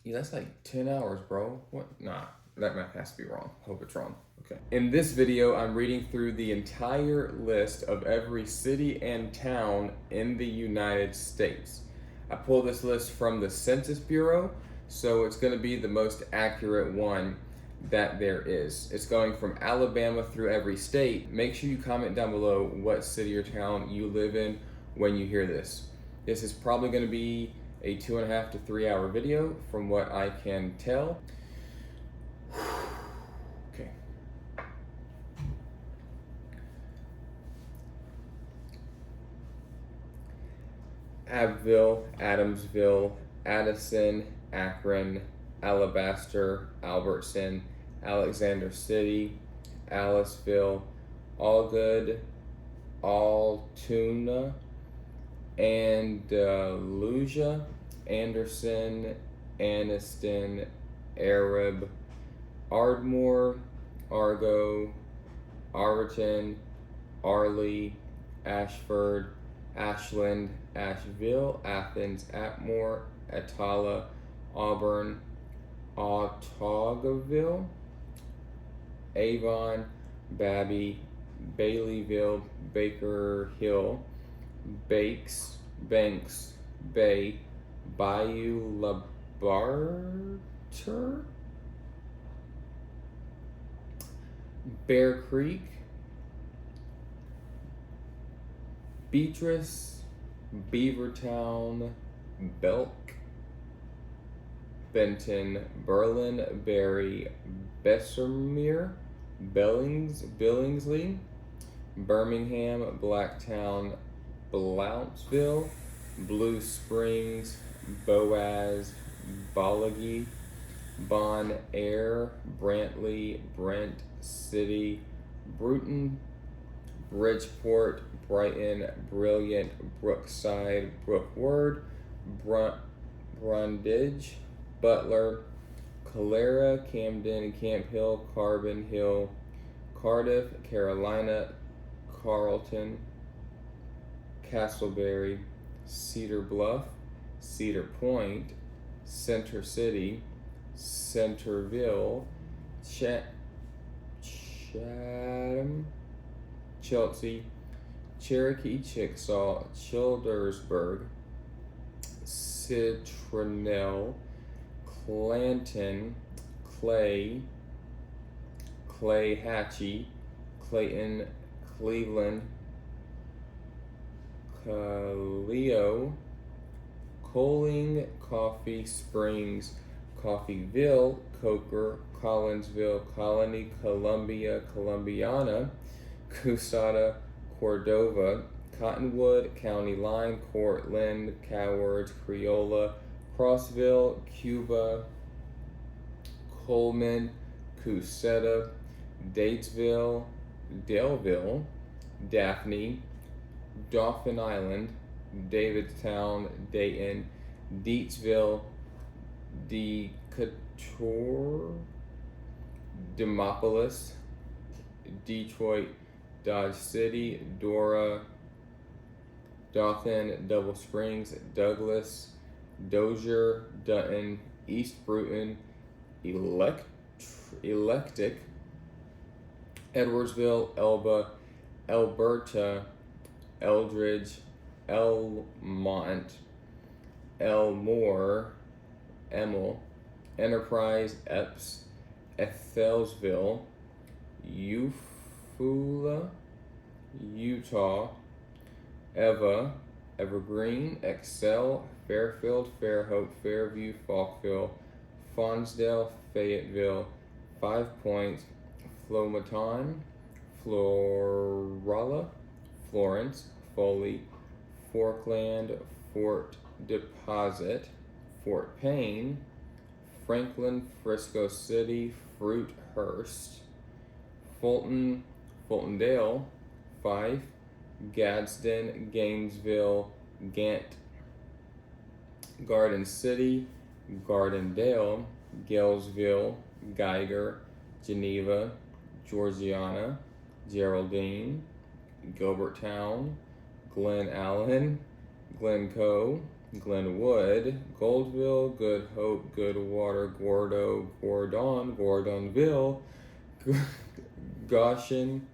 Yeah, that's like 10 hours, bro. What? Nah, that math has to be wrong. Hope it's wrong. Okay. In this video, I'm reading through the entire list of every city and town in the United States. I pulled this list from the Census Bureau, so it's going to be the most accurate one that there is. It's going from Alabama through every state. Make sure you comment down below what city or town you live in when you hear this. This is probably going to be a 2.5 to 3 hour video from what I can tell. Okay. Abbeville, Adamsville, Addison, Akron, Alabaster, Albertson, Alexander City, Aliceville, Allgood, Altoona, Andalusia, Anderson, Anniston, Arab, Ardmore, Argo, Arverton, Arley, Ashford, Ashland, Asheville, Athens, Atmore, Atala, Auburn, Autaugoville, Avon, Babby, Baileyville, Baker Hill, Banks, Bay, Bayou LaBarter, Bear Creek, Beatrice, Beavertown, Belk, Benton, Berlin, Berry, Bessemer, Billingsley, Birmingham, Blacktown, Blounceville, Blue Springs, Boaz, Balaguer, Bon Air, Brantley, Brent City, Bruton, Bridgeport, Brighton, Brilliant, Brookside, Brookward, Brundage, Butler, Calera, Camden, Camp Hill, Carbon Hill, Cardiff, Carolina, Carlton, Castleberry, Cedar Bluff, Cedar Point, Center City, Centerville, Chatham, Chelsea, Cherokee, Chickasaw, Childersburg, Citronelle, Clanton, Clay-Hatchie, Clayton, Cleveland, Caleo, Coling, Coffee Springs, Coffeeville, Coker, Collinsville, Colony, Columbia, Columbiana, Cusada, Cordova, Cottonwood, County Line, Cortland, Cowards, Creola, Crossville, Cuba, Coleman, Cuseta, Datesville, Daleville, Daphne, Dauphin Island, Davidstown, Dayton, Deatsville, Decatur, Demopolis, Detroit, Dodge City, Dora, Dothan, Double Springs, Douglas, Dozier, Dutton, East Bruton, Electric, Edwardsville, Elba, Alberta, Eldridge, Elmont, Elmore, Emil, Enterprise, Epps, Ethelsville, Eufaula, Utah, Eva, Evergreen, Excel, Fairfield, Fairhope, Fairview, Falkville, Fonsdale, Fayetteville, 5 Points, Flomaton, Florala, Florence, Foley, Forkland, Fort Deposit, Fort Payne, Franklin, Frisco City, Fruithurst, Fulton, Fultondale, Fife, Gadsden, Gainesville, Gant, Garden City, Gardendale, Galesville, Geiger, Geneva, Georgiana, Geraldine, Gilbertown, Glen Allen, Glencoe, Glenwood, Goldville, Good Hope, Goodwater, Gordo, Gordon, Gordonville, Goshen,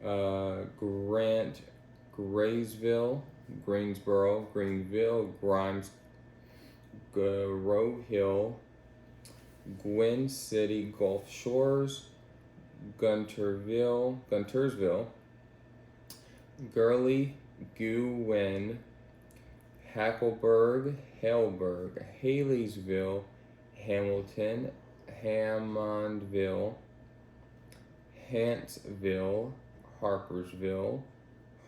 Grant, Graysville, Greensboro, Greenville, Grimes, Roe Hill, Gwynn City, Gulf Shores, Guntersville, Gurley, Gwen, Hackleburg, Haleburg, Haleysville, Hamilton, Hammondville, Huntsville, Harpersville,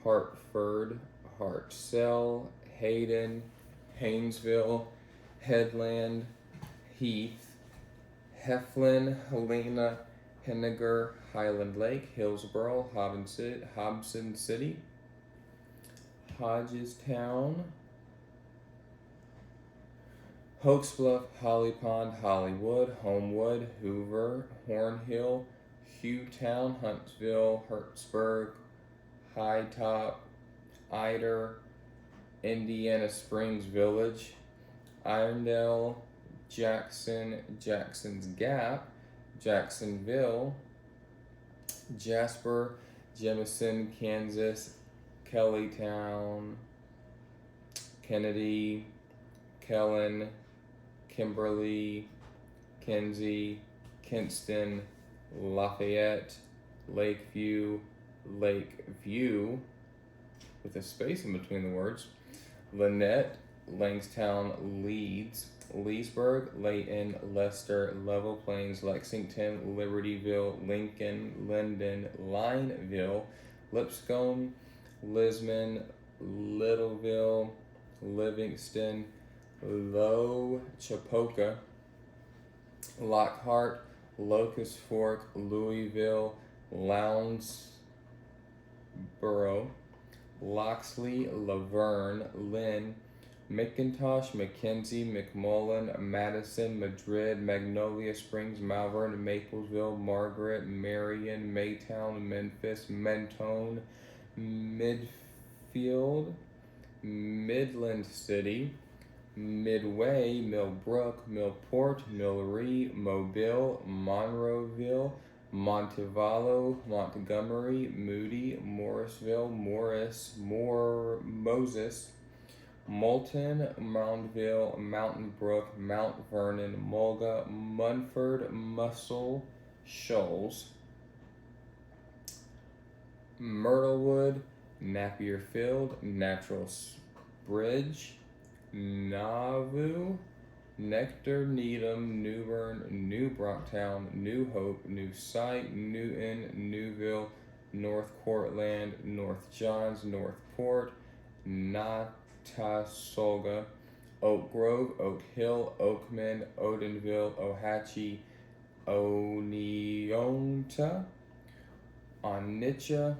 Hartford, Hartselle, Hayden, Haynesville, Headland, Heath, Heflin, Helena, Henniger, Highland Lake, Hillsboro, Hobson City, Hodgestown, Hoax Bluff, Holly Pond, Hollywood, Homewood, Hoover, Hornhill, Hughtown, Huntsville, Hertzburg, High Top, Eider, Indiana Springs Village, Irondale, Jackson, Jackson's Gap, Jacksonville, Jasper, Jemison, Kansas, Kellytown, Kennedy, Kellen, Kimberly, Kenzie, Kinston, Lafayette, Lakeview, with a space in between the words, Lynette, Langstown, Leeds, Leesburg, Layton, Leicester, Level Plains, Lexington, Libertyville, Lincoln, Linden, Lineville, Lipscomb, Lisman, Littleville, Livingston, Low Chapoka, Lockhart, Locust Fork, Louisville, Lounsboro, Loxley, Laverne, Lynn, McIntosh, McKenzie, McMullen, Madison, Madrid, Magnolia Springs, Malvern, Maplesville, Margaret, Marion, Maytown, Memphis, Mentone, Midfield, Midland City, Midway, Millbrook, Millport, Millree, Mobile, Monroeville, Montevallo, Montgomery, Moody, Morrisville, Moses, Moulton, Moundville, Mountain Brook, Mount Vernon, Mulga, Munford, Muscle, Shoals, Myrtlewood, Napier Field, Natural Bridge, Nauvoo, Nectar, Needham, New Bern, New Brocktown, New Hope, New Site, Newton, Newville, North Cortland, North Johns, Northport, Notasulga, Oak Grove, Oak Hill, Oakman, Odenville, Ohatchee, Oneonta, Onitsha,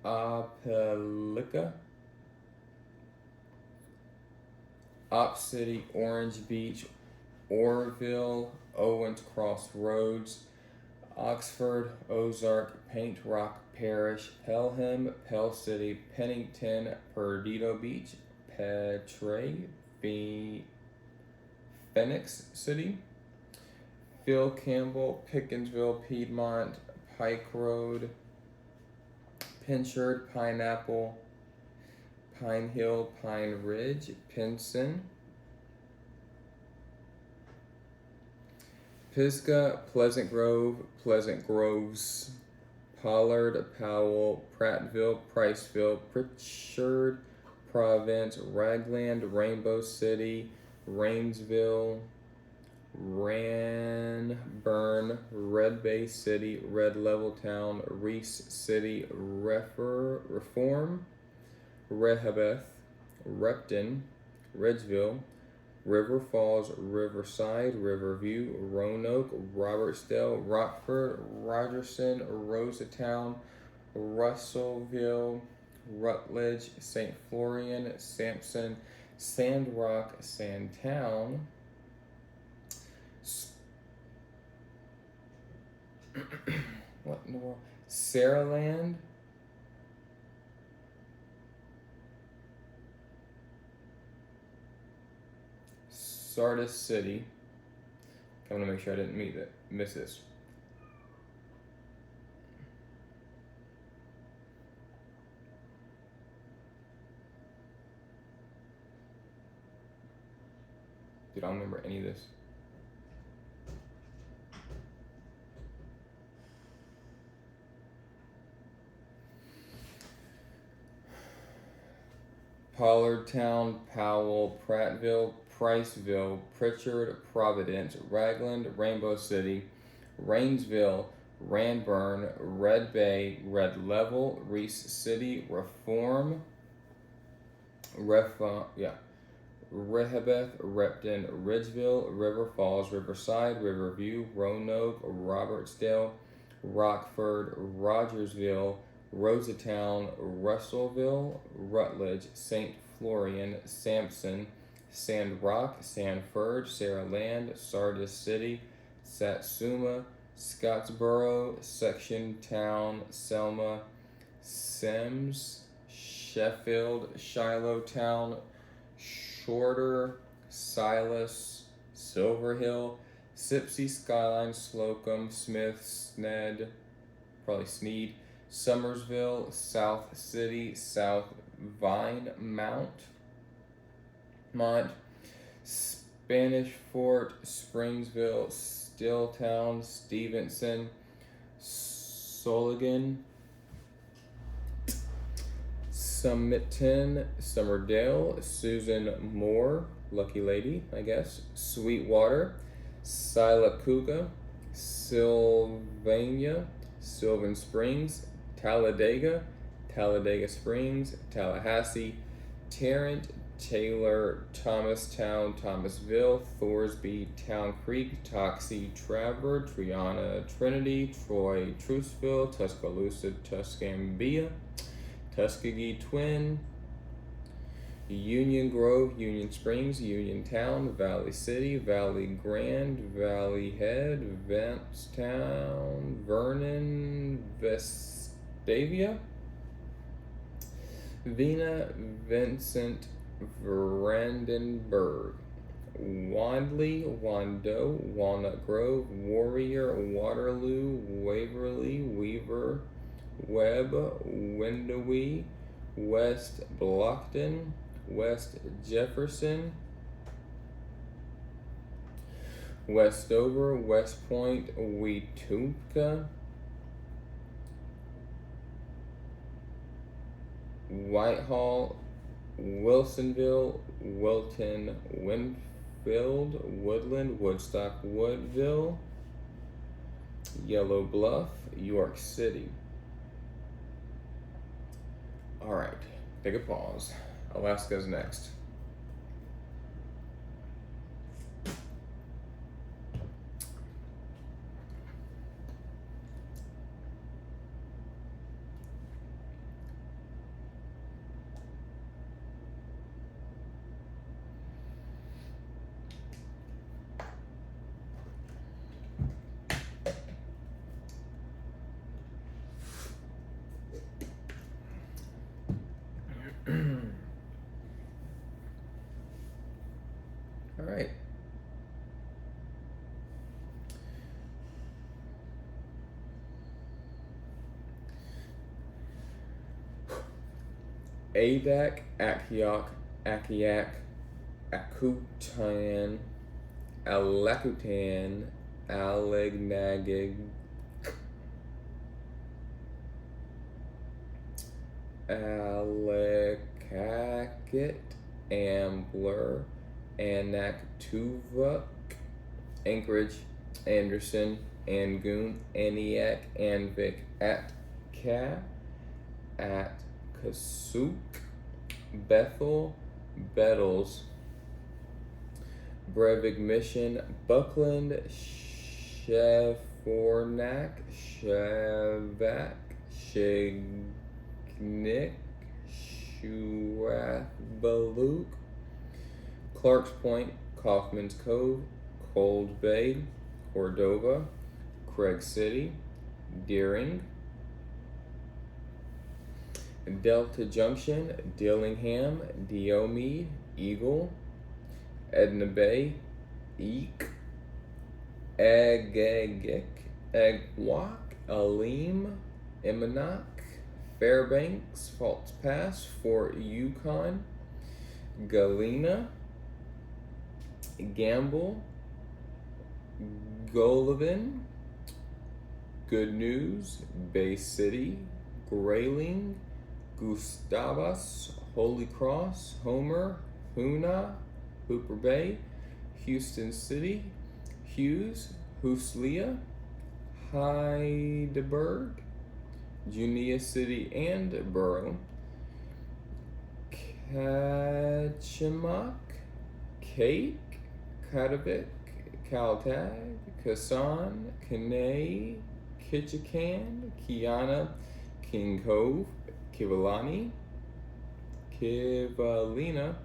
Apalika, Op City, Orange Beach, Orville, Owens Cross Roads, Oxford, Ozark, Paint Rock Parish, Pelham, Pell City, Pennington, Perdido Beach, Petray, Phoenix City, Phil Campbell, Pickensville, Piedmont, Pike Road, Pinchard, Pineapple, Pine Hill, Pine Ridge, Pinson, Pisgah, Pleasant Grove, Pleasant Groves, Pollard, Powell, Prattville, Priceville, Pritchard, Province, Ragland, Rainbow City, Rainsville, Ranburn, Red Bay City, Red Level Town, Reese City, Reform, Rehoboth, Repton, Ridgeville, River Falls, Riverside, Riverview, Roanoke, Robertsdale, Rockford, Rogerson, Rosetown, Russellville, Rutledge, St. Florian, Sampson, Sandrock, Sandtown, what in the world? Saraland, Sardis City. I'm gonna make sure I didn't miss this. Dude, I don't remember any of this. Pollardtown, Powell, Prattville, Priceville, Pritchard, Providence, Ragland, Rainbow City, Rainsville, Ranburne, Red Bay, Red Level, Reese City, Reform, Rehoboth, Repton, Ridgeville, River Falls, Riverside, Riverview, Roanoke, Robertsdale, Rockford, Rogersville, Rosatown, Russellville, Rutledge, St. Florian, Sampson, Sand Rock, Sanford, Saraland, Sardis City, Satsuma, Scottsboro, Section Town, Selma, Semmes, Sheffield, Shilohtown, Shorter, Silas, Silverhill, Sipsey, Skyline, Slocum, Smith, Sned, probably Sneed, Summersville, South City, South Vine Mont, Spanish Fort, Springsville, Stilltown, Stevenson, Soligan, Summiton, Summerdale, Susan Moore, lucky lady, I guess, Sweetwater, Silacuga, Sylvania, Sylvan Springs, Talladega, Talladega Springs, Tallahassee, Tarrant, Taylor, Thomastown, Thomasville, Thorsby, Town Creek, Toxie, Traver, Triana, Trinity, Troy, Truceville, Tuscaloosa, Tuscambia, Tuskegee Twin, Union Grove, Union Springs, Uniontown, Valley City, Valley Grande, Valley Head, Vancestown, Vernon, Vestavia, Vena, Vincent, Brandenburg, Wadley, Wando, Walnut Grove, Warrior, Waterloo, Waverly, Weaver, Webb, Windowie, West Blockton, West Jefferson, Westover, West Point, Wetumpka, Whitehall, Wilsonville, Wilton, Winfield, Woodland, Woodstock, Woodville, Yellow Bluff, York City. All right, take a pause. Alaska's next. All right. Adak, Akiak, Akiak, Akutan, Alakutan, Alignagig, Alakakit, Ambler, Anaktuvuk, Anchorage, Anderson, Angoon, Aniak, Anvik, Atka, Atkasuk, Bethel, Bettles, Brevig Mission, Buckland, Shefornak, Shavak, Shignik, Shuathbaluk, Clark's Point, Kaufman's Cove, Cold Bay, Cordova, Craig City, Deering, Delta Junction, Dillingham, Diomede, Eagle, Edna Bay, Eek, Egegik, Egwak, Alim, Imanak, Fairbanks, Falls Pass, Fort Yukon, Galena, Gamble, Golovin, Good News, Bay City, Grayling, Gustavus, Holy Cross, Homer, Hoona, Hooper Bay, Houston City, Hughes, Hooslia, Heidelberg, Junia City and Borough, Kachemak, Cake, Katovik, Kaltag, Kasan, Kanay, Kitchikan, Kiana, King Cove, Kivalani, Kivalina,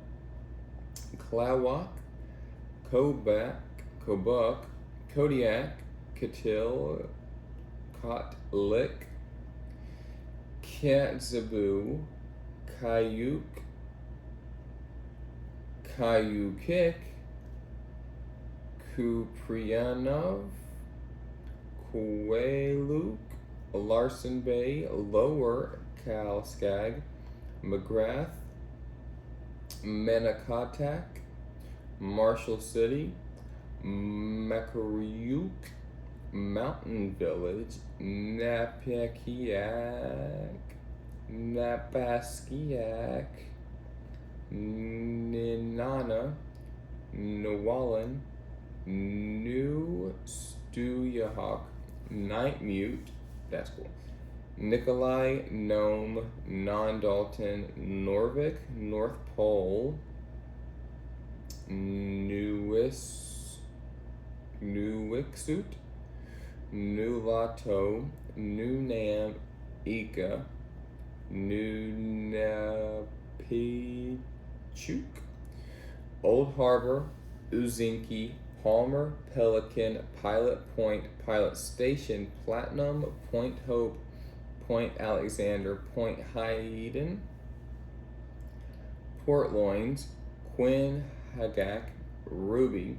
Klawak, Kobuk, Kodiak, Katil, Kotlik, Katzabu, Kayuk, Kayukik, Kuprianov, Kweluk, Larson Bay, Lower Kalskag, McGrath, Menakatak, Marshall City, Makariuk, Mountain Village, Napakiak, Napaskiak, Ninana, Newallen, New Stuyahawk, Night Mute, that's cool, Nikolai, Nome, Non-Dalton, Norvik, North Pole, Nuwixut, Nulato, Nunam, Ika, Nunapichuk, Old Harbor, Uzinki, Palmer, Pelican, Pilot Point, Pilot Station, Platinum, Point Hope, Point Alexander, Point Hayden, Port Loins, Quinn Hagak, Ruby,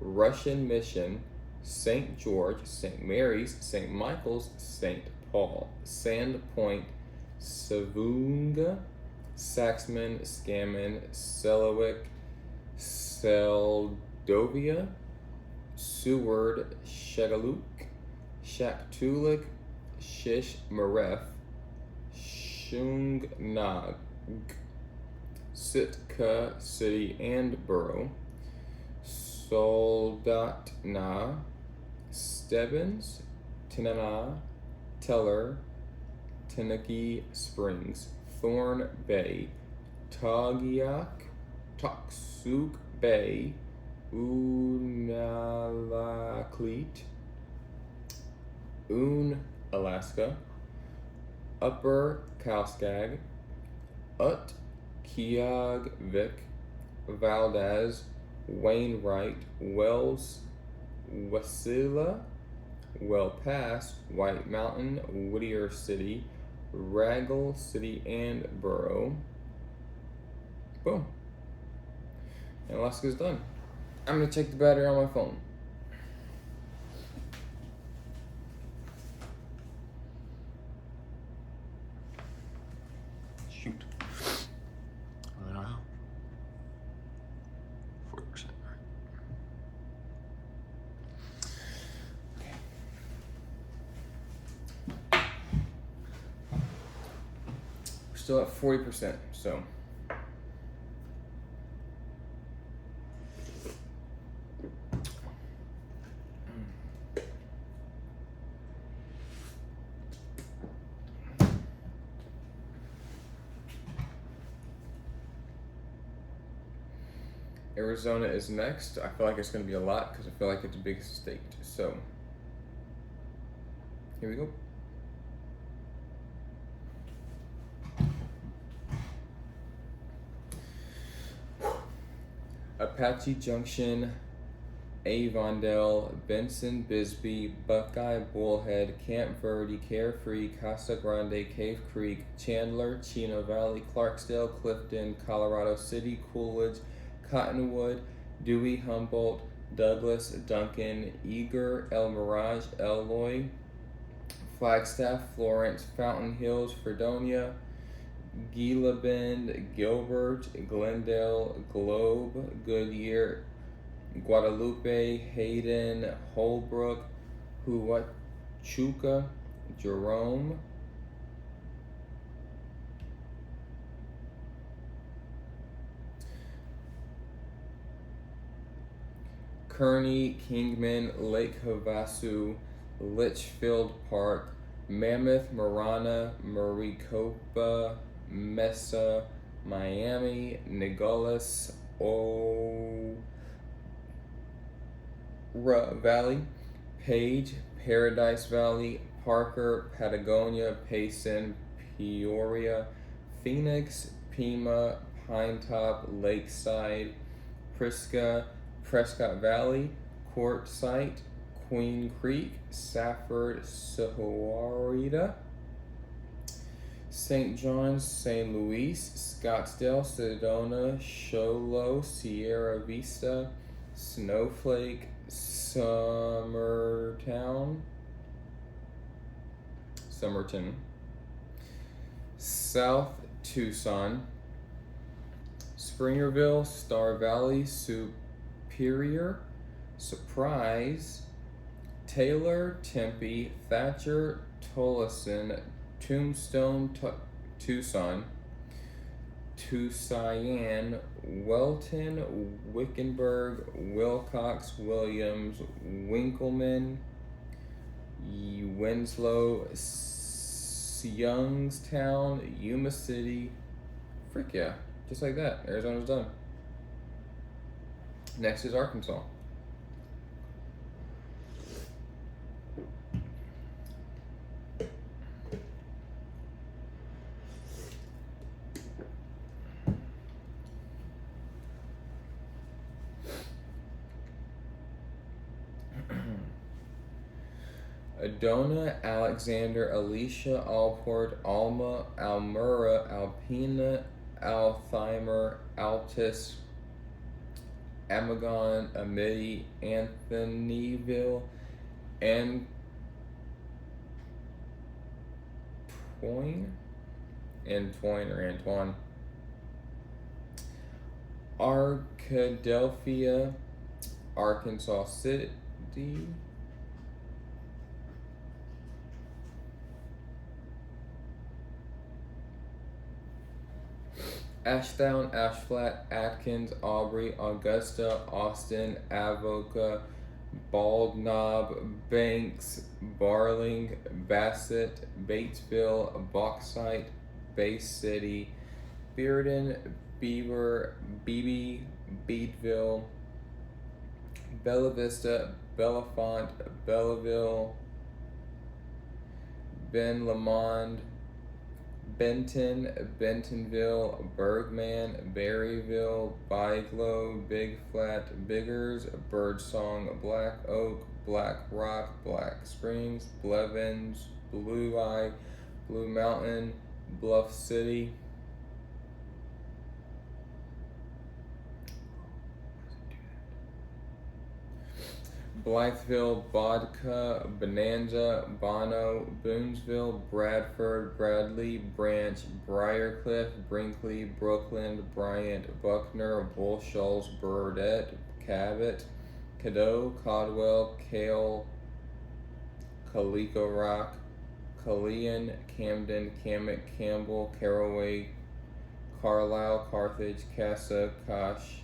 Russian Mission, St. George, St. Mary's, St. Michael's, St. Paul, Sand Point, Savunga, Saxman, Scammon, Selawik, Seldovia, Seward, Shegaluk, Shaktulik, Shish Maref, Shungnag, Sitka City and Borough, Soldatna, Stebbins, Tanana, Teller, Tenaki Springs, Thorn Bay, Tagiak, Toksuk Bay, Unalakleet, Alaska, Upper Kalskag, Ut, Kiagvik, Valdez, Wainwright, Wells, Wasilla, Well Pass, White Mountain, Whittier City, Raggle City and Borough. Boom. And Alaska's done. I'm gonna check the battery on my phone. Shoot. I don't know. 40%, right? We're still at 40%, so. Arizona is next. I feel like it's going to be a lot because I feel like it's a big state. So, here we go. Apache Junction, Avondale, Benson, Bisbee, Buckeye, Bullhead, Camp Verde, Carefree, Casa Grande, Cave Creek, Chandler, Chino Valley, Clarksdale, Clifton, Colorado City, Coolidge, Cottonwood, Dewey, Humboldt, Douglas, Duncan, Eager, El Mirage, Eloy, Flagstaff, Florence, Fountain Hills, Fredonia, Gila Bend, Gilbert, Glendale, Globe, Goodyear, Guadalupe, Hayden, Holbrook, Huachuca, Jerome, Kearney, Kingman, Lake Havasu, Litchfield Park, Mammoth, Marana, Maricopa, Mesa, Miami, Nogales, Ora Valley, Page, Paradise Valley, Parker, Patagonia, Payson, Peoria, Phoenix, Pima, Pinetop, Lakeside, Prisca, Prescott Valley, Quartzsite, Queen Creek, Safford, Sahuarita, St. John's, St. Louis, Scottsdale, Sedona, Show Low, Sierra Vista, Snowflake, Somerton, South Tucson, Springerville, Star Valley, Superior, Surprise, Taylor, Tempe, Thatcher, Tolleson, Tombstone, Tucson, Tusayan, Welton, Wickenburg, Wilcox, Williams, Winkleman, Winslow, Youngstown, Yuma City. Frick yeah, just like that. Arizona's done. Next is Arkansas. Adona, Alexander, Alicia, Alport, Alma, Almura, Alpena, Altheimer, Altus, Amagon, Amity, Anthonyville, and Antoine, Arkadelphia, Arkansas City, Ashdown, Ashflat, Atkins, Aubrey, Augusta, Austin, Avoca, Bald Knob, Banks, Barling, Bassett, Batesville, Bauxite, Bay City, Bearden, Beaver, Beebe, Beadville, Bella Vista, Bellefonte, Belleville, Ben Lamond, Benton, Bentonville, Bergman, Berryville, Byglow, Big Flat, Biggers, Birdsong, Black Oak, Black Rock, Black Springs, Blevins, Blue Eye, Blue Mountain, Bluff City, Blytheville, Bodka, Bonanza, Bono, Boonsville, Bradford, Bradley, Branch, Briarcliff, Brinkley, Brookland, Bryant, Buckner, Bull Shoals, Burdett, Cabot, Caddo, Caldwell, Kale, Calico Rock, Kalian, Camden, Kamek, Campbell, Caraway, Carlisle, Carthage, Casa, Cache,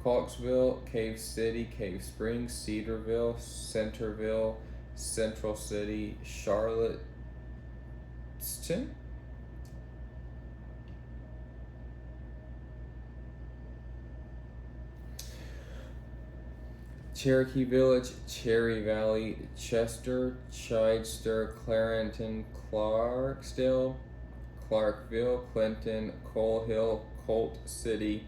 Clarksville, Cave City, Cave Springs, Cedarville, Centerville, Central City, Charlotteston, Cherokee Village, Cherry Valley, Chester, Chidester, Clarenton, Clarksdale, Clarkville, Clinton, Coal Hill, Colt City,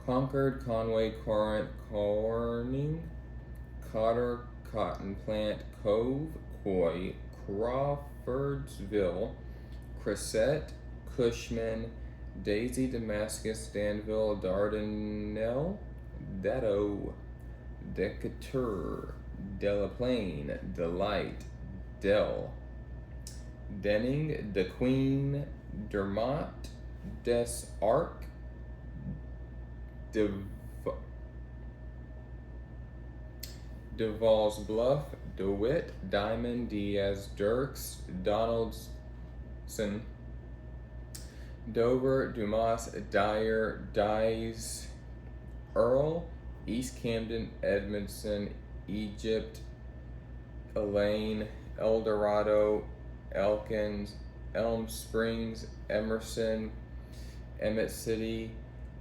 Concord, Conway, Corinth, Corning, Cotter, Cotton Plant, Cove, Coy, Crawfordsville, Cressette, Cushman, Daisy, Damascus, Danville, Dardanelle, Datto, Decatur, Delaplane, Delight, Dell, Denning, DeQueen, Dermot, Des Arc, Duval's Bluff, DeWitt, Diamond, Diaz, Dirks, Donaldson, Dover, Dumas, Dyer, Dyes, Earl, East Camden, Edmondson, Egypt, Elaine, El Dorado, Elkins, Elm Springs, Emerson, Emmett City,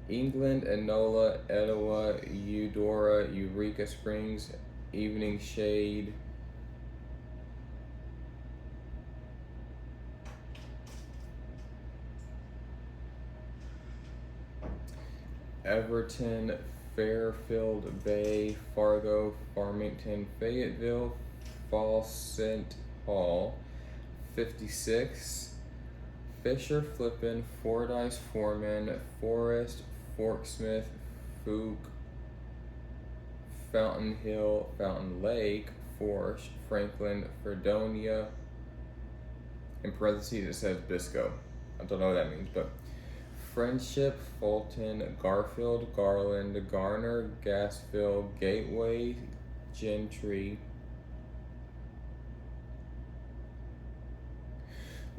England, Enola, Etowah, Eudora, Eureka Springs, Evening Shade, Everton, Fairfield Bay, Fargo, Farmington, Fayetteville, Fawcett Hall, 56, Fisher, Flippin, Fordyce, Foreman, Forest, Forksmith, Fook, Fountain Hill, Fountain Lake, Forsh, Franklin, Fredonia. In parentheses it says Bisco. I don't know what that means, but Friendship, Fulton, Garfield, Garland, Garner, Gassville, Gateway, Gentry,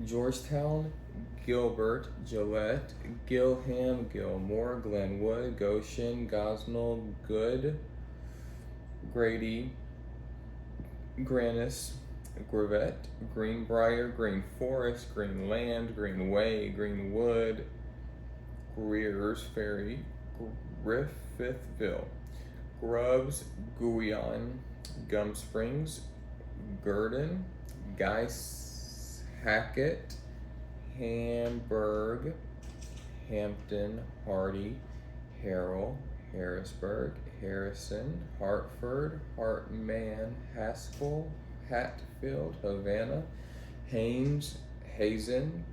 Georgetown, Gilbert, Gillette, Gilham, Gilmore, Glenwood, Goshen, Gosnell, Good, Grady, Grannis, Grivet, Greenbrier, Green Forest, Greenland, Greenway, Greenwood, Greers Ferry, Griffithville, Grubbs, Guion, Gum Springs, Gurdon, Geis, Hackett, Hamburg, Hampton, Hardy, Harrell, Harrisburg, Harrison, Hartford, Hartman, Haskell, Hatfield, Havana, Haines, Hazen,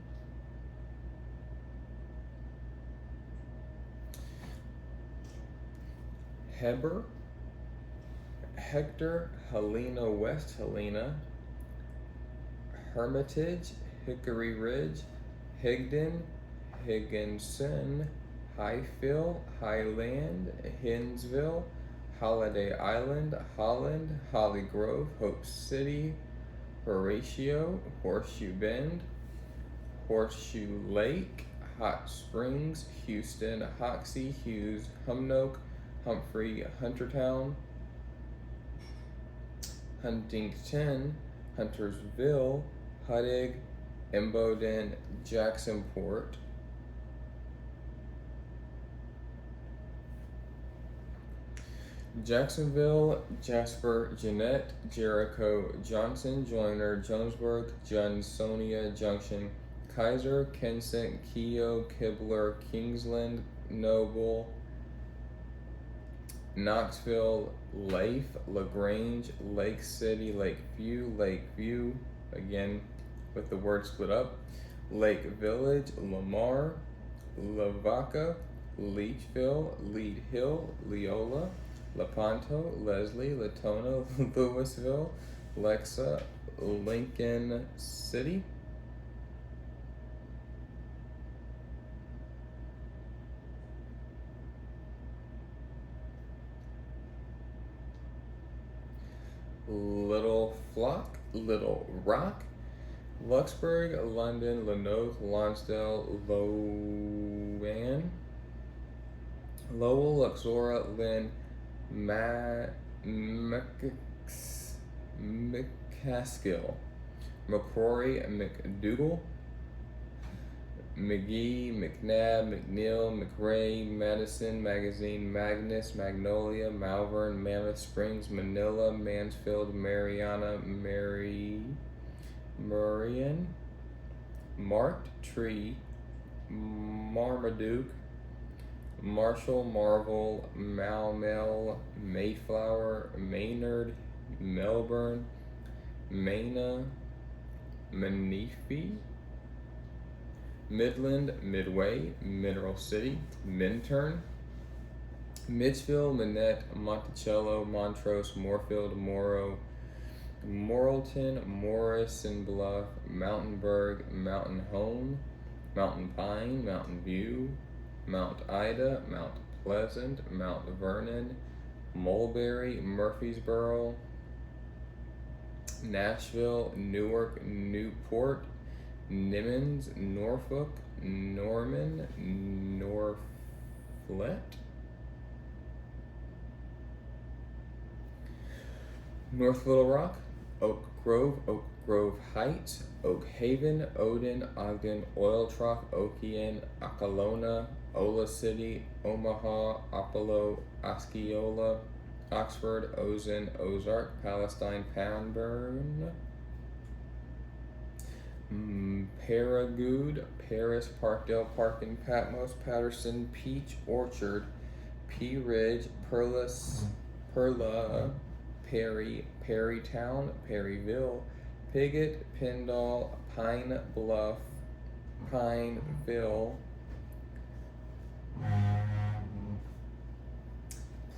Heber, Hector, Helena, West Helena, Hermitage, Hickory Ridge, Higdon, Higginson, Highfield, Highland, Hinsville, Holiday Island, Holland, Holly Grove, Hope City, Horatio, Horseshoe Bend, Horseshoe Lake, Hot Springs, Houston, Hoxie, Hughes, Humnoke, Humphrey, Huntertown, Huntington, Huntersville, Huddig, Emboden, Jacksonport, Jacksonville, Jasper, Jeanette, Jericho, Johnson, Joyner, Jonesburg, Johnsonia Junction, Kaiser, Kensett, Keogh, Kibler, Kingsland, Noble, Knoxville, Leif, LaGrange, Lake City, Lakeview, again with the word split up, Lake Village, Lamar, Lavaca, Leachville, Lead Hill, Leola, Lepanto, Leslie, Latona, Louisville, Lexa, Lincoln City, Little Flock, Little Rock, Luxembourg, London, Lenoke, Lonsdale, Lowan, Lowell, Luxora, Lynn, McCaskill, McCrory, McDougal, McGee, McNabb, McNeil, McRae, Madison, Magazine, Magnus, Magnolia, Malvern, Mammoth Springs, Manila, Mansfield, Mariana, Murrian, Marked Tree, Marmaduke, Marshall, Marvel, Malmel, Mayflower, Maynard, Melbourne, Mana, Menifee, Midland, Midway, Mineral City, Minturn, Mitchville, Minette, Monticello, Montrose, Moorfield, Morrow, Morrilton, Morrison Bluff, Mountainburg, Mountain Home, Mountain Pine, Mountain View, Mount Ida, Mount Pleasant, Mount Vernon, Mulberry, Murfreesboro, Nashville, Newark, Newport, Nimmons, Norfolk, Norman, Norflet, North Little Rock, Oak Grove Heights, Oak Haven, Odin, Ogden, Oil Trough, Okean, Akalona, Ola City, Omaha, Apollo, Osceola, Oxford, Ozen, Ozark, Palestine, Pamburn, Paragould, Paris, Parkdale, Parkin, Patmos, Patterson, Peach Orchard, Pea Ridge, Perla, Perry, Perrytown, Perryville, Piggott, Pendle, Pine Bluff, Pineville,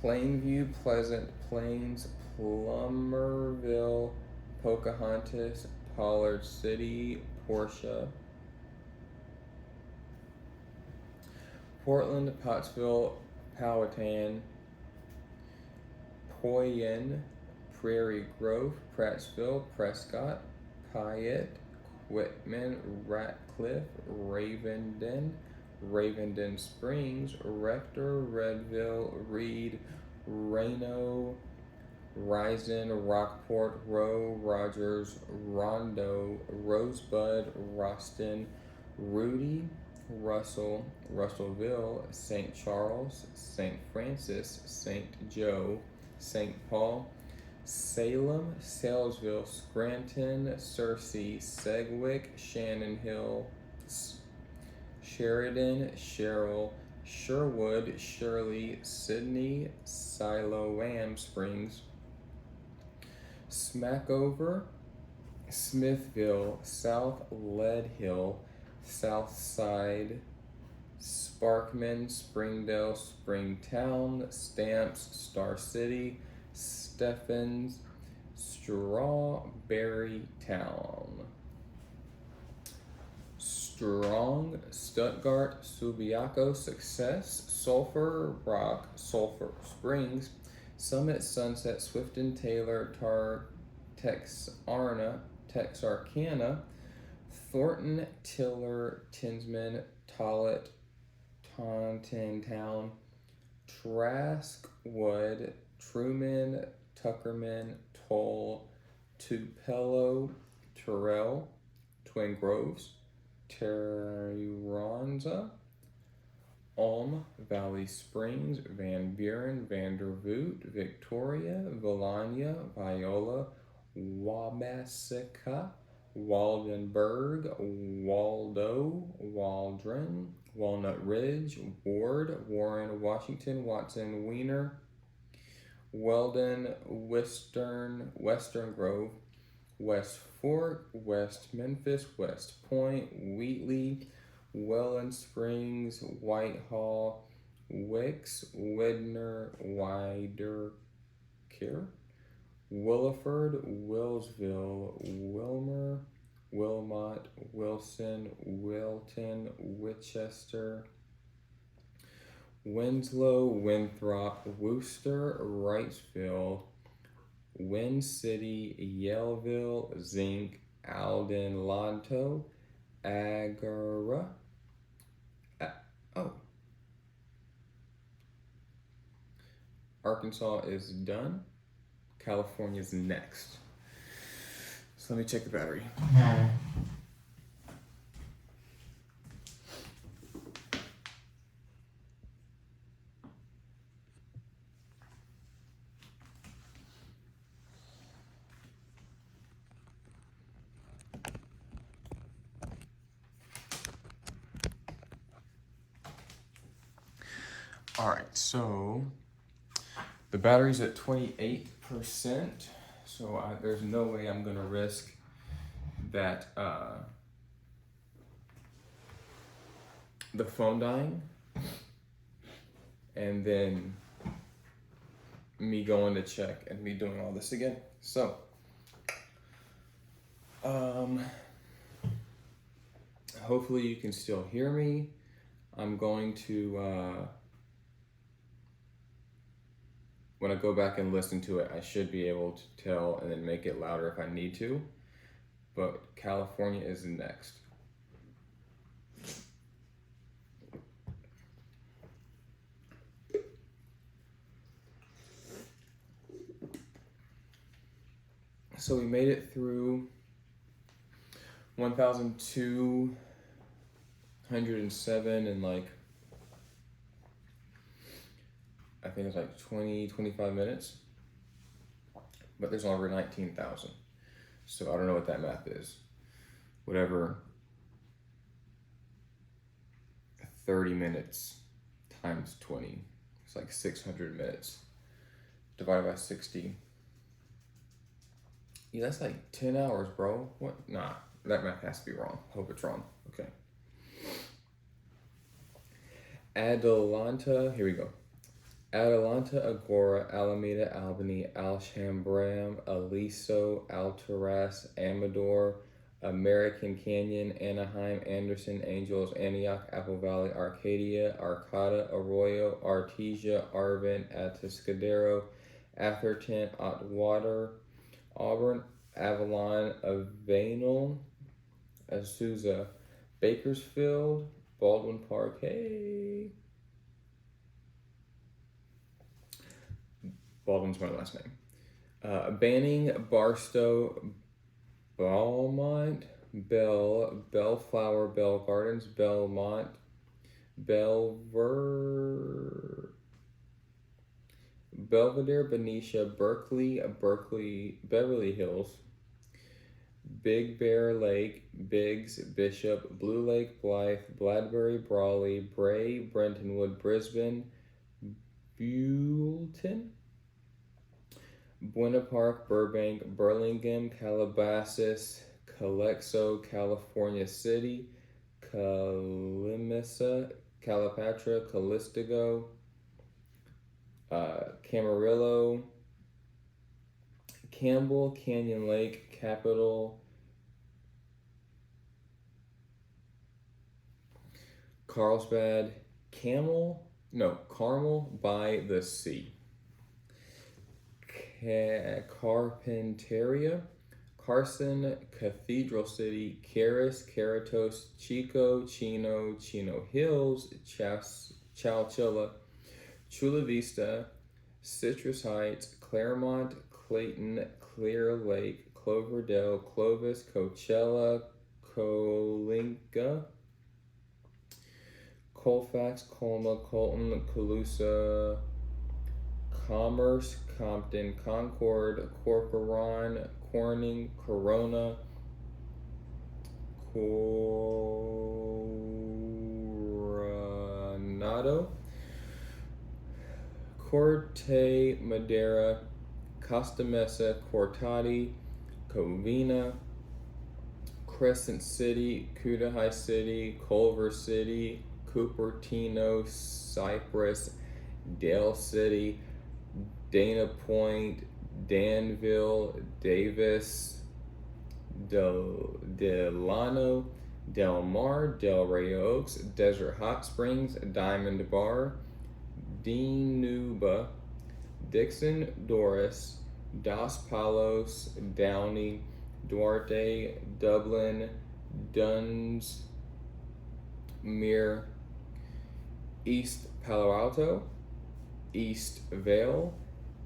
Plainview, Pleasant Plains, Plummerville, Pocahontas, Pollard City, Portia, Portland, Pottsville, Powhatan, Poyen, Prairie Grove, Prattsville, Prescott, Pyatt, Whitman, Ratcliffe, Ravenden Springs, Rector, Redville, Reed, Reno, Risen, Rockport, Rowe, Rogers, Rondo, Rosebud, Roston, Rudy, Russell, Russellville, St. Charles, St. Francis, St. Joe, St. Paul, Salem, Salesville, Scranton, Searcy, Sedgwick, Shannon Hill, Sheridan, Sherrill, Sherwood, Shirley, Sydney, Siloam Springs, Smackover, Smithville, South Lead Hill, Southside, Sparkman, Springdale, Springtown, Stamps, Star City, Stephens, Strawberry Town, Strong, Stuttgart, Subiaco, Success, Sulphur Rock, Sulphur Springs, Summit, Sunset, Swifton, Taylor, Texarkana, Thornton, Tiller, Tinsman, Tollett, Taunton Town, Traskwood, Truman, Tuckerman, Toll, Tupelo, Terrell, Twin Groves, Terranza, Ulm, Valley Springs, Van Buren, Vandervoot, Victoria, Villania, Viola, Wabasca, Waldenburg, Waldo, Waldron, Walnut Ridge, Ward, Warren, Washington, Watson, Wiener, Weldon, Western Grove, West Fork, West Memphis, West Point, Wheatley, Welland Springs, Whitehall, Wicks, Widner, Widerkir, Williford, Willsville, Wilmer, Wilmot, Wilson, Wilton, Winchester, Winslow, Winthrop, Worcester, Wrightsville, Wind City, Yellville, Zinc, Alden, Lonto, Agara. Arkansas is done. California's next. So let me check the battery. All right, so the battery's at 28%, so there's no way I'm gonna risk that the phone dying, and then me going to check and me doing all this again. So, hopefully you can still hear me. I'm going to, when I go back and listen to it, I should be able to tell and then make it louder if I need to. But California is next. So we made it through 1,207 in like, I think it's like 25 minutes. But there's over 19,000. So I don't know what that math is. Whatever 30 minutes times 20, it's like 600 minutes. Divided by 60. Yeah, that's like 10 hours, bro. What? Nah, that math has to be wrong. Hope it's wrong. Okay. Adelanta, here we go. Adelanta, Agora, Alameda, Albany, Alhambra, Aliso, Altaras, Amador, American Canyon, Anaheim, Anderson, Angels, Antioch, Apple Valley, Arcadia, Arcata, Arroyo, Artesia, Arvin, Atascadero, Atherton, Atwater, Auburn, Avalon, Avenel, Azusa, Bakersfield, Baldwin Park, hey. Baldwin's my last name. Banning, Barstow, Beaumont, Bellflower, Bell Gardens, Belmont, Belvedere, Benicia, Berkeley, Beverly Hills, Big Bear Lake, Biggs, Bishop, Blue Lake, Blythe, Bladbury, Brawley, Bray, Brentonwood, Brisbane, Buellton, Buena Park, Burbank, Burlingame, Calabasas, Calexo, California City, Calimissa, Calipatra, Calistogo, Camarillo, Campbell, Canyon Lake, Capitol, Carlsbad, Carmel by the Sea, Carpinteria, Carson, Cathedral City, Caris, Caratos, Chico, Chino Hills, Chowchilla, Chula Vista, Citrus Heights, Claremont, Clayton, Clear Lake, Cloverdale, Clovis, Coachella, Coalinga, Colfax, Colma, Colton, Colusa, Commerce, Compton, Concord, Corcoran, Corning, Corona, Coronado, Corte Madera, Costa Mesa, Cortati, Covina, Crescent City, Cudahy City, Culver City, Cupertino, Cypress, Dale City, Dana Point, Danville, Davis, Delano, Del Mar, Delray Oaks, Desert Hot Springs, Diamond Bar, Dinuba, Dixon, Doris, Dos Palos, Downey, Duarte, Dublin, Dunsmuir, East Palo Alto, East Vale,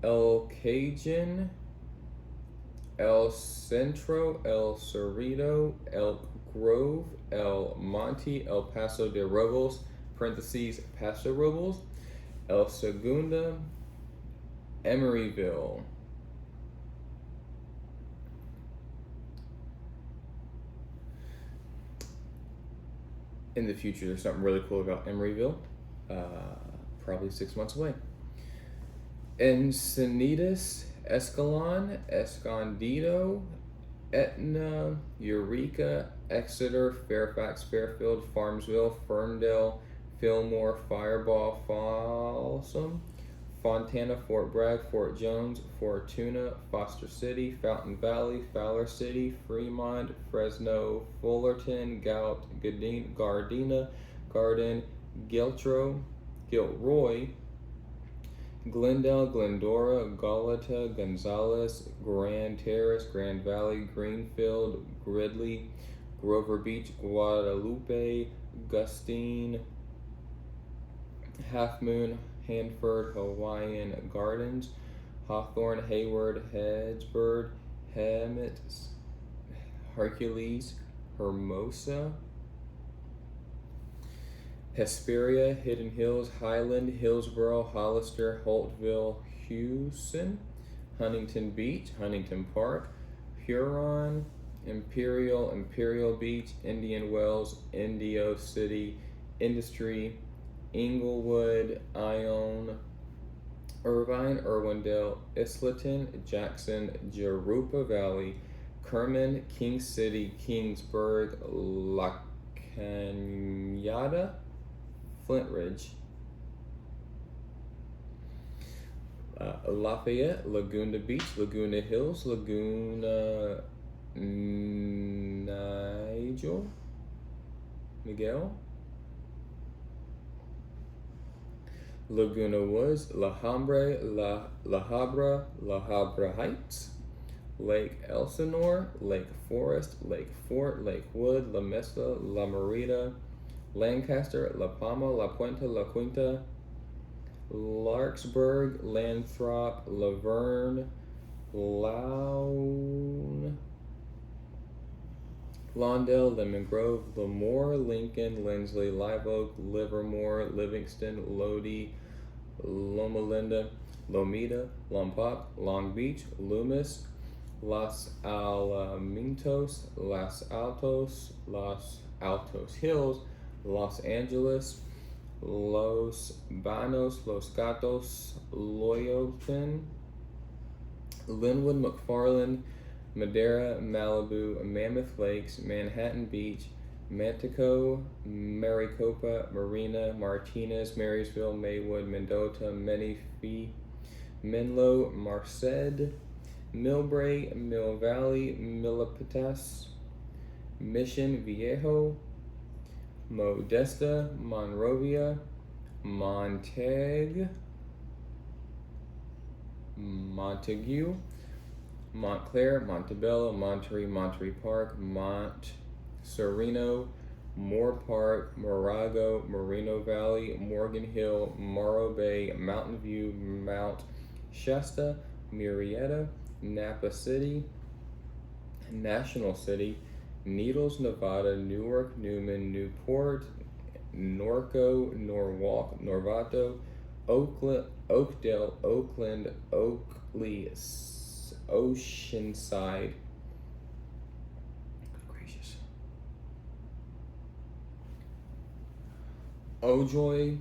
El Cajun, El Centro, El Cerrito, Elk Grove, El Monte, El Paso de Robles, parentheses, Paso Robles, El Segunda, Emeryville, in the future there's something really cool about Emeryville, probably 6 months away. Encinitas, Escalon, Escondido, Etna, Eureka, Exeter, Fairfax, Fairfield, Farmsville, Ferndale, Fillmore, Fireball, Folsom, Fontana, Fort Bragg, Fort Jones, Fortuna, Foster City, Fountain Valley, Fowler City, Fremont, Fresno, Fullerton, Gardena, Garden, Gilroy, Glendale, Glendora, Galata, Gonzales, Grand Terrace, Grand Valley, Greenfield, Gridley, Grover Beach, Guadalupe, Gustine, Half Moon, Hanford, Hawaiian Gardens, Hawthorne, Hayward, Hedgesburg, Hemet, Hercules, Hermosa, Hesperia, Hidden Hills, Highland, Hillsboro, Hollister, Holtville, Houston, Huntington Beach, Huntington Park, Huron, Imperial Beach, Indian Wells, Indio City, Industry, Inglewood, Ione, Irvine, Irwindale, Islington, Jackson, Jurupa Valley, Kerman, King City, Kingsburg, La Cañada, Flint Ridge, Lafayette, Laguna Beach, Laguna Hills, Laguna Miguel, Laguna Woods, La Habra, La Habra Heights, Lake Elsinore, Lake Forest, Lake Fort, Lake Wood, La Mesa, La Merida, Lancaster, La Palma, La Puente, La Quinta, Larkspur, Lathrop, Laverne, Lown, Lawndale, Lemon Grove, Lemoore, Lincoln, Lindsley, Live Oak, Livermore, Livingston, Lodi, Loma Linda, Lomita, Lompoc, Long Beach, Loomis, Los Alamitos, Los Altos Hills, Los Angeles, Los Banos, Los Gatos, Loyalton, Linwood, McFarland, Madera, Malibu, Mammoth Lakes, Manhattan Beach, Mantico, Maricopa, Marina, Martinez, Marysville, Maywood, Mendota, Menifee, Menlo, Marced, Millbrae, Mill Valley, Milpitas, Mission Viejo, Modesta, Monrovia, Montague, Montclair, Montebello, Monterey Park, Mont Sereno, Moore Park, Morago, Moreno Valley, Morgan Hill, Morro Bay, Mountain View, Mount Shasta, Murrieta, Napa City, National City, Needles, Nevada, Newark, Newman, Newport, Norco, Norwalk, Norvato, Oakdale, Oakland, Oakley, Oceanside. Good gracious. Ojai,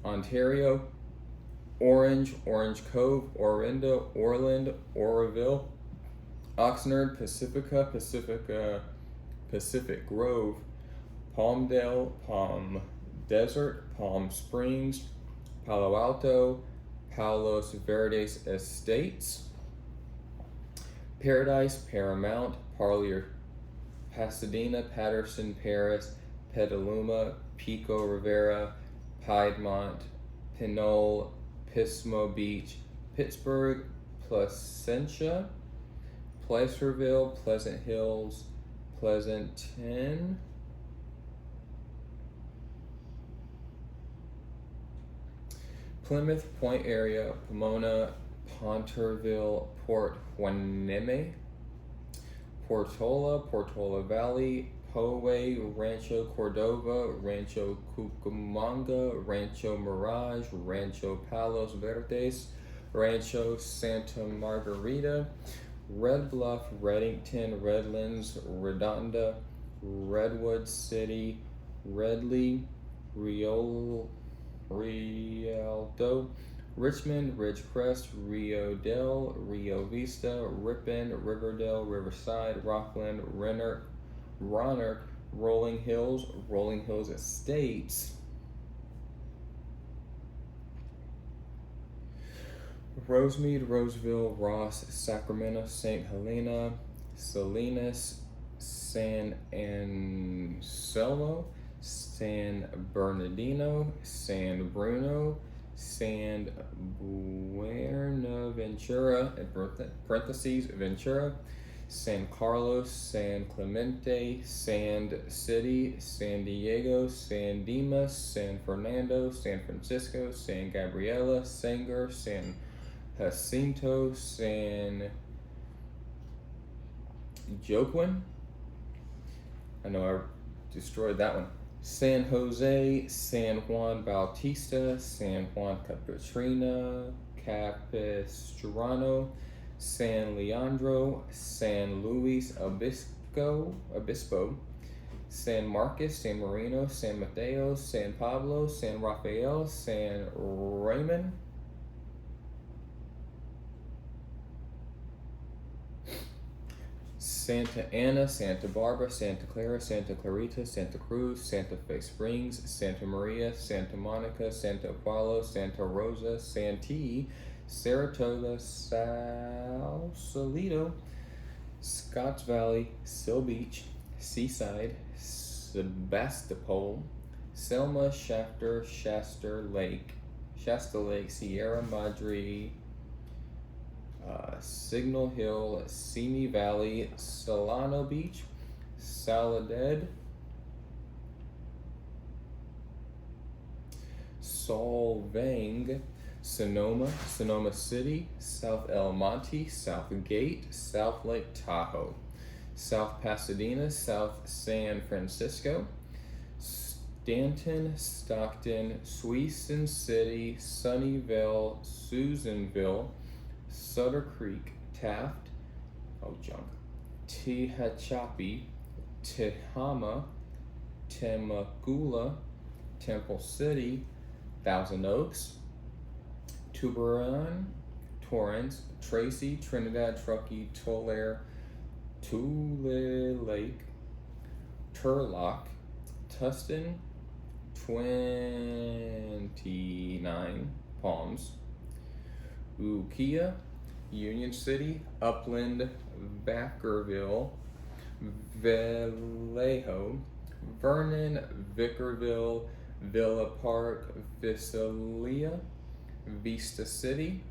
Ontario, Orange, Orange Cove, Orinda, Orland, Oroville, Oxnard, Pacific Grove, Palmdale, Palm Desert, Palm Springs, Palo Alto, Palos Verdes Estates, Paradise, Paramount, Parlier, Pasadena, Patterson, Paris, Petaluma, Pico Rivera, Piedmont, Pinole, Pismo Beach, Pittsburgh, Placentia, Placerville, Pleasant Hills, Pleasanton, Plymouth, Point Area, Pomona, Ponterville, Port Hueneme, Portola Valley, Poway, Rancho Cordova, Rancho Cucamonga, Rancho Mirage, Rancho Palos Verdes, Rancho Santa Margarita, Red Bluff, Reddington, Redlands, Redonda, Redwood City, Redley, Rialto, Richmond, Ridgecrest, Rio Dell, Rio Vista, Ripon, Riverdale, Riverside, Rockland, Roanoke, Rolling Hills Estates, Rosemead, Roseville, Ross, Sacramento, St. Helena, Salinas, San Anselmo, San Bernardino, San Bruno, San Buenaventura, in parentheses, Ventura, San Carlos, San Clemente, Sand City, San Diego, San Dimas, San Fernando, San Francisco, San Gabriela, Sanger, San Jacinto, San Joaquin. I know I destroyed that one. San Jose, San Juan Bautista, San Juan Capistrano, San Leandro, San Luis Obispo, San Marcos, San Marino, San Mateo, San Pablo, San Rafael, San Raymond, Santa Ana, Santa Barbara, Santa Clara, Santa Clarita, Santa Cruz, Santa Fe Springs, Santa Maria, Santa Monica, Santa Paulo, Santa Rosa, Santee, Saratoga, Sausalito, Scotts Valley, Seal Beach, Seaside, Sebastopol, Selma, Shasta Lake, Sierra Madre, Signal Hill, Simi Valley, Solano Beach, Saladed, Solvang, Sonoma City, South El Monte, South Gate, South Lake Tahoe, South Pasadena, South San Francisco, Stanton, Stockton, Suisun City, Sunnyvale, Susanville, Sutter Creek, Taft, Tehachapi, Tehama, Temecula, Temple City, Thousand Oaks, Tuberon, Torrance, Tracy, Trinidad, Truckee, Tulare, Tule Lake, Turlock, Tustin, 29 Palms, Ukiah, Union City, Upland, Vacaville, Vallejo, Vernon, Victorville, Villa Park, Visalia, Vista City,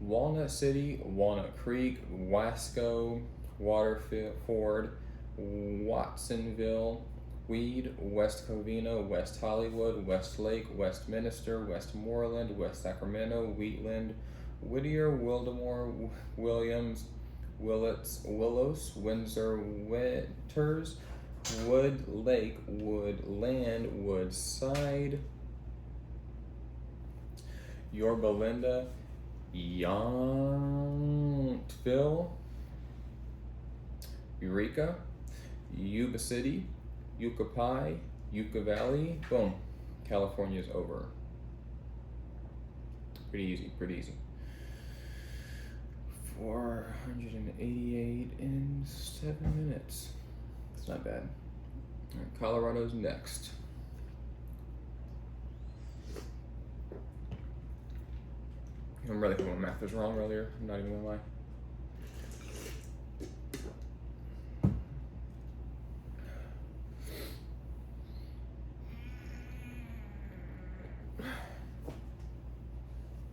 Walnut City, Walnut Creek, Wasco, Waterford, Watsonville, Weed, West Covina, West Hollywood, Westlake, Westminster, Westmoreland, West Sacramento, Wheatland, Whittier, Wildemore, Williams, Willows, Windsor, Winters, Wood Lake, Woodland, Woodside, Yorba Linda, Yountville, Eureka, Yuba City, Yucca Pie, Yucca Valley. Boom. California's over. Pretty easy, pretty easy. 488 in 7 minutes. It's not bad. All right, Colorado's next. I'm really hoping my math was wrong earlier. I'm not even gonna lie.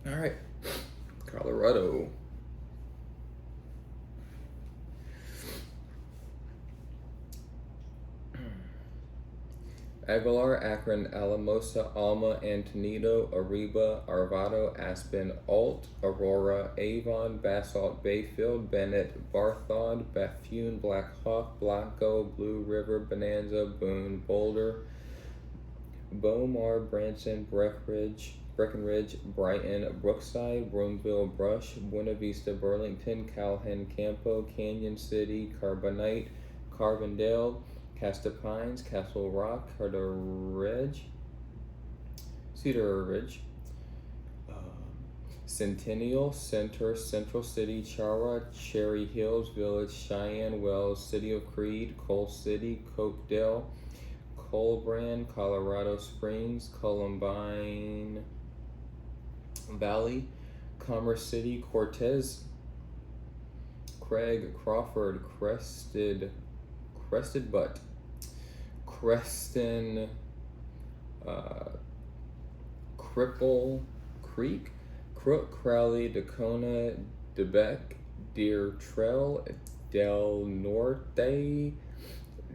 All right, Colorado. Aguilar, Akron, Alamosa, Alma, Antonito, Arriba, Arvado, Aspen, Alt, Aurora, Avon, Basalt, Bayfield, Bennett, Barthon, Bethune, Black Hawk, Blanco, Blue River, Bonanza, Boone, Boulder, Beaumar, Branson, Breckenridge, Brighton, Brookside, Broomville, Brush, Buena Vista, Burlington, Calhoun, Campo, Canyon City, Carbonite, Carbondale, Casta Pines, Castle Rock, Cedar Ridge, Centennial, Center, Central City, Chara, Cherry Hills Village, Cheyenne Wells, City of Creed, Coal City, Cokedale, Colbrand, Colorado Springs, Columbine Valley, Commerce City, Cortez, Craig, Crawford, Crested Butte, Creston, Cripple Creek, Crook, Crowley, Dacona, Debec, Deer Trail, Del Norte,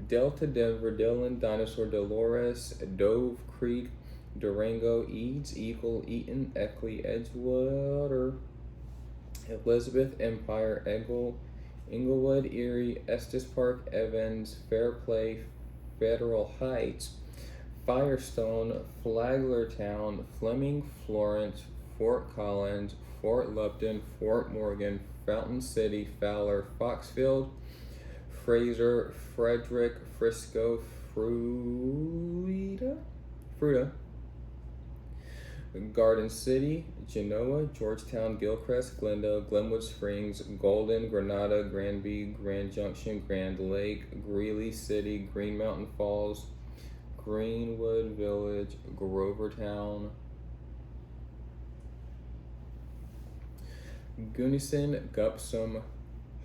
Delta, Denver, Dillon, Dinosaur, Dolores, Dove Creek, Durango, Eads, Eagle, Eaton, Eckley, Edgewater, Elizabeth, Empire, Englewood, Erie, Estes Park, Evans, Fairplay, Federal Heights, Firestone, Flaglertown, Fleming, Florence, Fort Collins, Fort Lupton, Fort Morgan, Fountain City, Fowler, Foxfield, Fraser, Frederick, Frisco, Fruita, Garden City, Genoa, Georgetown, Gilchrist, Glendale, Glenwood Springs, Golden, Granada, Granby, Grand Junction, Grand Lake, Greeley City, Green Mountain Falls, Greenwood Village, Grovertown, Gunnison, Gupsum,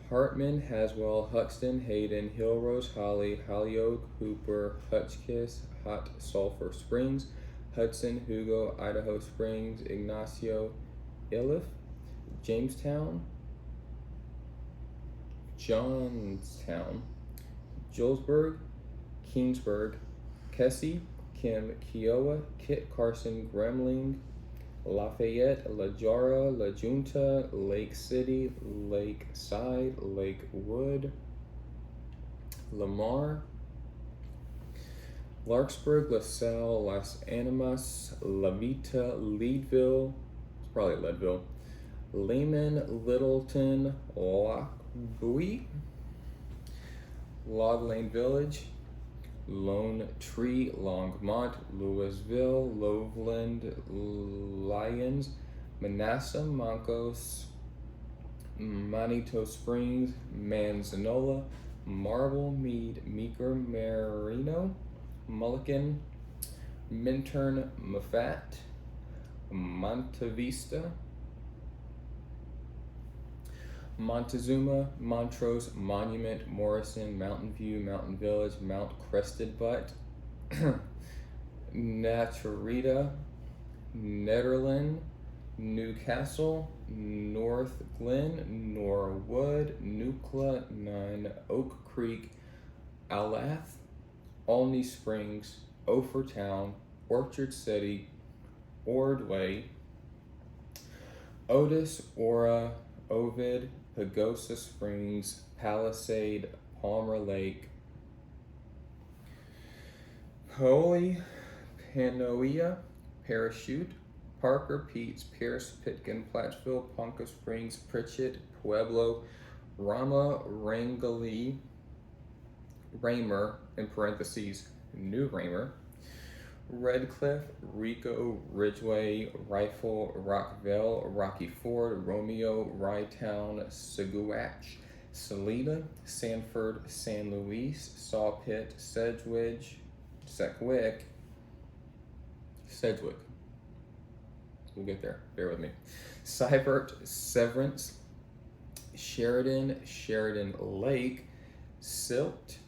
Hartman, Haswell, Huxton, Hayden, Hillrose, Holly, Holyoke, Hooper, Hutchkiss, Hot Sulphur Springs, Hudson, Hugo, Idaho Springs, Ignacio, Iliff, Jamestown, Johnstown, Julesburg, Keensburg, Kessie, Kim, Kiowa, Kit Carson, Gremling, Lafayette, La Jara, La Junta, Lake City, Lakeside, Lakewood, Lamar, Larkspur, LaSalle, Las Animas, La Vita, Leadville, it's probably Leadville, Lehman, Littleton, Lockbuoy, Log Lane Village, Lone Tree, Longmont, Louisville, Loveland, Lyons, Manassas, Mancos, Manito Springs, Manzanola, Marble, Mead, Meeker, Marino, Mulligan, Minturn, Moffat, Montevista, Montezuma, Montrose, Monument, Morrison, Mountain View, Mountain Village, Mount Crested Butte, Naturita, Nederland, Newcastle, North Glen, Norwood, Nucla, 9 Oak Creek, Alath, Olney Springs, Ophir Orchard City, Ordway, Otis, Ora, Ovid, Pagosa Springs, Palisade, Palmer Lake, Paoli, Panoia, Parachute, Parker, Peets, Pierce, Pitkin, Plattsville, Ponca Springs, Pritchett, Pueblo, Rama, Rangeley, Raymer, in parentheses, New Raymer, Redcliffe, Rico, Ridgeway, Rifle, Rockville, Rocky Ford, Romeo, Rytown, Saguache, Salida, Sanford, San Luis, Sawpit, Sedgwick, we'll get there, bear with me, Seibert, Severance, Sheridan, Sheridan Lake, Silt,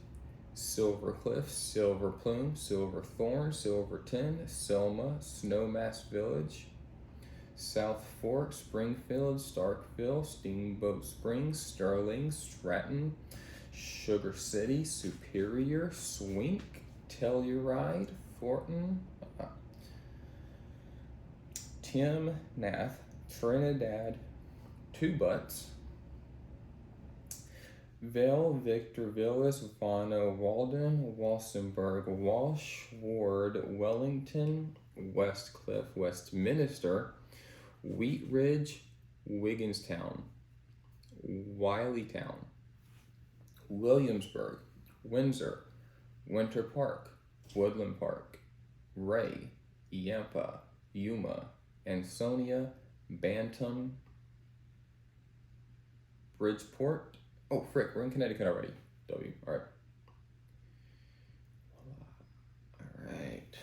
Silver Cliff, Silver Plume, Silverthorne, Silverton, Selma, Snowmass Village, South Fork, Springfield, Starkville, Steamboat Springs, Sterling, Stratton, Sugar City, Superior, Swink, Telluride, Fortin, Timnath, Trinidad, Two Butts, Vale, Victor, Villas, Vano, Walden, Walsenburg, Walsh, Ward, Wellington, Westcliff, Westminster, Wheat Ridge, Wigginstown, Wileytown, Williamsburg, Windsor, Winter Park, Woodland Park, Ray, Yampa, Yuma, Ansonia, Bantam, Bridgeport. Oh, frick, we're in Connecticut already. W. All right. All right.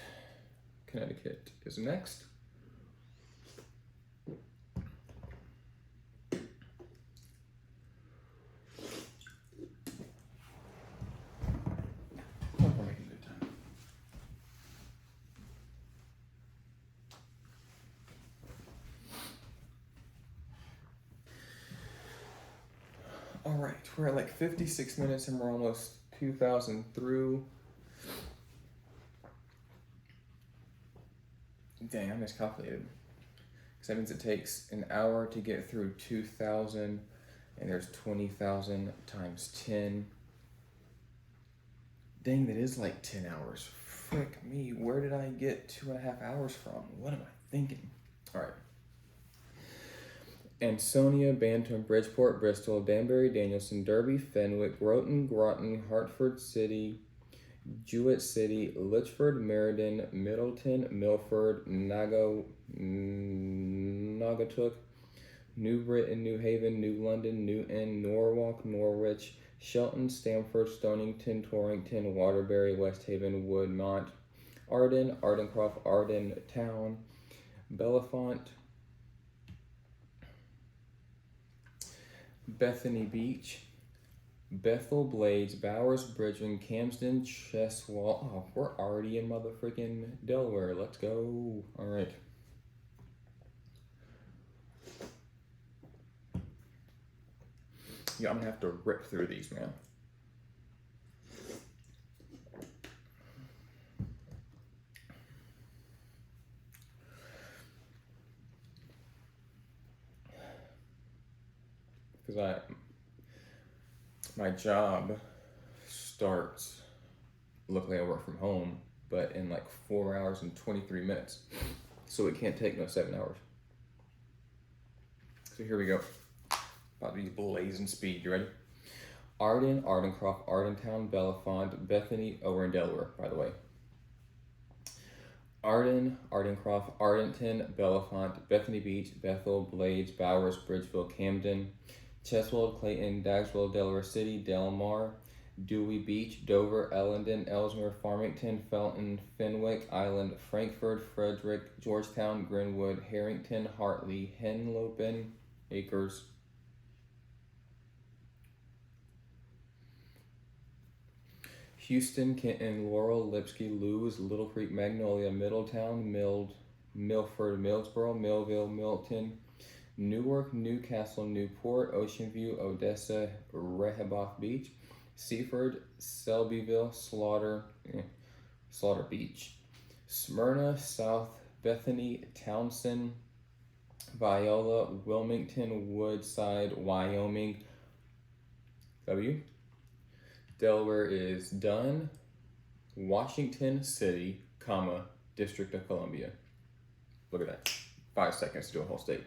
Connecticut is next. Oh, we're making good time. All right, we're at like 56 minutes and we're almost 2,000 through. Dang, I miscalculated. Because that means it takes an hour to get through 2,000, and there's 20,000 times 10. Dang, that is like 10 hours. Frick me, where did I get 2.5 hours from? What am I thinking? All right. Ansonia, Bantam, Bridgeport, Bristol, Danbury, Danielson, Derby, Fenwick, Groton, Hartford City, Jewett City, Litchford, Meriden, Middleton, Milford, Naugatuck, New Britain, New Haven, New London, Newton, Norwalk, Norwich, Shelton, Stamford, Stonington, Torrington, Waterbury, West Haven, Woodmont, Arden, Ardencroft, Arden Town, Bellefonte, Bethany Beach, Bethel, Blades, Bowers, Bridgman, Camden, Cheswall. Oh, we're already in motherfucking Delaware. Let's go. All right. Yeah, I'm gonna have to rip through these, man. Because my job starts, luckily I work from home, but in like 4 hours and 23 minutes. So it can't take no 7 hours. So here we go. About these blazing speed. You ready? Arden, Ardencroft, Ardentown, Bellefonte, Bethany. Oh, we're in Delaware, by the way. Arden, Ardencroft, Ardenton, Bellefonte, Bethany Beach, Bethel, Blades, Bowers, Bridgeville, Camden, Cheswold, Clayton, Dagswell, Delaware City, Delmar, Dewey Beach, Dover, Ellendon, Ellesmere, Farmington, Felton, Fenwick, Island, Frankfurt, Frederick, Georgetown, Glenwood, Harrington, Hartley, Henlopen, Acres, Houston, Kenton, Laurel, Lipsky, Lewes, Little Creek, Magnolia, Middletown, Milford, Millsboro, Millville, Milton, Newark, Newcastle, Newport, Ocean View, Odessa, Rehoboth Beach, Seaford, Selbyville, Slaughter Beach, Smyrna, South Bethany, Townsend, Viola, Wilmington, Woodside, Wyoming, W. Delaware is done. Washington City, comma, District of Columbia. Look at that. 5 seconds to do a whole state.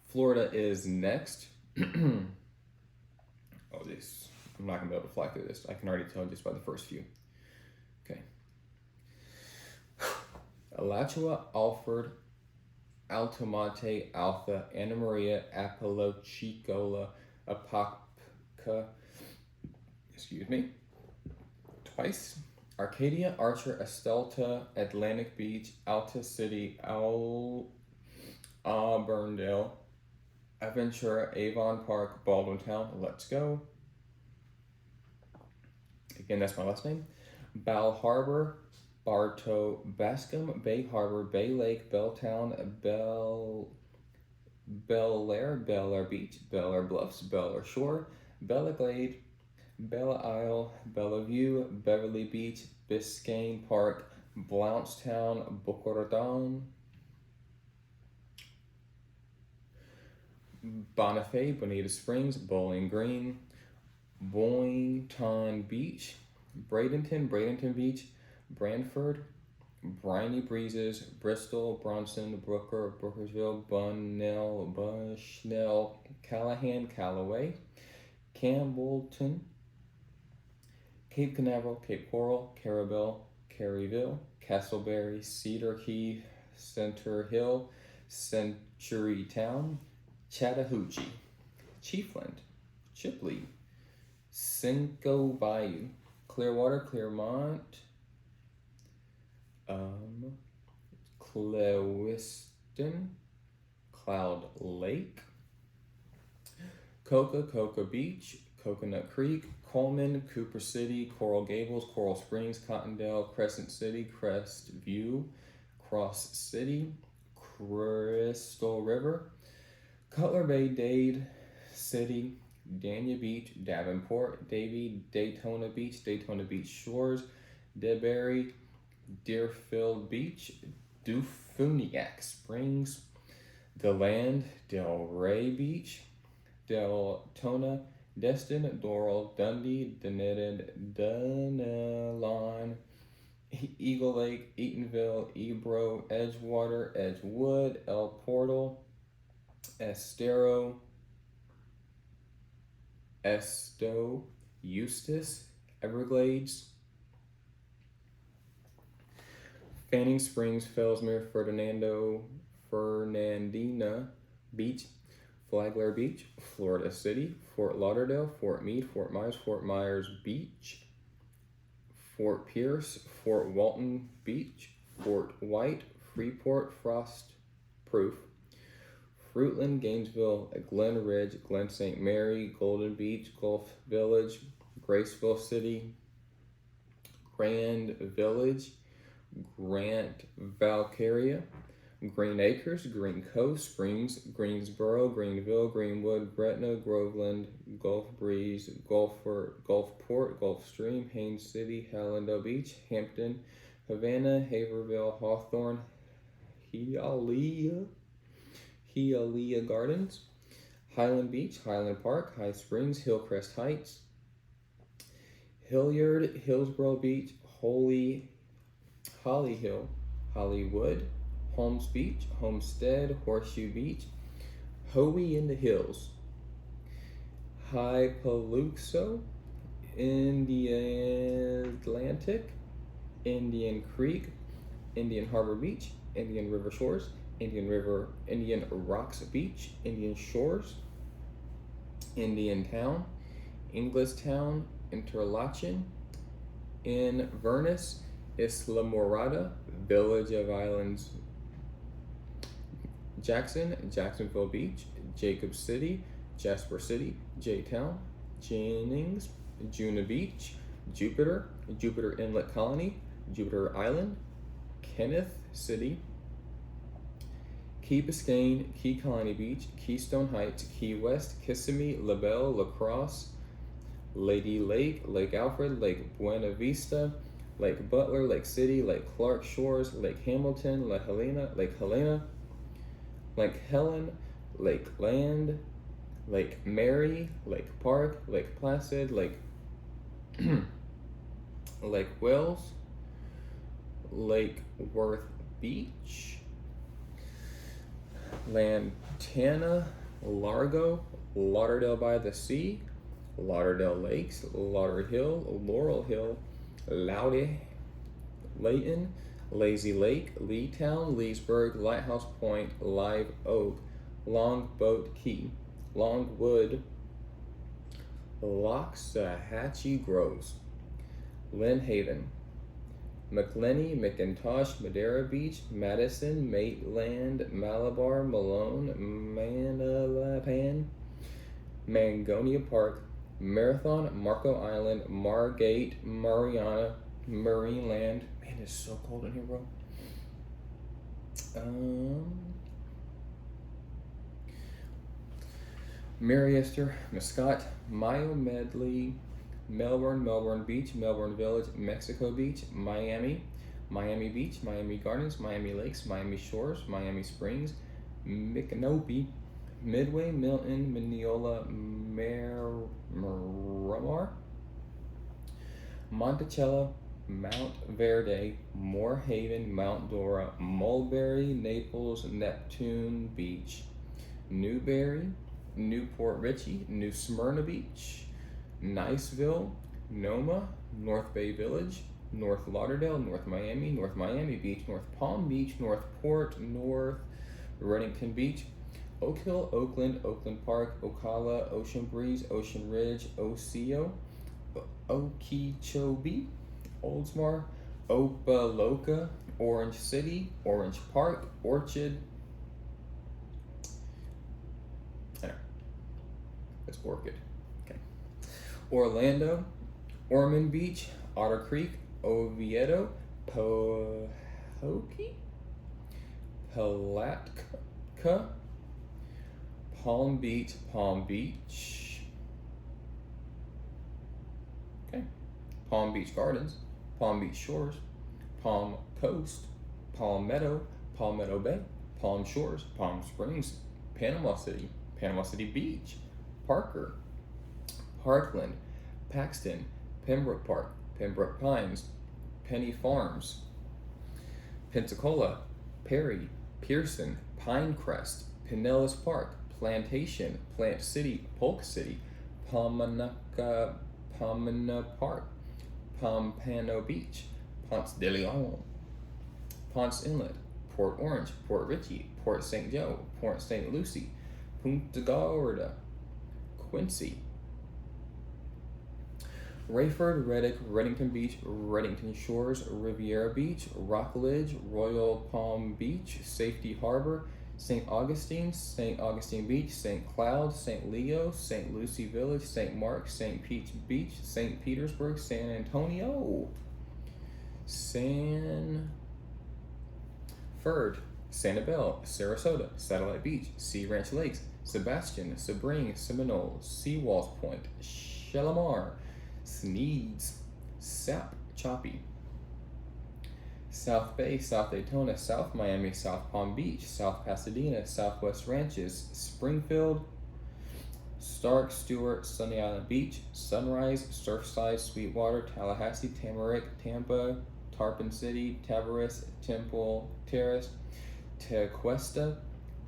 Florida is next. I'm not gonna be able to fly through this. I can already tell just by the first few. Okay. Alachua, Alford, Altomonte, Alpha, Anna Maria, Apalachicola, Apopka, excuse me, twice. Arcadia, Archer, Estelta, Atlantic Beach, Alta City, Auburndale, Aventura, Avon Park, Baldwintown. Let's go. Again, that's my last name. Bal Harbor, Bartow, Bascom, Bay Harbor, Bay Lake, Belltown, Bel Air Beach, Bel Air Bluffs, Bel Air Shore, Bella Glade, Bella Isle, Bellevue, Beverly Beach, Biscayne Park, Blountstown, Boca Raton, Bonifay, Bonita Springs, Bowling Green, Boynton Beach, Bradenton Beach, Brantford, Briny Breezes, Bristol, Bronson, Brookersville, Bushnell, Callahan, Callaway, Campbellton, Cape Canaveral, Cape Coral, Carrabelle, Caryville, Castleberry, Cedar Key, Center Hill, Century Town, Chattahoochee, Chiefland, Chipley, Cinco Bayou, Clearwater, Clearmont, Clewiston, Cloud Lake, Coca Beach, Coconut Creek, Coleman, Cooper City, Coral Gables, Coral Springs, Cottondale, Crescent City, Crest View, Cross City, Crystal River, Cutler Bay, Dade City, Dania Beach, Davenport, Davie, Daytona Beach Shores, DeBerry, Deerfield Beach, Dufuniak Springs, DeLand, Delray Beach, Deltona, Destin, Doral, Dundee, Dunedin, Dunelon, Eagle Lake, Eatonville, Ebro, Edgewater, Edgewood, El Portal, Estero, Esto, Eustis, Everglades, Fanning Springs, Fellsmere, Fernandina Beach, Flagler Beach, Florida City, Fort Lauderdale, Fort Meade, Fort Myers Beach, Fort Pierce, Fort Walton Beach, Fort White, Freeport, Frostproof, Fruitland, Gainesville, Glen Ridge, Glen St. Mary, Golden Beach, Gulf Village, Graceville City, Grand Village, Grant Valkyria, Green Acres, Green Cove, Springs, Greensboro, Greenville, Greenwood, Gretna, Groveland, Gulf Breeze, Gulfport, Gulfstream, Haines City, Hallandale Beach, Hampton, Havana, Haverville, Hawthorne, Hialeah Gardens, Highland Beach, Highland Park, High Springs, Hillcrest Heights, Hilliard, Hillsborough Beach, Holly Hill, Hollywood, Holmes Beach, Homestead, Horseshoe Beach, Hoey in the Hills, High Paluxo, Indian Atlantic, Indian Creek, Indian Harbor Beach, Indian River Shores, Indian Rocks Beach, Indian Shores, Indian Town, Englishtown, Interlachen, Inverness, Isla Morada, Village of Islands, Jacksonville Beach, Jacob City, Jasper City, J-Town, Jennings, Juna Beach, Jupiter Inlet Colony, Jupiter Island, Kenneth City, Key Biscayne, Key Colony Beach, Keystone Heights, Key West, Kissimmee, LaBelle, La Crosse, Lady Lake, Lake Alfred, Lake Buena Vista, Lake Butler, Lake City, Lake Clark Shores, Lake Hamilton, Lake Helena, Lake Helen, Lake Land, Lake Mary, Lake Park, Lake Placid, Lake Lake Wells, Lake Worth Beach, Lantana, Largo, Lauderdale by the Sea, Lauderdale Lakes, Lauderhill, Laurel Hill, Loudy, Layton, Lazy Lake, Leetown, Leesburg, Lighthouse Point, Live Oak, Longboat Key, Longwood, Loxahatchee Groves, Lynn Haven, McLenny, McIntosh, Madeira Beach, Madison, Maitland, Malabar, Malone, Manalapan, Mangonia Park, Marathon, Marco Island, Margate, Mariana, Marineland. Man, it's so cold in here, bro. Mariester, Mascot, Mayo Medley, Melbourne Beach, Melbourne Village, Mexico Beach, Miami Beach, Miami Gardens, Miami Lakes, Miami Shores, Miami Springs, Micanopy, Midway, Milton, Mineola, Miramar, Monticello, Mount Verde, Moorhaven, Mount Dora, Mulberry, Naples, Neptune Beach, Newberry, Newport Richey, New Smyrna Beach, Niceville, Noma, North Bay Village, North Lauderdale, North Miami Beach, North Palm Beach, North Port, North Reddington Beach, Oak Hill, Oakland, Oakland Park, Ocala, Ocean Breeze, Ocean Ridge, Ocio, Okeechobee, Oldsmar, Opaloka, Orange City, Orange Park, Orchard. I know. It's Orchid. Okay. Orlando, Ormond Beach, Otter Creek, Oviedo, Pahokee, Palatka, Palm Beach, Palm Beach. Okay. Palm Beach Gardens, Palm Beach Shores, Palm Coast, Palmetto Bay, Palm Shores, Palm Springs, Panama City Beach, Parker, Parkland, Paxton, Pembroke Park, Pembroke Pines, Penny Farms, Pensacola, Perry, Pearson, Pinecrest, Pinellas Park, Plantation, Plant City, Polk City, Pomona Park, Pompano Beach, Ponce de Leon, Ponce Inlet, Port Orange, Port Richey, Port St. Joe, Port St. Lucie, Punta Gorda, Quincy, Rayford, Reddick, Reddington Beach, Reddington Shores, Riviera Beach, Rockledge, Royal Palm Beach, Safety Harbor, St. Augustine Beach, St. Cloud, St. Leo, St. Lucie Village, St. Mark, St. Pete Beach, St. Petersburg, San Antonio, Sanford, Sanibel, Sarasota, Satellite Beach, Sea Ranch Lakes, Sebastian, Sebring, Seminole, Seawalls Point, Shalimar, Sneeds, Sap, Choppy, South Bay, South Daytona, South Miami, South Palm Beach, South Pasadena, Southwest Ranches, Springfield, Stark, Stewart, Sunny Island Beach, Sunrise, Surfside, Sweetwater, Tallahassee, Tamarack, Tampa, Tarpon City, Tavares, Temple Terrace, Tequesta,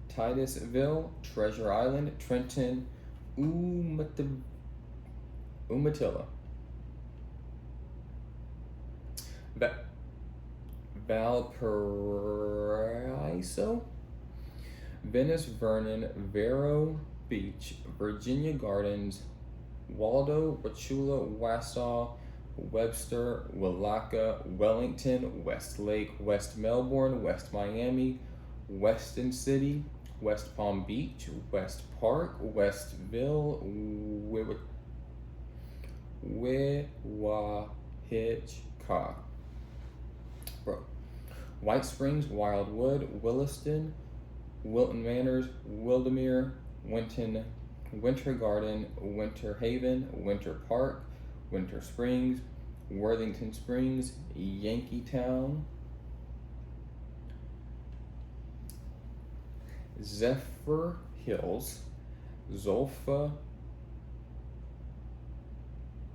Titusville, Treasure Island, Trenton, Umatilla, Valparaiso, Venice, Vernon, Vero Beach, Virginia Gardens, Waldo, Wauchula, Wausau, Webster, Willaca, Wellington, Westlake, West Melbourne, West Miami, Weston City, West Palm Beach, West Park, Westville, Wewahitchka, bro, White Springs, Wildwood, Williston, Wilton Manors, Wildermere, Winter Garden, Winter Haven, Winter Park, Winter Springs, Worthington Springs, Yankeetown, Zephyr Hills, Zolfa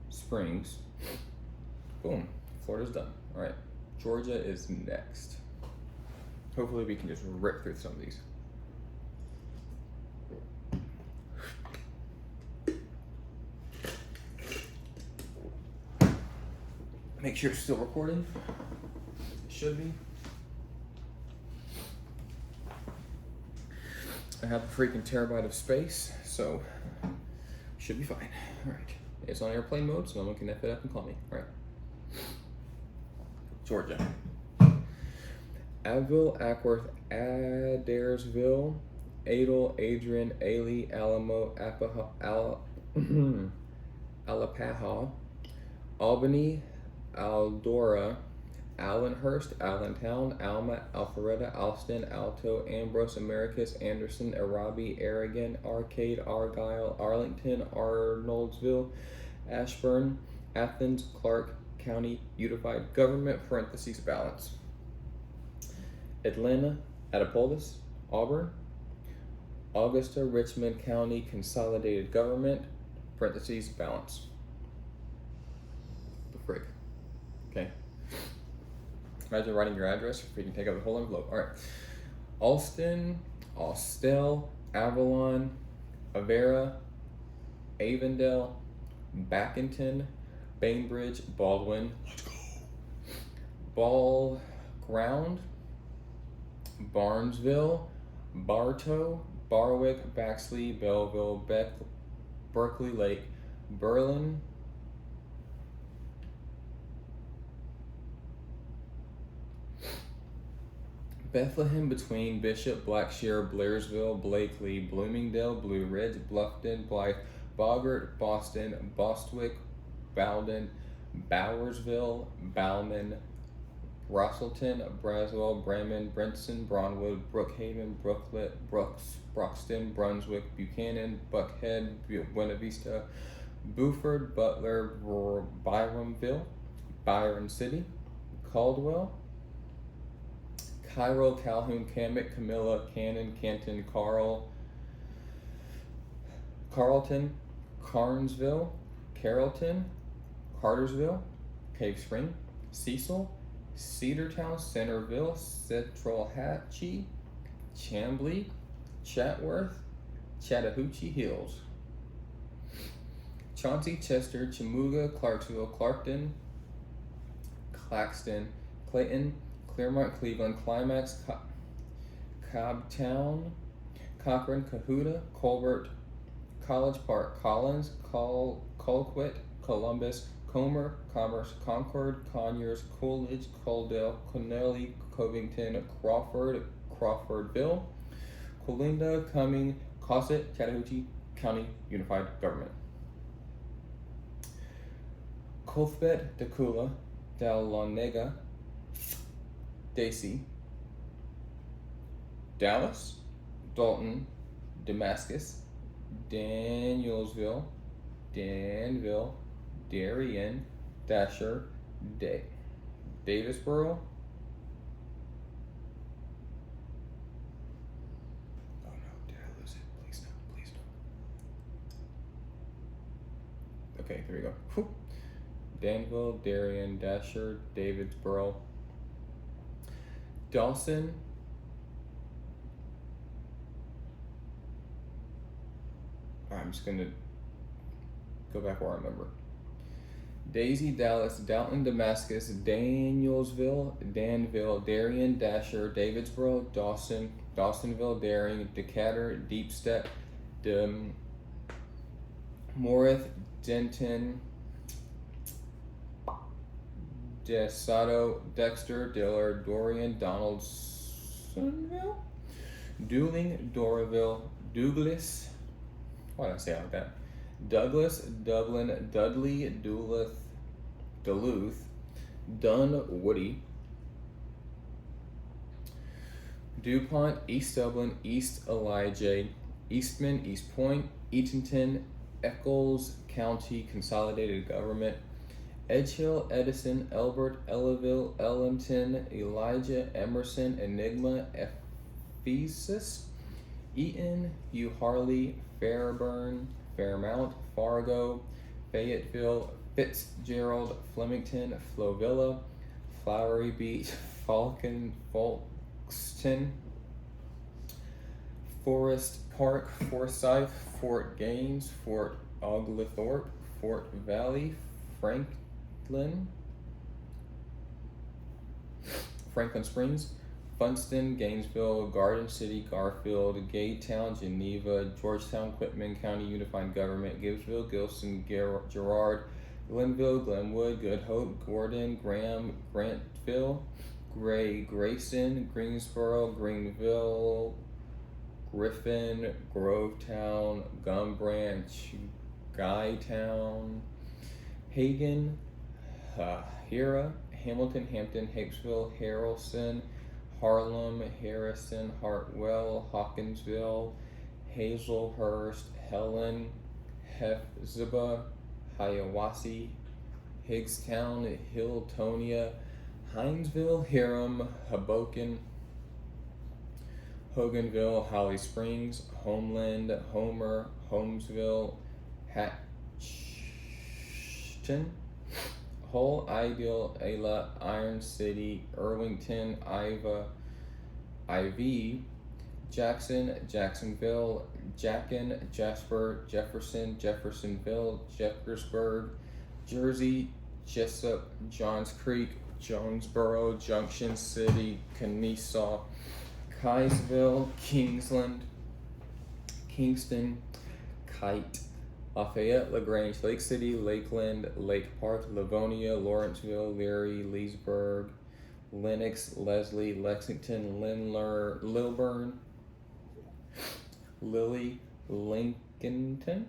Springs. Boom. Florida's done. All right. Georgia is next. Hopefully we can just rip through some of these. Make sure it's still recording. It should be. I have a freaking terabyte of space, so should be fine. All right. It's on airplane mode, so no one can F it up and call me. All right. Georgia. Abbeville, Ackworth, Adairsville, Adel, Adrian, Ailey, Alamo, Alapaha, Albany, Aldora, Allenhurst, Allentown, Alma, Alpharetta, Alston, Alto, Ambrose, Americus, Anderson, Arabi, Aragon, Arcade, Argyle, Arlington, Arnoldsville, Ashburn, Athens, Clark County Unified Government (balance), Atlanta, Annapolis, Auburn, Augusta, Richmond County Consolidated Government (balance). The frig. Okay. Imagine writing your address if you can take out the whole envelope. All right. Alston, Austell, Avalon, Avera, Avondale, Baconton, Bainbridge, Baldwin. Let's go. Ball Ground, Barnesville, Bartow, Barwick, Baxley, Belleville, Berkeley Lake, Berlin, Bethlehem between Bishop, Blackshear, Blairsville, Blakely, Bloomingdale, Blue Ridge, Bluffton, Blythe, Boggart, Boston, Bostwick, Bowden, Bowersville, Bowman, Rosselton, Braswell, Bremen, Brinson, Brownwood, Brookhaven, Brooklet, Brooks, Broxton, Brunswick, Buchanan, Buckhead, Buena Vista, Buford, Butler, Byramville, Byron City, Caldwell, Cairo, Calhoun, Camet, Camilla, Cannon, Canton, Carlton, Carnesville, Carrollton, Cartersville, Cave Spring, Cecil, Cedartown, Centerville, Centralhatchee, Chamblee, Chatworth, Chattahoochee Hills, Chauncey, Chester, Chemooga, Clarksville, Clarkton, Claxton, Clayton, Claremont, Cleveland, Climax, Cobbtown, Cochran, Cahuta, Colbert, College Park, Collins, Colquitt, Columbus, Comer, Commerce, Concord, Conyers, Coolidge, Coaldale, Connelly, Covington, Crawford, Crawfordville, Colinda, Cumming, Cosset, Chattahoochee County Unified Government. Cuthbert, Decula, Dahlonega, Dacey, Dallas, Dalton, Damascus, Danielsville, Danville, Darien, Dasher, Davisboro. Oh no, did I lose it? Please no, please no. Okay, here we go. Whew. Danville, Darien, Dasher, Davidsboro, Dawson, I'm just gonna go back where I remember. Daisy, Dallas, Dalton, Damascus, Danielsville, Danville, Darien, Dasher, Davidsboro, Dawson, Dawsonville, Daring, Decatur, Deep Step, Morith, Denton, DeSoto, Dexter, Dillard, Dorian, Donaldsonville, Dooling, Doraville, Douglas, why did I say it like that? Douglas, Dublin, Dudley, Duluth, Dunwoody, DuPont, East Dublin, East Elijah, Eastman, East Point, Eatonton, Eccles County Consolidated Government, Edgehill, Edison, Elbert, Ellaville, Ellington, Elijah, Emerson, Enigma, Ephesus, Eaton, Hugh Harley, Fairburn, Fairmount, Fargo, Fayetteville, Fitzgerald, Flemington, Flovilla, Flowery Beach, Falcon, Folkston, Forest Park, Forsyth, Fort Gaines, Fort Oglethorpe, Fort Valley, Franklin Springs, Funston, Gainesville, Garden City, Garfield, Gaytown, Geneva, Georgetown, Quitman County Unified Government, Gibbsville, Gilson, Girard, Glenville, Glenwood, Good Hope, Gordon, Graham, Grantville, Grayson, Greensboro, Greenville, Griffin, Grovetown, Gum Branch, Guytown, Hagen, Hira, Hamilton, Hampton, Hapesville, Harrelson, Harlem, Harrison, Hartwell, Hawkinsville, Hazelhurst, Helen, Hephzibah, Hiawassee, Higgstown, Hilltonia, Hinesville, Hiram, Hoboken, Hoganville, Holly Springs, Homeland, Homer, Holmesville, Hatchton, Hull, Ideal, Ayla, Iron City, Irvington, IV, Jackson, Jacksonville, Jacken, Jasper, Jefferson, Jeffersonville, Jeffersburg, Jersey, Jessup, Johns Creek, Jonesboro, Junction City, Kennesaw, Kaysville, Kingsland, Kingston, Kite, Lafayette, LaGrange, Lake City, Lakeland, Lake Park, Livonia, Lawrenceville, Leary, Leesburg, Lenox, Leslie, Lexington, Lilburn, Lilly, Lincolnton,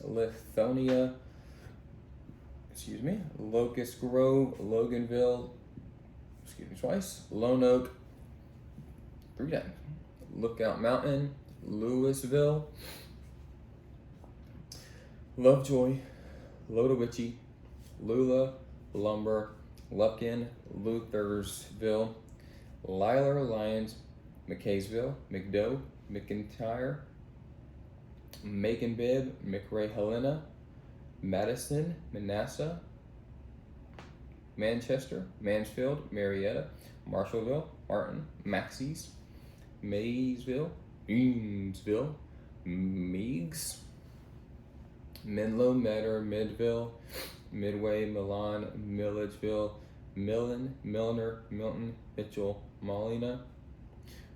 Lithonia, Locust Grove, Loganville, twice, Lone Oak, 3 times, Lookout Mountain, Louisville, Lovejoy, Lodowichie, Lula, Lumber, Lupkin, Luthersville, Lilar, Lyons, McKaysville, McDough, McIntyre, Macon-Bibb, McRae, Helena, Madison, Manassas, Manchester, Mansfield, Marietta, Marshallville, Martin, Maxey's, Maysville, Eamesville, Meigs, Menlo, Metter, Midville, Midway, Milan, Milledgeville, Millen, Milner, Milton, Mitchell, Molina,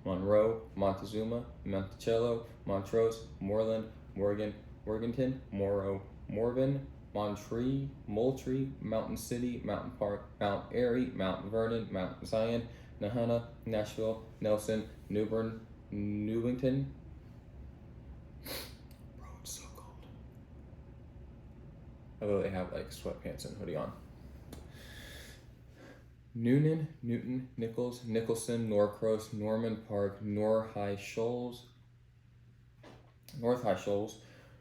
Monroe, Montezuma, Monticello, Montrose, Moreland, Morgan, Morganton, Morrow, Morven, Moultrie, Mountain City, Mountain Park, Mount Airy, Mount Vernon, Mount Zion, Nahana, Nashville, Nelson, Newbern, Newington. Bro, it's so cold. Although they have like sweatpants and hoodie on. Noonan, Newton, Nichols, Nicholson, Norcross, Norman Park, North High Shoals,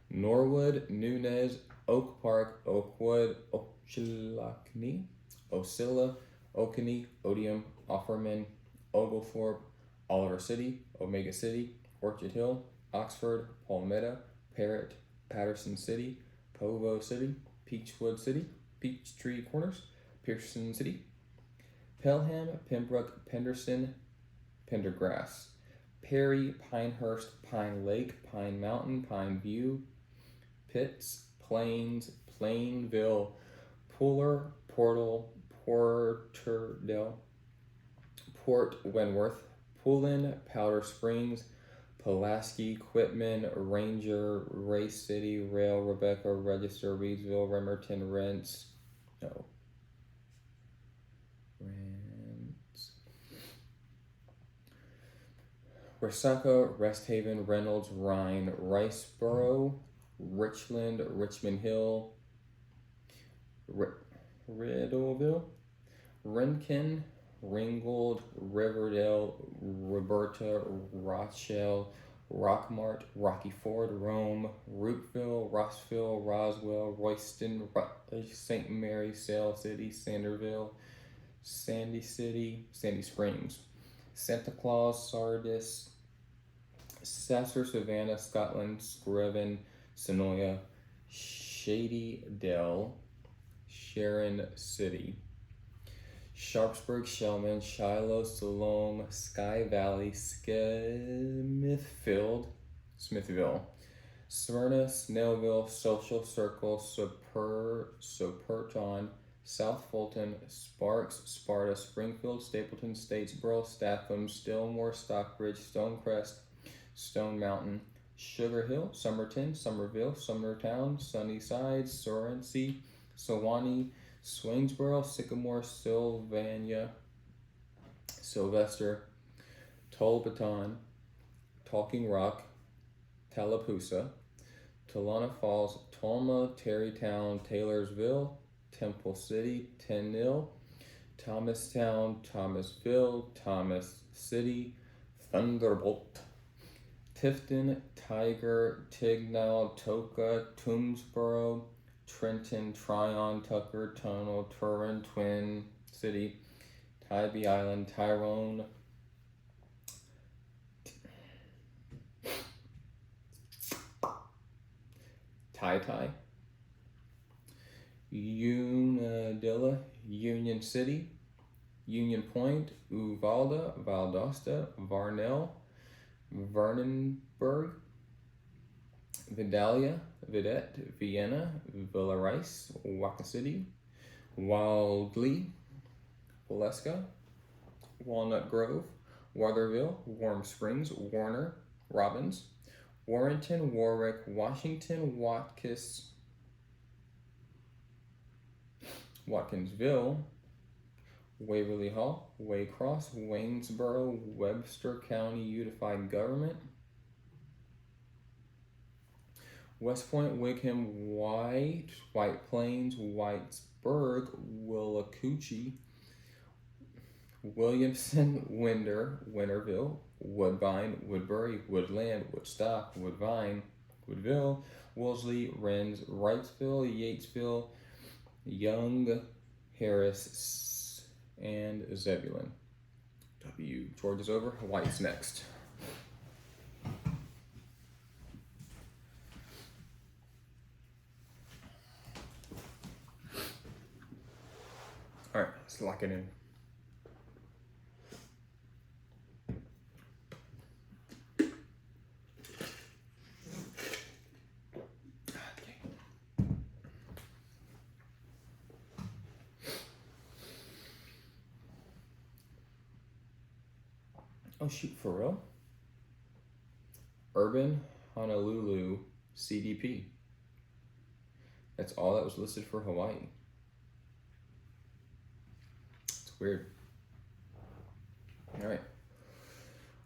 Norwood, Nunez, Oak Park, Oakwood, Ochilaknee, Osceola, Oconee, Odium, Offerman, Oglethorpe, Oliver City, Omega City, Orchard Hill, Oxford, Palmetto, Parrott, Patterson City, Provo City, Peachwood City, Peachtree Corners, Pearson City, Pelham, Pembroke, Penderson, Pendergrass, Perry, Pinehurst, Pine Lake, Pine Mountain, Pine View, Pitts, Plains, Plainville, Pooler, Portal, Porterdale, Port Wentworth, Poulin, Powder Springs, Pulaski, Quitman, Ranger, Race City, Rail, Rebecca, Register, Reedsville, Remerton, Rents, Resaca, Rest Haven, Reynolds, Rhine, Riceboro, Richland, Richmond Hill, Riddleville, Renkin, Ringgold, Riverdale, Roberta, Rochelle, Rockmart, Rocky Ford, Rome, Rookville, Rossville, Roswell, Royston, Rutledge, St. Mary, Sail City, Sanderville, Sandy City, Sandy Springs, Santa Claus, Sardis, Sasser, Savannah, Scotland, Scriven, Sonoya, Shady Dell, Sharon City, Sharpsburg, Shellman, Shiloh, Siloam, Sky Valley, Smithville, Smyrna, Snellville, Social Circle, Soperton, South Fulton, Sparks, Sparta, Springfield, Stapleton, Statesboro, Statham, Stillmore, Stockbridge, Stonecrest, Stone Mountain, Sugar Hill, Somerton, Somerville, Summertown, Sunnyside, Sorency, Sewanee, Swainsboro, Sycamore, Sylvania, Sylvester, Tolbaton, Talking Rock, Tallapoosa, Talana Falls, Tolma, Terrytown, Taylorsville, Temple City, Tennill, Thomastown, Thomasville, Thomas City, Thunderbolt, Tifton, Tiger, Tignall, Toka, Toomsboro, Trenton, Tryon, Tucker, Tunnel, Turin, Twin City, Tybee Island, Tyrone, Ty, Unadilla, Union City, Union Point, Uvalda, Valdosta, Varnell, Vernonburg, Vidalia, Vidette, Vienna, Villarice, Waca City, Wildly, Valeska, Walnut Grove, Wartherville, Warm Springs, Warner, Robins, Warrenton, Warwick, Washington, Watkinsville, Waverly Hall, Waycross, Waynesboro, Webster County Unified Government, West Point, Wickham, White Plains, Whitesburg, Willacoochee, Williamson, Winterville, Woodbine, Woodbury, Woodland, Woodstock, Woodvine, Woodville, Wolseley, Wrens, Wrightsville, Yatesville, Young, Harris, and Zebulon. W. George is over. White's next. All right, let's lock it in. Oh shoot, for real? Urban Honolulu CDP. That's all that was listed for Hawaii. It's weird. All right.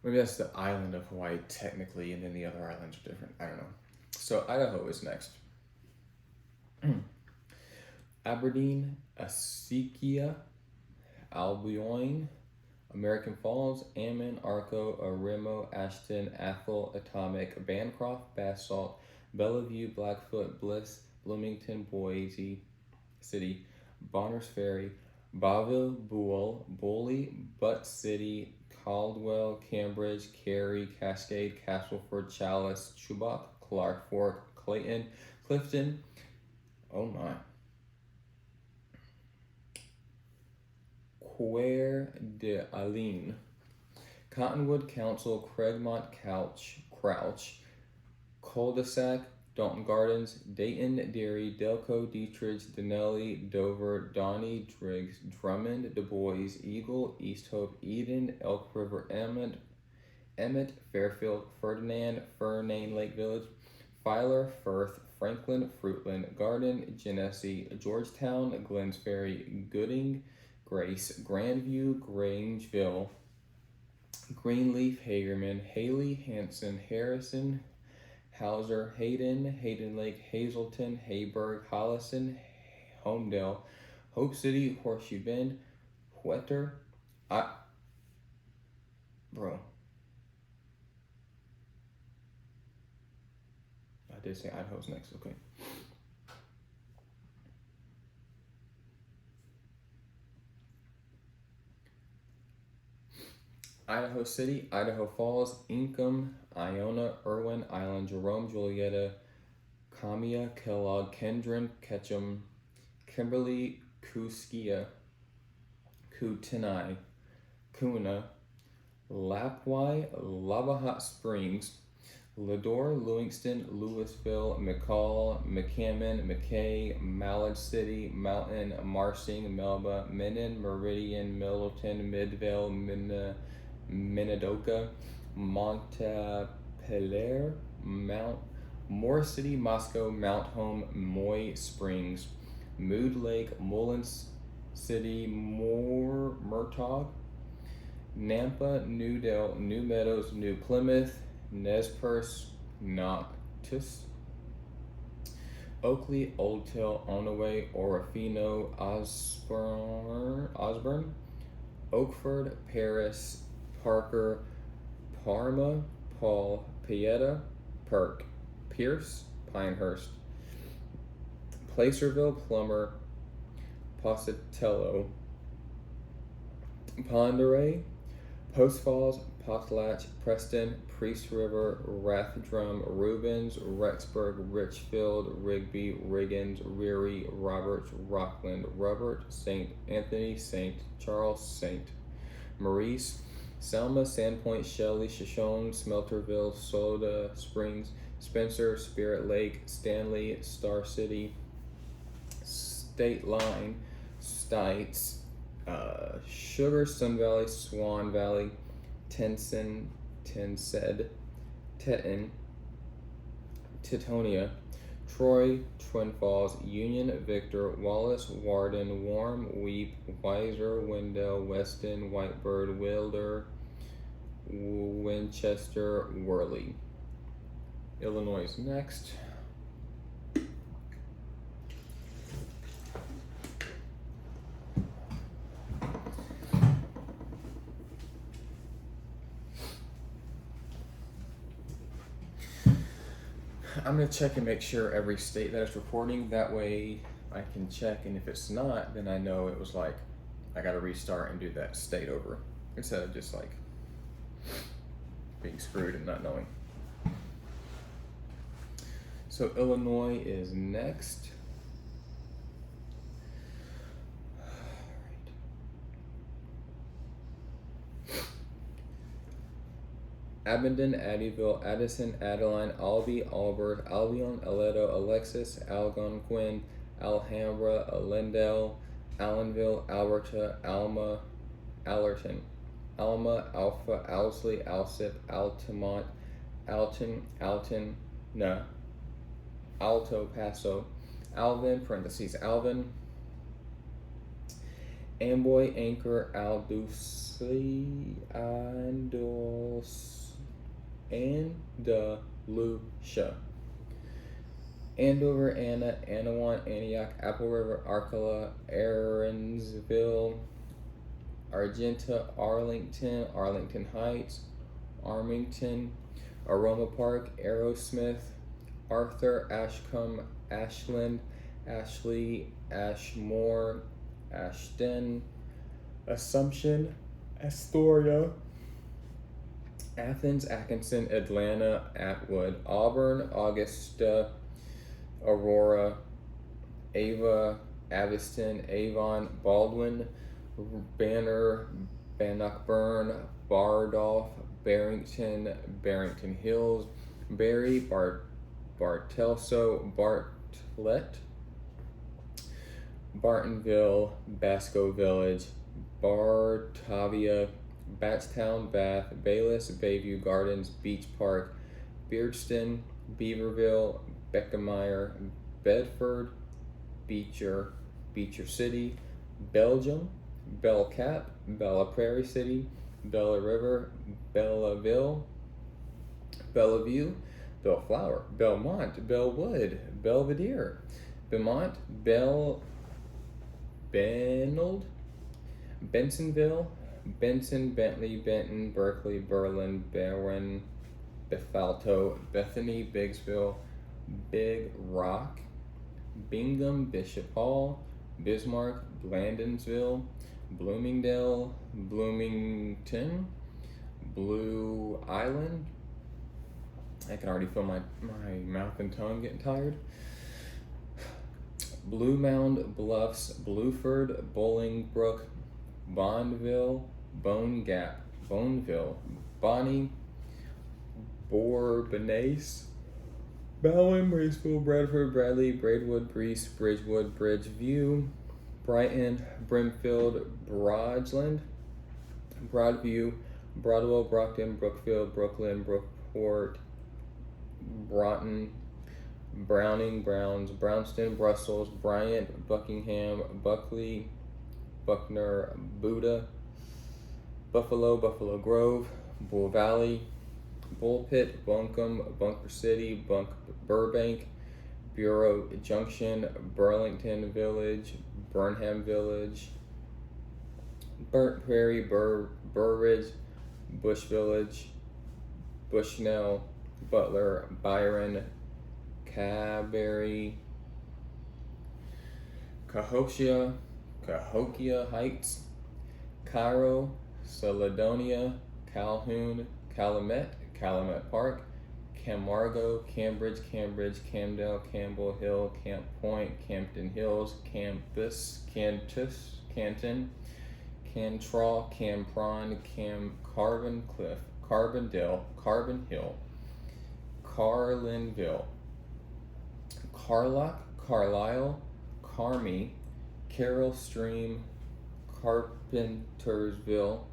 Maybe that's the island of Hawaii technically, and then the other islands are different. I don't know. So Idaho is next. Aberdeen, Asikia, Albion, American Falls, Ammon, Arco, Arimo, Ashton, Athol, Atomic, Bancroft, Basalt, Bellevue, Blackfoot, Bliss, Bloomington, Boise City, Bonners Ferry, Bonneville, Buell, Bully, Butte City, Caldwell, Cambridge, Cary, Cascade, Castleford, Chalice, Chubbuck, Clark Fork, Clayton, Clifton. Oh my. Coeur d'Alene, Cottonwood Council, Craigmont, Crouch, Cul-de-sac, Dalton Gardens, Dayton, Derry, Delco, Dietrich, Denali, Dover, Donnie, Driggs, Drummond, Du Bois, Eagle, East Hope, Eden, Elk River, Emmett, Fairfield, Ferdinand, Fernane Lake Village, Filer, Firth, Franklin, Fruitland, Garden, Genesee, Georgetown, Glens Ferry, Gooding, Grace, Grandview, Grangeville, Greenleaf, Hagerman, Haley, Hanson, Harrison, Hauser, Hayden Lake, Hazleton, Hayburg, Hollison, Homedale, Hope City, Horseshoe Bend, Whetter. Bro. I did say Idaho's next, okay. Idaho City, Idaho Falls, Inkom, Iona, Irwin, Island, Jerome, Julietta, Kamia, Kellogg, Kendron, Ketchum, Kimberly, Kuskia, Kootenai, Kuna, Lapwai, Lava Hot Springs, Ladore, Lewiston, Louisville, McCall, McCammon, McKay, Mallard City, Mountain, Marsing, Melba, Minden, Meridian, Middleton, Midvale, Minidoka, Montpelier, Moore City, Moscow, Mount Home, Moy Springs, Mood Lake, Mullins City, Murtaugh, Nampa, Newdale, New Meadows, New Plymouth, Nez Perce, Noctis, Oakley, Old Till, Onaway, Orofino, Osborne, Oakford, Paris, Parker, Parma, Paul, Pieta, Perk, Pierce, Pinehurst, Placerville, Plummer, Positello, Ponderay, Post Falls, Potlatch, Preston, Priest River, Rathdrum, Rubens, Rexburg, Richfield, Rigby, Riggins, Reary, Roberts, Rockland, Robert, St. Anthony, St. Charles, St. Maurice, Selma, Sandpoint, Shelley, Shoshone, Smelterville, Soda Springs, Spencer, Spirit Lake, Stanley, Star City, State Line, Stites, Sugar, Sun Valley, Swan Valley, Tenson, Tensed, Teton, Titonia, Troy, Twin Falls, Union, Victor, Wallace, Warden, Warm, Weep, Weiser, Wendell, Weston, Whitebird, Wilder, Winchester, Worley. Illinois is next. I'm going to check and make sure every state that it's recording. That way I can check, and if it's not, then I know it was like I got to restart and do that state over instead of just like being screwed and not knowing. So Illinois is next. Abingdon, Addyville, Addison, Adeline, Albee, Albert, Albion, Aledo, Alexis, Algonquin, Alhambra, Allendale, Allenville, Alberta, Alma, Allerton, Alma, Alpha, Owsley, Alsip, Altamont, Alton, Alto Paso, Alvin, parentheses, Alvin, Amboy, Anchor, Alducey, Andalusia, Andover, Anna, Anawan, Antioch, Apple River, Arcola, Aaronsville, Argenta, Arlington, Arlington Heights, Armington, Aroma Park, Aerosmith, Arthur, Ashcombe, Ashland, Ashley, Ashmore, Ashton, Assumption, Astoria, Athens, Atkinson, Atlanta, Atwood, Auburn, Augusta, Aurora, Ava, Aviston, Avon, Baldwin, Banner, Bannockburn, Bardolph, Barrington, Barrington Hills, Barry, Bartelso, Bartlett, Bartonville, Basco Village, Bartavia, Batstown, Bath, Bayless, Bayview Gardens, Beach Park, Beardston, Beaverville, Beckemeyer, Bedford, Beecher City, Belgium, Bellcap, Bella Prairie City, Bella River, Bellaville, Bellflower, Belmont, Bellwood, Belvedere, Beaumont, Benold, Bensonville, Benson, Bentley, Benton, Berkeley, Berlin, Barron, Bethalto, Bethany, Biggsville, Big Rock, Bingham, Bishop Hall, Bismarck, Blandonsville, Bloomingdale, Bloomington, Blue Island. I can already feel my mouth and tongue getting tired. Blue Mound, Bluffs, Blueford, Bolingbrook, Bonneville, Bone Gap, Boneville, Bonnie, Bourbonnais, Bowen, Braceville, Bradford, Bradley, Braidwood, Breese, Bridgewood, Bridgeview, Brighton, Brimfield, Brodgeland, Broadview, Broadwell, Brockton, Brookfield, Brooklyn, Brookport, Broughton, Browning, Browns, Brownston, Brussels, Bryant, Buckingham, Buckley, Buckner, Buda, Buffalo, Buffalo Grove, Bull Valley, Bullpit, Buncombe, Bunker City, Burbank, Bureau Junction, Burlington Village, Burnham Village, Burnt Prairie, Burridge, Bush Village, Bushnell, Butler, Byron, Caberry, Cahokia Heights, Cairo, Caledonia, Calhoun, Calumet Park, Camargo, Cambridge, Camdale, Campbell Hill, Camp Point, Campton Hills, Campus, Canton, Cantraw, Campron, Carbon Cliff, Carbondale, Carbon Hill, Carlinville, Carlock, Carlisle, Carmi, Carroll Stream, Carpentersville,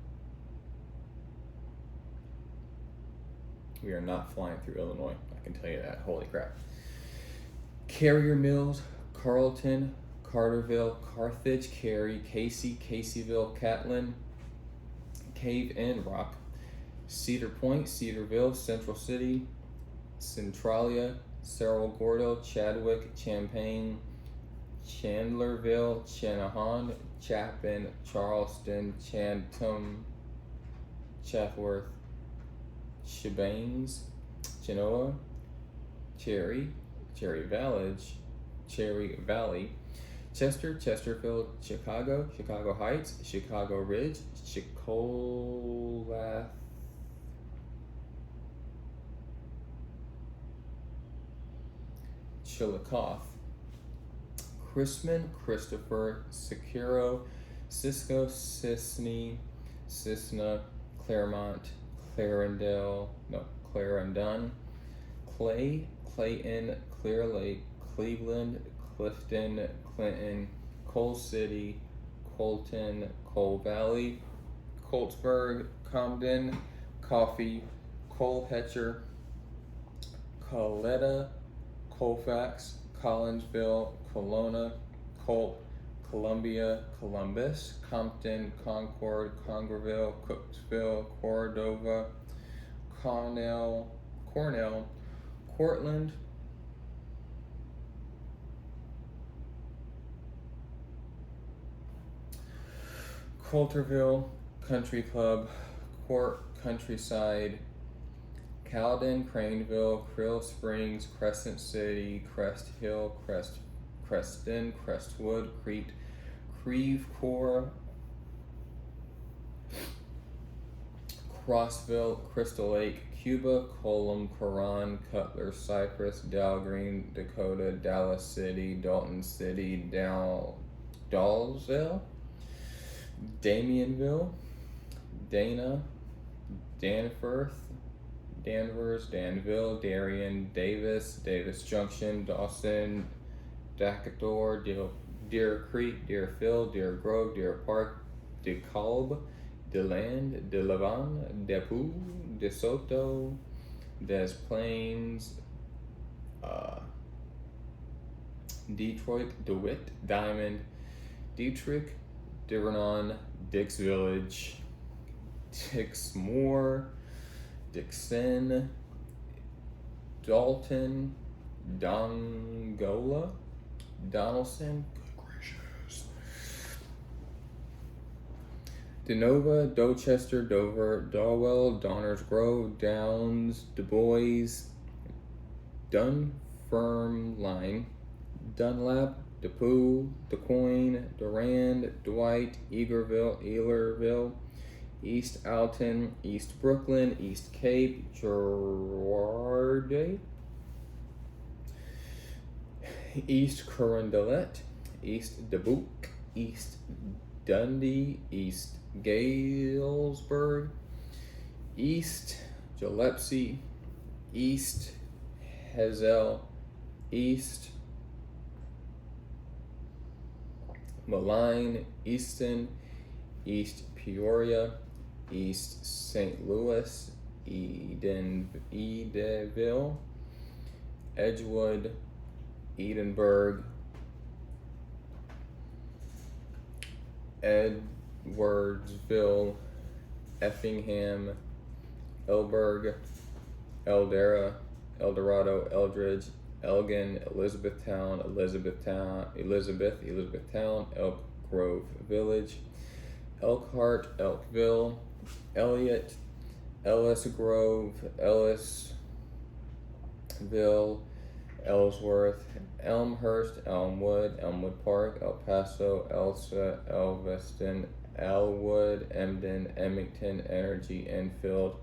We are not flying through Illinois. I can tell you that. Holy crap. Carrier Mills, Carlton, Carterville, Carthage, Cary, Casey, Caseyville, Catlin, Cave and Rock, Cedar Point, Cedarville, Central City, Centralia, Cerro Gordo, Chadwick, Champaign, Chandlerville, Channahon, Chapin, Charleston, Chantum, Chatsworth, Shebanes, Genoa, Cherry Valley, Chester, Chesterfield, Chicago, Chicago Heights, Chicago Ridge, Chicolath, Chillicothe, Chrisman, Christopher, Securo, Cisco, Sisney, Cisna, Claremont, Clarendon, Clay, Clayton, Clear Lake, Cleveland, Clifton, Clinton, Coal City, Colton, Coal Valley, Coltsburg, Comden, Coffee, Coalhetcher, Coletta, Colfax, Collinsville, Kelowna, Colt, Columbia, Columbus, Compton, Concord, Congerville, Cooksville, Cordova, Cornell, Cortland, Coulterville, Country Club, Court, Countryside, Cowden, Craneville, Krill Springs, Crescent City, Crest Hill, Creston, Crestwood, Crete, Creve Coeur, Crossville, Crystal Lake, Cuba, Colum, Coron, Cutler, Cypress, Dalgreen, Dakota, Dallas City, Dalton City, Dalzell, Damienville, Dana, Danforth, Danvers, Danville, Darien, Davis, Davis Junction, Dawson, Decatur, Deer Creek, Deerfield, Deer Grove, Deer Park, DeKalb, DeLand, DeLavan, Depew, DeSoto, Des Plaines, Detroit, DeWitt, Diamond, Dietrich, Divernon, Dix Village, Dixmoor, Dixon, Dalton, Dongola, Donaldson, good gracious, Denova, Dorchester, Dover, Dawell, Donners Grove, Downs, Du Bois, Dunfermline, Dunlap, Depew, DeQuoin, Durand, Dwight, Ealerville, East Alton, East Brooklyn, East Cape, Girardet, East Carondelet, East Dubuque, East Dundee, East Galesburg, East Gillespie, East Hazel, East Moline, Easton, East Peoria, East St. Louis, Edenville, Edgewood, Edinburgh, Edwardsville, Effingham, Elburg, Eldera, Eldorado, Eldridge, Elgin, Elizabethtown, Elk Grove Village, Elkhart, Elkville, Elliott, Ellis Grove, Ellisville, Ellsworth, Elmhurst, Elmwood, Elmwood Park, El Paso, Elsa, Elveston, Elwood, Emden, Emmington, Energy, Enfield,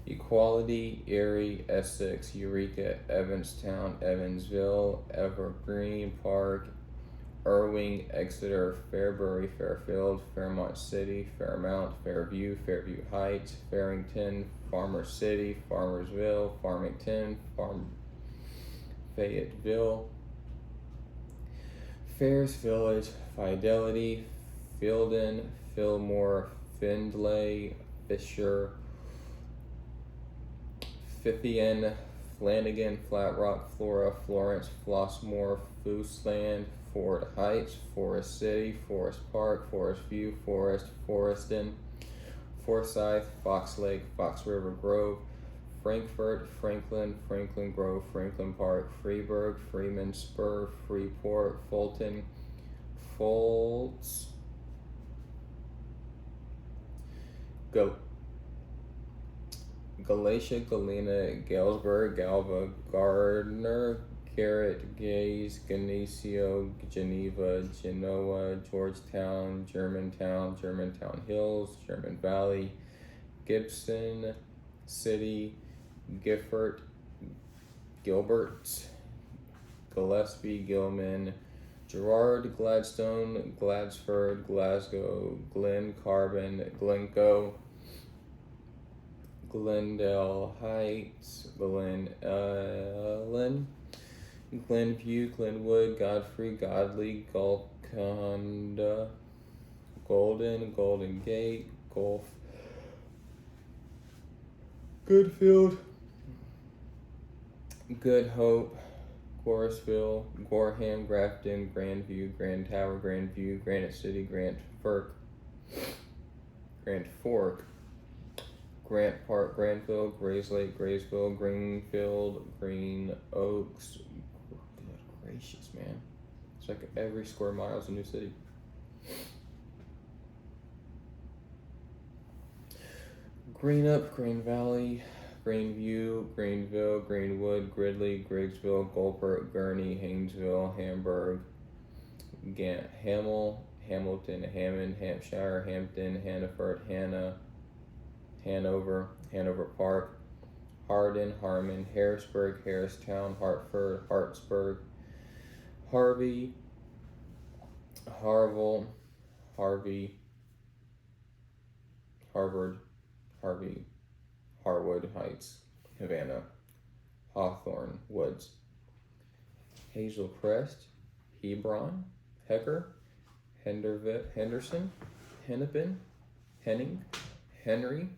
Equality, Erie, Essex, Eureka, Evanstown, Evansville, Evergreen Park, Irving, Exeter, Fairbury, Fairfield, Fairmont City, Fairmount, Fairview, Fairview Heights, Farrington, Farmer City, Farmersville, Farmington, Fayetteville, Fairs Village, Fidelity, Fielden, Fillmore, Findlay, Fisher, Fithian, Flanagan, Flat Rock, Flora, Florence, Flossmoor, Fooseland, Ford Heights, Forest City, Forest Park, Forest View, Forest, Foreston, Forsyth, Fox Lake, Fox River Grove, Frankfurt, Franklin, Franklin Grove, Franklin Park, Freeburg, Freeman Spur, Freeport, Fulton, Fultz, Galatia, Galena, Galesburg, Galva, Gardner, Garrett, Gaze, Geneseo, Geneva, Genoa, Georgetown, Germantown, Germantown Hills, German Valley, Gibson City, Gifford, Gilbert, Gillespie, Gilman, Gerard, Gladstone, Gladsford, Glasgow, Glen Carbon, Glencoe, Glendale Heights, Glen Ellen, Glenview, Glenwood, Godfrey, Godley, Golconda, Golden, Golden Gate, Gulf, Goodfield, Good Hope, Goresville, Gorham, Grafton, Grandview, Grand Tower, Grandview, Granite City, Grand Fork, Grant Park, Granville, Grayslake, Graysville, Greenfield, Green Oaks. Good gracious, man. It's like every square mile is a new city. Greenup, Green Valley, Greenview, Greenville, Greenwood, Gridley, Griggsville, Gulpert, Gurney, Haynesville, Hamburg, Hamel, Hamilton, Hammond, Hampshire, Hampton, Hannaford, Hanover, Hanover Park, Hardin, Harmon, Harrisburg, Harristown, Hartford, Hartsburg, Harvey, Harville, Harvey, Harvard, Harvey, Harwood Heights, Havana, Hawthorne Woods, Hazel Crest, Hebron, Hecker, Henderson, Hennepin, Henning, Henry,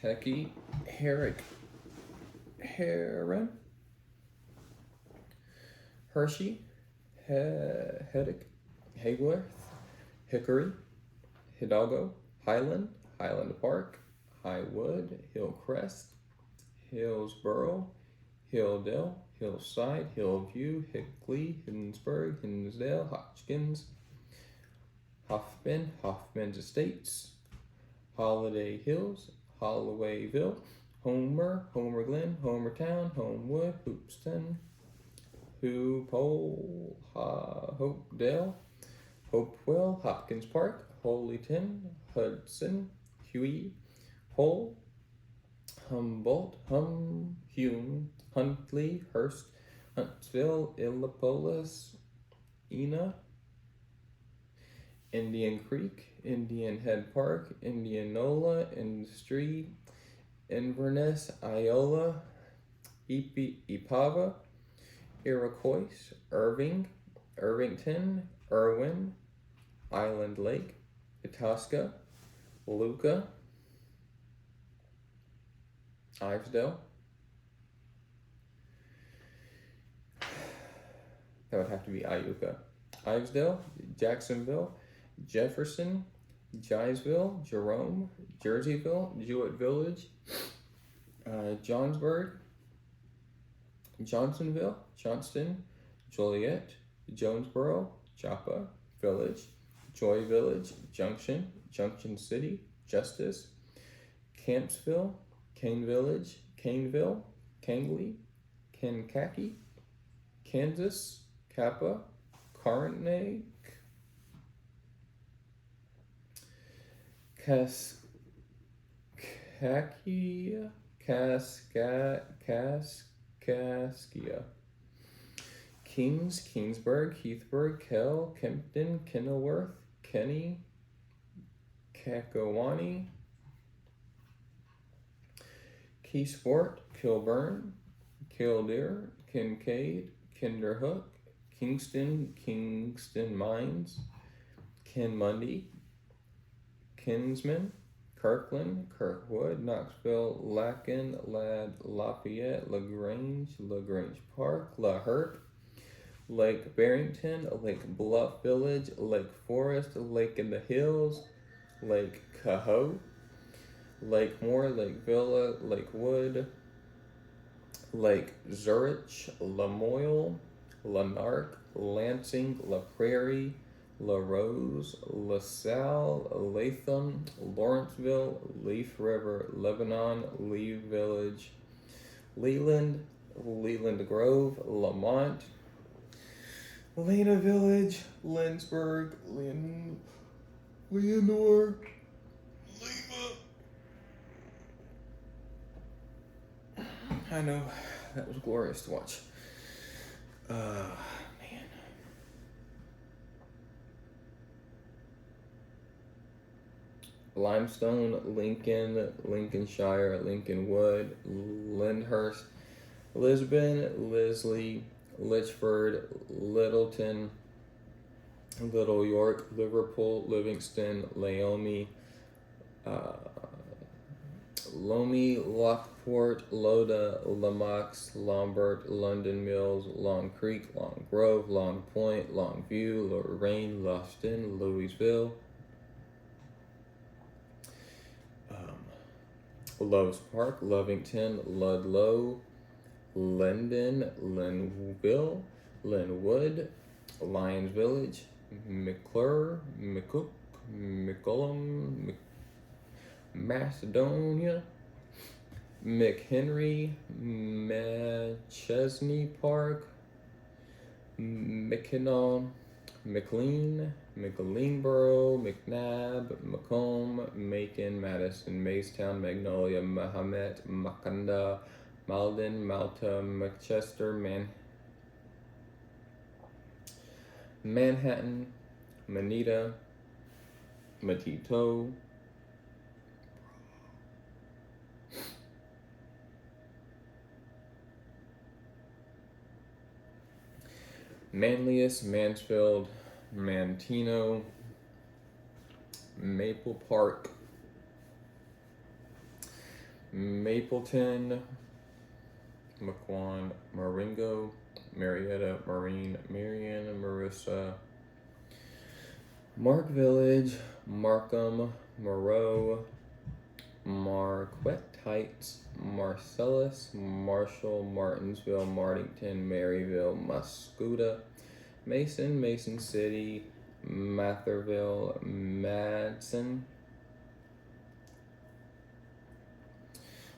Hecky, Herrick, Heron, Hershey, Heddick, Hayworth, Hickory, Hidalgo, Highland, Highland Park, Highwood, Hillcrest, Hillsboro, Hilldale, Hillside, Hillview, Hickley, Hinsburg, Hinsdale, Hotchkins, Hoffman's Estates, Holiday Hills, Hollowayville, Homer, Homer Glen, Homertown, Homewood, Hoopston, Hopedale, Hopewell, Hopkins Park, Holyton, Hudson, Huey, Hull, Humboldt, Hume, Huntley, Hurst, Huntsville, Illipolis, Ena, Indian Creek, Indian Head Park, Indianola, Industry, Inverness, Iola, Ipava, Iroquois, Irving, Irvington, Irwin, Island Lake, Itasca, Luca, Ivesdale. That would have to be Iuka. Ivesdale, Jacksonville, Jefferson, Jaysville, Jerome, Jerseyville, Jewett Village, Johnsburg, Johnsonville, Johnston, Joliet, Jonesboro, Joppa Village, Joy Village, Junction, Junction City, Justice, Campsville, Kane Village, Caneville, Kangley, Kankakee, Kansas, Kappa, Karnak, Kaskaskia, Kaskaskia, Kings, Kingsburg, Heathburg, Kell, Kempton, Kenilworth, Kenny, Kakawani, Keysport, Kilburn, Kildare, Kincaid, Kinderhook, Kingston, Kingston Mines, Kinmundy, Kinsman, Kirkland, Kirkwood, Knoxville, Lacken, Ladd, Lafayette, LaGrange, LaGrange Park, La Hurt, Lake Barrington, Lake Bluff Village, Lake Forest, Lake in the Hills, Lake Cohoe, Lake Moore, Lake Villa, Lake Wood, Lake Zurich, Lamoille, Lanark, Lansing, La Prairie, La Rose, LaSalle, Latham, Lawrenceville, Leaf River, Lebanon, Lee Village, Leland, Leland Grove, Lamont, Lena Village, Lindsborg, Leonore, Lima. I know, that was glorious to watch. Man. Limestone, Lincoln, Lincolnshire, Lincolnwood, Lyndhurst, Lisbon, Lisley, Litchford, Littleton, Little York, Liverpool, Livingston, Laomi, Loamy, Lockport, Loda, Lamox, Lombard, London Mills, Long Creek, Long Grove, Long Point, Longview, Lorraine, Luston, Louisville, Loves Park, Lovington, Ludlow, Linden, Linville, Linwood, Lyons Village, McClure, McCook, McCullum, Macedonia, McHenry, McChesney Park, McKinnon, McLean, McLeanboro, McNabb, Macomb, Macon, Madison, Macetown, Magnolia, Mahomet, Makanda, Malden, Malta, Manchester, Manhattan, Manita, Matito, Manlius, Mansfield, Mantino, Maple Park, Mapleton, Maquon, Marengo, Marietta, Marine, Marion, Marissa, Mark Village, Markham, Moreau, Marquette Heights, Marcellus, Marshall, Martinsville, Martington, Maryville, Muscuda, Mason, Mason City, Matherville, Madison,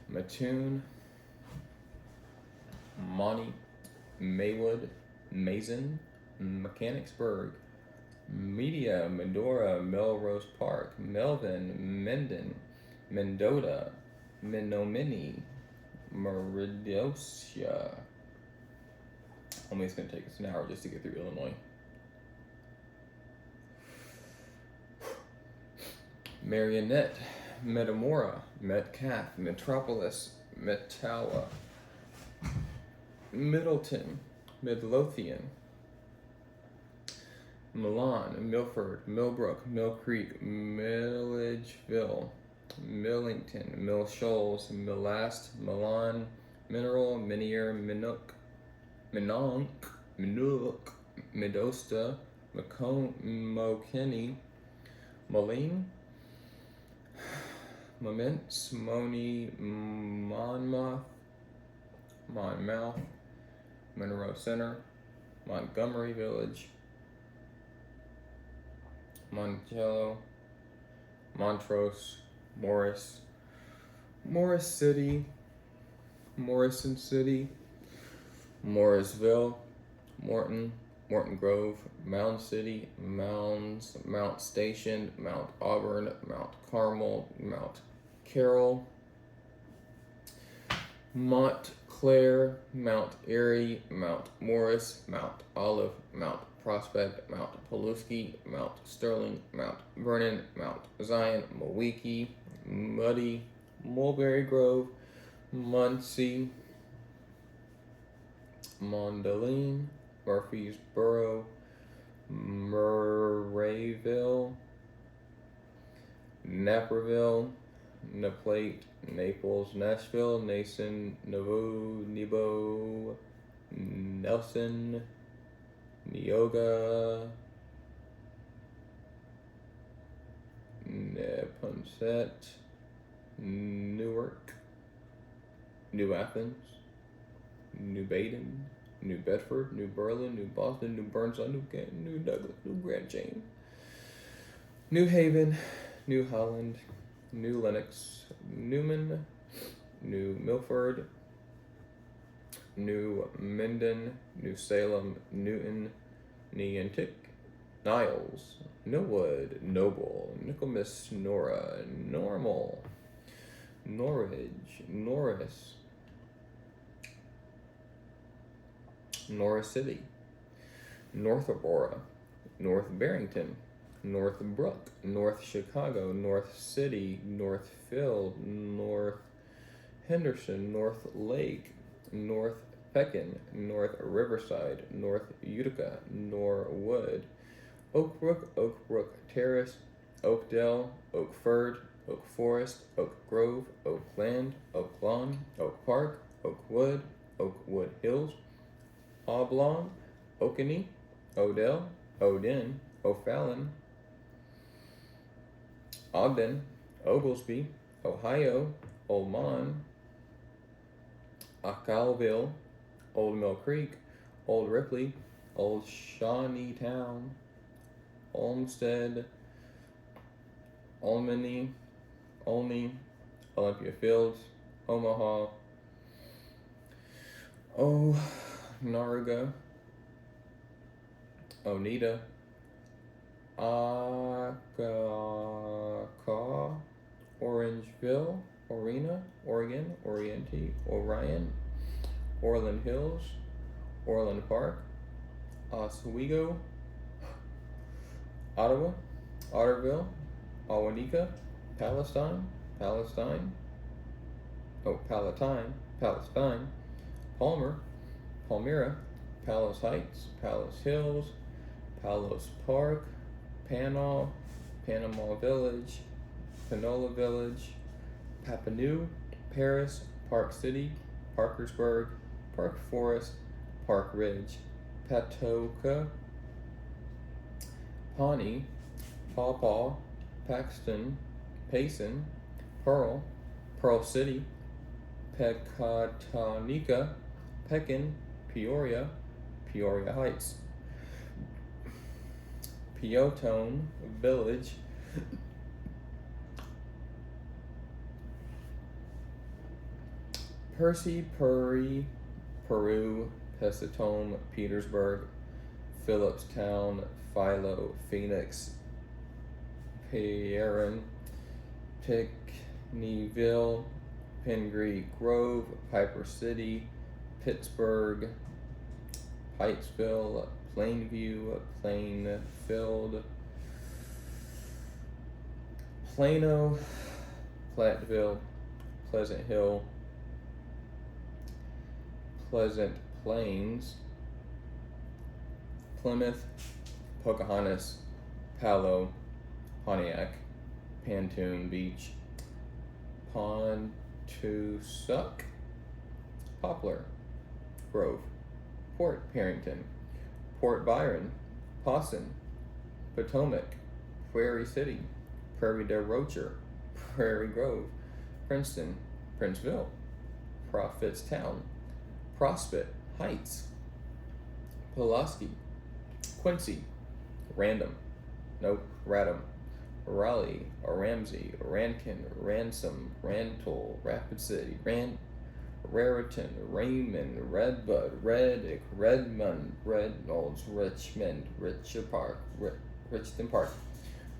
Mattoon, Monty, Maywood, Mason, Mechanicsburg, Media, Medora, Melrose Park, Melvin, Mendon, Mendota, Menominee, Meridosia. Only it's going to take us an hour just to get through Illinois. Marionette, Metamora, Metcalf, Metropolis, Metawa, Middleton, Midlothian, Milan, Milford, Millbrook, Mill Creek, Milledgeville, Millington, Mill Shoals, Millast, Milan, Mineral, Minier, Minonk, Medosta, Mokenny, Moline, Moments, Moni, Monmouth, Monroe Center, Montgomery Village, Monticello, Montrose, Morris City, Morrison City, Morrisville, Morton Grove, Mound City, Mounds, Mount Station, Mount Auburn, Mount Carmel, Mount Carroll, Montclair, Mount Airy, Mount Morris, Mount Olive, Mount Prospect, Mount Pulaski, Mount Sterling, Mount Vernon, Mount Zion, Mawiki, Muddy, Mulberry Grove, Muncie, Mondaline, Murfreesboro, Murrayville, Naperville, Naplate, Naples, Nashville, Nason, Nebo, Nelson, Neoga, Neponset, Newark, New Athens, New Baden, New Bedford, New Berlin, New Boston, New Burnside, New Canton, New Douglas, New Grand Chain, New Haven, New Holland, New Lenox, Newman, New Milford, New Minden, New Salem, Newton, Niantic, Niles, Norwood, Noble, Nicomas, Nora, Normal, Norwich, Norris, Norris City, North Aurora, North Barrington, North Brook, North Chicago, North City, Northfield, North Henderson, North Lake, North Pekin, North Riverside, North Utica, Norwood, Oakbrook Terrace, Oakdale, Oakford, Oak Forest, Oak Grove, Oakland, Oak Lawn, Oak Park, Oakwood, Oakwood Hills, Oblong, Okanee, Odell, Odin, O'Fallon, Ogden, Oglesby, Ohio, Oldmont, Acalville, Old Mill Creek, Old Ripley, Old Shawneetown, Olmsted, Olney, Olympia Fields, Omaha, Naruga, Oneida, Akaw, Orangeville, Orena, Oregon, Oriente, Orion, Orland Hills, Orland Park, Oswego, Ottawa, Otterville, Awanika, Palestine, Palatine, Palmer, Palmyra, Palos Heights, Palos Hills, Palos Park, Panama Village, Panola Village, Papineau, Paris, Park City, Parkersburg, Park Forest, Park Ridge, Patoka, Pawnee, Paw, Paxton, Payson, Pearl City, Pecatonica, Pekin, Peoria Heights, Peotone Village, Percy, Peru, Pesitome, Petersburg, Phillipstown, Philo, Phoenix, Pierron, Pinckneyville, Pingree Grove, Piper City, Pittsburgh, Pikesville, Plainview, Plainfield, Plano, Platteville, Pleasant Hill, Pleasant Plains, Plymouth, Pocahontas, Palo, Pontiac, Pontoon Beach, Pontosuc, Poplar, Grove, Port Barrington, Port Byron, Pawson, Potomac, Prairie City, Prairie du Rocher, Prairie Grove, Princeton, Princeville, Prophetstown, Prospect Heights, Pulaski, Quincy, Radom, Raleigh, Ramsey, Rankin, Ransom, Rantoul, Rapid City, Raritan, Raymond, Redbud, Reddick, Redmond, Reynolds, Richmond, Richton Park,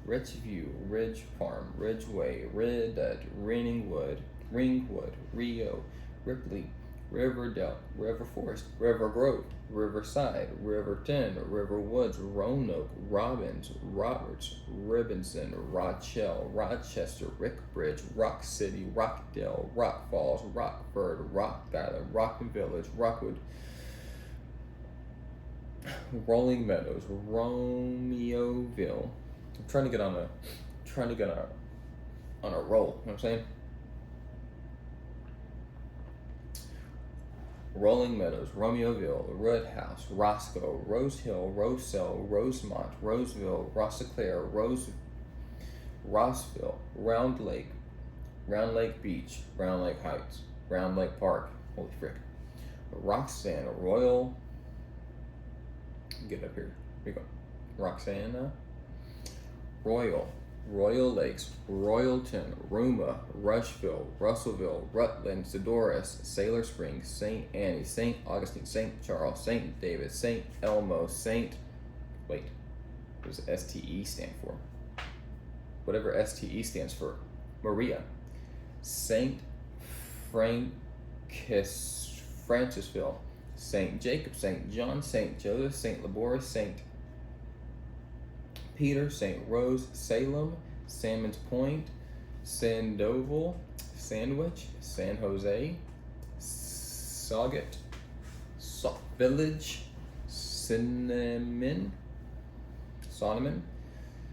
Richview, Ridge Farm, Ridgeway, Riddett, Ringwood, Rio, Ripley, Riverdale, River Forest, River Grove, Riverside, Riverton, River Woods, Roanoke, Robbins, Roberts, Ribbenson, Rochelle, Rochester, Rickbridge, Rock City, Rockdale, Rock Falls, Rockford, Rock Island, Rockland Village, Rockwood, Rolling Meadows, Romeoville. I'm trying to get on on a roll. You know what I'm saying? Rolling Meadows, Romeoville, Roadhouse, Roscoe, Rose Hill, Roselle, Rosemont, Roseville, Rossaclair, Rossville, Round Lake Beach, Round Lake Heights, Round Lake Park, holy frick, Roxanne, Royal, get up here we go, Roxana, Royal Lakes, Royalton, Rooma, Rushville, Russellville, Rutland, Zadorus, Sailor Springs, St. Annie, St. Augustine, St. Charles, St. David, St. Elmo, what does STE stand for? Whatever STE stands for. Maria, St. Francisville, St. Jacob, St. John, St. Joseph, St. Laboris, St. Peter, St. Rose, Salem, Salmons Point, Sandoval, Sandwich, San Jose, Sauget, Village, Cinnamon,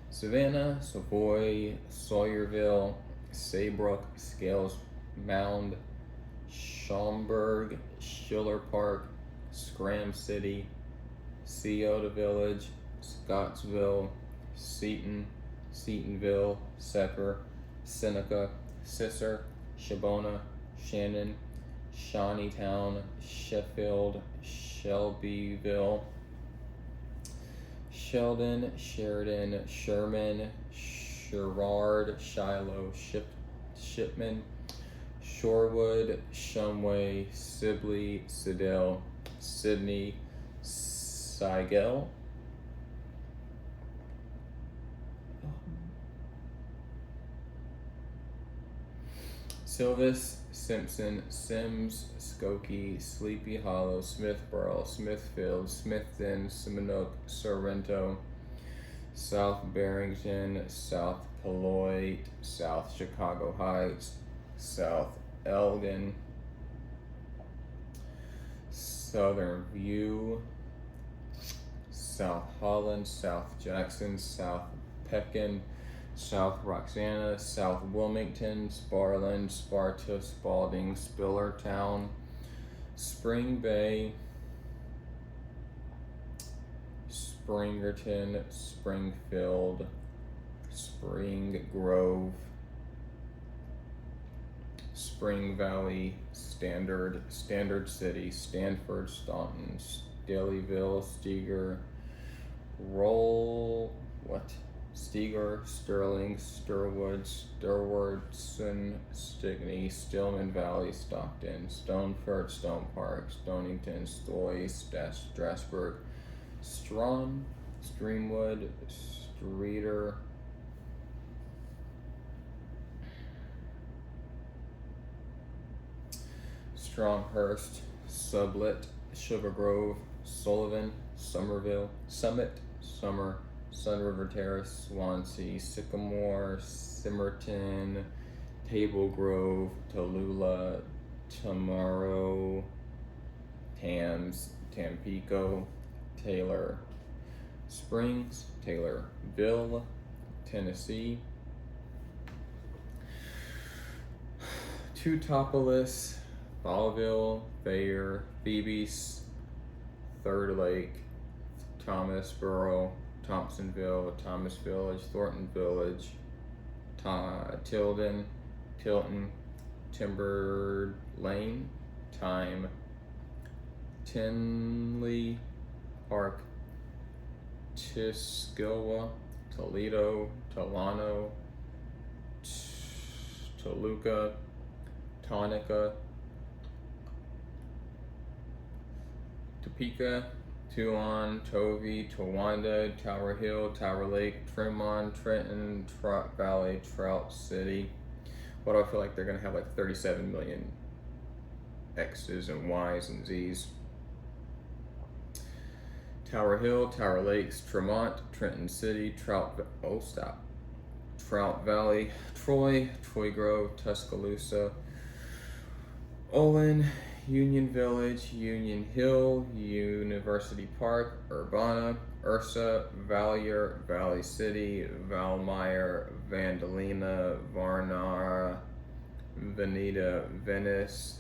Savannah, Savoy, Sawyerville, Saybrook, Scales Mound, Schaumburg, Schiller Park, Scram City, Scioto Village, Scottsville, Seatonville, Secker, Seneca, Sisser, Shabona, Shannon, Shawneetown, Sheffield, Shelbyville, Sheldon, Sheridan, Sherman, Sherrard, Shiloh, Shipman, Shorewood, Shumway, Sibley, Siddell, Sydney, Sigel, Silvis, Simpson, Sims, Skokie, Sleepy Hollow, Smithborough, Smithfield, Smithton, Seminole, Sorrento, South Barrington, South Beloit, South Chicago Heights, South Elgin, Southern View, South Holland, South Jackson, South Pekin, South Roxana, South Wilmington, Sparland, Sparta, Spalding, Spillertown, Spring Bay, Springerton, Springfield, Spring Grove, Spring Valley, Standard City, Stanford, Staunton, Dalyville, Steger, Sterling, Sturwood, Sturwardson, Stickney, Stillman Valley, Stockton, Stoneford, Stone Park, Stonington, Stoy, Strasburg, Strawn, Streamwood, Streeter, Stronghurst, Sublet, Sugar Grove, Sullivan, Somerville, Summit, Summer, Sun River Terrace, Swansea, Sycamore, Simmerton, Table Grove, Tallulah, Tomorrow, Tams, Tampico, Taylor Springs, Taylorville, Tennessee, Teutopolis, Ballville, Thayer, Phoebes, Third Lake, Thomasboro, Thompsonville, Thomas Village, Thornton Village, Tilton, Timber Lane, Time, Tinley Park, Tuscaloosa, Toledo, Tolano, Toluca, Tonica, Topeka, Tuon, Tovey, Towanda, Tower Hill, Tower Lake, Tremont, Trenton, Trout Valley, Trout City. What do I feel like they're gonna have like 37 million X's and Y's and Z's? Tower Hill, Tower Lakes, Tremont, Trenton City, Trout Valley, Troy Grove, Tuscaloosa, Olin, Union Village, Union Hill, University Park, Urbana, Ursa, Valier, Valley City, Valmeyer, Vandalena, Varnara, Veneta, Venice,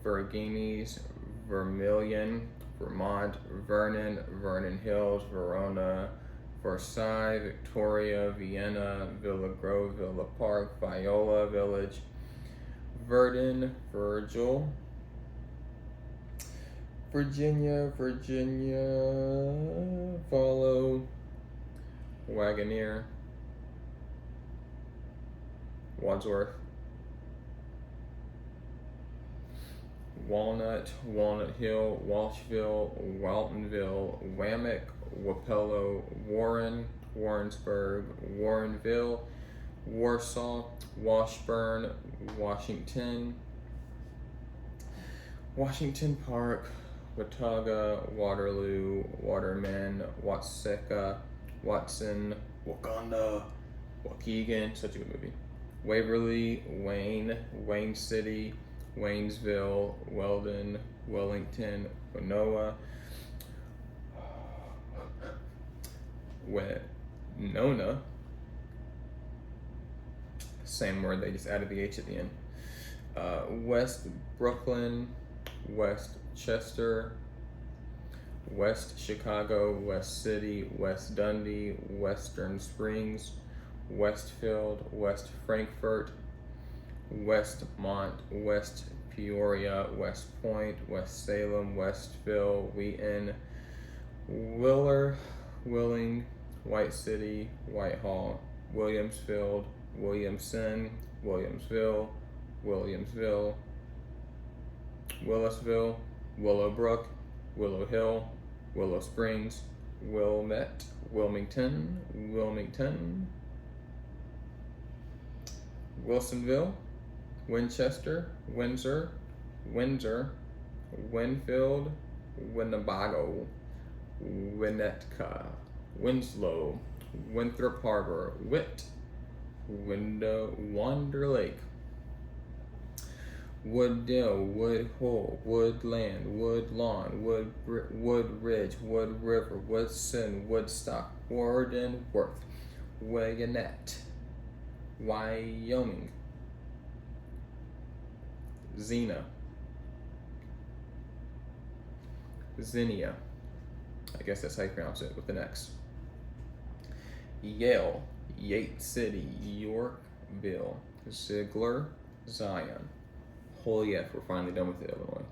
Vergines, Vermilion, Vermont, Vernon, Vernon Hills, Verona, Versailles, Victoria, Vienna, Villa Grove, Villa Park, Viola Village, Verdun, Virgil, Virginia, follow, Wagoneer, Wadsworth, Walnut, Walnut Hill, Walshville, Waltonville, Wammock, Wapello, Warren, Warrensburg, Warrenville, Warsaw, Washburn, Washington, Washington Park, Watauga, Waterloo, Waterman, Watseka, Watson, Wakanda, Waukegan, such a good movie, Waverly, Wayne, Wayne City, Waynesville, Weldon, Wellington, Winona, Winona, same word, they just added the H at the end, West Brooklyn, West Chester, West Chicago, West City, West Dundee, Western Springs, Westfield, West Frankfort, Westmont, West Peoria, West Point, West Salem, Westville, Wheaton, Willer, Willing, White City, Whitehall, Williamsfield, Williamson, Williamsville, Williamsville, Willisville, Willowbrook, Willow Hill, Willow Springs, Wilmette, Wilmington, Wilsonville, Winchester, Windsor, Winfield, Winnebago, Winnetka, Winslow, Winthrop Harbor, Wonder Lake, Wooddale, Woodhull, Woodland, Woodlawn, Woodridge, Wood River, Woodson, Woodstock, Wardenworth, Wayanette, Wyoming, Xena, Xenia, I guess that's how you pronounce it with an X, Yale, Yates City, Yorkville, Ziegler, Zion. Holy F, we're finally done with Illinois.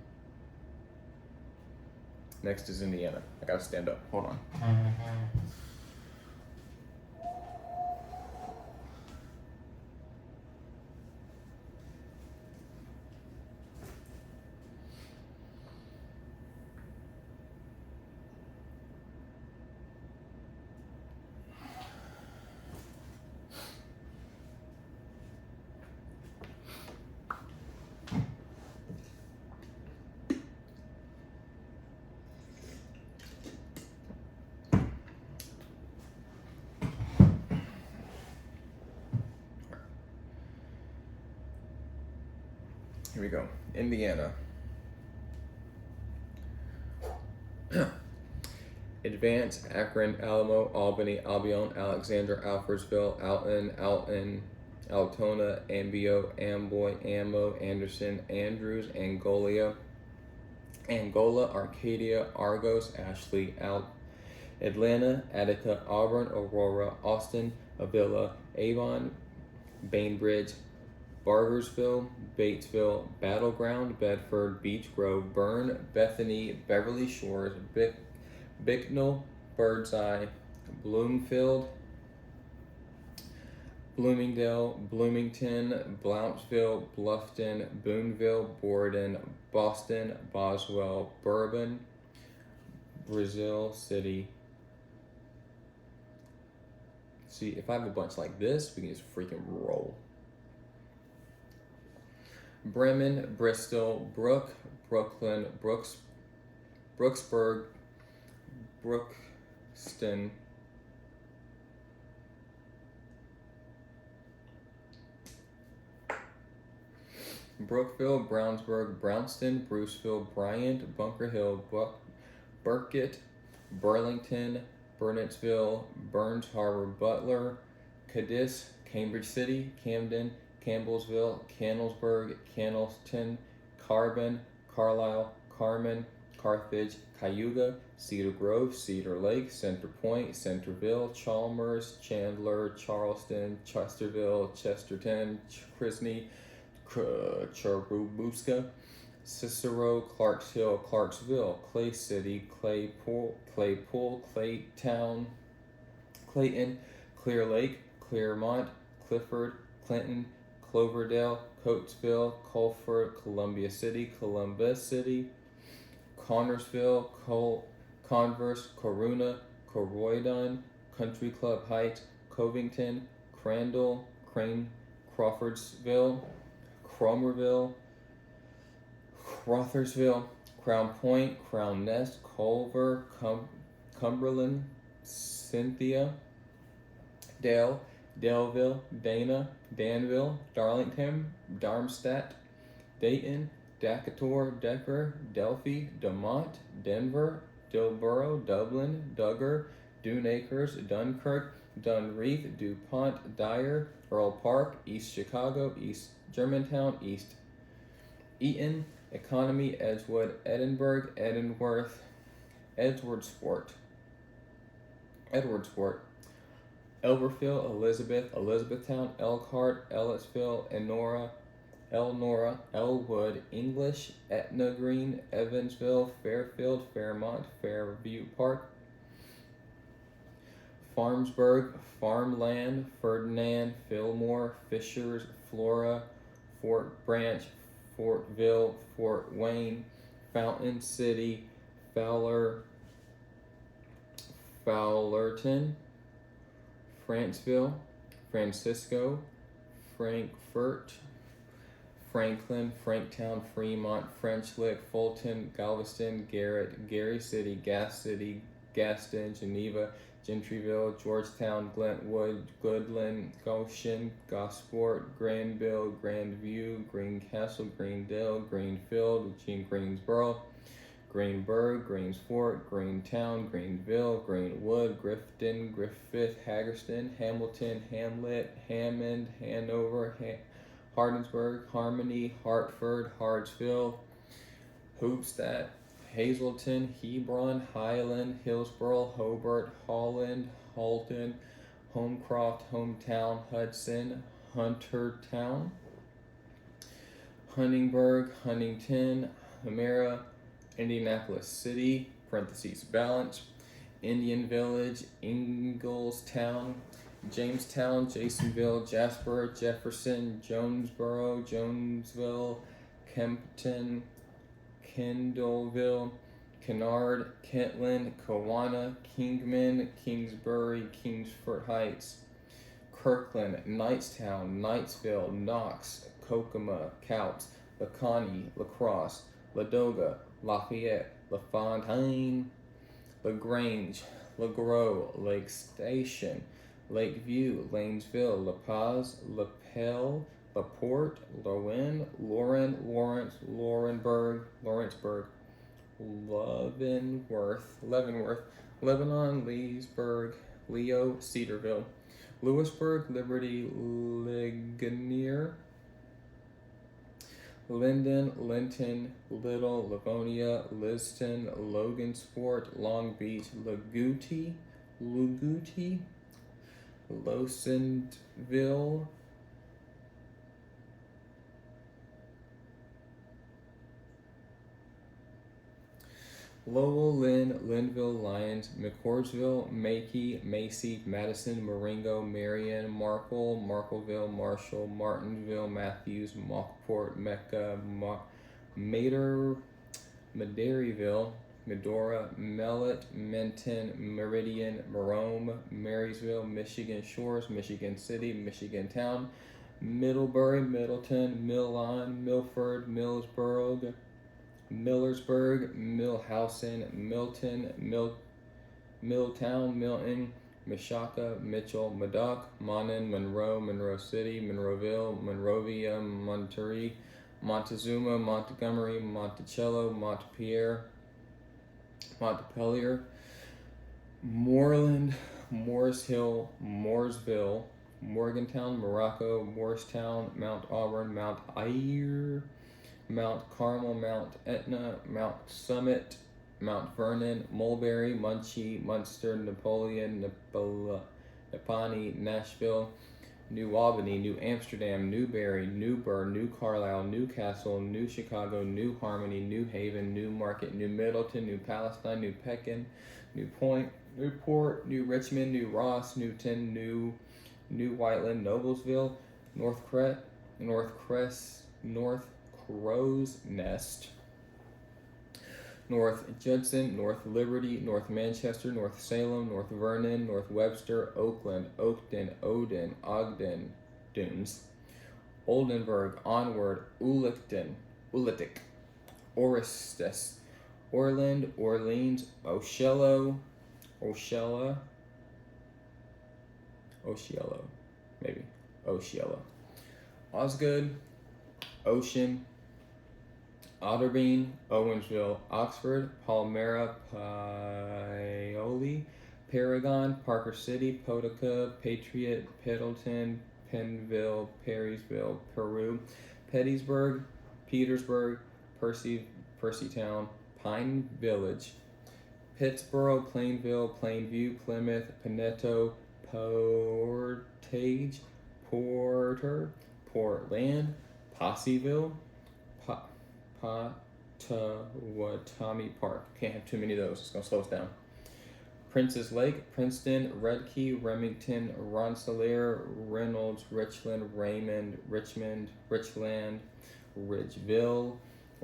Next is Indiana. I gotta stand up. Hold on. Here we go. Indiana. Advance, Akron, Alamo, Albany, Albion, Alexander, Alfredsville, Alton, Altona, Ambio, Amboy, Ammo, Anderson, Andrews, Angola, Arcadia, Argos, Ashley, Atlanta, Attica, Auburn, Aurora, Austin, Avila, Avon, Bainbridge, Bargersville, Batesville, Battleground, Bedford, Beech Grove, Berne, Bethany, Beverly Shores, Bicknell, Birdseye, Bloomfield, Bloomingdale, Bloomington, Blount'sville, Bluffton, Boonville, Borden, Boston, Boswell, Bourbon, Brazil City. See, if I have a bunch like this, we can just freaking roll. Bremen, Bristol, Brook, Brooklyn, Brooksburg, Brookston, Brookville, Brownsburg, Brownston, Bruceville, Bryant, Bunker Hill, Burkett, Burlington, Burnettsville, Burns Harbor, Butler, Cadiz, Cambridge City, Camden, Campbellsville, Cannelsburg, Cannelton, Carbon, Carlisle, Carmen, Carthage, Cayuga, Cedar Grove, Cedar Lake, Center Point, Centerville, Chalmers, Chandler, Charleston, Chesterville, Chesterton, Crisney, Churubusco, Cicero, Clarksville, Clarksville, Clay City, Claypool, Claytown, Clayton, Clear Lake, Claremont, Clifford, Clinton, Cloverdale, Coatesville, Colford, Columbia City, Columbus City, Connersville, Converse, Corunna, Corydon, Country Club Heights, Covington, Crandall, Crawfordsville, Cromerville, Rothersville, Crown Point, Crown Nest, Culver, Cumberland, Cynthia, Dale, Daleville, Dana, Danville, Darlington, Darmstadt, Dayton, Decatur, Decker, Delphi, Demont, Denver, Dillborough, Dublin, Duggar, Dune Acres, Dunkirk, Dunreath, DuPont, Dyer, Earl Park, East Chicago, East Germantown, East Eaton, Economy, Edgewood, Edinburgh, Edinworth, Edwardsport, Elberfeld, Elizabeth, Elizabethtown, Elkhart, Ellettsville, Elnora, Elwood, English, Etna Green, Evansville, Fairfield, Fairmont, Fairview Park, Farmsburg, Farmland, Ferdinand, Fillmore, Fishers, Flora, Fort Branch, Fortville, Fort Wayne, Fountain City, Fowlerton, Franceville, Francisco, Frankfurt, Franklin, Franktown, Fremont, French Lick, Fulton, Galveston, Garrett, Gary City, Gaston, Geneva, Gentryville, Georgetown, Glentwood, Goodland, Goshen, Gosport, Granville, Grandview, Greencastle, Greendale, Greenfield, Greensboro, Greenburgh, Greensport, Greentown, Greenville, Greenwood, Grifton, Griffith, Hagerstown, Hamilton, Hamlet, Hammond, Hanover, Hardinsburg, Harmony, Hartford, Hartsville, Hoopstat, Hazleton, Hebron, Highland, Hillsborough, Hobart, Holland, Halton, Homecroft, Hometown, Hudson, Huntertown, Huntingburg, Huntington, Hamera, Indianapolis City, (balance), Indian Village, Inglestown, Jamestown, Jasonville, Jasper, Jefferson, Jonesboro, Jonesville, Kempton, Kendallville, Kennard, Kentland, Kewanna, Kingman, Kingsbury, Kingsford Heights, Kirkland, Knightstown, Knightsville, Knox, Kokomo, Couts, Laconie, Lacrosse, Ladoga, Lafayette, LaFontaine, LaGrange, LaGros, Lake Station, Lakeview, Lanesville, La Paz, LaPel, LaPorte, Lowen, Lauren, Lawrence, Lawrenceburg, Leavenworth, Lebanon, Leesburg, Leo, Cedarville, Lewisburg, Liberty, Ligonier, Linden, Linton, Little, Livonia, Liston, Logansport, Long Beach, Lagouti, Lowsonville, Lowell, Linville, Lyons, McCordsville, Makey, Macy, Madison, Marengo, Marion, Markleville, Marshall, Martinsville, Matthews, Mockport, Mecca, Maderyville, Medora, Mellett, Menton, Meridian, Jerome, Marysville, Michigan Shores, Michigan City, Michigan Town, Middlebury, Middleton, Milan, Milford, Millersburg, Millhausen, Milton, Milltown, Milton, Mishaka, Mitchell, Madoc, Monon, Monroe, Monroe City, Monroeville, Monrovia, Monterey, Montezuma, Montgomery, Monticello, Montpelier, Montpelier, Moreland, Morris Hill, Mooresville, Morgantown, Morocco, Morristown, Mount Auburn, Mount Ayr, Mount Carmel, Mount Etna, Mount Summit, Mount Vernon, Mulberry, Muncie, Munster, Napoleon, Napani, Nashville, New Albany, New Amsterdam, Newberry, Newburgh, New Carlisle, Newcastle, New Chicago, New Harmony, New Haven, New Market, New Middleton, New Palestine, New Pekin, New Point, Newport, New Richmond, New Ross, Newton, New Whiteland, Noblesville, North Crow's Nest, North Judson, North Liberty, North Manchester, North Salem, North Vernon, North Webster, Oakland, Oakton, Odin, Ogden, Dunes, Oldenburg, Onward, Ulitic, Orestes, Orland, Orleans, Osceola, Osgood, Ocean, Otterbein, Owensville, Oxford, Palmyra, Paoli, Paragon, Parker City, Potica, Patriot, Pendleton, Pennville, Perrysville, Peru, Pettysburg, Petersburg, Percytown, Pine Village, Pittsboro, Plainville, Plainview, Plymouth, Paneto, Portage, Porter, Portland, Poseyville, Potawatomi Park. Can't have too many of those. It's going to slow us down. Princess Lake, Princeton, Red Key, Remington, Rensselaer, Reynolds, Richland, Raymond, Richmond, Richland, Ridgeville,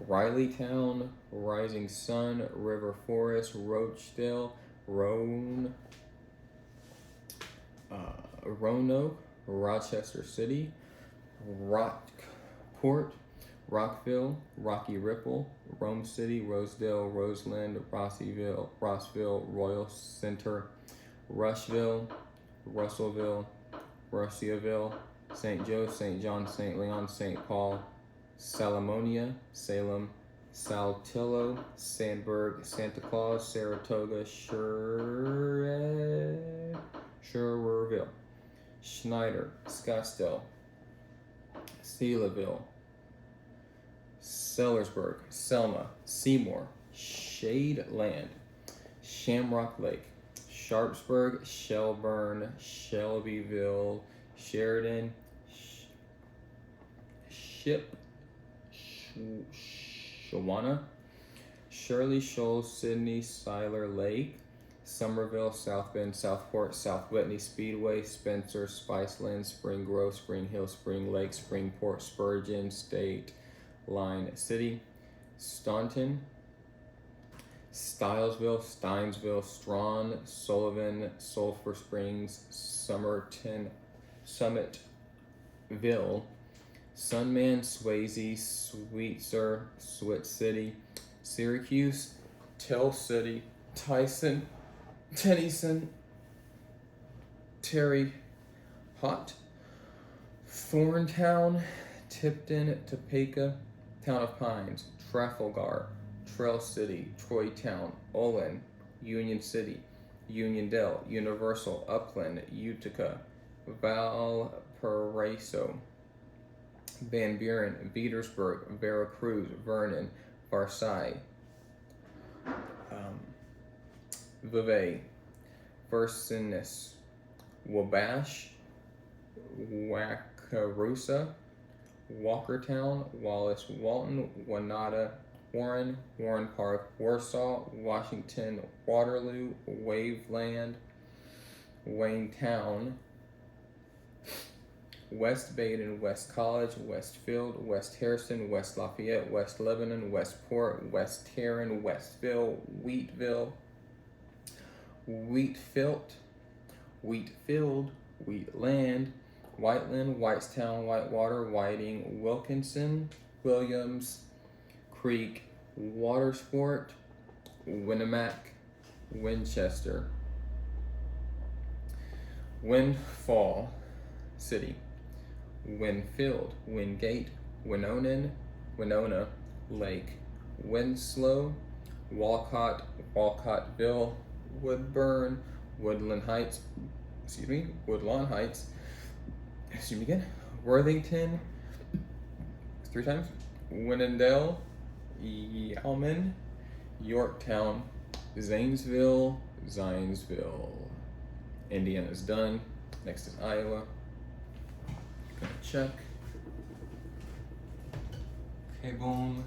Rileytown, Rising Sun, River Forest, Rochdale, Roanoke, Rochester City, Rockport, Rockville, Rocky Ripple, Rome City, Rosedale, Roseland, Rossville, Royal Center, Rushville, Russellville, Russiaville, St. Joe, St. John, St. Leon, St. Paul, Salomonia, Salem, Saltillo, Sandburg, Santa Claus, Saratoga, Schererville, Schneider, Scottsdale, Sealaville, Sellersburg, Selma, Seymour, Shadeland, Shamrock Lake, Sharpsburg, Shelburne, Shelbyville, Sheridan, Shawana, Shirley Shoals, Sydney, Siler Lake, Somerville, South Bend, Southport, South Whitney, Speedway, Spencer, Spiceland, Spring Grove, Spring Hill, Spring Lake, Springport, Spurgeon, State Line City, Staunton, Stylesville, Steinsville, Strawn, Sullivan, Sulphur Springs, Summitville, Sunman, Swayze, Sweetser, Swit City, Syracuse, Tell City, Tyson, Tennyson, Terry Hot, Thorntown, Tipton, Topeka, Town of Pines, Trafalgar, Trail City, Troy Town, Olin, Union City, Uniondale, Universal, Upland, Utica, Valparaiso, Van Buren, Petersburg, Veracruz, Vernon, Versailles, Vevey, Versailles, Wabash, Wakarusa, Walkertown, Wallace, Walton, Wanata, Warren, Warren Park, Warsaw, Washington, Waterloo, Waveland, Wayne-Town, West Baden, West College, Westfield, West Harrison, West Lafayette, West Lebanon, Westport, West Tarrant, Westville, Wheatfield, Wheatland, Whiteland, Whitestown, Whitewater, Whiting, Wilkinson, Williams Creek, Watersport, Winnemac, Winchester, Windfall City, Winfield, Wingate, Winnonan, Winona, Lake, Winslow, Walcott, Walcottville, Woodburn, Woodland Heights, Woodlawn Heights, Worthington, 3 times, Winnendale, Yalman, Yorktown, Zanesville, Zionsville. Indiana's done. Next is Iowa. Gonna check. Okay, boom.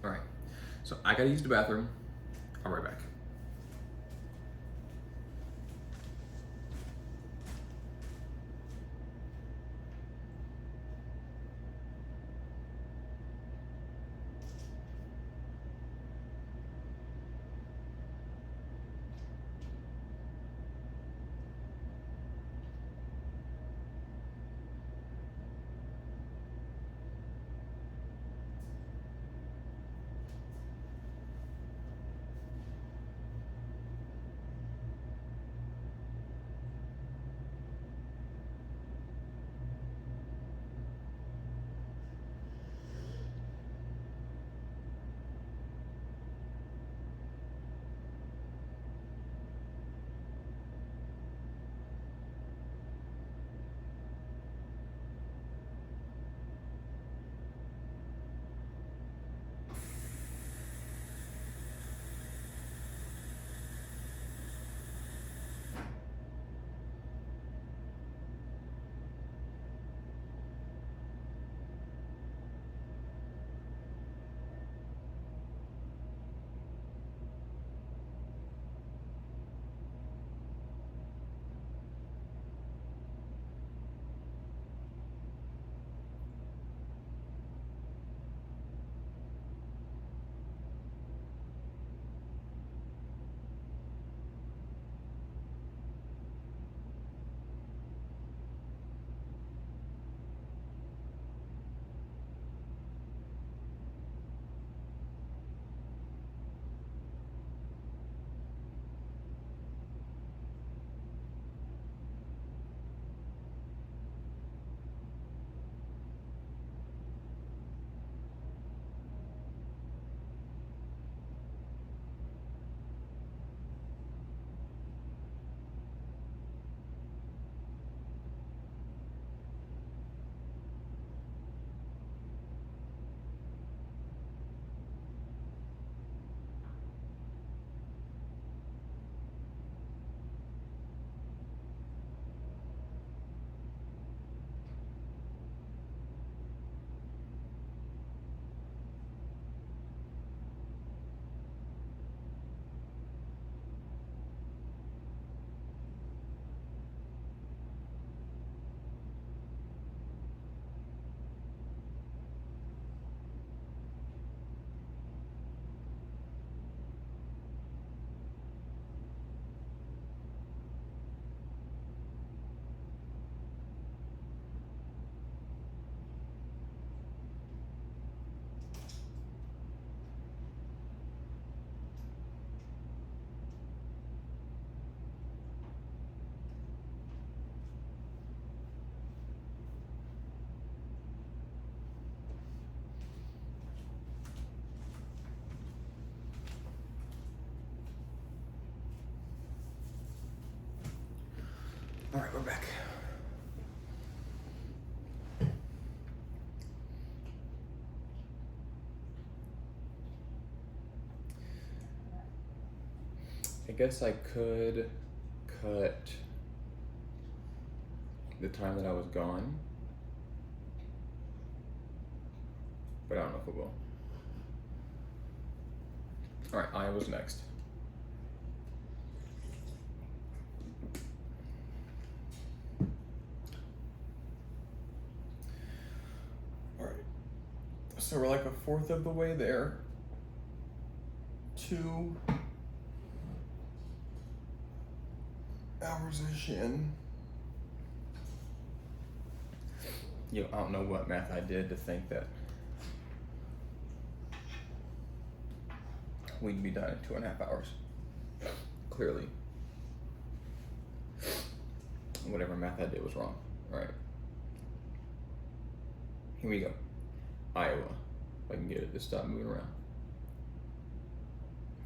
All right, so I gotta use the bathroom. I'll be right back. All right, we're back. I guess I could cut the time that I was gone, but I don't know if it will. All right, Iowa's next. All right, so we're like 1/4 of the way there. 2 hours-ish in. Yo, I don't know what math I did to think that we'd be done in 2.5 hours. Clearly. Whatever math I did was wrong. Alright. Here we go. Iowa. If I can get it to stop moving around.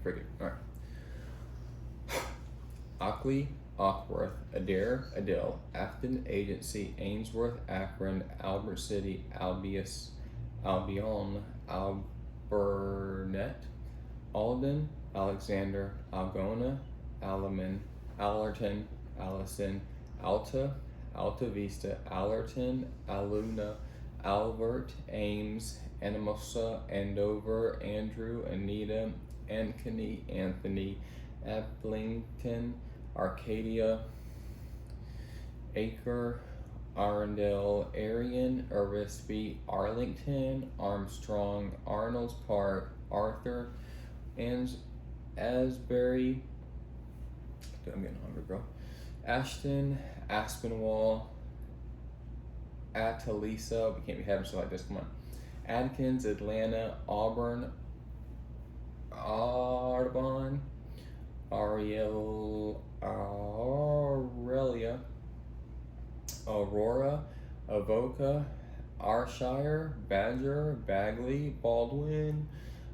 Friggin'. Alright. Ockley, Awkworth, Adair, Adele, Afton, Agency, Ainsworth, Akron, Albert City, Albion, Albernet, Alden, Alexander, Algona, Alaman, Allerton, Allison, Alta, Alta Vista, Allerton, Aluna, Albert, Ames, Anamosa, Andover, Andrew, Anita, Ankeny, Anthony, Ablington, Arcadia, Acre, Arundel, Arion, Arisby, Arlington, Armstrong, Arnold's Park, Arthur, Asbury, I'm getting hungry, bro. Ashton, Aspinwall, Atalisa, we can't be having shit like this, come on. Adkins, Atlanta, Auburn, Audubon, Aurelia, Aurora, Avoca, Ayrshire, Badger, Bagley, Baldwin,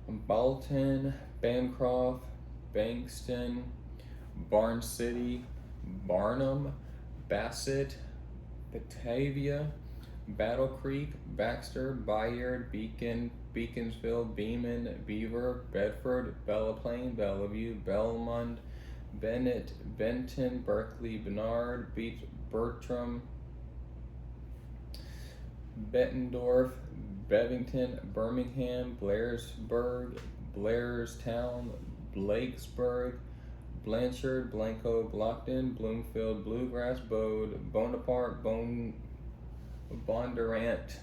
Bolton, Bancroft, Bankston, Barn City, Barnum, Bassett, Batavia, Battle Creek, Baxter, Bayard, Beacon, Beaconsville, Beeman, Beaver, Bedford, Bella Plain, Bellevue, Belmont, Bennett, Benton, Berkeley, Bernard, Bertram, Bettendorf, Bevington, Birmingham, Blairsburg, Blairstown, Blakesburg, Blanchard, Blanco, Blockton, Bloomfield, Bluegrass, Bode, Bonaparte, Bondurant,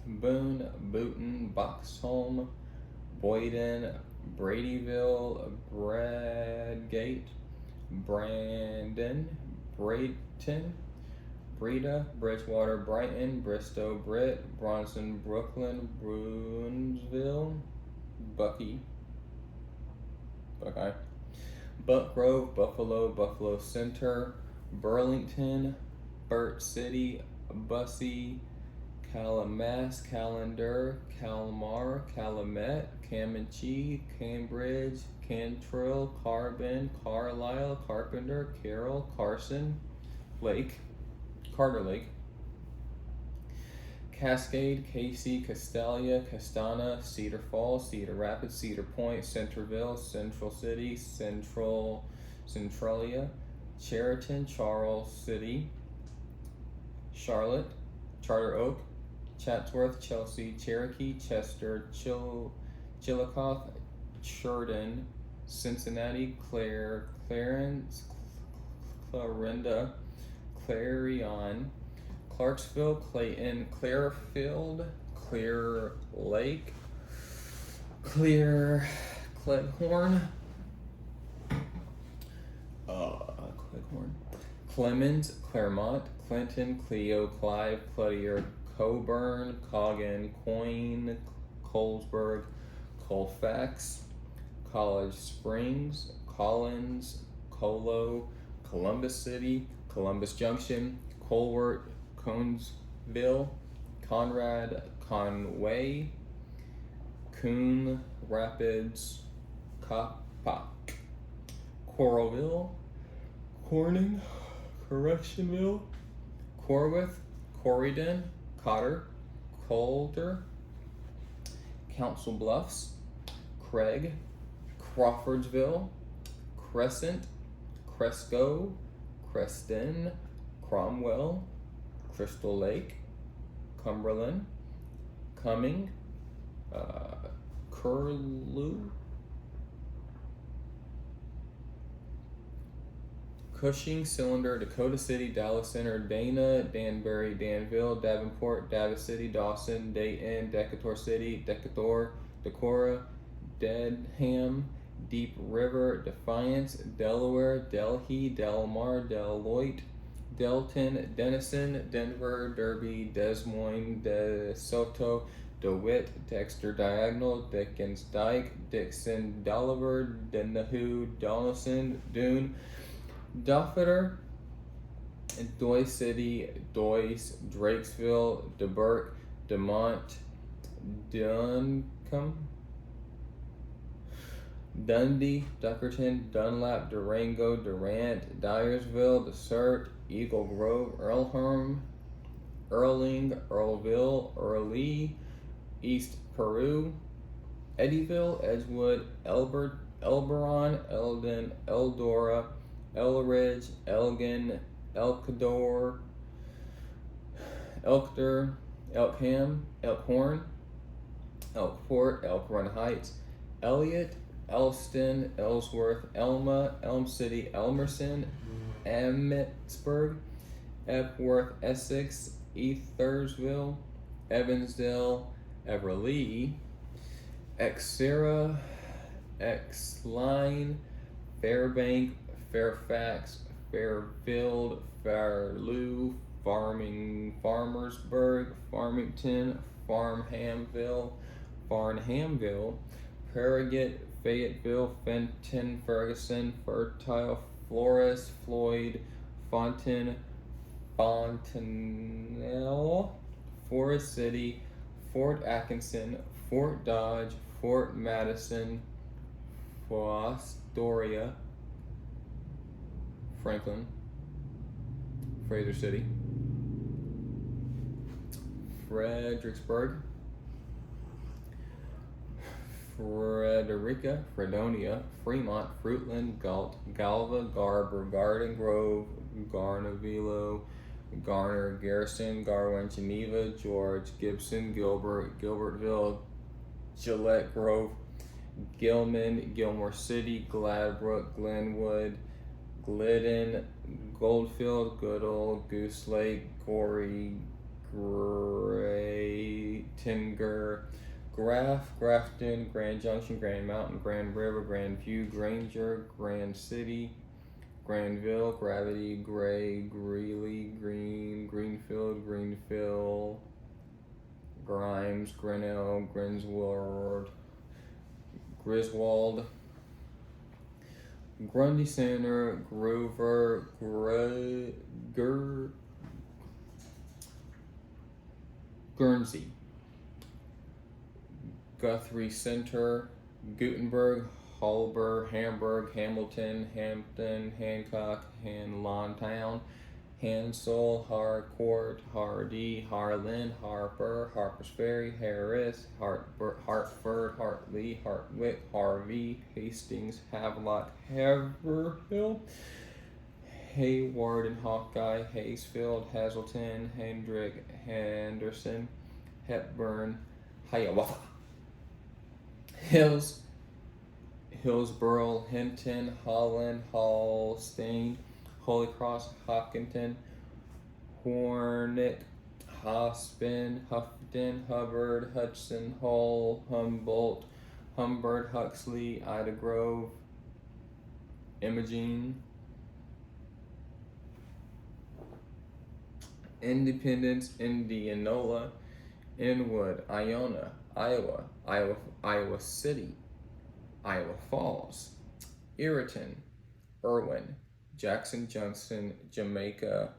Boone, Booton, Boxholm, Boyden, Bradyville, Bradgate, Brandon, Brayton, Breda, Bridgewater, Brighton, Bristow, Britt, Bronson, Brooklyn, Bruinsville, Buckeye, Buck Grove, Buffalo, Buffalo Center, Burlington, Burt City, Bussy, Calamas, Callender, Calmar, Calumet, Camanchee, Cambridge, Cantrill, Carbon, Carlisle, Carpenter, Carroll, Carson, Carter Lake, Cascade, Casey, Castalia, Castana, Cedar Falls, Cedar Rapids, Cedar Point, Centerville, Central City, Centralia, Chariton, Charles City, Charlotte, Charter Oak, Chatsworth, Chelsea, Cherokee, Chester, Chillicothe, Churton, Cincinnati, Clarence, Clarinda, Clarion, Clarksville, Clayton, Clearfield, Clear Lake, Cleghorn, Clemens, Claremont, Clinton, Clio, Clive, Cloutier, Coburn, Coggin, Coyne, Colesburg, Colfax, College Springs, Collins, Colo, Columbus City, Columbus Junction, Colwert, Conesville, Conrad, Conway, Coon Rapids, Coppock, Coralville, Corning, Correctionville, Corwith, Corydon, Cotter, Coulter, Council Bluffs, Craig, Crawfordsville, Crescent, Cresco, Creston, Cromwell, Crystal Lake, Cumberland, Cumming, Curlew, Cushing, Cylinder, Dakota City, Dallas Center, Dana, Danbury, Danville, Davenport, Davis City, Dawson, Dayton, Decatur City, Decatur, Decorah, Dedham, Deep River, Defiance, Delaware, Delhi, Delmar, Deloitte, Delton, Denison, Denver, Derby, Des Moines, DeSoto, DeWitt, Dexter, Diagonal, Dickens, Dyke, Dixon, Dolliver, Denahue, Donaldson, Dune, Duffeter, Doy City, Doyce, Drakesville, DeBurke, DeMont, Duncombe, Dundee, Duckerton, Dunlap, Durango, Durant, Dyersville, Desert, Eagle Grove, Earlham, Earling, Earlville, Early, East Peru, Eddyville, Edgewood, Elberon, Eldon, Eldora, Elridge, Elgin, Elkador, Elkder, Elkham, Elkhorn, Elkport, Elk Run Heights, Elliott, Elston, Ellsworth, Elma, Elm City, Elmerson, Emmitsburg, Epworth, Essex, Ethersville, Evansdale, Everlee, Exera, Exline, Fairbank, Fairfax, Fairfield, Fairlew, Farmersburg, Farmington, Farnhamville, Farragut, Fayetteville, Fenton, Ferguson, Fertile, Flores, Floyd, Fontaine, Fontanelle, Forest City, Fort Atkinson, Fort Dodge, Fort Madison, Fostoria, Franklin, Fraser City, Fredericksburg, Frederica, Fredonia, Fremont, Fruitland, Galt, Galva, Garber, Garden Grove, Garnavilo, Garner, Garrison, Garwin, Geneva, George, Gibson, Gilbert, Gilbertville, Gillette Grove, Gilman, Gilmore City, Gladbrook, Glenwood, Glidden, Goldfield, Goodall, Goose Lake, Gorey, Tinger, Grafton, Grand Junction, Grand Mountain, Grand River, Grand View, Granger, Grand City, Granville, Gravity, Gray, Greeley, Greenfield, Greenfield, Grimes, Grinnell, Griswold, Grundy Center, Grover, Guernsey, Guthrie Center, Gutenberg, Holber, Hamburg, Hamilton, Hampton, Hancock, Hanlontown, Hansel, Harcourt, Hardy, Harlan, Harper, Harpers Ferry, Harris, Hartford, Hartley, Hartwick, Harvey, Hastings, Havelock, Haverhill, Hayward and Hawkeye, Haysfield, Hazleton, Hendrick, Henderson, Hepburn, Hiawatha, Hillsborough, Hinton, Holland, Hallstein, Holy Cross, Hopkinton, Hornet, Hospin, Houghton, Hubbard, Hudson, Hull, Humboldt, Humbird, Huxley, Ida Grove, Imogene, Independence, Indianola, Inwood, Iona, Iowa City, Iowa Falls, Irriton, Irwin, Jackson Junction, Jamaica,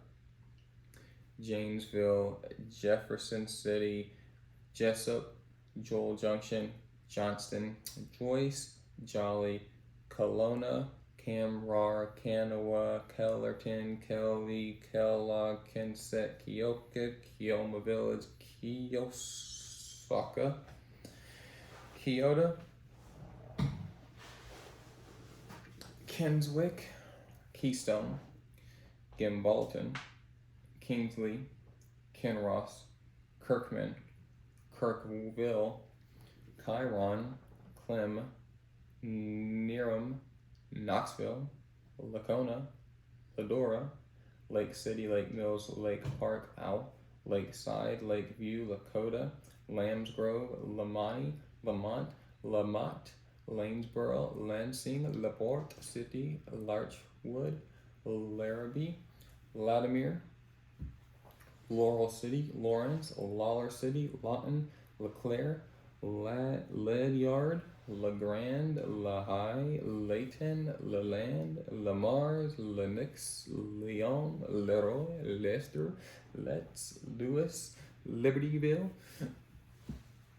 Janesville, Jefferson City, Jessup, Joel Junction, Johnston, Joyce, Jolly, Kelowna, Camrar, Kanawha, Kellerton, Kelly, Kellogg, Kensett, Keokuk, Keoma Village, Keosauqua, Keota, Kinswick, Keystone, Gimbalton, Kingsley, Kinross, Kirkman, Kirkville, Chiron, Clem, Needham, Knoxville, Lacona, Ladora, Lake City, Lake Mills, Lake Park, Owl, Lakeside, Lakeview, Lakota, Lambs Grove, Lamont, Lanesboro, Lansing, LaPorte City, Larchwood, Larrabee, Latimer, Laurel City, Lawrence, Lawler City, Lawton, LeClaire, Ledyard, LeGrand, LaHaye, Layton, Leland, Lamars, Lennox, Leon, Leroy, Lester, Letts, Lewis, Libertyville,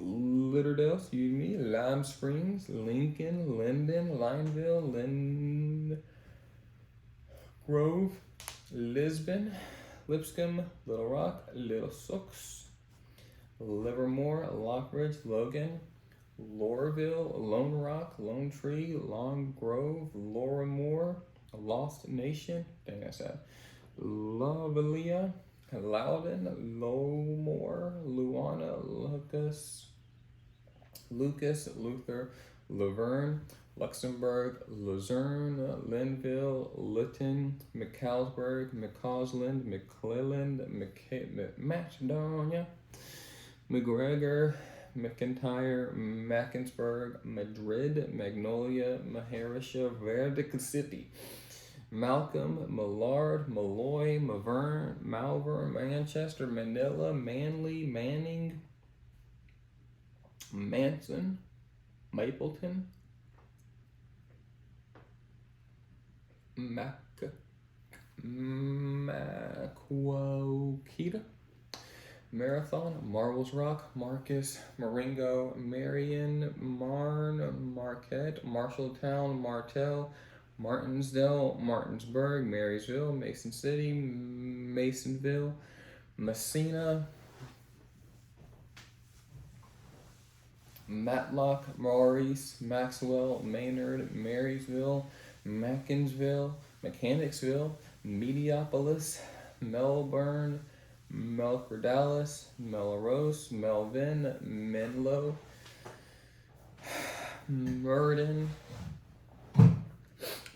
Litterdale, excuse me, Lime Springs, Lincoln, Linden, Lineville, Lind Grove, Lisbon, Lipscomb, Little Rock, Little Sioux, Livermore, Lockridge, Logan, Lorville, Lone Rock, Lone Tree, Long Grove, Loramore, Lost Nation, dang that's sad, Lovelia, Loudon, Lowmore, Luana, Lucas, Luther, Laverne, Luxembourg, Luzerne, Linville, Lytton, McCalsburg, McCausland, McClelland, Macedonia, McGregor, McIntyre, Mackensburg, Madrid, Magnolia, Maharishi, Verdict City, Malcolm, Millard, Malloy, Malvern, Malvern, Manchester, Manila, Manly, Manning, Manson, Mapleton, Maquoketa, Marathon, Marbles Rock, Marcus, Marengo, Marion, Marne, Marquette, Marshalltown, Martell, Martinsdale, Martinsburg, Marysville, Mason City, Masonville, Messina, Matlock, Maurice, Maxwell, Maynard, Marysville, Mackinsville, Mechanicsville, Mediopolis, Melbourne, Melchor-Dallas, Melrose, Melvin, Menlo, Murden,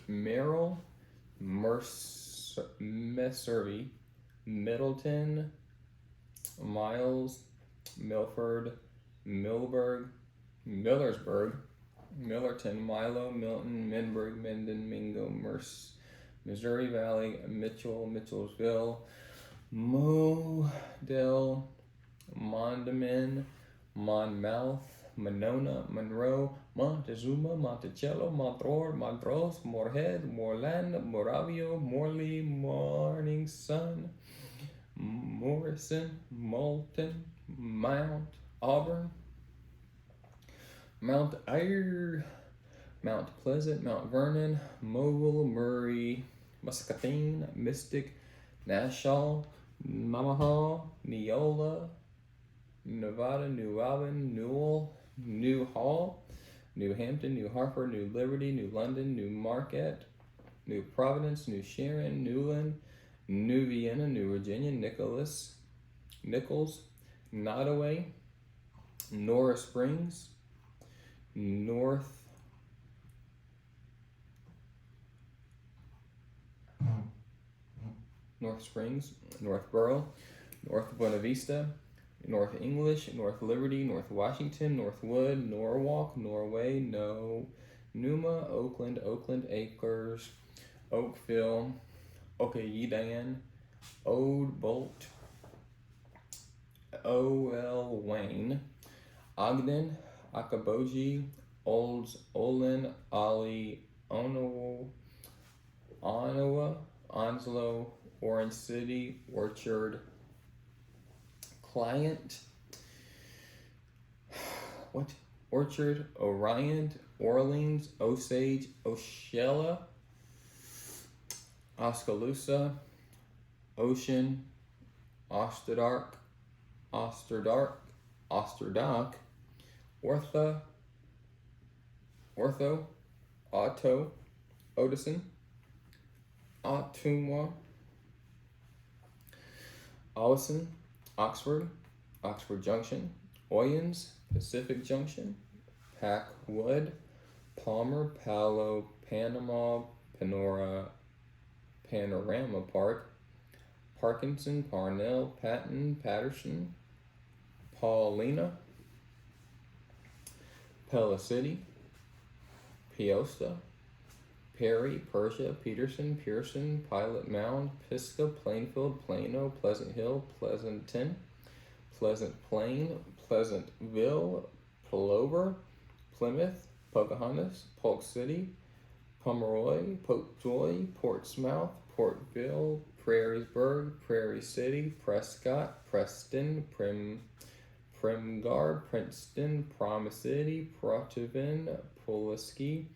Merrill, Messervy, Middleton, Miles, Milford, Millersburg, Millerton, Milo, Milton, Minburg, Minden, Mingo, Missouri Valley, Mitchellsville, Model, Mondamin, Monmouth, Monona, Monroe, Montezuma, Monticello, Montror, Montrose, Moorhead, Moorland, Moravio, Morley, Morning Sun, Morrison, Moulton, Mount Auburn, Mount Ayr, Mount Pleasant, Mount Vernon, Mobile, Murray, Muscatine, Mystic, Nassau, Namaha, Neola, Nevada, New Albin, Newell, New Hall, New Hampton, New Hartford, New Liberty, New London, New Marquette, New Providence, New Sharon, Newland, New Vienna, New Virginia, Nichols, Nottoway, Nora Springs, North Springs, Northborough, North Buena Vista, North English, North Liberty, North Washington, Northwood, Norwalk, Norway, Numa, Oakland, Oakland Acres, Oakville, Okayidan, Ode Bolt, O.L. Wayne, Ogden, Akaboji, Olds, Olin, Ollie, Onawa, Onslow, Orange City, Orchard, Client, Orchard, Orion, Orleans, Osage, Oshella, Oskaloosa, Ocean, Osterdark, Osterdock, Ortho, Otto, Odison, Ottumwa, Owison, Oxford, Oxford Junction, Oyens, Pacific Junction, Packwood, Palmer, Palo, Panama, Panorama Park, Parkinson, Parnell, Patton, Patterson, Paulina, Pella City, Peosta, Perry, Persia, Peterson, Pearson, Pilot Mound, Pisgah, Plainfield, Plano, Pleasant Hill, Pleasanton, Pleasant Plain, Pleasantville, Plover, Plymouth, Pocahontas, Polk City, Pomeroy, Popejoy, Portsmouth, Portville, Prairiesburg, Prairie City, Prescott, Preston, Primgar, Princeton, Promise City, Protivin, Pulaski,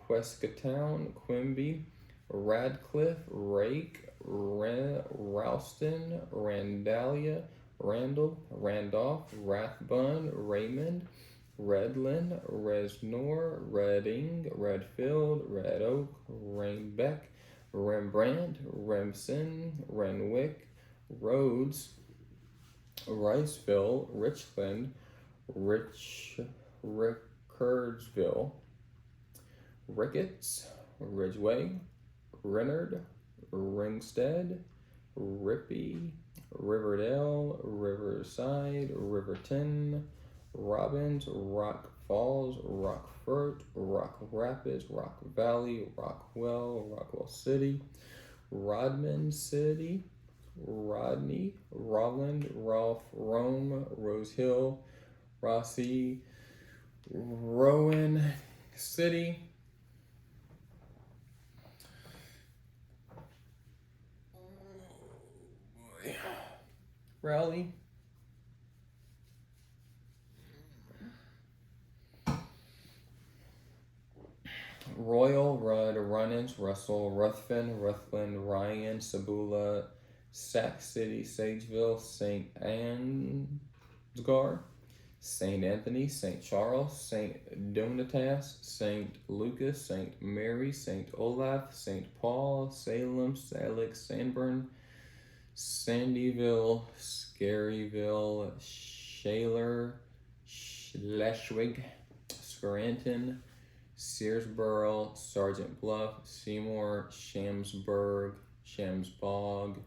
Quesketown, Quimby, Radcliffe, Rake, Ralston, Randalia, Randall, Randolph, Rathbun, Raymond, Redland, Resnor, Reading, Redfield, Red Oak, Rainbeck, Rembrandt, Remsen, Renwick, Rhodes, Riceville, Richland, Rickardsville, Ricketts, Ridgeway, Rennard, Ringstead, Rippey, Riverdale, Riverside, Riverton, Robbins, Rock Falls, Rockford, Rock Rapids, Rock Valley, Rockwell City, Rodman City, Rodney, Roland, Rolfe, Rome, Rose Hill, Rossi, Rowan City, Raleigh, Royal, Rudd, Runnage, Russell, Ruthven, Ruthland, Ryan, Sabula, Sac City, Sageville, St. Ansgar, St. Anthony, St. Charles, St. Donatas, St. Lucas, St. Mary, St. Olaf, St. Paul, Salem, Salix, Sanborn, Sandyville, Scaryville, Shaler, Schleswig, Scranton, Searsboro, Sergeant Bluff, Seymour, Shamsburg, Shamsbog,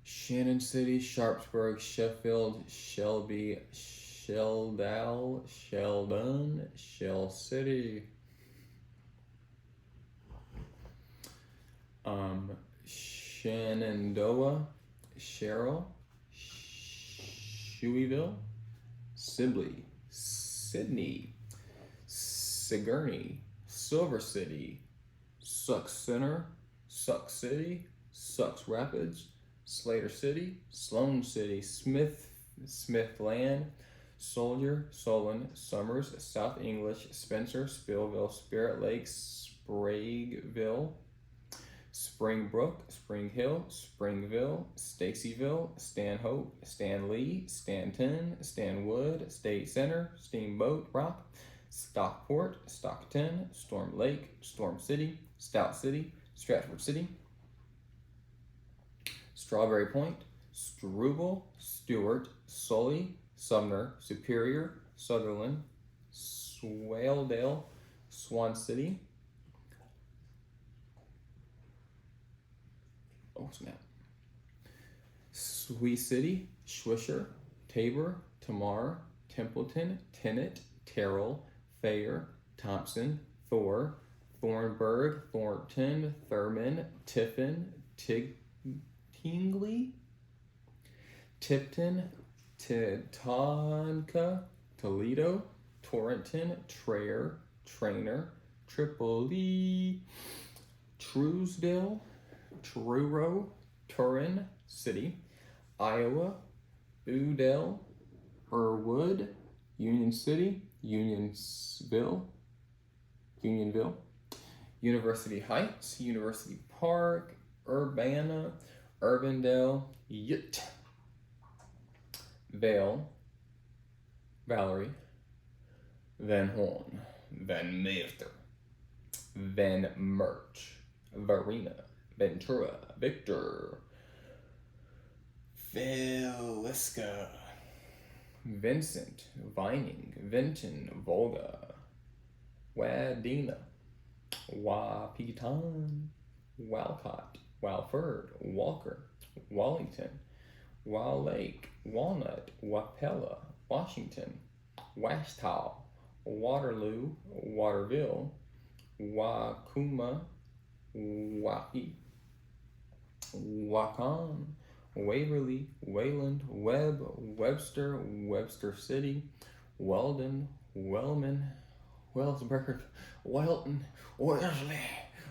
Shannon City, Sharpsburg, Sheffield, Shelby, Sheldal, Sheldon, Shell City, Shenandoah, Sherrill, Shoeyville, Sibley, Sydney, Sigourney, Silver City, Sucks Center, Sucks City, Sucks Rapids, Slater City, Sloan City, Smithland, Soldier, Solon, Summers, South English, Spencer, Spillville, Spirit Lake, Spragueville, Springbrook, Spring Hill, Springville, Stacyville, Stanhope, Stanley, Stanton, Stanwood, State Center, Steamboat Rock, Stockport, Stockton, Storm Lake, Storm City, Stout City, Stratford City, Strawberry Point, Struble, Stewart, Sully, Sumner, Superior, Sutherland, Swaledale, Swan City, Swee City, Swisher, Tabor, Tamar, Templeton, Tennant, Terrell, Thayer, Thompson, Thor, Thornburg, Thornton, Thurman, Tiffin, Tingley, Tipton, Tatanka, Toledo, Torrington, Traer, Trainer, Tripoli, Truesdale, Truro, Turin City, Iowa, Udell, Irwood, Union City, Unionville, University Heights, University Park, Urbana, Urbandale, Yut, Vale, Valerie, Van Horn, Van Meester, Van Merch, Varina, Ventura, Victor, Villisca, Vincent, Vining, Vinton, Volga, Wadena, Wapitan, Walcott, Walford, Walker, Wallington, Wall Lake, Walnut, Wapella, Washington, Washtow, Waterloo, Waterville, Wakuma, Waukee, Wakan, Waverly, Wayland, Webb, Webster, Webster City, Weldon, Wellman, Wellsburg, Welton, Wellesley,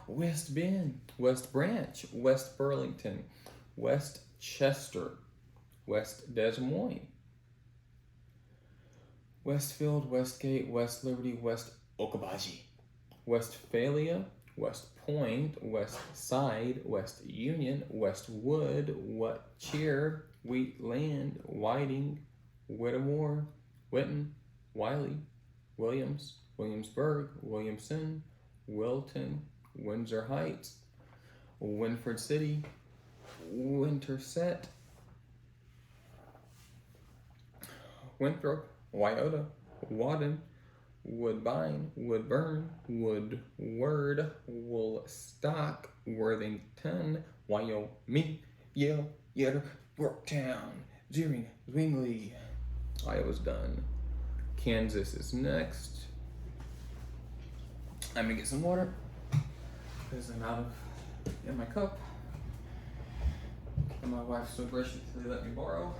West Bend, West Branch, West Burlington, West Chester, West Des Moines, Westfield, Westgate, West Liberty, West Okoboji, Westphalia, West Point, West Side, West Union, Westwood, Whatcheer, Wheatland, Whiting, Whittemore, Witten, Wiley, Williams, Williamsburg, Williamson, Wilton, Windsor Heights, Winford City, Winterset, Winthrop, Wyota, Wadden, Woodbine, Woodburn, Woodward, Woolstock, Worthington, Wyoming, Yale, Yetter, Yorktown, Deering, Zwingli. Iowa's done. Kansas is next. I'm gonna get some water because I'm out of in my cup. And my wife's so graciously let me borrow.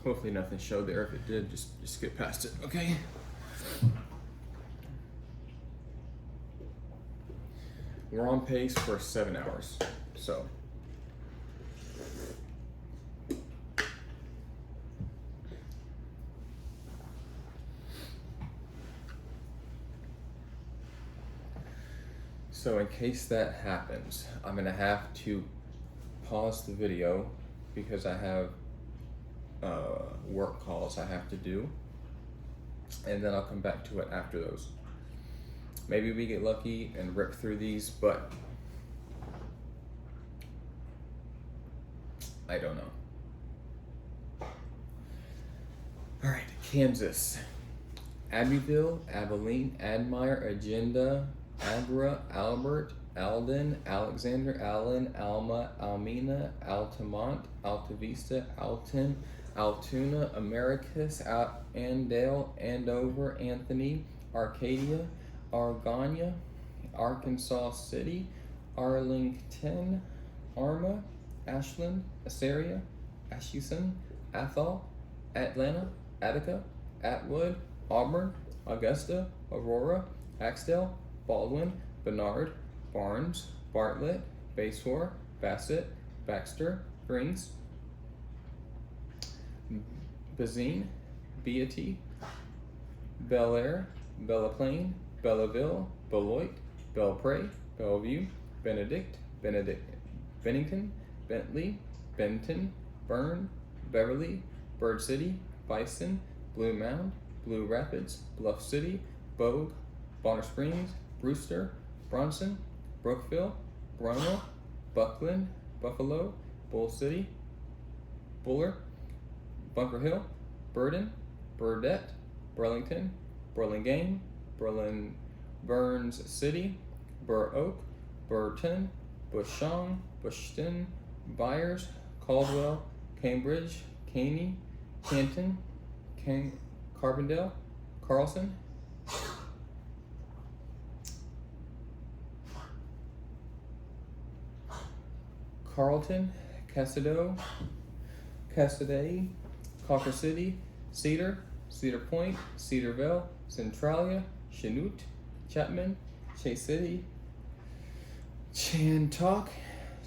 Hopefully nothing showed there. If it did, just skip past it, okay? We're on pace for 7 hours, so. So in case that happens, I'm gonna have to pause the video because I have work calls I have to do, and then I'll come back to it after those. Maybe we get lucky and rip through these, but I don't know. All right, Kansas. Abbeville, Abilene, Admire, Agenda, Abra, Albert, Alden, Alexander, Allen, Alma, Almena, Altamont, Altavista, Alton, Altoona, Americus, Andale, Andover, Anthony, Arcadia, Argania, Arkansas City, Arlington, Arma, Ashland, Assyria, Ashuson, Athol, Atlanta, Attica, Atwood, Auburn, Augusta, Aurora, Axtell, Baldwin, Bernard, Barnes, Bartlett, Basehor, Bassett, Baxter, Brings, Bazine, Beatty, Bel Air, Bella Plain, Belleville, Beloit, Belpre, Bellevue, Benedict, Bennington, Bentley, Benton, Bern, Beverly, Bird City, Bison, Blue Mound, Blue Rapids, Bluff City, Bogue, Bonner Springs, Brewster, Bronson, Brookville, Roanoke, Buckland, Buffalo, Bull City, Buller, Bunker Hill, Burden, Burdette, Burlington, Burlingame, Burns City, Burr Oak, Burton, Bushong, Bushton, Byers, Caldwell, Cambridge, Caney, Canton, Carbondale, Carlson, Carlton, Cassidy, Cawker City, Cedar, Cedar Point, Cedarville, Centralia, Chanute, Chapman, Chase City, Chantoc,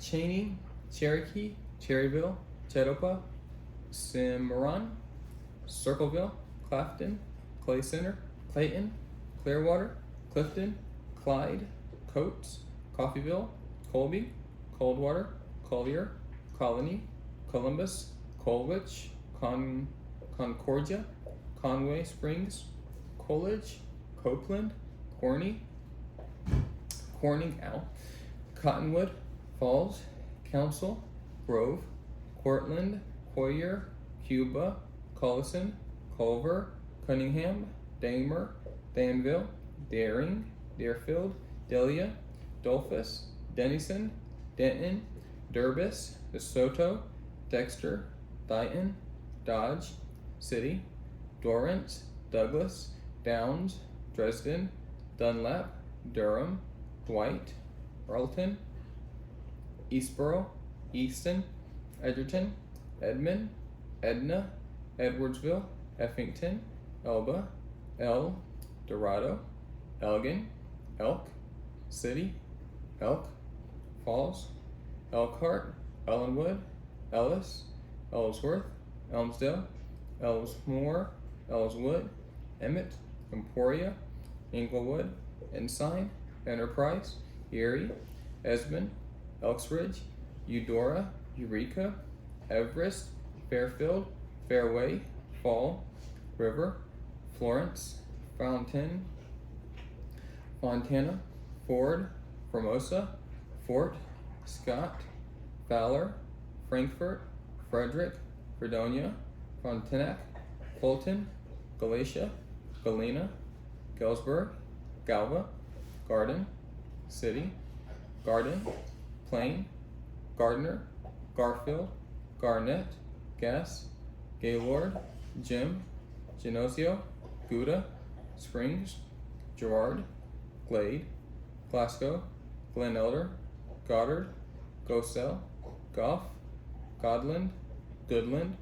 Cheney, Cherokee, Cherryville, Chetopa, Cimarron, Circleville, Clafton, Clay Center, Clayton, Clearwater, Clifton, Clyde, Coates, Coffeyville, Colby, Coldwater, Collier, Colony, Columbus, Colwich, Concordia, Conway Springs, Coolidge, Copeland, Corny, Corning, Cottonwood, Falls, Council, Grove, Cortland, Coyer, Cuba, Collison, Culver, Cunningham, Damer, Danville, Daring, Deerfield, Delia, Dolphus, Denison, Denton, Durbus, DeSoto, Dexter, Dighton, Dodge, City, Dorrance, Douglas, Downs, Dresden, Dunlap, Durham, Dwight, Arlton, Eastboro, Easton, Edgerton, Edmond, Edna, Edwardsville, Effington, Elba, El Dorado, Elgin, Elk, City, Elk, Falls, Elkhart, Ellenwood, Ellis, Ellsworth, Elmsdale, Ellsmore, Ellswood, Emmett, Emporia, Englewood, Ensign, Enterprise, Erie, Esmond, Elks Ridge, Eudora, Eureka, Everest, Fairfield, Fairway, Fall, River, Florence, Fountain, Fontana, Ford, Formosa, Fort, Scott, Fowler, Frankfort, Frederick, Fredonia, Frontenac, Fulton, Galatia, Galena, Galesburg, Galva, Garden, City, Garden, Plain, Gardner, Garfield, Garnett, Gass, Gaylord, Jim, Genoseo, Gouda, Springs, Gerard, Glade, Glasgow, Glen Elder, Goddard, Gosell, Goff, Godland, Goodland,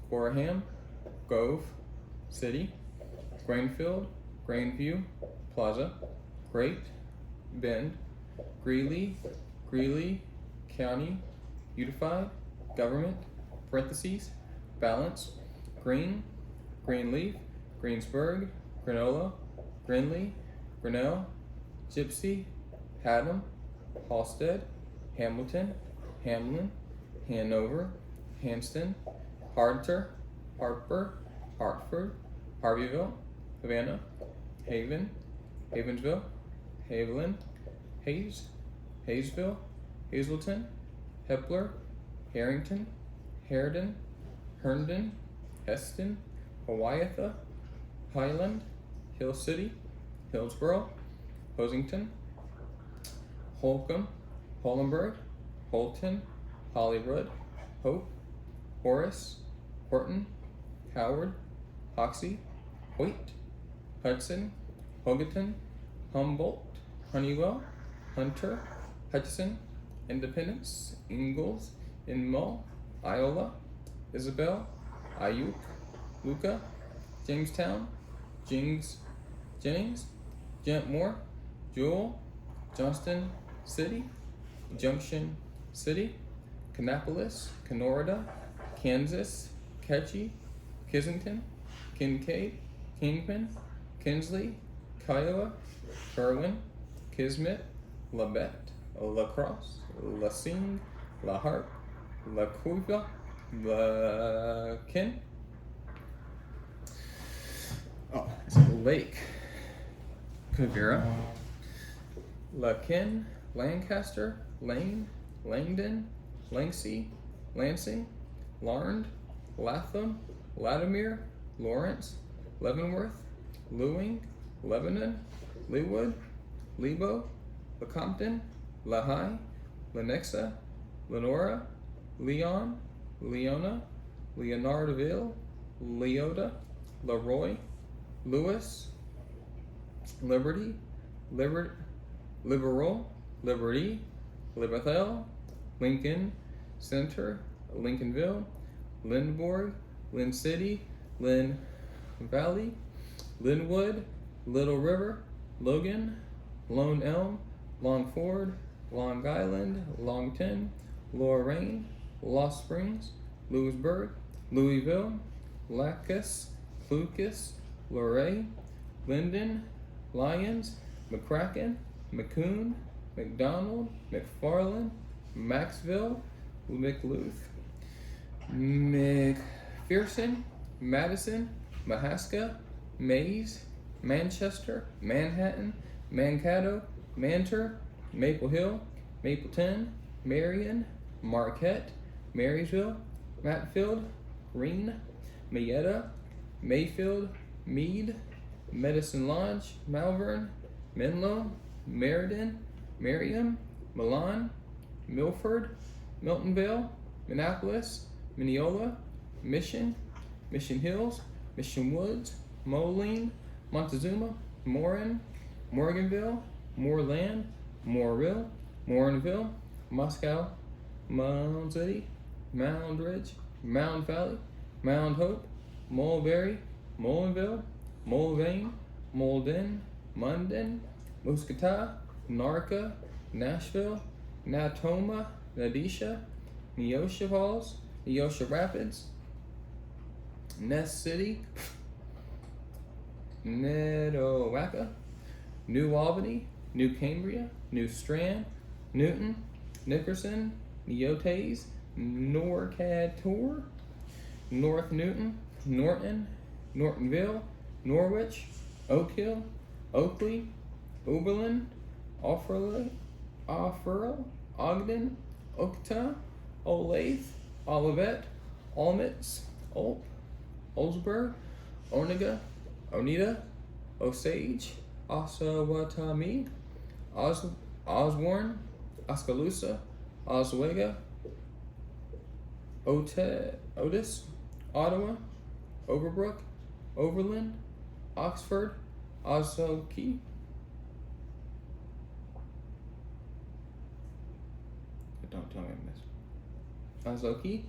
Gorham, Gove, City, Grainfield, Grainview, Plaza, Great, Bend, Greeley, Greeley, County, Unified, Government, parentheses, Balance, Green, Greenleaf, Greensburg, Granola, Grinley, Grinnell, Gypsy, Haddam, Halstead, Hamilton, Hamlin, Hanover, Hanston, Harter, Harper, Hartford, Harveyville, Havana, Haven, Havensville, Haviland, Hayes, Hayesville, Hazleton, Hepler, Harrington, Herndon, Herndon, Heston, Hawaiiatha, Highland, Hill City, Hillsboro, Hosington, Holcomb, Holenberg, Holton, Hollywood, Hope, Horace, Horton, Howard, Hoxie, Hoyt, Hudson, Hogaton, Humboldt, Honeywell, Hunter, Hudson, Independence, Ingalls, Inmull, Iola, Isabel, Ayuk, Luca, Jamestown, Jennings, Gentmore, Jewel, Johnston City, Junction City, Kannapolis, Canorda, Kansas, Ketchy, Kissington, Kincaid, Kingpin, Kinsley, Kiowa, Kerwin, Kismet, Labette, La Crosse, La Cygne, La Harpe, La Cueva, La Kin. Oh, it's a lake. Quivira, La Kin, Lancaster, Lane, Langdon, Lancy, Lansing, Larned, Latham, Latimer, Lawrence, Leavenworth, Lewing, Lebanon, Leewood, Lebo, Lecompton, Lehigh, Lenexa, Lenora, Leon, Leona, Leonardville, Leota, Leroy, Lewis, Liberty, Liberal, Liberty, Liberthel, Lincoln Center, Lincolnville, Lindborg, Lynn City, Lynn Valley, Linwood, Little River, Logan, Lone Elm, Longford, Long Island, Longton, Lorain, Lost Springs, Lewisburg, Louisville, Lacus, Clucas, Luray, Linden, Lyons, McCracken, McCoon, McDonald, McFarland, Maxville, McLuth, McPherson, Madison, Mahaska, Mays, Manchester, Manhattan, Mankato, Mantor, Maple Hill, Mapleton, Marion, Marquette, Marysville, Matfield, Greene, Mayetta, Mayfield, Meade, Medicine Lodge, Malvern, Menlo, Meriden, Merriam, Milan, Milford, Miltonville, Minneapolis, Mineola, Mission, Mission Hills, Mission Woods, Moline, Montezuma, Morin, Morganville, Moreland, Moreville, Morinville, Moscow, Mound City, Mound Ridge, Mound Valley, Mound Hope, Mulberry, Molinville, Mulvane, Molden, Munden, Muscatah, Narca, Nashville, Natoma, Nadisha, Neosha Falls, Neosha Rapids, Ness City, Netowaka, New Albany, New Cambria, New Strand, Newton, Nickerson, Neotes, Norcator, North Newton, Norton, Nortonville, Norwich, Oak Hill, Oakley, Oberlin, Offerle, Ogden, Okta, Olathe, Olivet, Olmutz, Olp, Oldsburg, Onega, Oneida, Osage, Osawatomie, Osborne, Oskaloosa, Oswego, Otis, Ottawa, Overbrook, Overland, Oxford, Ozoki, don't tell me I missed, Ozoki,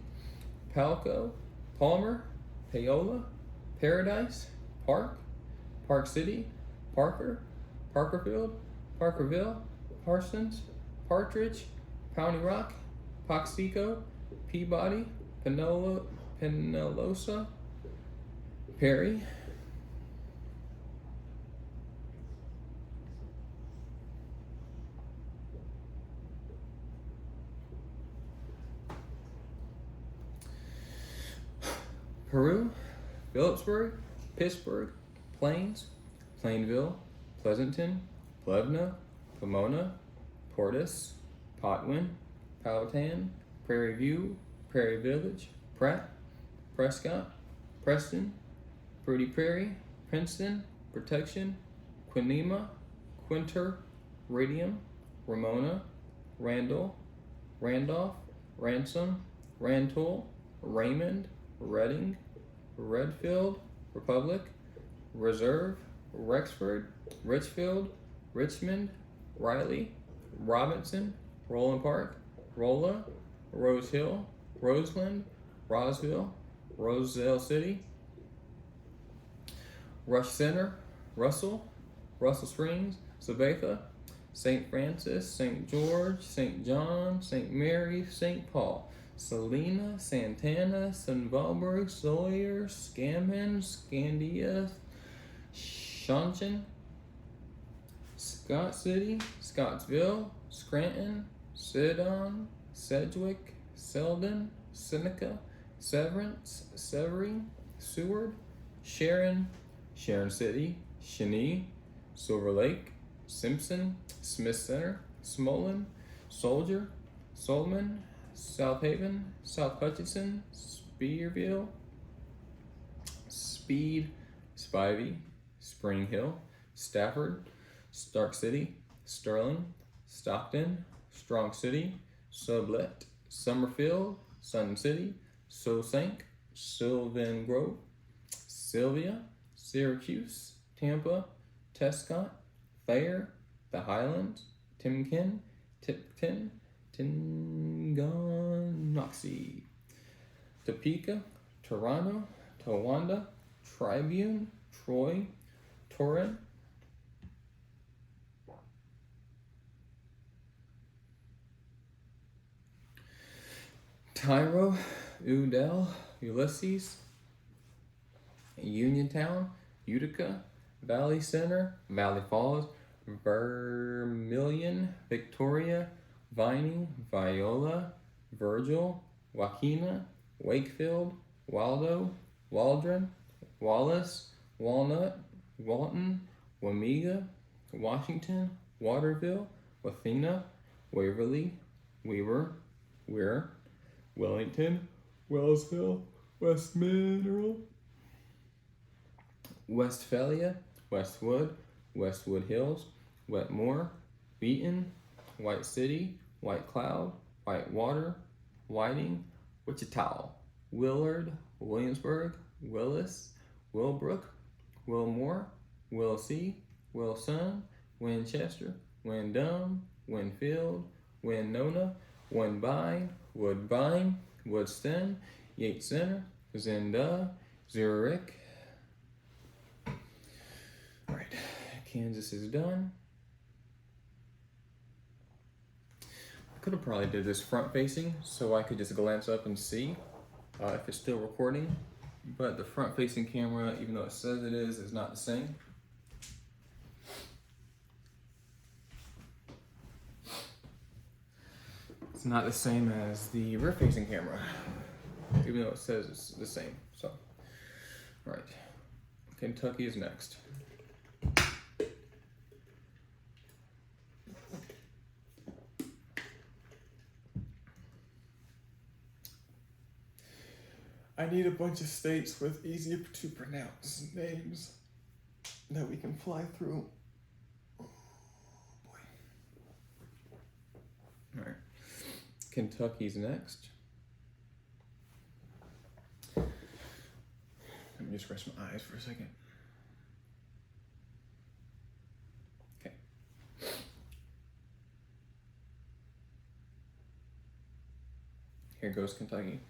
Palco, Palmer, Paola, Paradise, Park, Park City, Parker, Parkerfield, Parkerville, Parsons, Partridge, Pawnee Rock, Poxico, Peabody, Penelosa, Perry, Peru, Phillipsburg, Pittsburgh, Plains, Plainville, Pleasanton, Plevna, Pomona, Portis, Potwin, Powhatan, Prairie View, Prairie Village, Pratt, Prescott, Preston, Pretty Prairie, Princeton, Protection, Quinema, Quinter, Radium, Ramona, Randall, Randolph, Ransom, Rantoul, Raymond, Reading, Redfield, Republic, Reserve, Rexford, Richfield, Richmond, Riley, Robinson, Roland Park, Rolla, Rose Hill, Roseland, Roseville, Roselle City, Rush Center, Russell, Russell Springs, Sabetha, St. Francis, St. George, St. John, St. Mary, St. Paul, Salina, Santana, St. Valberg, Sawyer, Scammon, Scandia, Shonchen, Scott City, Scottsville, Scranton, Sidon, Sedgwick, Selden, Seneca, Severance, Severing, Seward, Sharon, Sharon City, Shawnee, Silver Lake, Simpson, Smith Center, Smolin, Soldier, Solomon, South Haven, South Hutchinson, Spearville, Speed, Spivey, Spring Hill, Stafford, Stark City, Sterling, Stockton, Strong City, Sublet, Summerfield, Sun City, Sosank, Sylvan Grove, Sylvia, Syracuse, Tampa, Tescott, Thayer, the Highlands, Timken, Tipton, Tingonoxie, Topeka, Toronto, Towanda, Tribune, Troy, Torrin, Tyro, Udell, Ulysses, Uniontown, Utica, Valley Center, Valley Falls, Vermilion, Victoria, Viney, Viola, Virgil, Wakena, Wakefield, Waldo, Waldron, Wallace, Walnut, Walton, Wamega, Washington, Waterville, Wathena, Waverly, Weaver, Weir, Wellington, Wellsville, West Mineral, Westphalia, Westwood, Westwood Hills, Wetmore, Wheaton, White City, White Cloud, Whitewater, Whiting, Wichita, Willard, Williamsburg, Willis, Willbrook, Wilmore, Willsea, Wilson, Winchester, Windom, Winfield, Winona, Woodbine, Woodbine, Woodston, Yates Center, Zenda, Zurich. All right, Kansas is done. I could have probably did this front facing so I could just glance up and see if it's still recording, but the front facing camera, even though it says it is not the same. It's not the same as the rear facing camera, even though it says it's the same. So, all right, Kentucky is next. I need a bunch of states with easy to pronounce names that we can fly through. Oh boy. All right. Kentucky's next. Let me just rest my eyes for a second. Okay. Here goes Kentucky.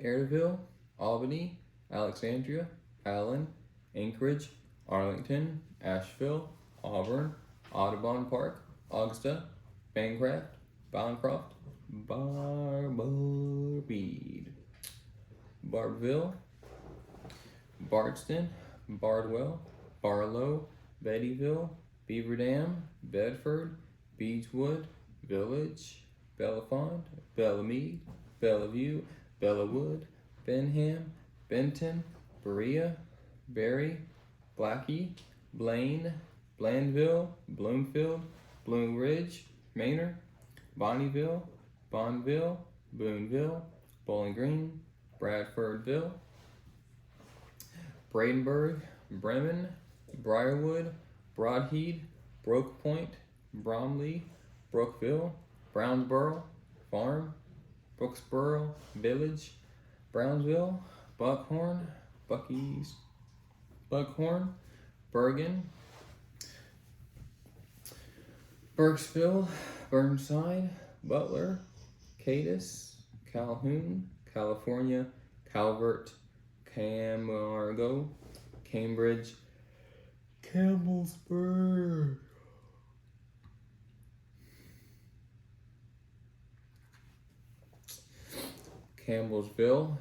Airville, Albany, Alexandria, Allen, Anchorage, Arlington, Asheville, Auburn, Audubon Park, Augusta, Bancroft, Barbade, Barbville, Bardstown, Bardwell, Barlow, Bettyville, Beaver Dam, Bedford, Beechwood, Village, Bellefonte, Bellemeade, Bellevue, Bellawood, Benham, Benton, Berea, Berry, Blackie, Blaine, Blandville, Bloomfield, Bloom Ridge, Manor, Bonneville, Bonneville, Boonville, Bowling Green, Bradfordville, Bradenburg, Bremen, Briarwood, Broadheed, Broke Point, Bromley, Brookville, Brownsboro, Farm, Brooksboro Village, Brownsville, Buckhorn, Bucky's, Buckhorn, Bergen, Burkesville, Burnside, Butler, Cadiz, Calhoun, California, Calvert, Camargo, Cambridge, Campbellsburg, Campbellsville,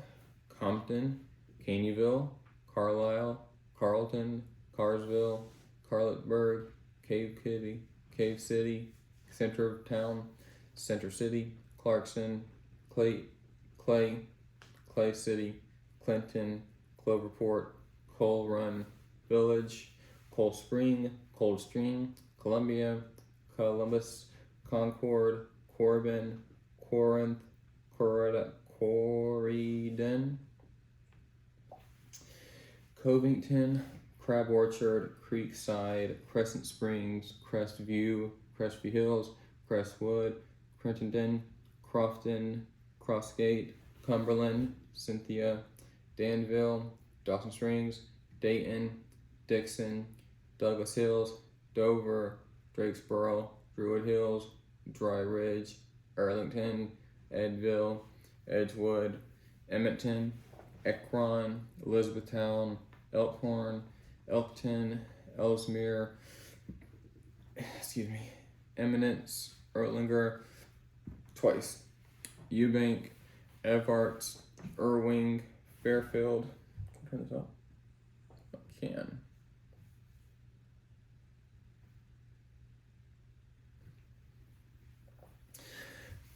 Compton, Caneyville, Carlisle, Carlton, Carsville, Carlottsburg, Cave City, Center of Town, Center City, Clarkson, Clay City, Clinton, Cloverport, Coal Run Village, Cold Spring, Columbia, Columbus, Concord, Corbin, Corinth, Corydon, Covington, Crab Orchard, Creekside, Crescent Springs, Crestview Hills, Crestwood, Crittenden, Crofton, Crossgate, Cumberland, Cynthia, Danville, Dawson Springs, Dayton, Dixon, Douglas Hills, Dover, Drakesboro, Druid Hills, Dry Ridge, Arlington, Edville, Edgewood, Edmonton, Ekron, Elizabethtown, Elkhorn, Elkton, Ellesmere, Eminence, Erlanger, twice, Eubank, Evarts, Irving, Fairfield. Can I turn this off? I can.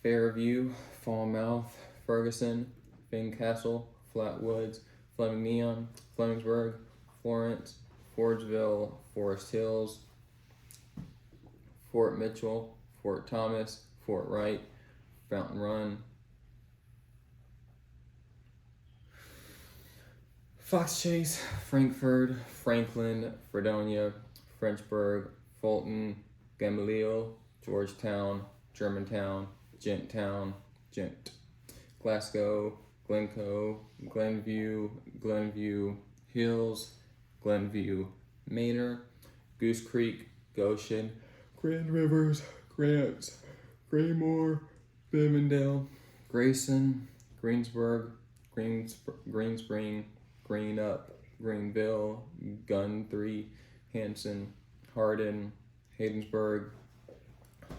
Fairview, Falmouth, Ferguson, Fincastle, Flatwoods, Fleming Neon, Flemingsburg, Florence, Fordsville, Forest Hills, Fort Mitchell, Fort Thomas, Fort Wright, Fountain Run, Fox Chase, Frankfurt, Franklin, Fredonia, Frenchburg, Fulton, Gamaliel, Georgetown, Germantown, Genttown, Gent, Glasgow, Glencoe, Glenview, Glenview Hills, Glenview Manor, Goose Creek, Goshen, Grand Rivers, Grants, Graymore, Bivendell, Grayson, Greensburg, Greenspring, Greenup, Greenville, Guthrie, Hanson, Hardin, Haydensburg,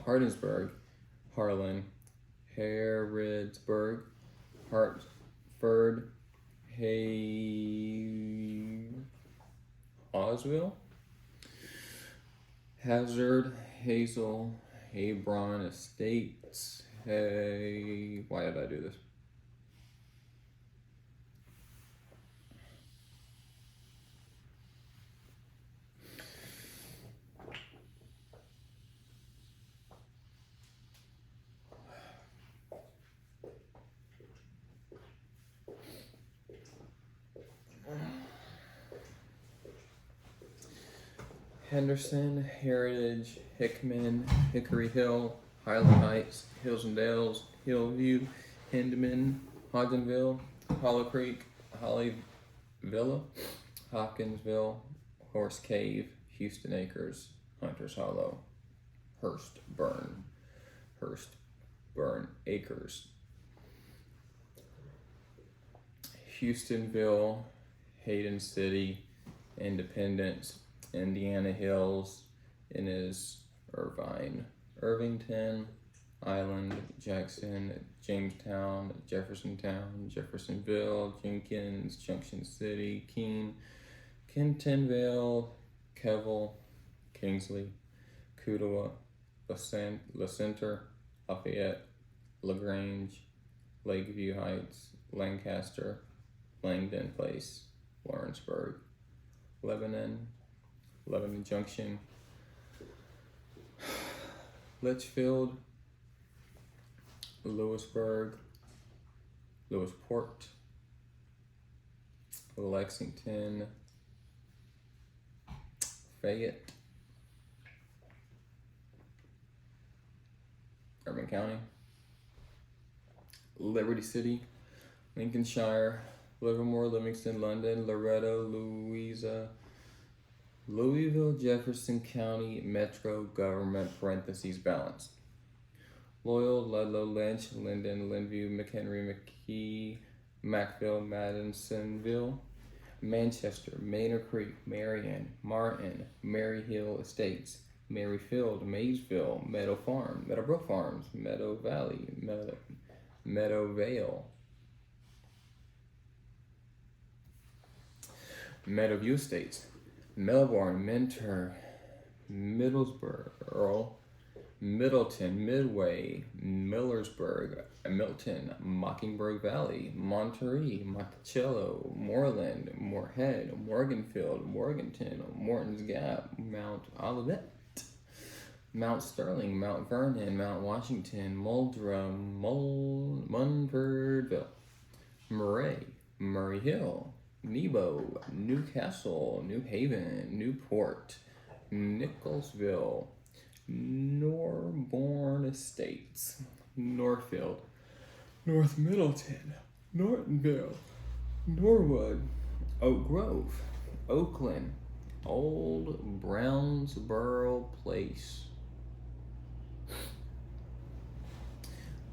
Hardinsburg, Harlan, Harrodsburg, Hartford, Oswell, Hazard, Hazel, Hebron Estates. Hey, why did I do this? Henderson, Heritage, Hickman, Hickory Hill, Highland Heights, Hills and Dales, Hillview, Hindman, Hodgenville, Hollow Creek, Holly Villa, Hopkinsville, Horse Cave, Houston Acres, Hunters Hollow, Hurstburn Acres, Houstonville, Hayden City, Independence, Indiana Hills, Inez, Irvine, Irvington, Island, Jackson, Jamestown, Jeffersontown, Jeffersonville, Jenkins, Junction City, Keene, Kentonville, Keville, Kingsley, Kudowa, La Center, Lafayette, LaGrange, Lakeview Heights, Lancaster, Langdon Place, Lawrenceburg, Lebanon Junction, Litchfield, Lewisburg, Lewisport, Lexington, Fayette, Urban County, Liberty City, Lincolnshire, Livermore, Livingston, London, Loretto, Louisville, Jefferson County Metro Government (balance), Loyal, Ludlow, Lynch, Linden, Linview, McHenry, McKee, Macville, Madisonville, Manchester, Manor Creek, Marion, Martin, Maryhill Estates, Maryfield, Maysville, Meadow Farm, Meadowbrook Farms, Meadow Valley, Meadowvale, Meadowview Estates, Melbourne, Mentor, Middlesbrough, Earl, Middleton, Midway, Millersburg, Milton, Mockingbird Valley, Monterey, Monticello, Moreland, Moorhead, Morganfield, Morganton, Morton's Gap, Mount Olivet, Mount Sterling, Mount Vernon, Mount Washington, Muldra, Munfordville, Murray, Murray Hill, Nebo, Newcastle, New Haven, Newport, Nicholsville, Norborne Estates, Northfield, North Middleton, Nortonville, Norwood, Oak Grove, Oakland, Old Brownsboro Place,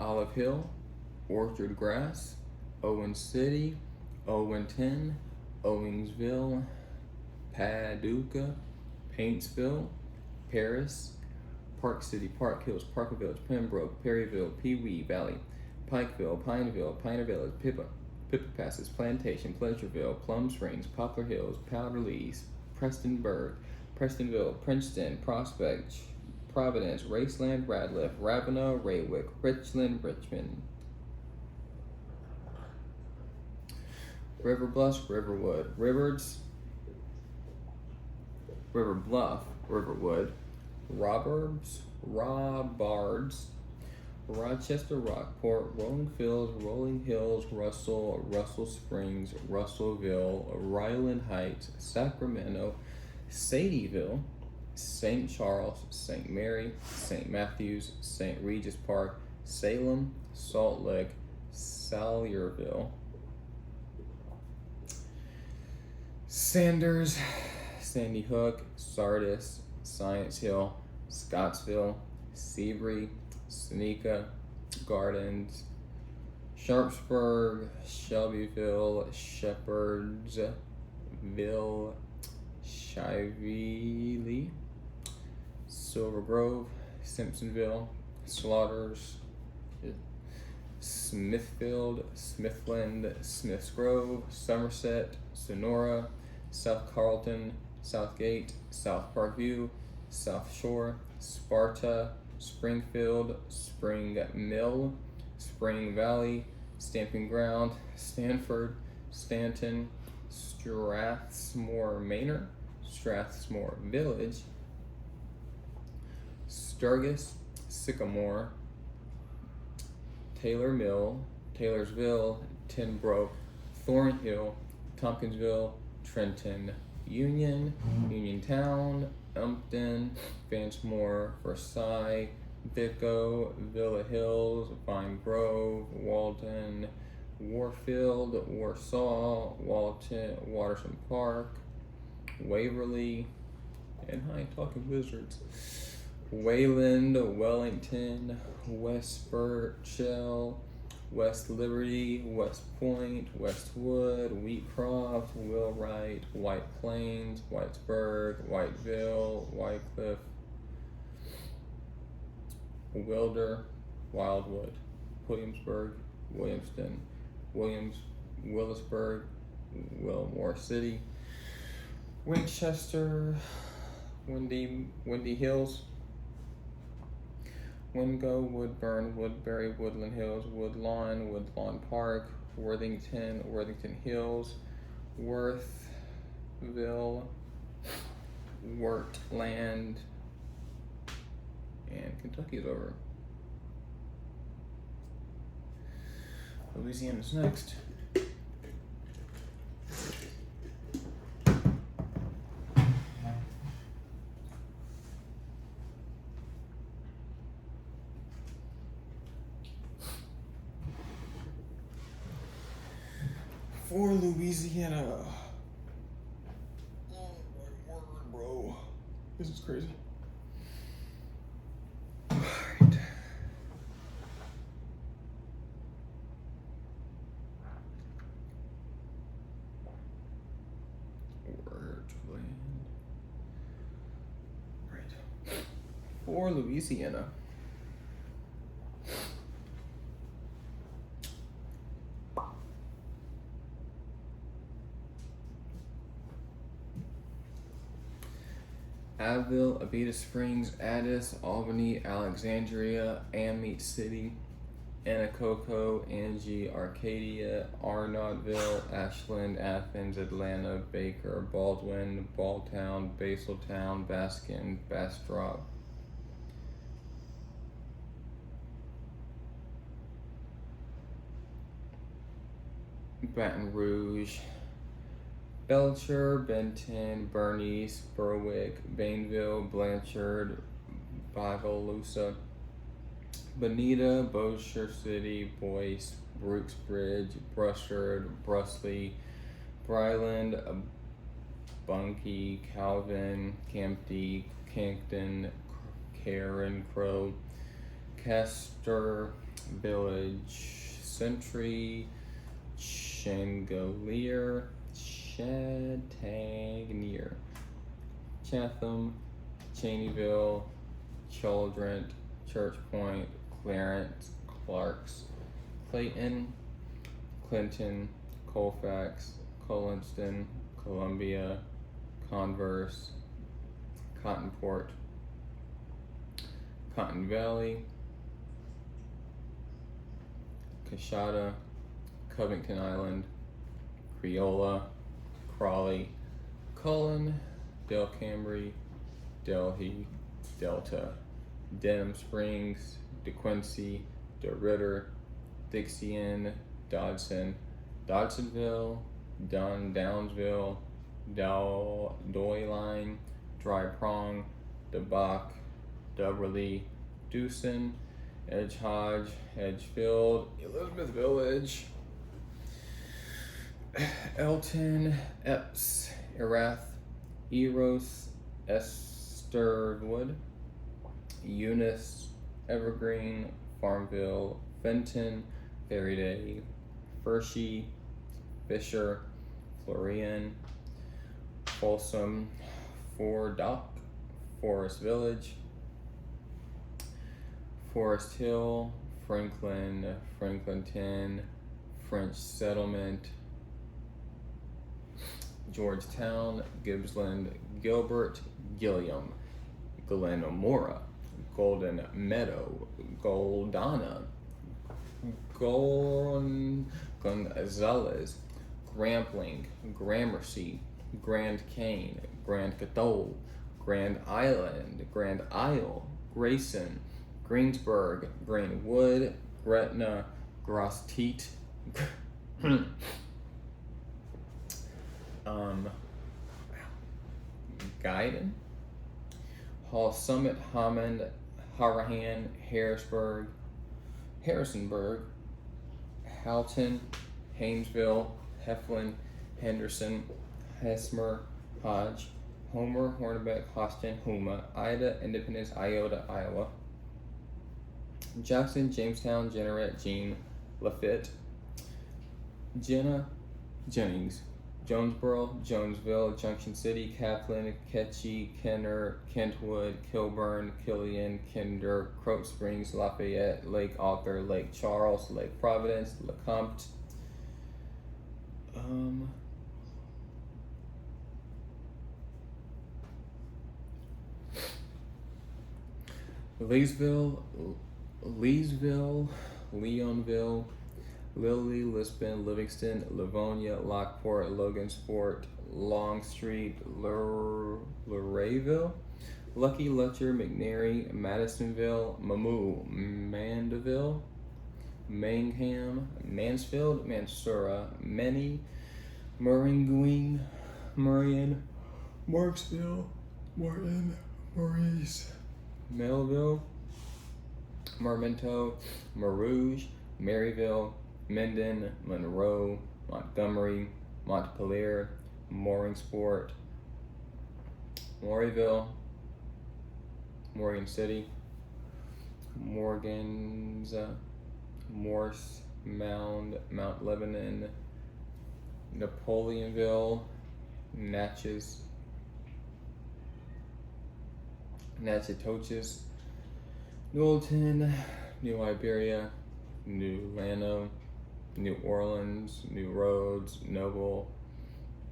Olive Hill, Orchard Grass, Owen City, Owenton, Owingsville, Paducah, Paintsville, Paris, Park City, Park Hills, Parker Village, Pembroke, Perryville, Pewee Valley, Pikeville, Pineville, Piner Village, Pippa Passes, Plantation, Pleasureville, Plum Springs, Poplar Hills, Powderleys, Prestonburg, Prestonville, Princeton, Prospect, Providence, Raceland, Radcliffe, Ravenna, Raywick, Richland, Richmond, River Bluff, Riverwood, River Bluff, Riverwood, Roberts, Robards, Rochester, Rockport, Rolling Fields, Rolling Hills, Russell, Russell Springs, Russellville, Ryland Heights, Sacramento, Sadieville, St. Charles, St. Mary, St. Matthews, St. Regis Park, Salem, Salt Lake, Salyerville, Sanders, Sandy Hook, Sardis, Science Hill, Scottsville, Seabury, Seneca, Gardens, Sharpsburg, Shelbyville, Shepherdsville, Shively, Silver Grove, Simpsonville, Slaughters, Smithfield, Smithland, Smiths Grove, Somerset, Sonora, South Carlton, Southgate, South Parkview, South Shore, Sparta, Springfield, Spring Mill, Spring Valley, Stamping Ground, Stanford, Stanton, Strathmore Manor, Strathmore Village, Sturgis, Sycamore, Taylor Mill, Taylorsville, Tinbrook, Thornhill, Tompkinsville, Trenton, Union, Uniontown, Umpton, Vanchmore, Versailles, Vico, Villa Hills, Vine Grove, Walden, Warfield, Warsaw, Walton, Waterson Park, Waverly, and hi, talking wizards. Wayland, Wellington, West Birchell, West Liberty, West Point, Westwood, Wheatcroft, Wheelwright, White Plains, Whitesburg, Whiteville, Wycliffe, Wilder, Wildwood, Williamsburg, Williamston, Willisburg, Wilmore City, Winchester, Windy Hills, Wingo, Woodburn, Woodbury, Woodland Hills, Woodlawn Park, Worthington Hills, Worthville, Wortland, and Kentucky's over. Louisiana's next. For Louisiana. Oh my word, bro. This is crazy. Alright. Wordland. Right. For Louisiana. Abbeville, Abita Springs, Addis, Albany, Alexandria, Amite City, Anacoco, Angie, Arcadia, Arnaudville, Ashland, Athens, Atlanta, Baker, Baldwin, Balltown, Basiltown, Baskin, Bastrop, Baton Rouge, Belcher, Benton, Bernice, Berwick, Bainville, Blanchard, Bogalusa, Bonita, Bossier City, Boyce, Brooksbridge, Brushard, Brusley, Bryland, Bunkie, Calvin, Campty, Cankton, Karen Crow, Castor Village, Century, Changalier, Chattagnier, Chatham, Cheneyville, Childrent, Church Point, Clarence, Clarks, Clayton, Clinton, Colfax, Collinston, Columbia, Converse, Cottonport, Cotton Valley, Coshada, Covington Island, Creola, Crawley, Cullen, Del Cambry, Delhi, Delta, Denham Springs, DeQuincy, DeRitter, Dixion, Dodson, Dodsonville, Downsville, Doyline, Dry Prong, DeBach, Dubberly, Dewson, Edge Hodge, Edgefield, Elizabeth Village, Elton, Epps, Erath, Eros, Esterwood, Eunice, Evergreen, Farmville, Fenton, Faraday, Hershey, Fisher, Florian, Folsom, Fort Dock, Forest Village, Forest Hill, Franklin, Franklinton, French Settlement, Georgetown, Gibbsland, Gilbert, Gilliam, Glenmora, Golden Meadow, Goldana, Gonzales, Grampling, Gramercy, Grand Cane, Grand Cathol, Grand Island, Grand Isle, Grayson, Greensburg, Greenwood, Gretna, Gross Teat, Guiden, Hall Summit, Hammond, Harahan, Harrisonburg, Houghton, Haynesville, Heflin, Henderson, Hesmer, Hodge, Homer, Hornbeck, Hostin, Houma, Ida, Independence, Iota, Iowa, Jackson, Jamestown, Jeanerette, Jean, Lafitte, Jenna, Jennings, Jonesboro, Jonesville, Junction City, Kaplan, Ketchy, Kenner, Kentwood, Kilburn, Killian, Kinder, Croak Springs, Lafayette, Lake Arthur, Lake Charles, Lake Providence, Lecompte, Leesville, Leonville, Lilly, Lisbon, Livingston, Livonia, Lockport, Logansport, Longstreet, Lurayville, Lucky, Lutcher, McNary, Madisonville, Mamou, Mandeville, Mangham, Mansfield, Mansura, Many, Murringween, Murrian, Marksville, Morton, Maurice, Melville, Marmento, Marouge, Maryville, Menden, Monroe, Montgomery, Montpelier, Mooringsport, Mauryville, Morgan City, Morganza, Morse, Mound, Mount Lebanon, Napoleonville, Natchez, Natchitoches, Newellton, New Iberia, New Llano, New Orleans, New Roads, Noble,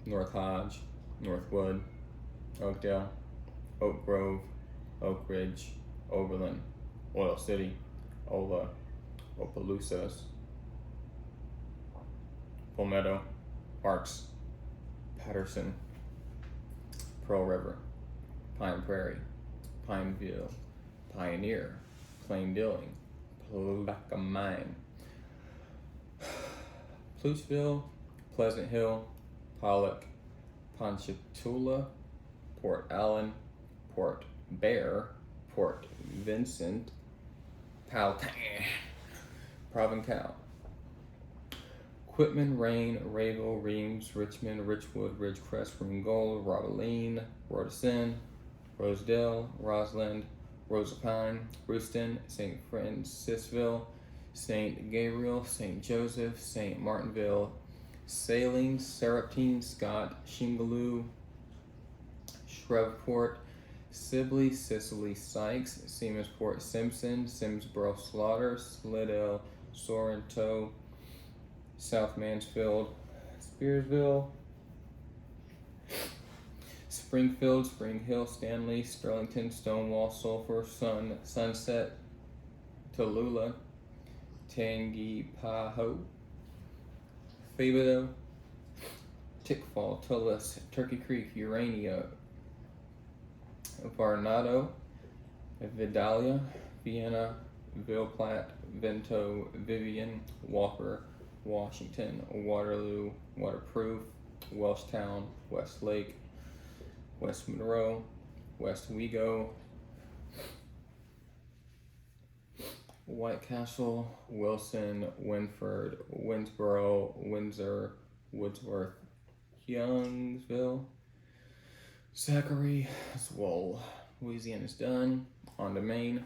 North Hodge, Northwood, Oakdale, Oak Grove, Oak Ridge, Oberlin, Oil City, Ola, Opelousas, Palmetto, Parks, Patterson, Pearl River, Pine Prairie, Pineville, Pioneer, Plain Dealing, Plaquemine, Plutesville, Pleasant Hill, Pollock, Ponchatoula, Port Allen, Port Bear, Port Vincent, Powhatan, Provencal, Quitman, Rain, Rayville, Reams, Richmond, Richwood, Ridgecrest, Ringgold, Robeline, Robeson, Rosedale, Roslyn, Rosapine, Rooston, St. Francisville, St. Gabriel, St. Joseph, St. Martinville, Saline, Saraptine, Scott, Shingaloo, Shreveport, Sibley, Sicily, Sykes, Seamansport, Simpson, Simsboro, Slaughter, Slidell, Sorrento, South Mansfield, Spearsville, Springfield, Spring Hill, Stanley, Sterlington, Stonewall, Sulphur, Sunset, Tallulah, Tangipahoa, Thibodaux, Tickfall, Tullis, Turkey Creek, Urania, Varnado, Vidalia, Vienna, Ville Platte, Vento, Vivian, Walker, Washington, Waterloo, Waterproof, Welshtown, Westlake, West Monroe, West Wego, White Castle, Wilson, Winford, Winnsboro, Windsor, Woodsworth, Youngsville, Zachary, Swole. Louisiana's done. On to Maine.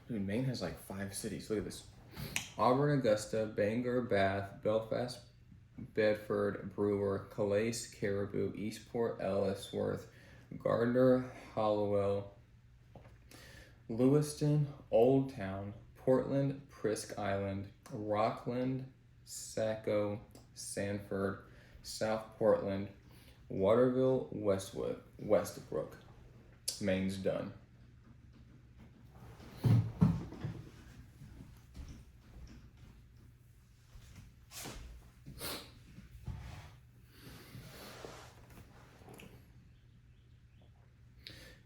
Dude, Maine has like 5 cities. Look at this. Auburn, Augusta, Bangor, Bath, Belfast, Bedford, Brewer, Calais, Caribou, Eastport, Ellsworth, Gardner, Hollowell, Lewiston, Old Town, Portland, Prisk Island, Rockland, Saco, Sanford, South Portland, Waterville, Westwood, Westbrook. Maine's done.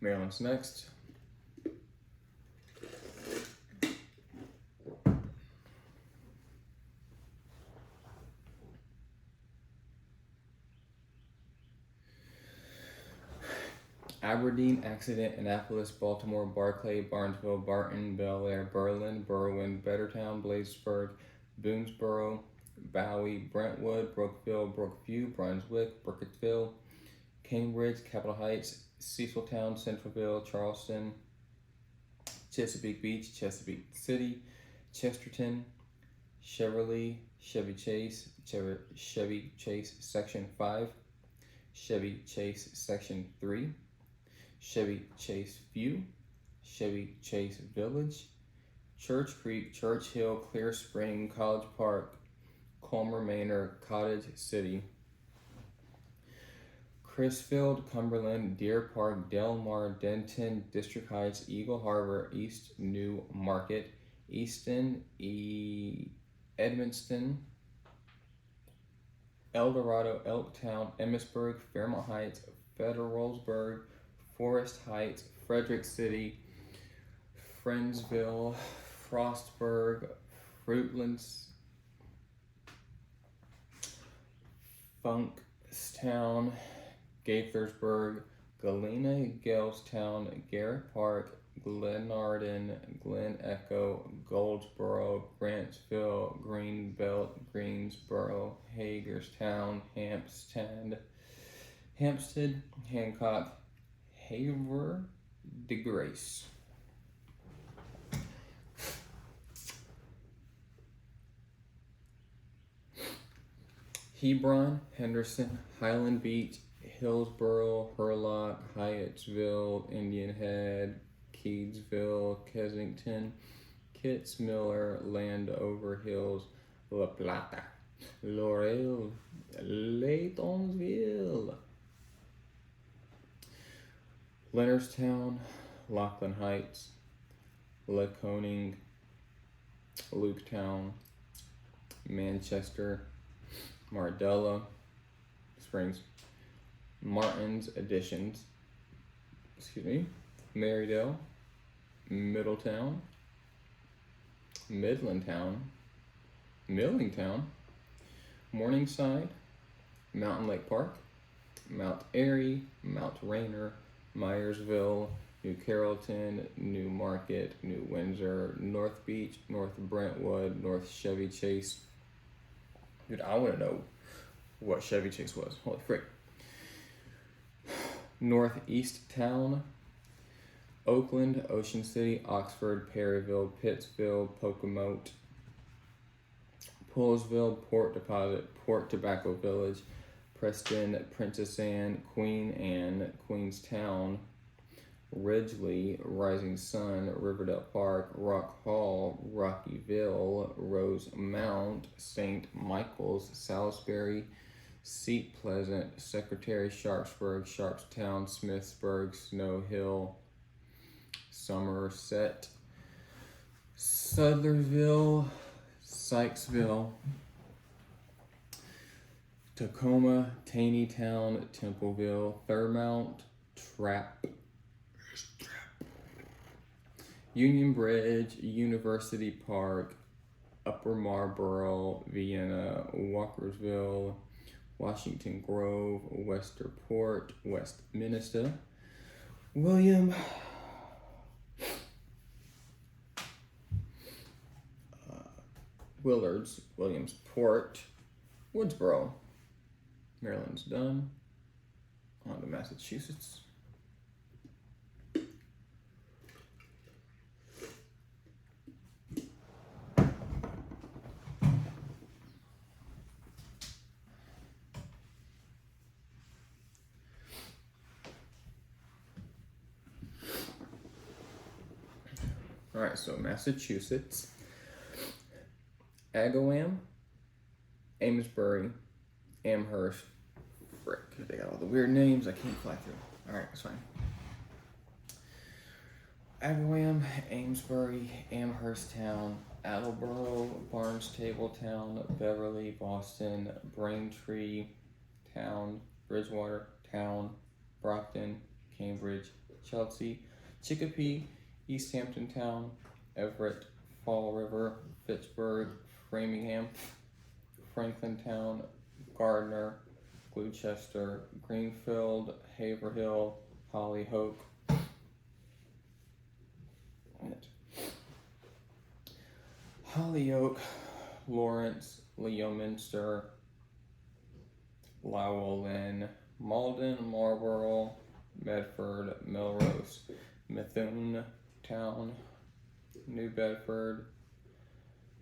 Maryland's next. Aberdeen, Accident, Annapolis, Baltimore, Barclay, Barnesville, Barton, Bel Air, Berlin, Berwyn, Bettertown, Bladensburg, Boonesboro, Bowie, Brentwood, Brookville, Brookview, Brunswick, Burkittsville, Cambridge, Capitol Heights, Ceciltown, Centralville, Charleston, Chesapeake Beach, Chesapeake City, Chesterton, Cheverly, Chevy Chase, Chevy Chase Section 5, Chevy Chase Section 3, Chevy Chase View, Chevy Chase Village, Church Creek, Church Hill, Clear Spring, College Park, Colmer Manor, Cottage City, Crisfield, Cumberland, Deer Park, Del Mar, Denton, District Heights, Eagle Harbor, East New Market, Easton, Edmonston, El Dorado, Elktown, Emmitsburg, Fairmont Heights, Federalsburg, Forest Heights, Frederick City, Friendsville, Frostburg, Fruitlands, Funkstown, Gaithersburg, Galena, Galestown, Garrett Park, Glenarden, Glen Echo, Goldsboro, Grantsville, Greenbelt, Greensboro, Hagerstown, Hampstead, Hancock, Havre de Grace. Hebron, Henderson, Highland Beach, Hillsboro, Hurlock, Hyattsville, Indian Head, Keedsville, Kensington, Kitts Miller, Landover Hills, La Plata, Laurel, Laytonsville, Leonardstown, Laughlin Heights, Laconing, Luketown, Manchester, Mardella Springs, Martin's Additions, Marydale, Middletown, Midlandtown, Millingtown, Morningside, Mountain Lake Park, Mount Airy, Mount Rainier, Myersville, New Carrollton, New Market, New Windsor, North Beach, North Brentwood, North Chevy Chase. Dude, I want to know what Chevy Chase was. Holy frick. Northeast Town, Oakland, Ocean City, Oxford, Perryville, Pittsville, Pocomoke, Poolesville, Port Deposit, Port Tobacco Village, Preston, Princess Anne, Queen Anne, Queenstown, Ridgely, Rising Sun, Riverdale Park, Rock Hall, Rockyville, Rosemount, St. Michael's, Salisbury, Seat Pleasant, Secretary, Sharpsburg, Sharpstown, Smithsburg, Snow Hill, Somerset, Sudlersville, Sykesville, Tacoma, Taneytown, Templeville, Fairmount, Trap, Union Bridge, University Park, Upper Marlboro, Vienna, Walkersville, Washington Grove, Westerport, Westminster, Willards, Williamsport, Woodsboro. Maryland's done. On to Massachusetts. All right, so Massachusetts, Agawam, Amesbury, Amherst. Frick, they got all the weird names. I can't fly through. All right, it's fine. Agawam, Amesbury, Amhersttown, Attleboro, Barnstable Town, Beverly, Boston, Braintree Town, Bridgewater Town, Brockton, Cambridge, Chelsea, Chicopee, East Hampton Town, Everett, Fall River, Fitchburg, Framingham, Franklin Town, Gardner, Gloucester, Greenfield, Haverhill, Hollyhock, Lawrence, Leominster, Lowell, Malden, Marlborough, Medford, Melrose, Methuen Town, New Bedford,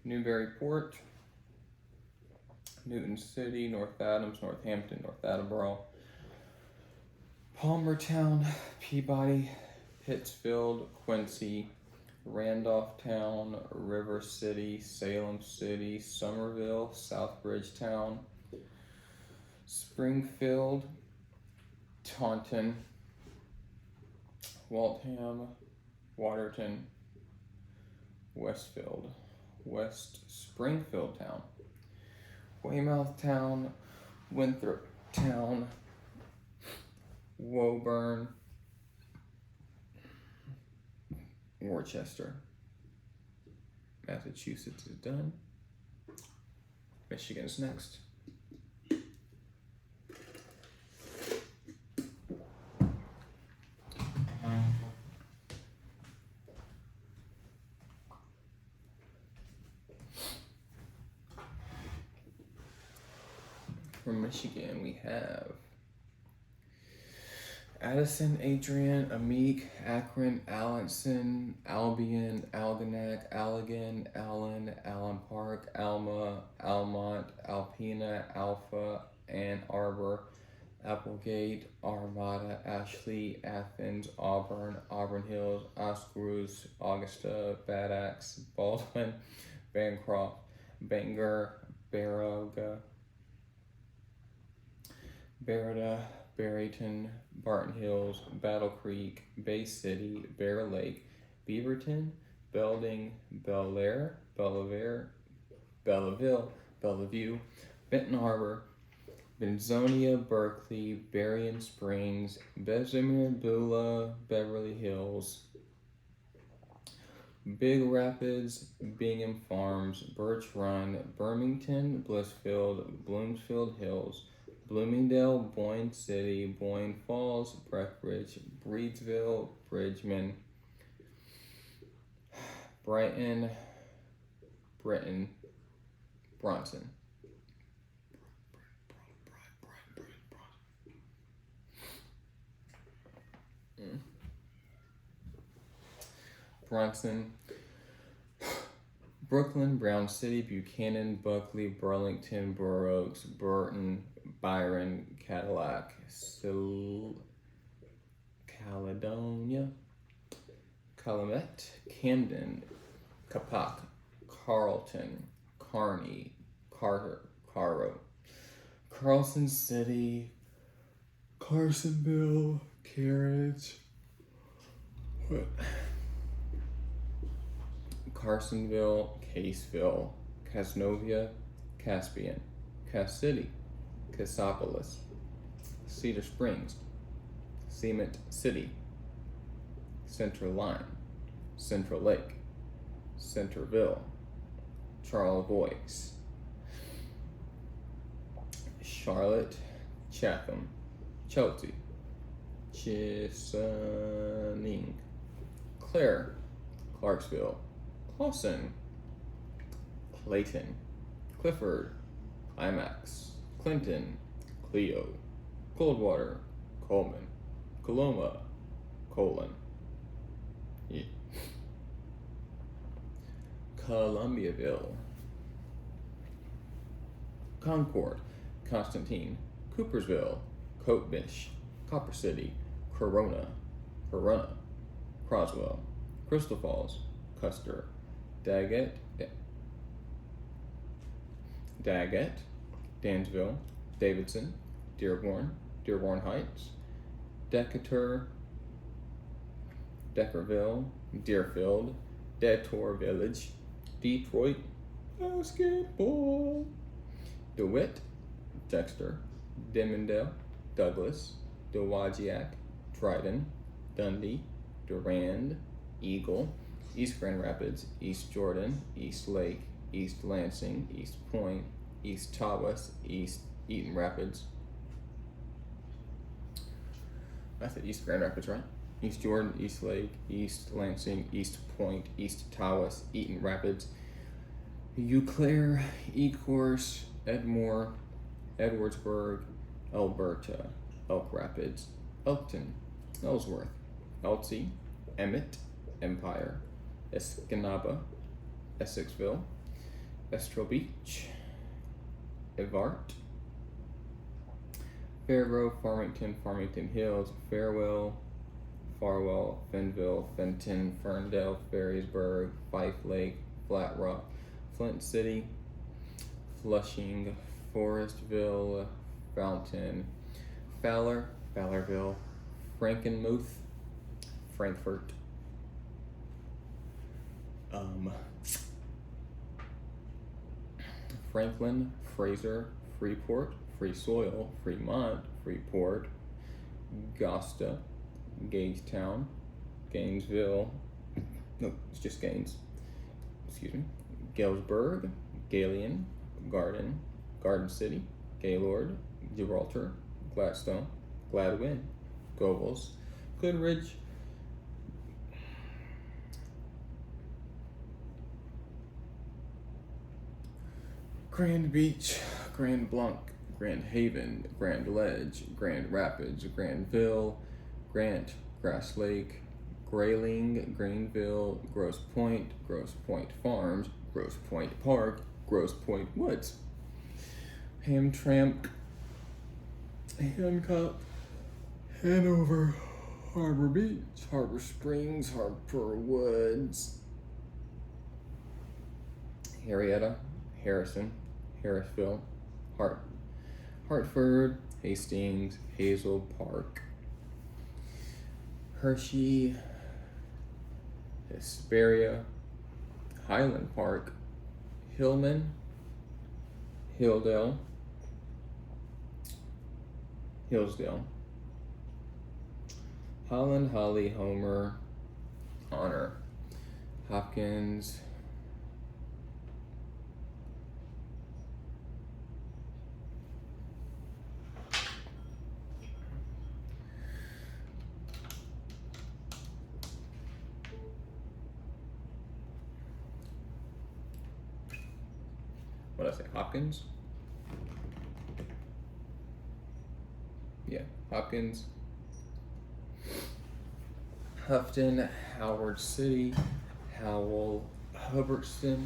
Newburyport, Newton City, North Adams, Northampton, North Attleboro, Palmertown, Peabody, Pittsfield, Quincy, Randolphtown, River City, Salem City, Somerville, Southbridge Town, Springfield, Taunton, Waltham, Waterton, Westfield, West Springfield Town, Weymouth Town, Winthrop Town, Woburn, Worcester. Massachusetts is done. Michigan's next. From Michigan, we have Addison, Adrian, Amique, Akron, Allenson, Albion, Algonac, Allegan, Allen, Allen Park, Alma, Almont, Alpena, Alpha, Ann Arbor, Applegate, Armada, Ashley, Athens, Auburn, Auburn Hills, Oskaloosa, Augusta, Bad Axe, Baldwin, Bancroft, Bangor, Baroga, Berida, Barrington, Barton Hills, Battle Creek, Bay City, Bear Lake, Beaverton, Belding, Bel-Air, Belleville, Bellevue, Benton Harbor, Benzonia, Berkeley, Berrien Springs, Bessemer, Beulah, Beverly Hills, Big Rapids, Bingham Farms, Birch Run, Birmingham, Blissfield, Bloomsfield Hills, Bloomingdale, Boyne City, Boyne Falls, Breckenridge, Breedsville, Bridgman, Brighton, Britton, Bronson. Bronson, Brooklyn, Brown City, Buchanan, Buckley, Burlington, Burroughs, Burton, Byron, Cadillac, Caledonia, Calumet, Camden, Capac, Carlton, Kearney, Carter, Caro, Carlson City, Carsonville, Carriage, what? Carsonville, Caseville, Casnovia, Caspian, Cass City, Cassopolis, Cedar Springs, Cement City, Central Line, Central Lake, Centerville, Charlevoix, Charlotte, Chatham, Chelsea, Chisenning, Clare, Clarksville, Clawson, Clayton, Clifford, Climax, Clinton, Clio, Coldwater, Coleman, Coloma, Colon, Columbiaville, Concord, Constantine, Coopersville, Coatbish, Copper City, Corona, Croswell, Crystal Falls, Custer, Daggett, Dansville, Davidson, Dearborn Heights, Decatur, Deckerville, Deerfield, Detor Village, Detroit, Basketball, DeWitt, Dexter, Demondale, Douglas, Dowagiac, Dryden, Dundee, Durand, Eagle, East Grand Rapids, East Jordan, East Lake, East Lansing, East Point, East Tawas, East Eaton Rapids. I said East Grand Rapids, right? East Jordan, East Lake, East Lansing, East Point, East Tawas, Eaton Rapids, Eau Claire, Ecorse, Edmore, Edwardsburg, Alberta, Elk Rapids, Elkton, Ellsworth, Elsie, Emmett, Empire, Escanaba, Essexville, Estro Beach, Evart, Fairgrove, Farmington Hills, Farwell, Fenville, Fenton, Ferndale, Ferrysburg, Fife Lake, Flat Rock, Flint City, Flushing, Forestville, Fountain, Fowlerville, Frankenmuth, Frankfurt, Franklin, Fraser, Freeport, Free Soil, Fremont, Freeport, Gosta, Gagetown, Gainesville, no, it's just Gaines, excuse me, Galesburg, Galion, Garden City, Gaylord, Gibraltar, Gladstone, Gladwin, Gobles, Goodrich, Grand Beach, Grand Blanc, Grand Haven, Grand Ledge, Grand Rapids, Grandville, Grant, Grass Lake, Grayling, Greenville, Grosse Pointe Farms, Grosse Pointe Park, Grosse Pointe Woods, Hamtramck, Hancock, Hanover, Harbor Beach, Harbor Springs, Harper Woods, Harrietta, Harrison, Harrisville, Hartford, Hastings, Hazel Park, Hershey, Hesperia, Highland Park, Hillman, Hillsdale, Holland, Holly, Homer, Honor, Hopkins, what did I say, Hopkins? Yeah, Hopkins, Houghton, Howard City, Howell, Hubbardston,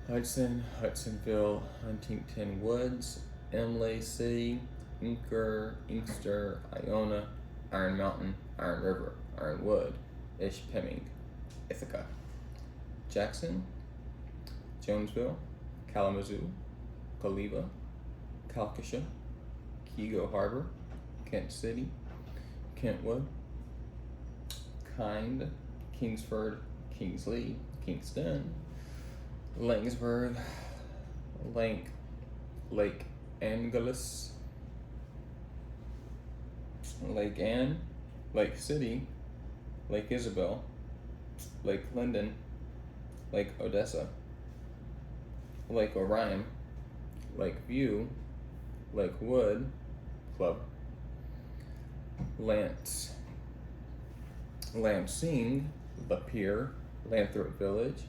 Hudson, Hudsonville, Huntington Woods, Imlay City, Inkster, Iona, Iron Mountain, Iron River, Ironwood, Ishpeming, Ithaca, Jackson, Jonesville, Kalamazoo, Kaliva, Kalkasha, Kego Harbor, Kent City, Kentwood, Kind, Kingsford, Kingsley, Kingston, Langsburg, Lake Angeles, Lake Anne, Lake City, Lake Isabel, Lake Linden, Lake Odessa, Lake Orion, Lake View, Lake Wood, Club, Lance, Lansing, Lapeer, Lathrop Village,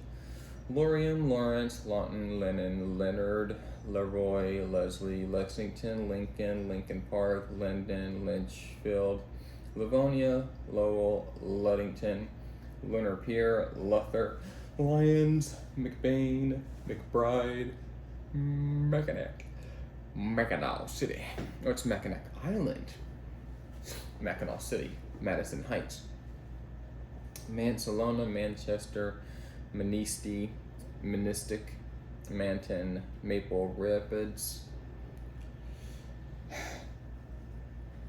Lorien, Lawrence, Lawton, Lennon, Leonard, Leroy, Leslie, Lexington, Lincoln, Lincoln Park, Linden, Lynchfield, Livonia, Lowell, Ludington, Lunar Pier, Luther, Lyons, McBain, McBride, Mackinac, Mackinac City. Oh, it's Mackinac Island. Mackinac City, Madison Heights, Mansalona, Manchester, Manistee, Manistic, Manton, Maple Rapids,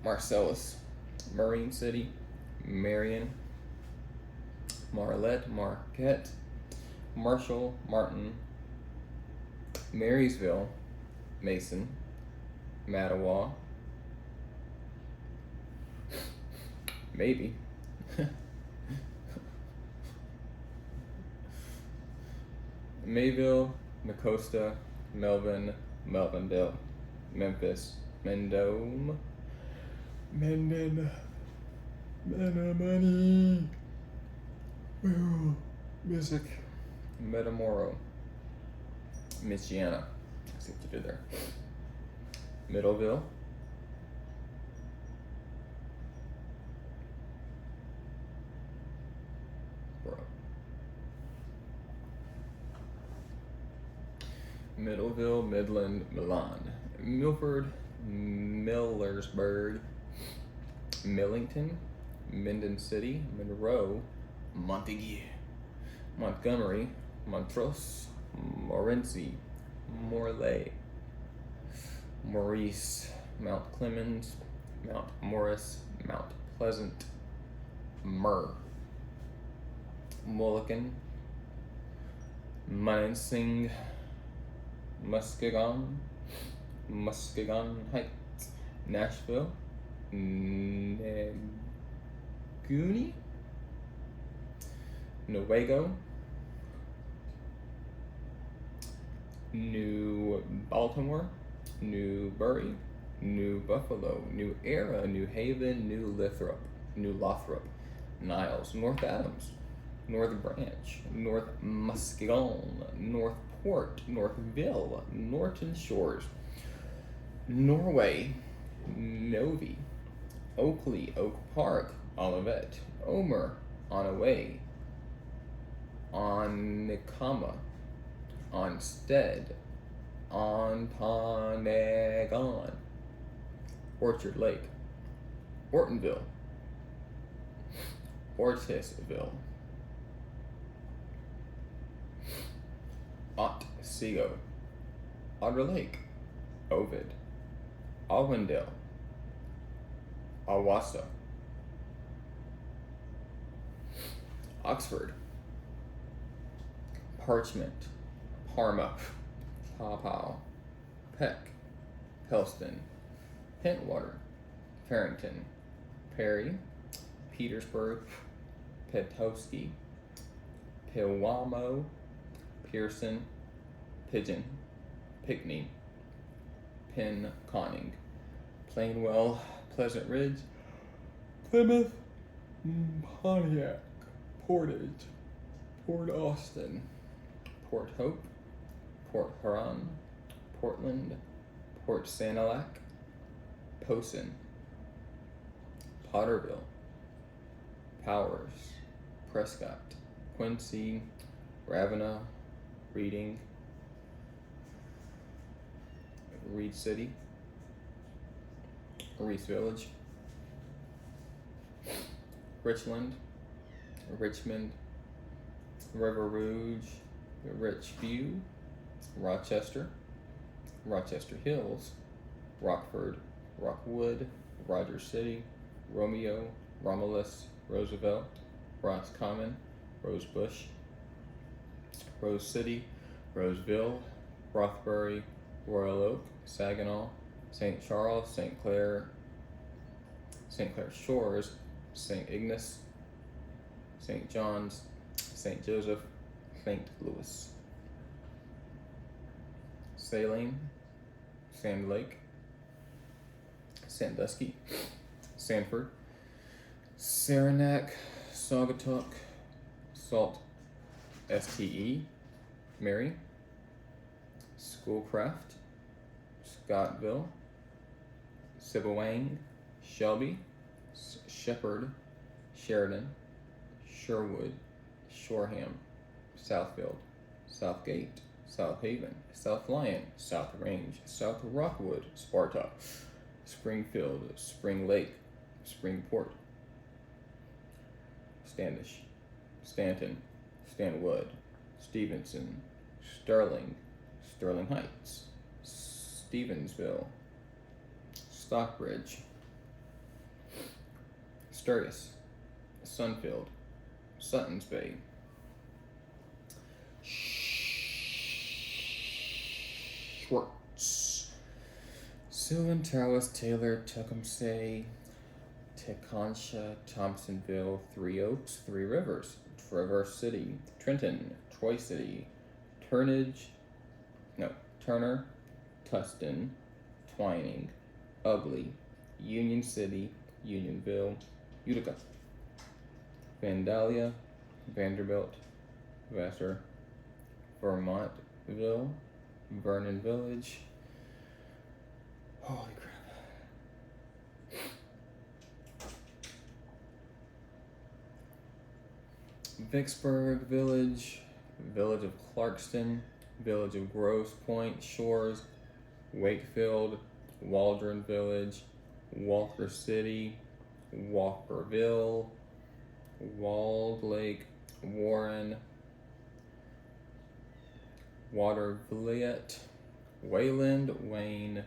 Marcellus, Marine City, Marion, Marlette, Marquette, Marshall, Martin, Marysville, Mason, Mattawa, maybe. Mayville, Mecosta, Melvin, Melvindale, Memphis, Mendome, Menden, Menominee, Music, Metamoro, Michiana. Let's see what you did there. Middleville, Middleville, Midland, Milan, Milford, Millersburg, Millington, Minden City, Monroe, Montague, Montgomery, Montrose, Morenci, Morlaix, Maurice, Mount Clemens, Mount Morris, Mount Pleasant, Murr, Mulligan, Munsing, Muskegon Heights, Nashville, Neguni, Newaygo, New Baltimore, Newbury, New Buffalo, New Era, New Haven, New Lothrop, Niles, North Adams, North Branch, North Muskegon, Northport, Northville, Norton Shores, Norway, Novi, Oakley, Oak Park, Olivet, Omer, Onaway, Onicama, Onstead, Ontonagon, Orchard Lake, Ortonville, Ortisville, Otsego, Otter Lake, Ovid, Alwindale, Awassa, Oxford, Parchment, Parma, Paw, Peck, Helston, Pentwater, Farrington, Perry, Petersburg, Petoskey, Pewamo, Pearson, Pigeon, Pinckney, Pinconning, Plainwell, Pleasant Ridge, Plymouth, Pontiac, Portage, Port Austin, Port Hope, Port Huron, Portland, Port Sanilac, Posen, Potterville, Powers, Prescott, Quincy, Ravenna, Reading, Reed City, Reese Village, Richland, Richmond, River Rouge, Richview, Rochester, Rochester Hills, Rockford, Rockwood, Rogers City, Romeo, Romulus, Roosevelt, Roscommon, Rosebush, Rose City, Roseville, Rothbury, Royal Oak, Saginaw, St. Charles, St. Clair Shores, St. Ignace, St. John's, St. Joseph, St. Louis, Saline, Sand Lake, Sandusky, Sanford, Saranac, Saugatuck, Salt, STE, Mary, Schoolcraft, Scottville, Sibawang, Shelby, Shepherd, Sheridan, Sherwood, Shoreham, Southfield, Southgate, South Haven, South Lyon, South Range, South Rockwood, Sparta, Springfield, Spring Lake, Springport, Standish, Stanton, Stanwood, Stevenson, Sterling, Sterling Heights, Stevensville, Stockbridge, Sturgis, Sunfield, Suttons Bay, Schwartz, Sylvan, Tawas, Taylor, Tecumseh, Tecontia, Thompsonville, Three Oaks, Three Rivers, Traverse City, Trenton, Troy City, Turner, Tustin, Twining, Ugly, Union City, Unionville, Utica, Vandalia, Vanderbilt, Vassar, Vermontville, Vernon Village. Holy crap. Vicksburg Village, Village of Clarkston, Village of Grosse Point Shores, Wakefield, Waldron Village, Walker City, Walkerville, Walled Lake, Warren, Watervliet, Wayland, Wayne,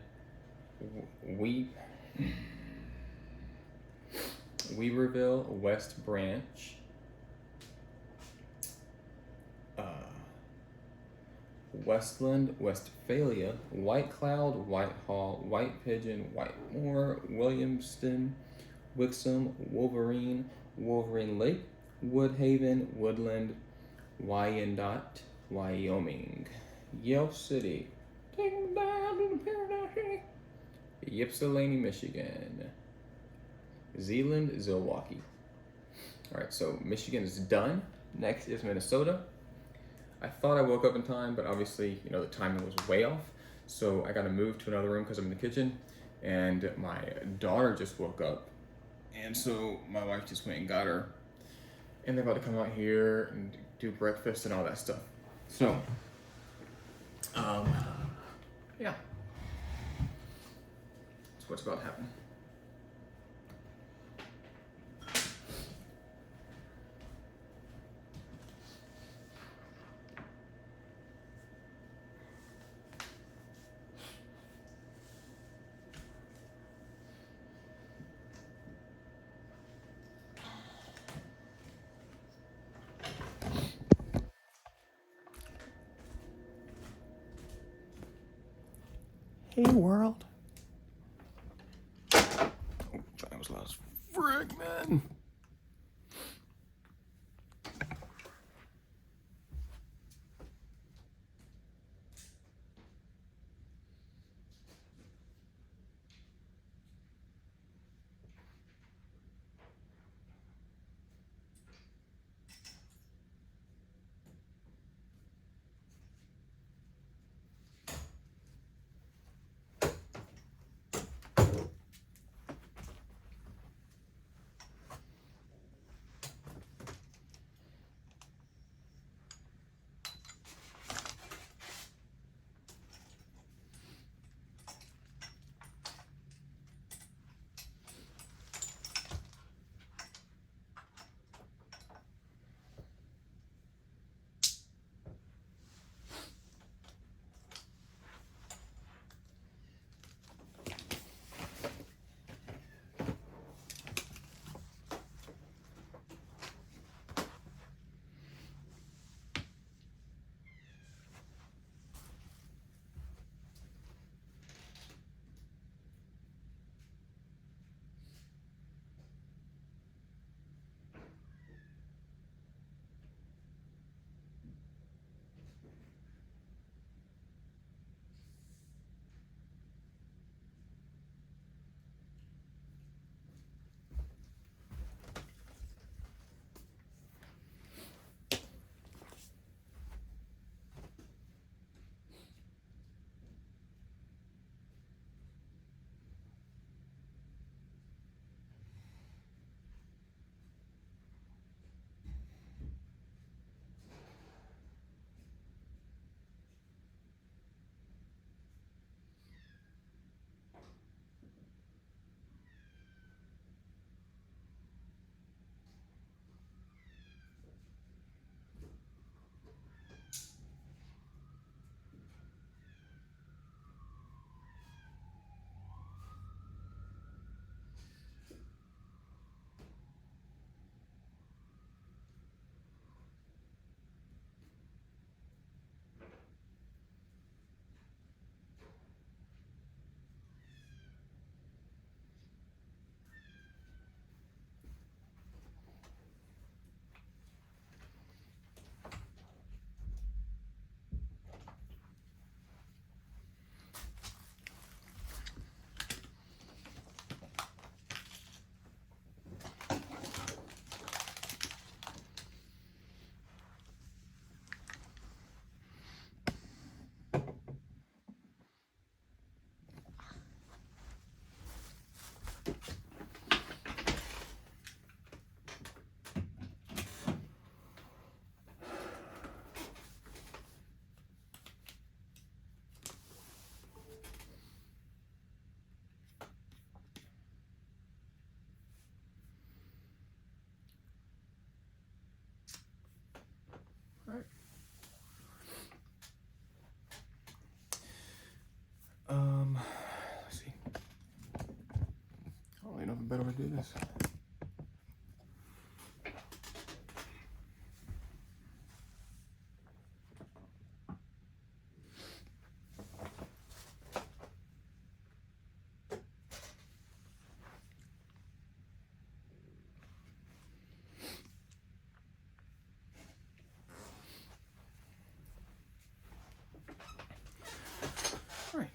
Weaverville, West Branch, Westland, Westphalia, White Cloud, Whitehall, White Pigeon, Whitemore, Williamston, Wixom, Wolverine, Wolverine Lake, Woodhaven, Woodland, Wyandotte, Wyoming, Yale City, take me down to the paradise city, Ypsilanti, Michigan, Zeeland, Zilwaukee. Alright, so Michigan is done. Next is Minnesota. I thought I woke up in time, but obviously, the timing was way off. So I got to move to another room because I'm in the kitchen, and my daughter just woke up. And so my wife just went and got her, and they're about to come out here and do breakfast and all that stuff. So, yeah. That's what's about to happen. Hey, world. Oh, that was loud as frick, man. better way to do this. All right.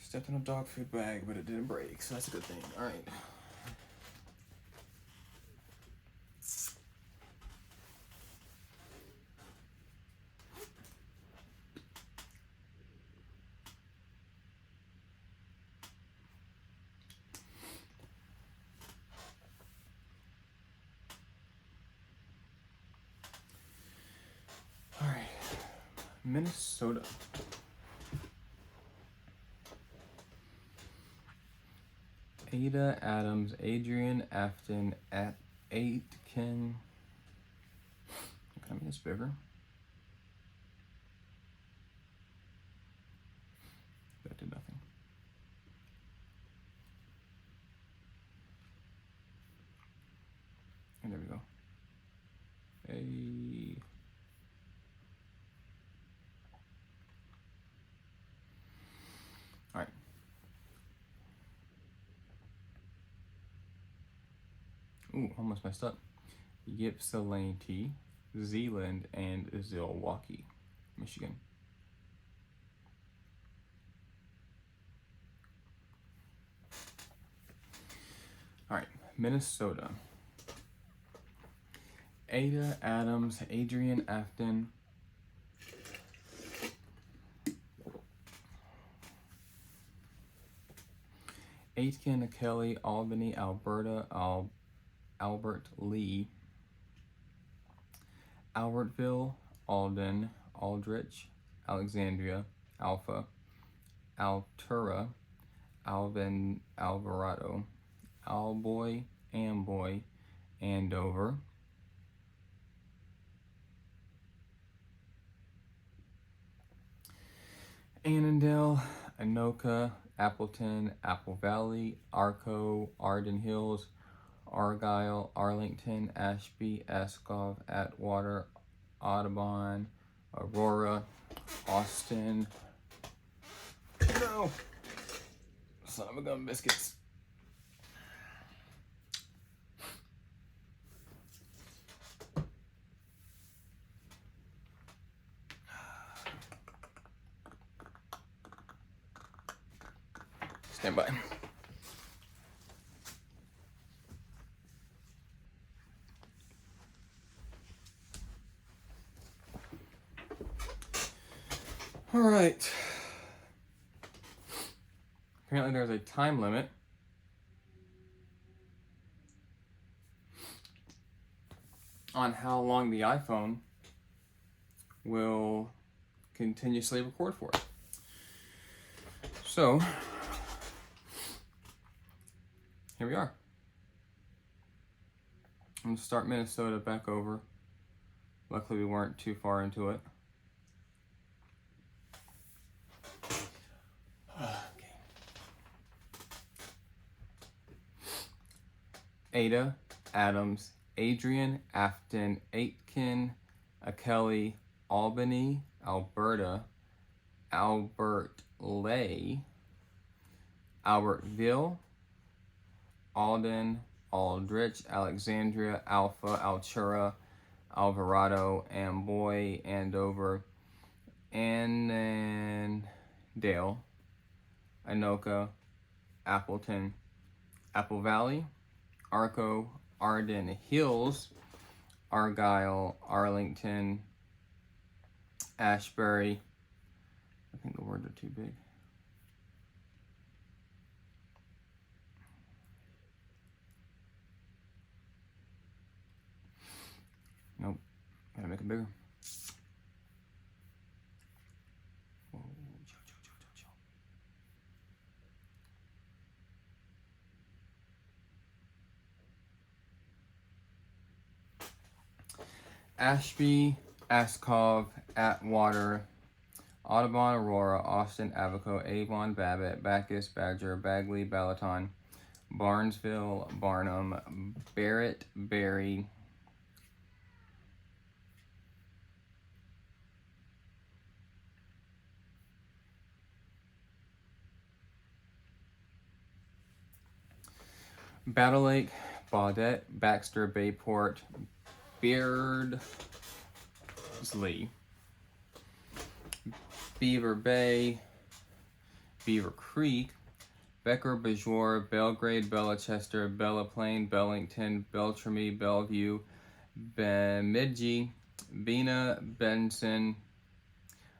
Stepped in a dog food bag, but it didn't break, so that's a good thing. All right. All right. Minnesota. Ada, Adams, Adrian, Afton, Aitken. I mean, it's bigger. That did nothing. And there we go. All right. Ooh, almost messed up. Ypsilanti, Zealand, and Zilwaukee, Michigan. All right, Minnesota. Ada, Adams, Adrian, Afton. Aitken, Kelly, Albany, Alberta, Albert Lee. Albertville, Alden, Aldrich, Alexandria, Alpha, Altura, Alvin, Alvarado, Alboy, Amboy, Andover. Annandale, Anoka, Appleton, Apple Valley, Arco, Arden Hills, Argyle, Arlington, Ashby, Ascov, Atwater, Audubon, Aurora, Austin. No! Son of a gun biscuits. Stand by. All right. Apparently there's a time limit. On how long the iPhone will continuously record for. So, here we are. I'm gonna start Minnesota back over. Luckily we weren't too far into it. Okay. Ada, Adams, Adrian, Afton, Aitken, Kelly, Albany, Alberta, Albert Lay, Albertville, Alden, Aldrich, Alexandria, Alpha, Altura, Alvarado, Amboy, Andover, Annandale, Anoka, Appleton, Apple Valley, Arco, Arden Hills, Argyle, Arlington, Ashbury. I think the words are too big. Nope, gotta make it bigger. Whoa, chill, chill, chill, chill, chill. Ashby, Ascov, Atwater, Audubon, Aurora, Austin, Abaco, Avon, Babbitt, Bacchus, Badger, Bagley, Balaton, Barnesville, Barnum, Barrett, Barry, Battle Lake, Baudette, Baxter, Bayport, Beardsley, Beaver Bay, Beaver Creek, Becker, Bajor, Belgrade, Bellachester, Bella Plain, Bellington, Beltrami, Bellevue, Bemidji, Bena, Benson,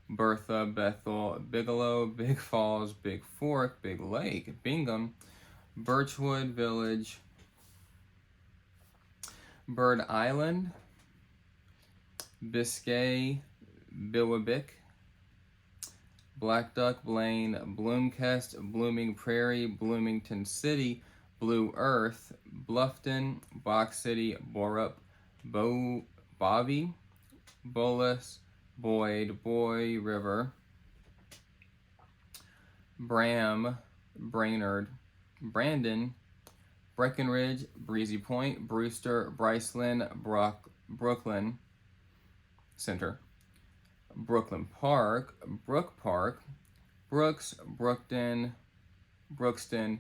Bertha, Bethel, Bigelow, Big Falls, Big Fork, Big Lake, Bingham, Birchwood Village, Bird Island, Biscay, Bilwabic, Black Duck, Blaine, Bloomcast, Blooming Prairie, Bloomington City, Blue Earth, Bluffton, Box City, Borup, Bobby, Bolus, Boyd, Boy River, Bram, Brainerd, Brandon, Breckenridge, Breezy Point, Brewster, Bryceland, Brooklyn Center, Brooklyn Park, Brook Park, Brooks, Brookton, Brookston,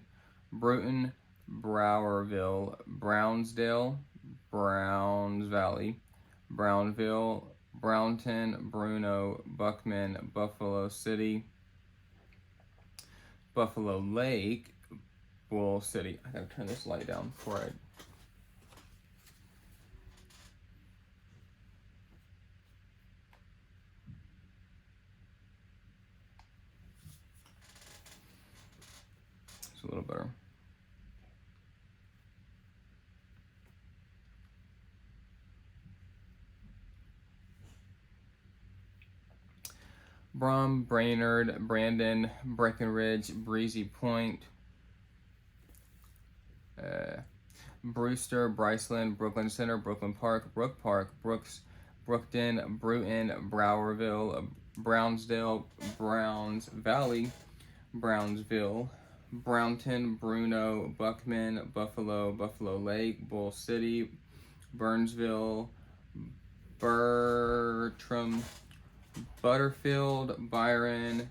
Bruton, Browerville, Brownsdale, Browns Valley, Brownville, Brownton, Bruno, Buckman, Buffalo City, Buffalo Lake, Bull City. I gotta turn this light down before I. It's a little better. Brum, Brainerd, Brandon, Breckenridge, Breezy Point, Brewster, Bryceland, Brooklyn Center, Brooklyn Park, Brook Park, Brooks, Brookton, Bruton, Browerville, Brownsdale, Browns Valley, Brownsville, Brownton, Bruno, Buckman, Buffalo, Buffalo Lake, Bull City, Burnsville, Bertram, Butterfield, Byron,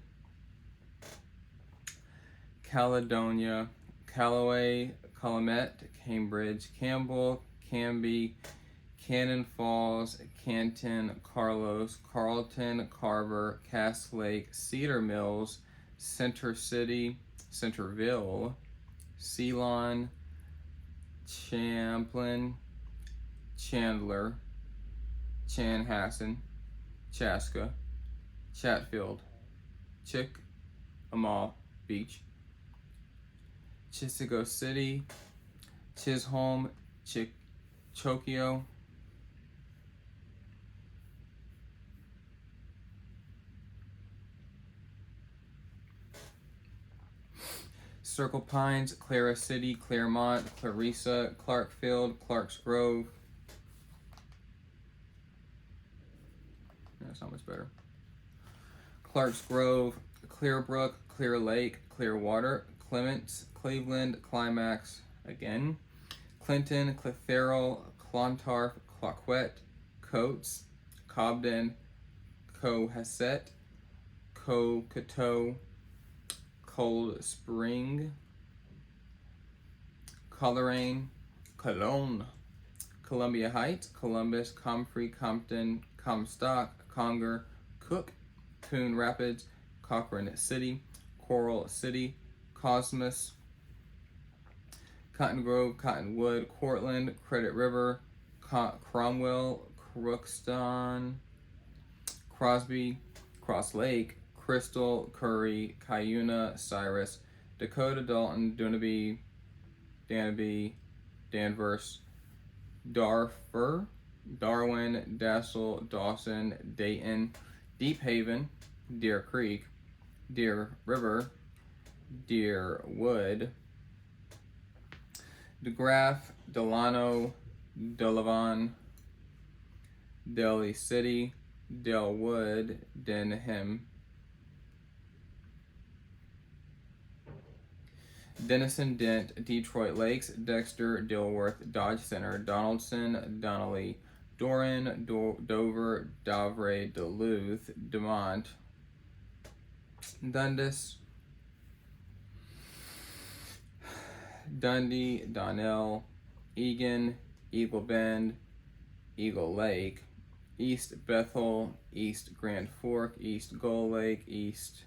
Caledonia, Callaway, Calumet, Cambridge, Campbell, Canby, Cannon Falls, Canton, Carlos, Carlton, Carver, Cass Lake, Cedar Mills, Center City, Centerville, Ceylon, Champlain, Chandler, Chanhassen, Chaska, Chatfield, Chickamauga Beach, Chisco City, Chisholm, Chokio, Circle Pines, Clara City, Claremont, Clarissa, Clarkfield, Clark's Grove. That's not much better. Clark's Grove, Clearbrook, Clear Lake, Clearwater, Clements, Cleveland, Climax again, Clinton, Clitheroe, Clontarf, Claquette, Coates, Cobden, Cohasset, Cocato, Cold Spring, Coleraine, Cologne, Columbia Heights, Columbus, Comfrey, Compton, Comstock, Conger, Cook, Coon Rapids, Cochrane City, Coral City, Cosmos, Cotton Grove, Cottonwood, Cortland, Credit River, Cromwell, Crookston, Crosby, Cross Lake, Crystal, Curry, Cuyuna, Cyrus, Dakota, Dalton, Dunaby, Danvers, Darfur, Darwin, Dassel, Dawson, Dayton, Deep Haven, Deer Creek, Deer River, Deer Wood, DeGraff, Delano, Delavan, Delhi City, Delwood, Denham, Denison, Dent, Detroit Lakes, Dexter, Dilworth, Dodge Center, Donaldson, Donnelly, Doran, Dover, Davray, Duluth, Demont, Dundas, Dundee, Donnell, Egan, Eagle Bend, Eagle Lake, East Bethel, East Grand Fork, East Gull Lake, East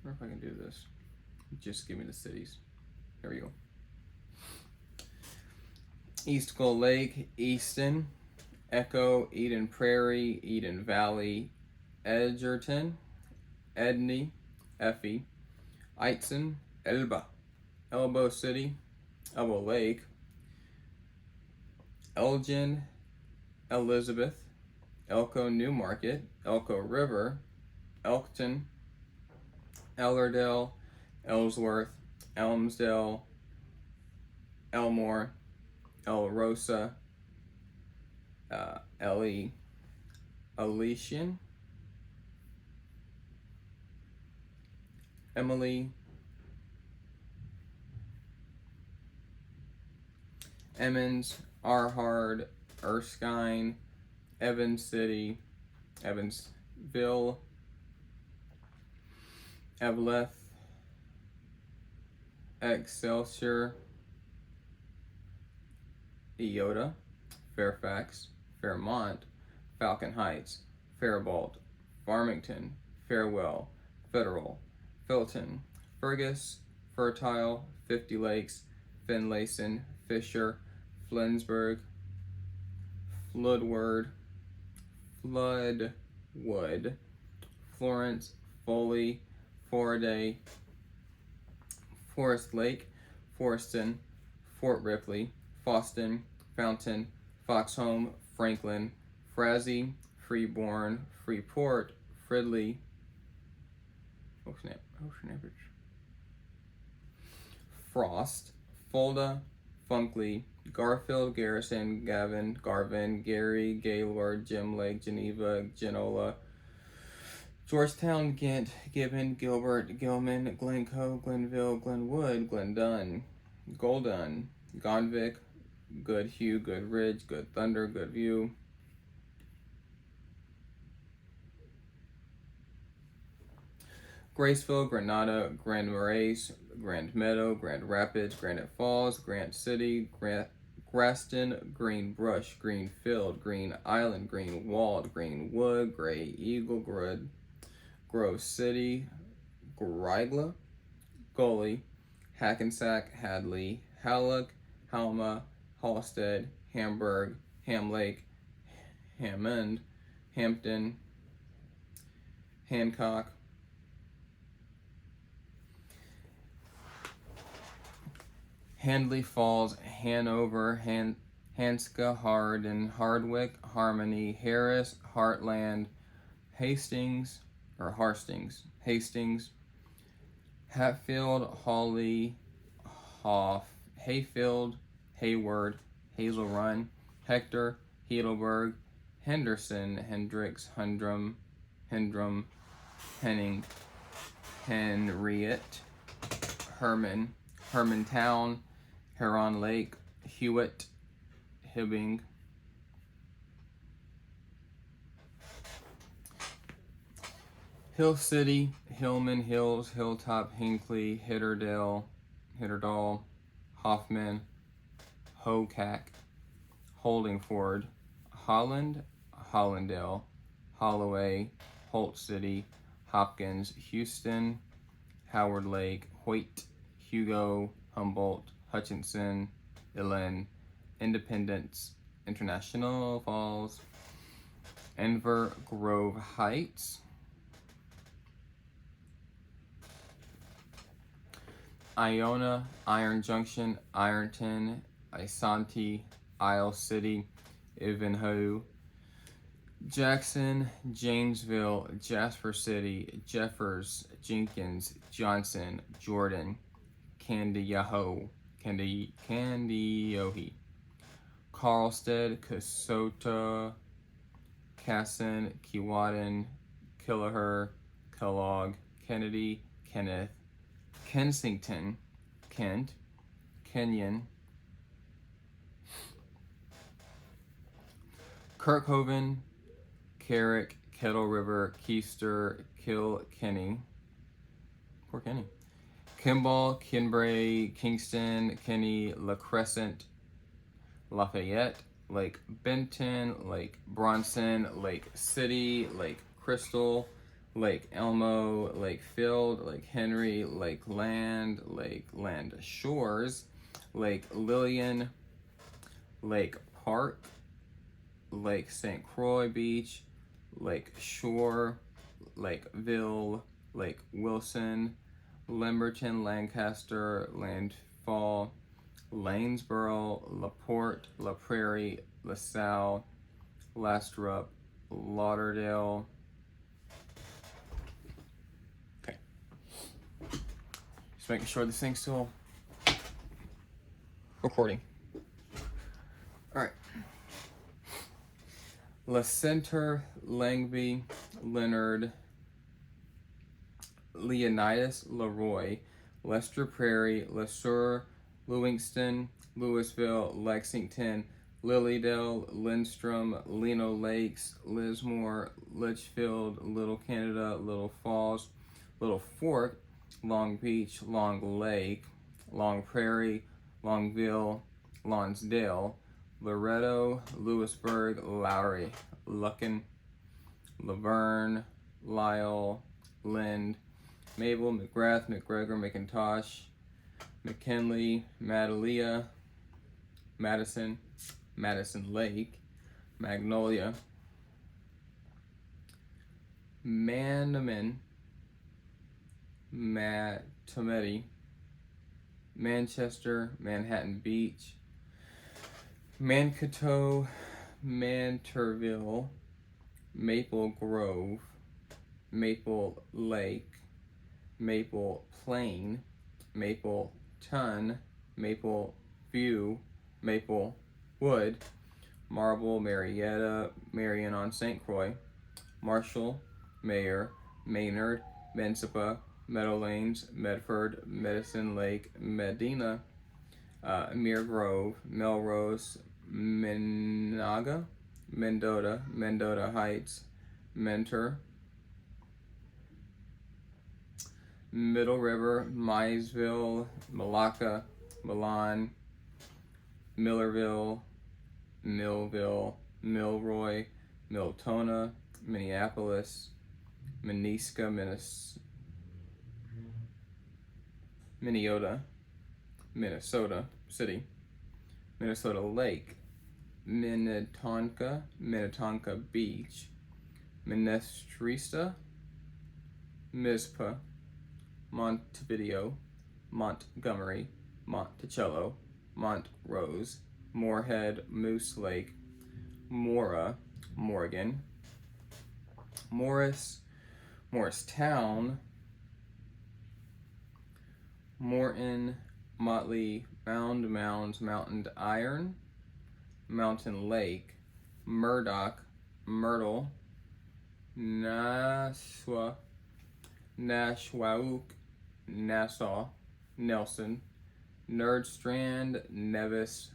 I wonder if I can do this. Just give me the cities. Here we go. East Gull Lake, Easton, Echo, Eden Prairie, Eden Valley, Edgerton, Edney, Effie, Eitzen, Elba, Elbow City, Elbow Lake, Elgin, Elizabeth, Elko Newmarket, Elko River, Elkton, Ellerdale, Ellsworth, Elmsdale, Elmore, El Rosa, Ellie, Elysian, Emily, Emmons, Arhard, Erskine, Evans City, Evansville, Eveleth, Excelsior, Eota, Fairfax, Fairmont, Falcon Heights, Faribault, Farmington, Farewell, Federal, Felton, Fergus, Fertile, 50 Lakes, Finlayson, Fisher, Flensburg, Floodwood, Florence, Foley, Foraday, Forest Lake, Foreston, Fort Ripley, Foston, Fountain, Foxhome, Franklin, Frazee, Freeborn, Freeport, Fridley, Ocean Average, Frost, Fulda, Funkley, Garfield, Garrison, Garvin, Gary, Gaylord, Gem Lake, Geneva, Genola, Georgetown, Ghent, Gibbon, Gilbert, Gilman, Glencoe, Glenville, Glenwood, Glendon, Goldun, Gonvick, Goodhue, Goodridge, Good Thunder, Goodview, Graceville, Granada, Grand Marais, Grand Meadow, Grand Rapids, Granite Falls, Grant City, Graston, Green Brush, Greenfield, Green Island, Greenwald, Greenwood, Gray Eagle, Grove City, Grygla, Gully, Hackensack, Hadley, Hallock, Halma, Halstead, Hamburg, Ham Lake, Hammond, Hampton, Hancock, Handley Falls, Hanover, Hanska, Hardin, Hardwick, Harmony, Harris, Heartland, Hastings, Hatfield, Hawley, Hayfield, Hayward, Hazel Run, Hector, Heidelberg, Henderson, Hendricks, Hendrum, Henning, Henriette, Hermantown, Huron Lake, Hewitt, Hibbing, Hill City, Hillman Hills, Hilltop, Hinckley, Hitterdal, Hoffman, Hocack, Holdingford, Holland, Hollandale, Holloway, Holt City, Hopkins, Houston, Howard Lake, Hoyt, Hugo, Humboldt, Hutchinson, Dillon, Independence, International Falls, Enver, Grove Heights, Iona, Iron Junction, Ironton, Isanti, Isle City, Ivanhoe, Jackson, Janesville, Jasper City, Jeffers, Jenkins, Johnson, Jordan, Candiahoe, Candiohe, Carlstead, Kasota, Casson, Keewatin, Killaher, Kellogg, Kennedy, Kenneth, Kensington, Kent, Kenyon, Kirkhoven, Carrick, Kettle River, Keister, Kilkenny, poor Kenny, Kimball, Kinbray, Kingston, Kenny, La Crescent, Lafayette, Lake Benton, Lake Bronson, Lake City, Lake Crystal, Lake Elmo, Lake Field, Lake Henry, Lake Land Shores, Lake Lillian, Lake Park, Lake St. Croix Beach, Lake Shore, Lakeville, Lake Wilson, Limberton, Lancaster, Landfall, Lanesboro, LaPorte, La Prairie, LaSalle, Lastrup, Lauderdale. Okay. Just making sure this thing's still recording. All right. La Center, Langby, Leonard, Leonidas, Leroy, Lester Prairie, LeSueur, Lewiston, Louisville, Lexington, Lilydale, Lindstrom, Lino Lakes, Lismore, Litchfield, Little Canada, Little Falls, Little Fork, Long Beach, Long Lake, Long Prairie, Longville, Lonsdale, Loretto, Lewisburg, Lowry, Lucken, Laverne, Lyle, Lind, Mabel, McGrath, McGregor, McIntosh, McKinley, Madalia, Madison, Madison Lake, Magnolia, Manamin, Matomedi, Manchester, Manhattan Beach, Mankato, Mantorville, Maple Grove, Maple Lake, Maple Plain, Maple Ton, Maple View, Maple Wood, Marble, Marietta, Marion on St. Croix, Marshall, Mayor, Maynard, Mensipa, Meadowlanes, Medford, Medicine Lake, Medina, Mere Grove, Melrose, Menaga, Mendota, Mendota Heights, Mentor, Middle River, Maysville, Malacca, Milan, Millerville, Millville, Milroy, Miltona, Minneapolis, Miniska, Minnesota City, Minnesota Lake, Minnetonka, Minnetonka Beach, Minestrista, Mizpah, Montevideo, Montgomery, Monticello, Montrose, Moorhead, Moose Lake, Mora, Morgan, Morristown, Morton, Motley, Mounds, Mountain Iron, Mountain Lake, Murdoch, Myrtle, Nashwauk, Nassau, Nelson, Nerdstrand, Nevis,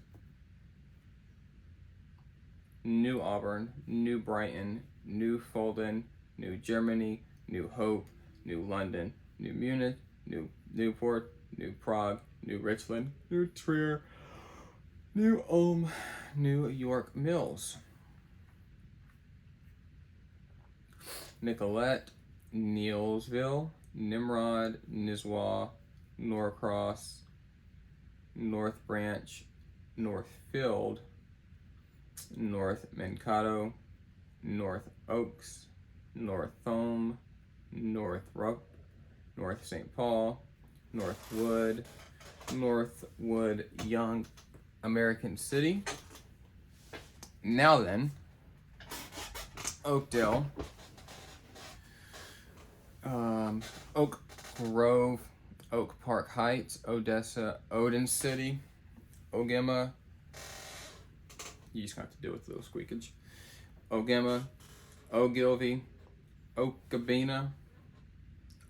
New Auburn, New Brighton, New Fulton, New Germany, New Hope, New London, New Munich, New Newport, New Prague, New Richland, New Trier, New Ulm, New York Mills, Nicolette, Neilsville, Nimrod, Nizwa, Norcross, North Branch, Northfield, North Mankato, North Oaks, North Thome, Northrop, North St. Paul, Northwood, Northwood Young, American City. Now then, Oakdale, Oak Grove, Oak Park Heights, Odessa, Odin City, Ogema. You just have to deal with a little squeakage. Ogema, Ogilvy, Okabena,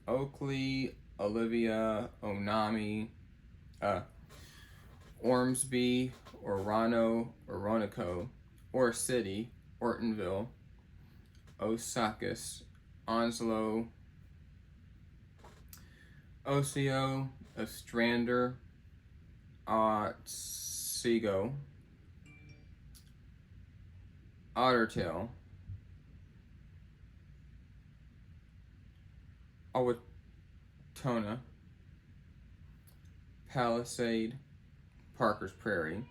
Oakley, Olivia, Onami, Ormsby, Orano, Oronico, Or City, Ortonville, Osakis, Onslow, Oseo, Ostrander, Otsego, Ottertail, Owatonna, Palisade, Parker's Prairie,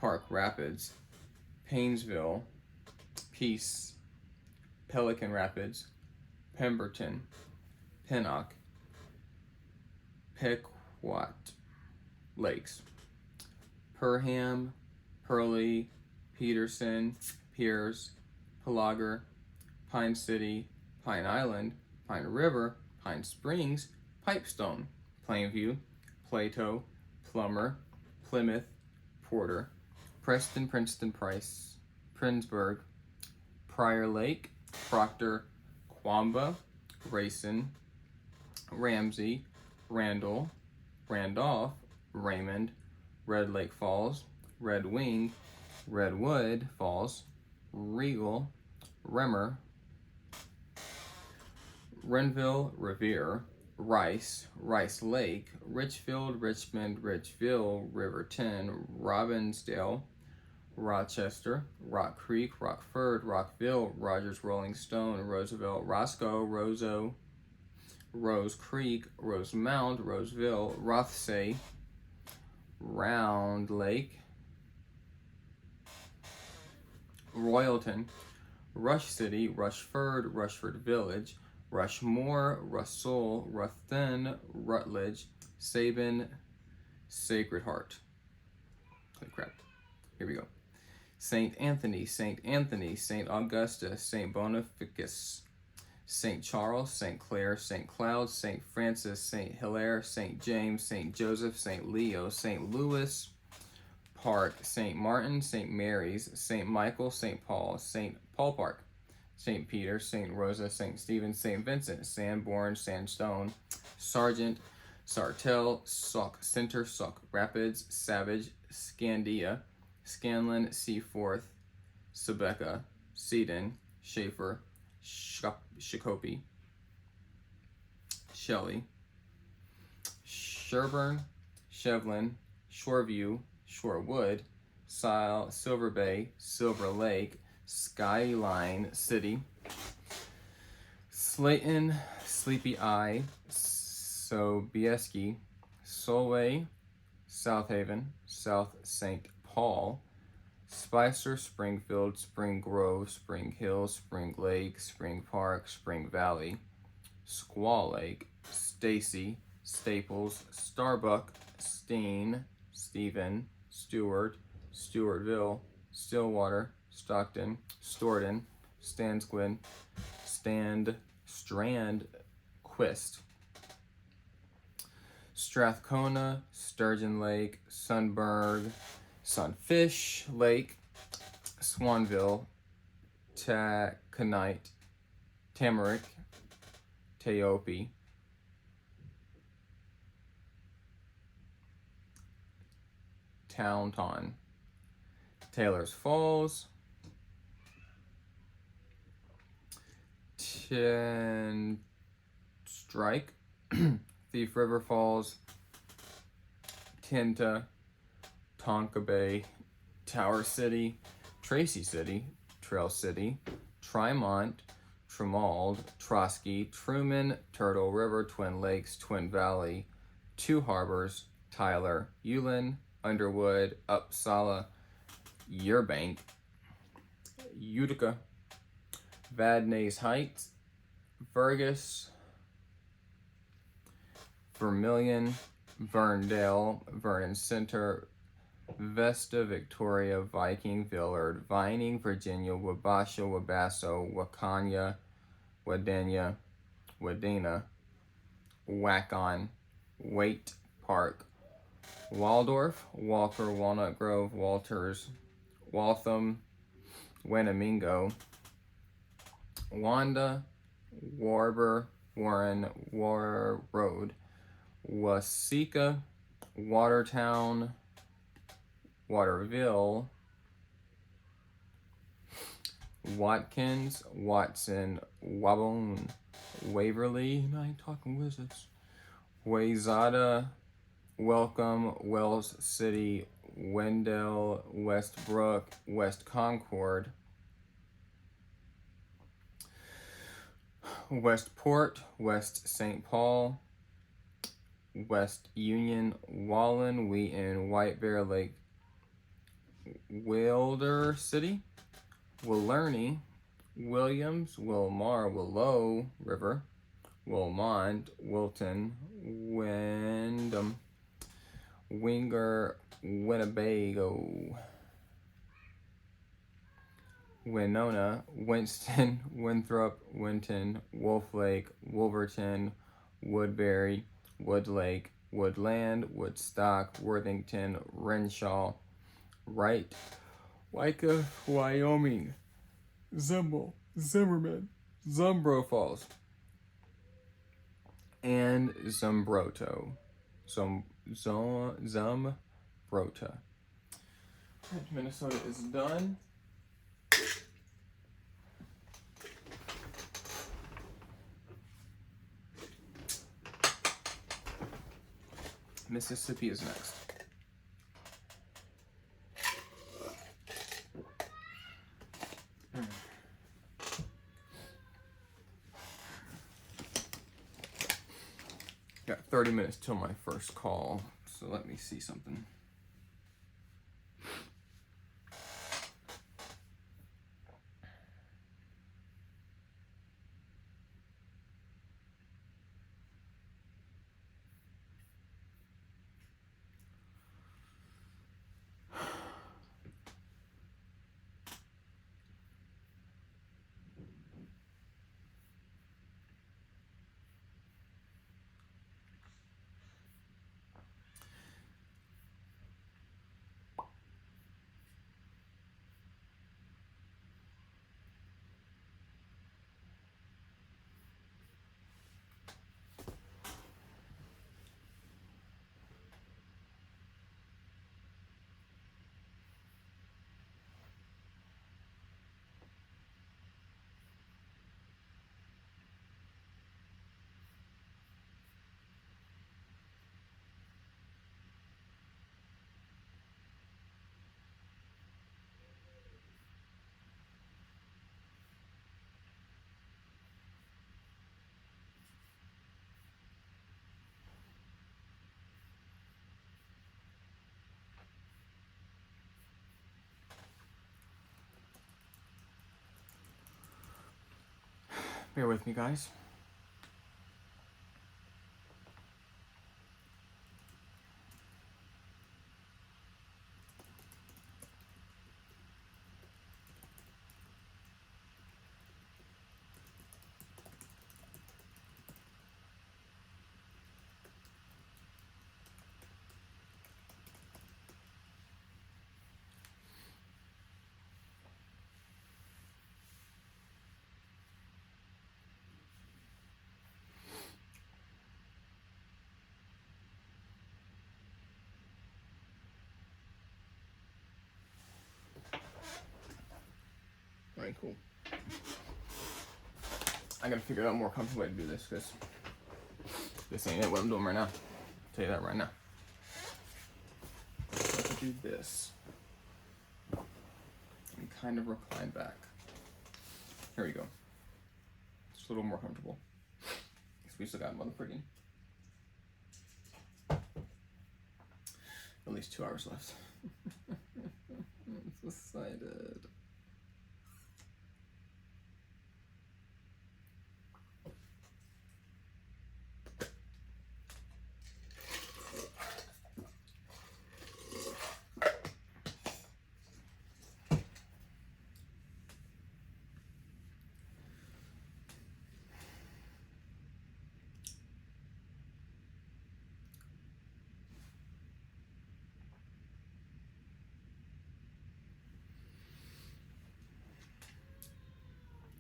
Park Rapids, Paynesville, Peace, Pelican Rapids, Pemberton, Pinnock, Pequot Lakes, Perham, Pearlie, Peterson, Pierce, Pelagar, Pine City, Pine Island, Pine River, Pine Springs, Pipestone, Plainview, Plato, Plummer, Plymouth, Porter, Preston, Princeton, Price, Prinsburg, Prior Lake, Proctor, Quamba, Rayson, Ramsey, Randall, Randolph, Raymond, Red Lake Falls, Red Wing, Redwood Falls, Regal, Remmer, Renville, Revere, Rice, Rice Lake, Richfield, Richmond, Richville, Riverton, Robbinsdale, Rochester, Rock Creek, Rockford, Rockville, Rogers, Rolling Stone, Roosevelt, Roscoe, Roseau, Rose Creek, Rosemount, Roseville, Rothsay, Round Lake, Royalton, Rush City, Rushford, Rushford Village, Rushmore, Russell, Ruthven, Rutledge, Sabin, Sacred Heart. Holy crap. Here we go. St. Anthony, St. Augusta, St. Bonifacius, St. Charles, St. Clair, St. Cloud, St. Francis, St. Hilaire, St. James, St. Joseph, St. Leo, St. Louis Park, St. Martin, St. Mary's, St. Michael, St. Paul, St. Paul Park, St. Peter, St. Rosa, St. Stephen, St. Vincent, Sanborn, Sandstone, Sargent, Sartell, Sauk Center, Sauk Rapids, Savage, Scandia, Scanlon, Seaforth, Sebecca, Seaton, Schaefer, Shakopee, Shelley, Sherburne, Shevlin, Shoreview, Shorewood, Silver Bay, Silver Lake, Skyline City, Slayton, Sleepy Eye, Sobieski, Solway, South Haven, South St. Paul, Spicer, Springfield, Spring Grove, Spring Hill, Spring Lake, Spring Park, Spring Valley, Squaw Lake, Stacy, Staples, Starbuck, Steen, Stephen, Stewart, Stewartville, Stillwater, Stockton, Storton, Stansquin, Strand, Quist, Strathcona, Sturgeon Lake, Sunburg, Sunfish Lake, Swanville, Taconite, Tamarack, Teope, Taunton, Taylor's Falls, Strike, Thief River Falls, Tinta, Tonka Bay, Tower City, Tracy City, Trail City, Trimont, Tremald, Trotsky, Truman, Turtle River, Twin Lakes, Twin Valley, Two Harbors, Tyler, Ulen, Underwood, Uppsala, Yerbank, Utica, Vadnais Heights, Fergus, Vermilion, Verndale, Vernon Center, Vesta, Victoria, Viking, Villard, Vining, Virginia, Wabasha, Wabasso, Wakanya, Wadena, Wackon, Waite Park, Waldorf, Walker, Walnut Grove, Walters, Waltham, Wendimingo, Wanda, Warber, Warren, War Road, Waseca, Watertown, Waterville, Watkins, Watson, Wabone, Waverly, I ain't talking wizards, Wayzata, Welcome, Wells City, Wendell, Westbrook, West Concord, Westport, West St. Paul, West Union, Wallen, Wheaton, White Bear Lake, Wilder City, Willerny, Williams, Wilmar, Willow River, Wilmont, Wilton, Wyndham, Winger, Winnebago, Winona, Winston, Winthrop, Winton, Wolf Lake, Wolverton, Woodbury, Woodlake, Woodland, Woodstock, Worthington, Renshaw, Wright, Wyckoff, Wyoming, Zimble, Zimmerman, Zumbro Falls, and Zumbroto. Zumbrota. Minnesota is done. Mississippi is next. Got 30 minutes till my first call, so let me see something. Bear with me, guys. Alright, cool. I gotta figure out a more comfortable way to do this, because this ain't it what I'm doing right now. I'll tell you that right now. So I have to do this. And kind of recline back. Here we go. It's a little more comfortable. Because we still got mother friggin' at least 2 hours left. I'm so excited.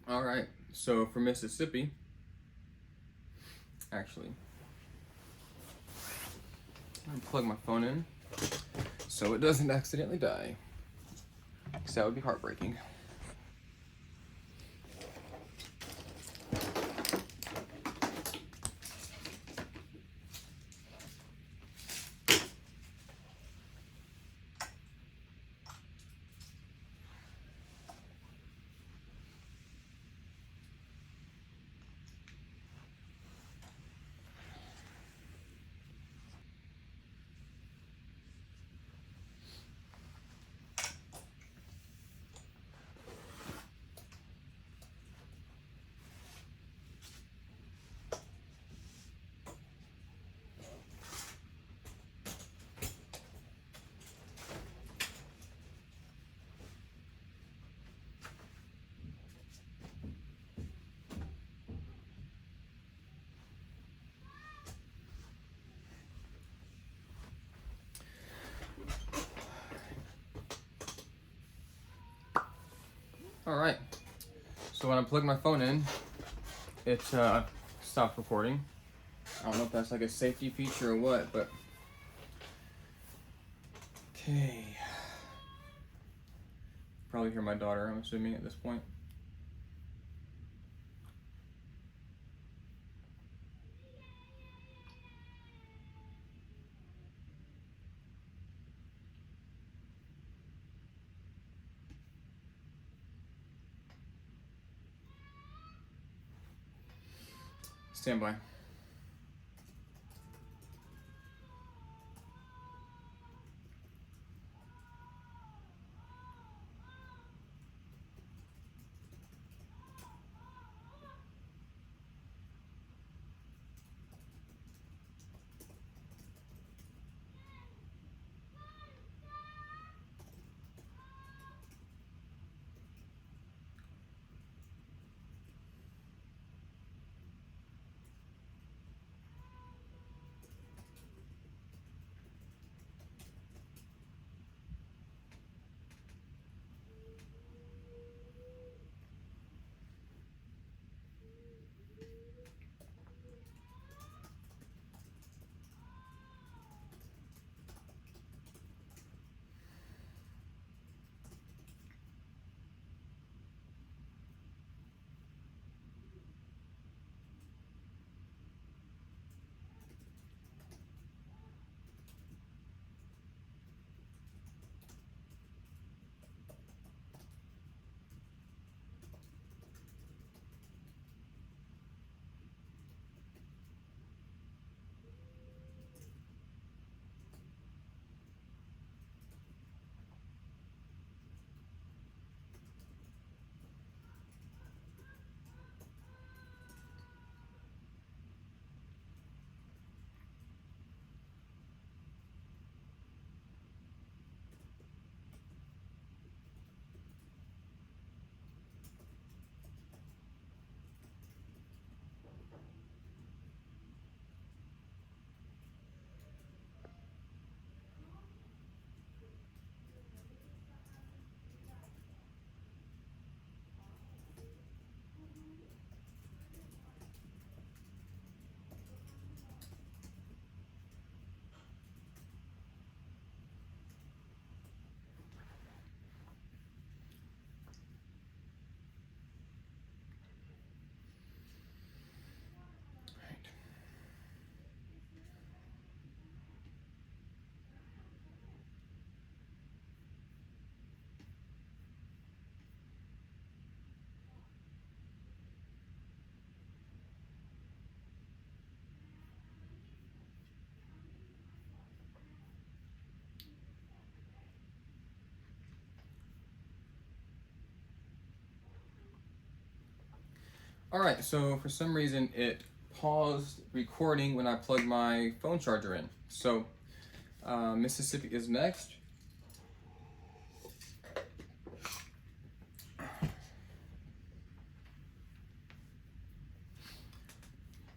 All right, So for Mississippi, actually, I'm gonna plug my phone in so it doesn't accidentally die, because that would be heartbreaking. All right, so when I plug my phone in, it stopped recording. I don't know if that's like a safety feature or what, but okay. Probably hear my daughter, I'm assuming, at this point. Stand by. All right, so for some reason it paused recording when I plugged my phone charger in. So Mississippi is next.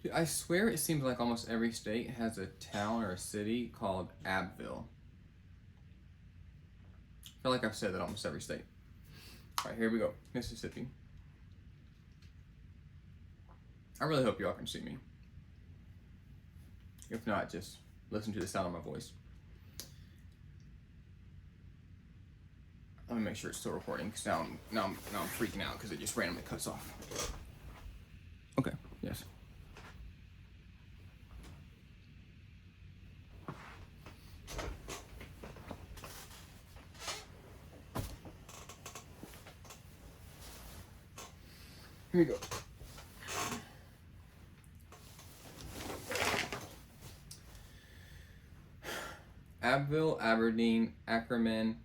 Dude, I swear it seems like almost every state has a town or a city called Abbeville. I feel like I've said that almost every state. All right, here we go. Mississippi. I really hope y'all can see me. If not, just listen to the sound of my voice. Let me make sure it's still recording, because now I'm freaking out because it just randomly cuts off. Okay, yes. Here we go. Abbeville, Aberdeen, Ackerman,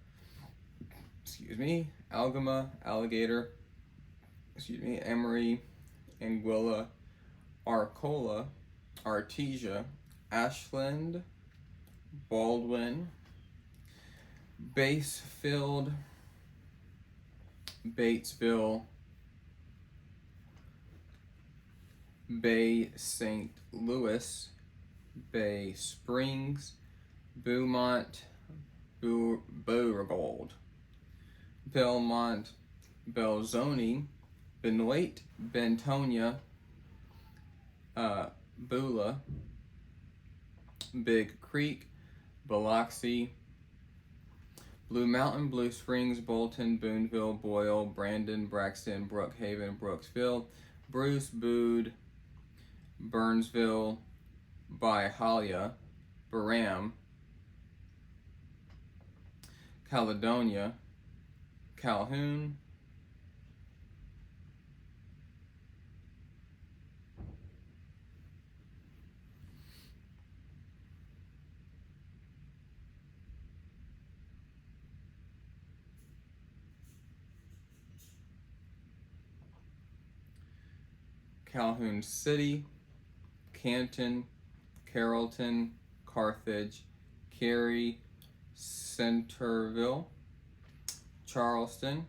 Algoma, Alligator, Emory, Anguilla, Arcola, Artesia, Ashland, Baldwin, Basefield, Batesville, Bay St. Louis, Bay Springs, Beaumont, Beauregard, Belmont, Belzoni, Benoit, Bentonia, Beulah, Big Creek, Biloxi, Blue Mountain, Blue Springs, Bolton, Boonville, Boyle, Brandon, Braxton, Brookhaven, Brooksville, Bruce, Bude, Burnsville, Byhalia, Baram, Caledonia, Calhoun, Calhoun City, Canton, Carrollton, Carthage, Cary, Centerville, Charleston,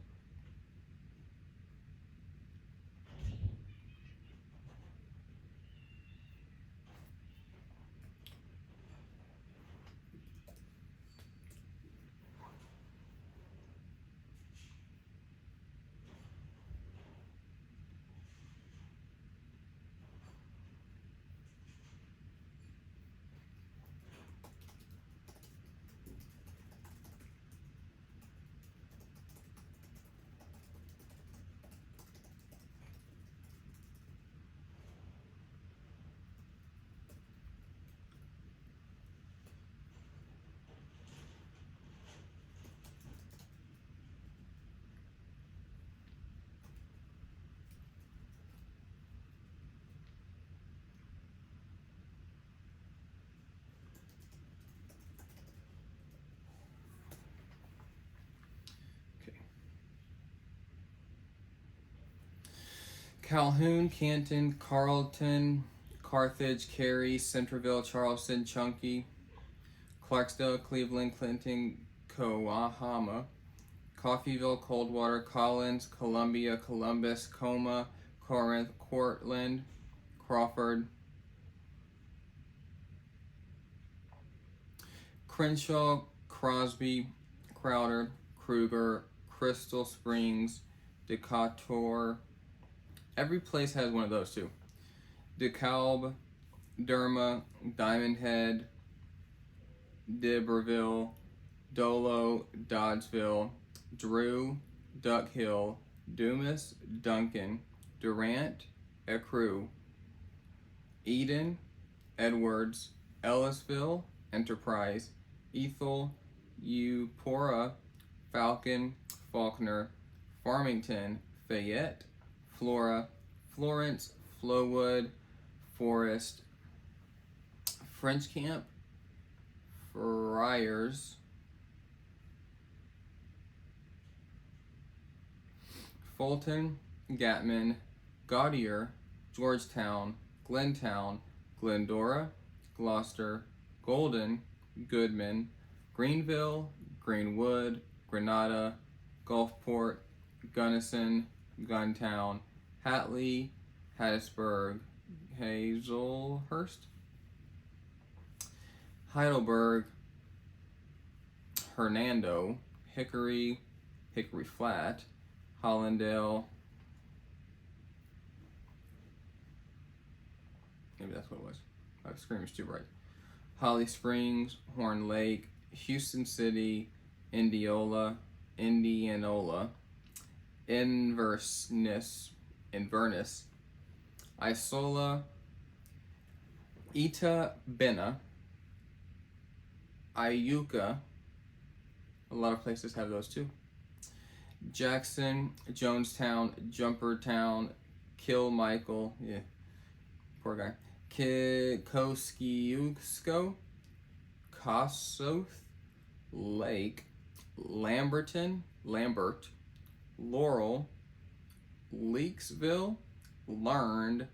Calhoun, Canton, Carlton, Carthage, Cary, Centerville, Charleston, Chunky, Clarksdale, Cleveland, Clinton, Coahoma, Coffeyville, Coldwater, Collins, Columbia, Columbus, Coma, Corinth, Cortland, Crawford, Crenshaw, Crosby, Crowder, Kruger, Crystal Springs, Decatur. Every place has one of those too. DeKalb, Derma, Diamond Head, D'Iberville, Dolo, Dodgeville, Drew, Duck Hill, Dumas, Duncan, Durant, Ecru, Eden, Edwards, Ellisville, Enterprise, Ethel, Eupora, Falcon, Faulkner, Farmington, Fayette, Flora, Florence, Flowood, Forest, French Camp, Friars, Fulton, Gatman, Gaudier, Georgetown, Glentown, Glendora, Gloucester, Golden, Goodman, Greenville, Greenwood, Grenada, Gulfport, Gunnison, Guntown, Hatley, Hattiesburg, Hazelhurst, Heidelberg, Hernando, Hickory, Hickory Flat, Hollandale, Maybe that's what it was. My screen was too bright. Holly Springs, Horn Lake, Houston City, Indianola, Inverness, Isola, Eta Bena, Iuka. A lot of places have those too. Jackson, Jonestown, Jumpertown, Kilmichael, yeah, poor guy. Kosciuszko, Kossuth, Lake, Lambert, Laurel, Leakesville, Learned,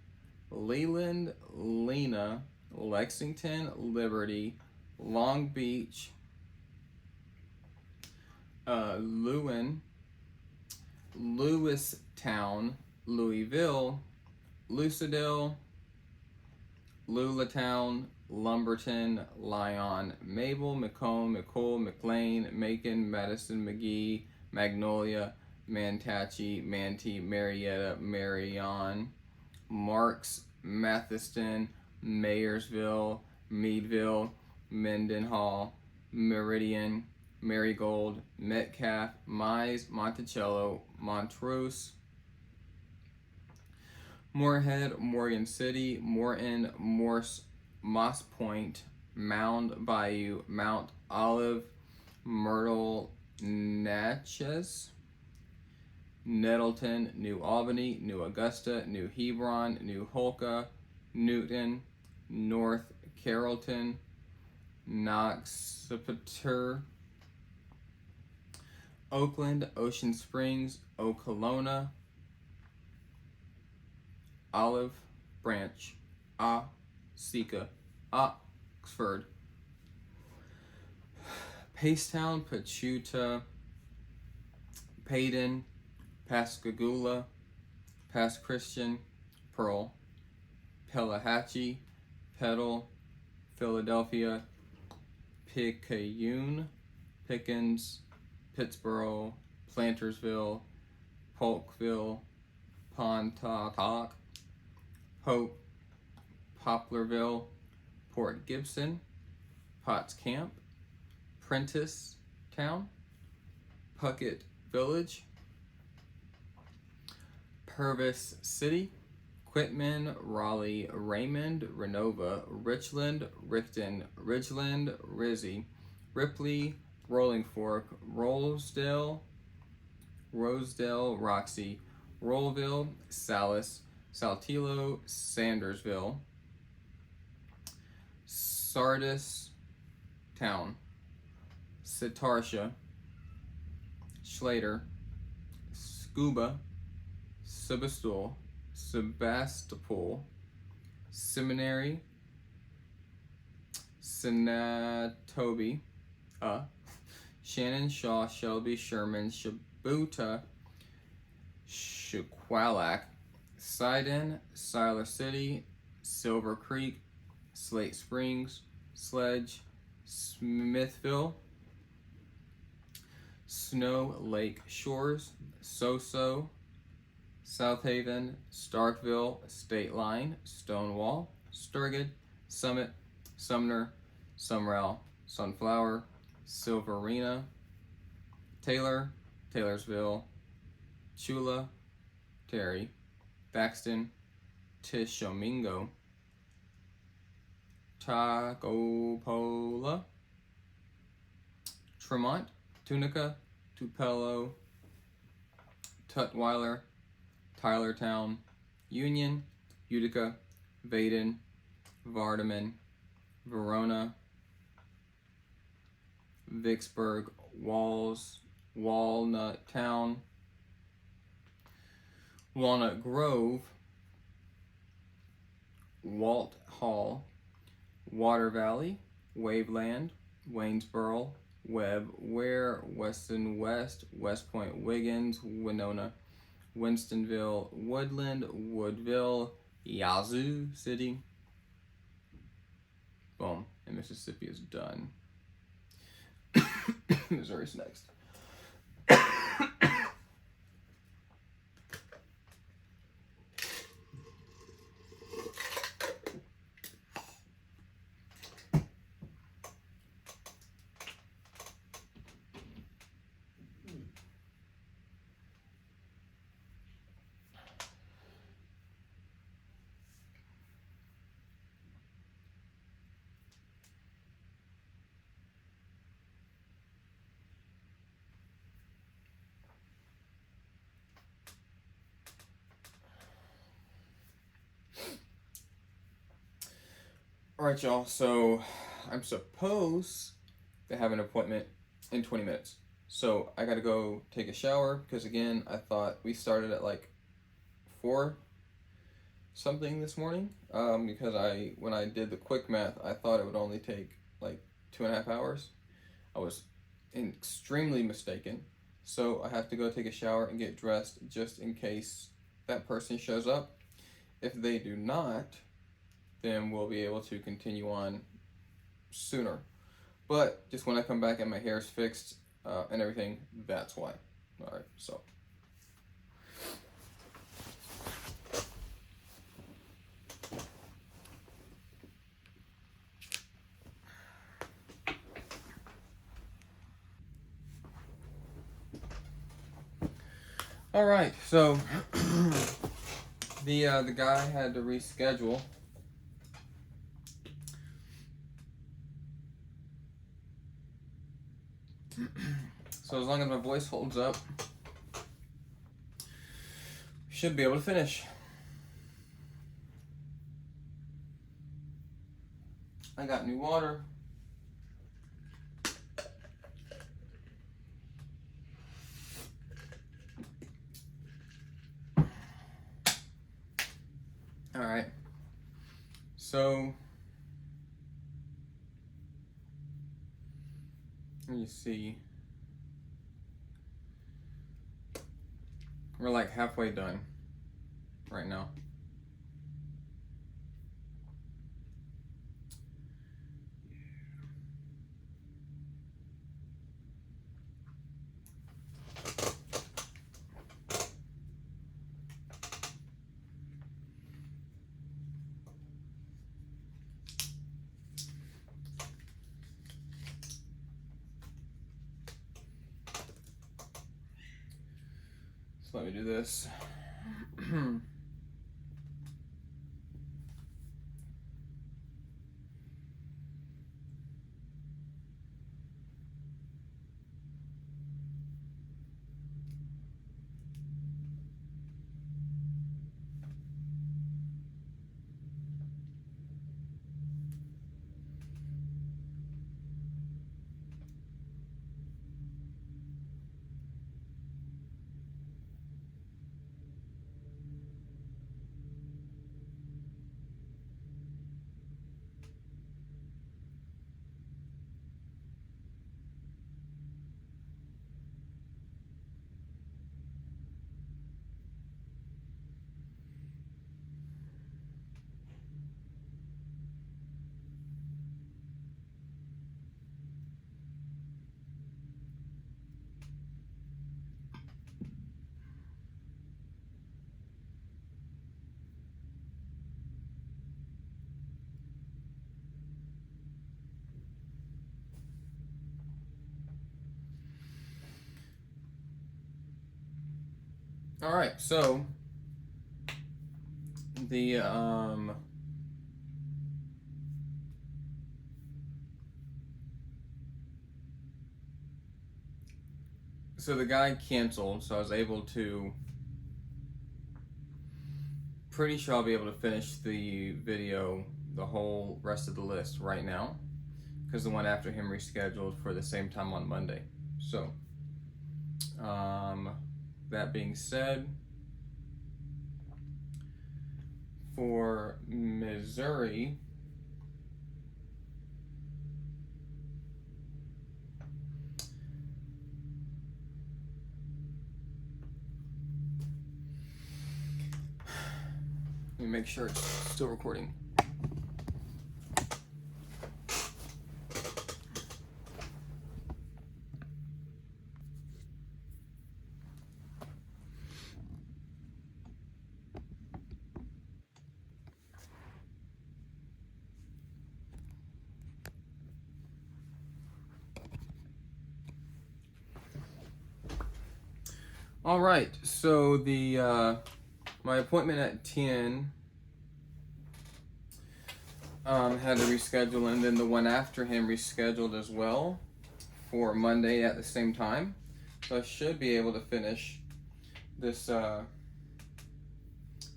Leland, Lena, Lexington, Liberty, Long Beach, Lewin, Lewistown, Louisville, Lucedale, Lulatown, Lumberton, Lyon, Mabel, Macomb, McColl, McLean, Macon, Madison, McGee, Magnolia, Manatee, Manti, Marietta, Marion, Marks, Mathiston, Mayersville, Meadville, Mendenhall, Meridian, Marigold, Metcalf, Mize, Monticello, Montrose, Moorhead, Morgan City, Morton, Moss Point, Mound Bayou, Mount Olive, Myrtle, Natchez, Nettleton, New Albany, New Augusta, New Hebron, New Holka, Newton, North Carrollton, Noxapater, Oakland, Ocean Springs, Okolona, Olive Branch, Sika, Oxford, Pacetown, Pachuta, Paden, Pascagoula, Pass Christian, Pearl, Pelahatchie, Petal, Philadelphia, Picayune, Pickens, Pittsboro, Plantersville, Polkville, Pontotoc, Hope, Poplarville, Port Gibson, Potts Camp, Prentice Town, Puckett Village, Purvis City, Quitman, Raleigh, Raymond, Renova, Richland, Richton, Ridgeland, Rizzy, Ripley, Rolling Fork, Rosedale, Roxy, Rollville, Salis, Saltillo, Sandersville, Sardis Town, Sitartia, Schlater, Scuba, Sebastopol, Seminary, Senatobi, Shannon, Shaw, Shelby, Sherman, Shabuta, Shuqualak, Sidon, Siler City, Silver Creek, Slate Springs, Sledge, Smithville, Snow Lake Shores, Soso, South Haven, Starkville, State Line, Stonewall, Sturgid, Summit, Sumner, Sumrall, Sunflower, Silverina, Taylor, Taylorsville, Chula, Terry, Baxton, Tishomingo, Tacopola, Tremont, Tunica, Tupelo, Tutwiler, Tylertown, Union, Utica, Vaden, Vardaman, Verona, Vicksburg, Walnut Town, Walnut Grove, Walt Hall, Water Valley, Waveland, Waynesboro, Webb, Ware, Weston West, West Point, Wiggins, Winona, Winstonville, Woodland, Woodville, Yazoo City. Boom. And Mississippi is done. Missouri's next. Alright, y'all, so I'm supposed to have an appointment in 20 minutes. So I gotta go take a shower, because again, I thought we started at like 4 something this morning. Because when I did the quick math, I thought it would only take like 2.5 hours. I was extremely mistaken. So I have to go take a shower and get dressed just in case that person shows up. If they do not, then we'll be able to continue on sooner. But just when I come back and my hair is fixed and everything, that's why. All right, so. All right, so the guy had to reschedule. So as long as my voice holds up, should be able to finish. I got new water. All right. So let me see. We're like halfway done right now. So let me do this. All right, so the guy canceled, so I was able to, pretty sure I'll be able to finish the video, the whole rest of the list right now, because the one after him rescheduled for the same time on Monday. So that being said, for Missouri, let me make sure it's still recording. All right, so the my appointment at 10 had to reschedule, and then the one after him rescheduled as well for Monday at the same time. So I should be able to finish this the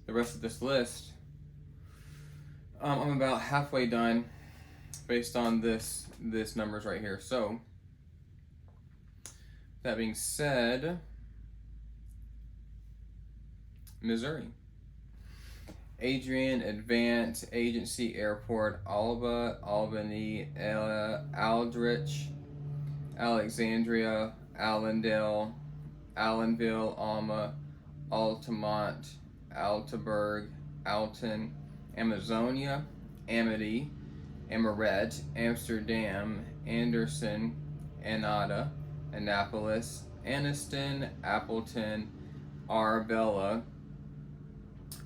rest of this list I'm about halfway done based on this numbers right here. So that being said, Missouri. Adrian, Advance, Agency, Airport, Alba, Albany, Aldrich, Alexandria, Allendale, Allenville, Alma, Altamont, Altaburg, Alton, Amazonia, Amity, Amaret, Amsterdam, Anderson, Anada, Annapolis, Anniston, Appleton, Arbella,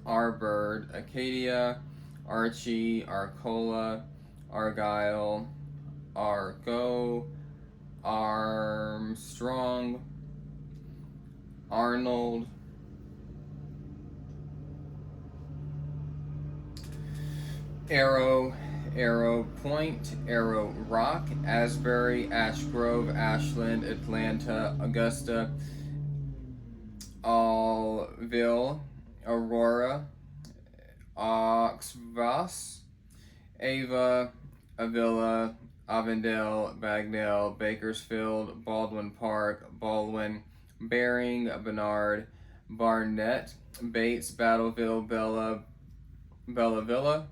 Arbird, Acadia, Archie, Arcola, Argyle, Argo, Armstrong, Arnold, Arrow, Arrow Point, Arrow Rock, Asbury, Ash Grove, Ashland, Atlanta, Augusta, Allville, Aurora, Oxvoss, Ava, Avila, Avondale, Bagnell, Bakersfield, Baldwin Park, Baldwin, Bering, Bernard, Barnett, Bates, Battleville, Bellavilla,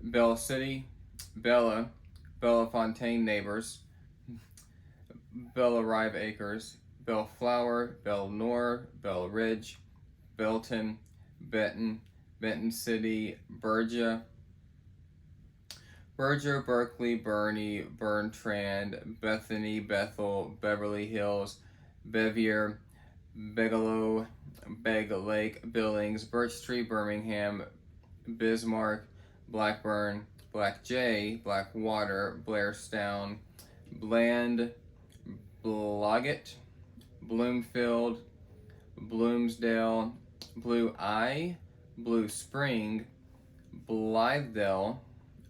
Bell City, Bella, Bellafontaine Neighbors, Bellarive Acres, Bellflower, Belnor, Bell Ridge, Belton, Benton, Benton City, Bergia, Berkeley, Bernie, Bertrand, Bethany, Bethel, Beverly Hills, Bevier, Bigelow, Beg Lake, Billings, Birch Tree, Birmingham, Bismarck, Blackburn, Black Jay, Blackwater, Blairstown, Bland, Blodgett, Bloomfield, Bloomsdale, Blue Eye, Blue Spring, Blithedale,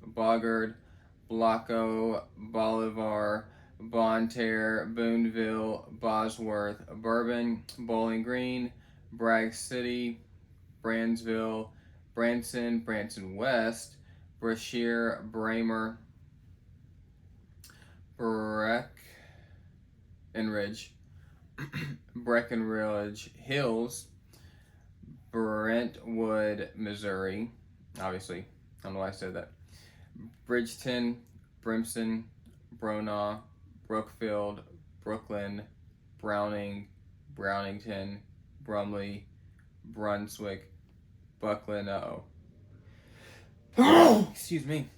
Boggard, Blocko, Bolivar, Bonterre, Boonville, Bosworth, Bourbon, Bowling Green, Bragg City, Brandsville, Branson, Branson West, Brashear, Bramer, Breckenridge, Breckenridge Hills, Brentwood, Missouri. Obviously, I don't know why I said that. Bridgeton, Brimson, Bronaugh, Brookfield, Brooklyn, Browning, Brownington, Brumley, Brunswick, Buckland, excuse me.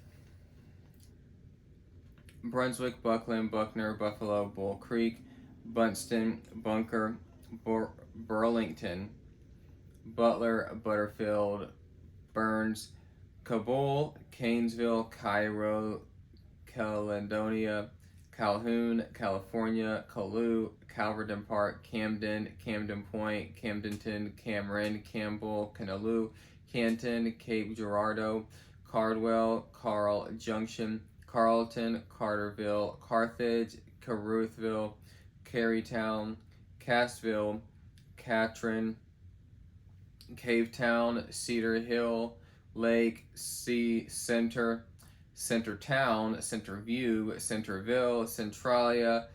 Brunswick, Buckland, Buckner, Buffalo, Bull Creek, Bunston, Bunker, Burlington, Butler, Butterfield, Burns, Kabul, Canesville, Cairo, Caledonia, Calhoun, California, Calou, Calverton Park, Camden, Camden Point, Camdenton, Cameron, Campbell, Canaloo, Canton, Cape Girardeau, Cardwell, Carl Junction, Carlton, Carterville, Carthage, Caruthville, Carytown, Cassville, Catron, Cavetown, Cedar Hill, Lake, Center, Centertown, Centerview, Centerville, Centralia,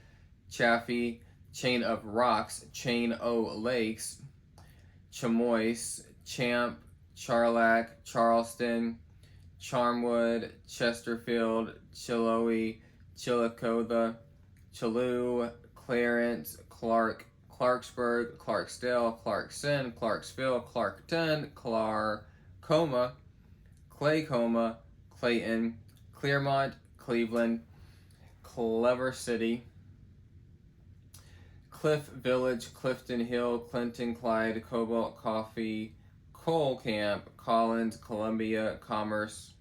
Chaffee, Chain of Rocks, Chain O Lakes, Chamois, Champ, Charlac, Charleston, Charmwood, Chesterfield, Chiloe, Chillicothe, Chalou, Clarence, Clark, Clarksburg, Clarksdale, Clarkson, Clarksville, Clarkton, Clarkoma, Claycoma, Clayton, Clearmont, Cleveland, Clever City, Cliff Village, Clifton Hill, Clinton, Clyde, Cobalt Coffee, Cole Camp, Collins, Columbia, Commerce,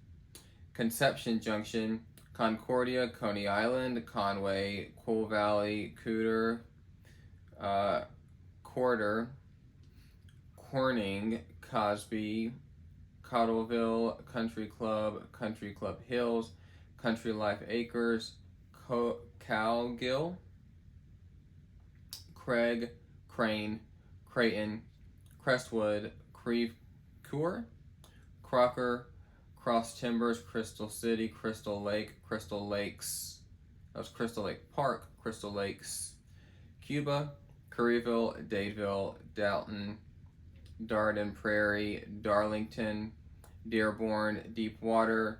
Conception Junction, Concordia, Coney Island, Conway, Cool Valley, Cooter, Quarter, Corning, Cosby, Cottleville, Country Club Hills, Country Life Acres, Cowgill, Craig, Crane, Creighton, Crestwood, Creve Coeur, Crocker, Cross Timbers, Crystal City, Crystal Lake, Crystal Lakes. That was Crystal Lake Park, Crystal Lakes, Cuba, Curryville, Dadeville, Dalton, Darden Prairie, Darlington, Dearborn, Deepwater,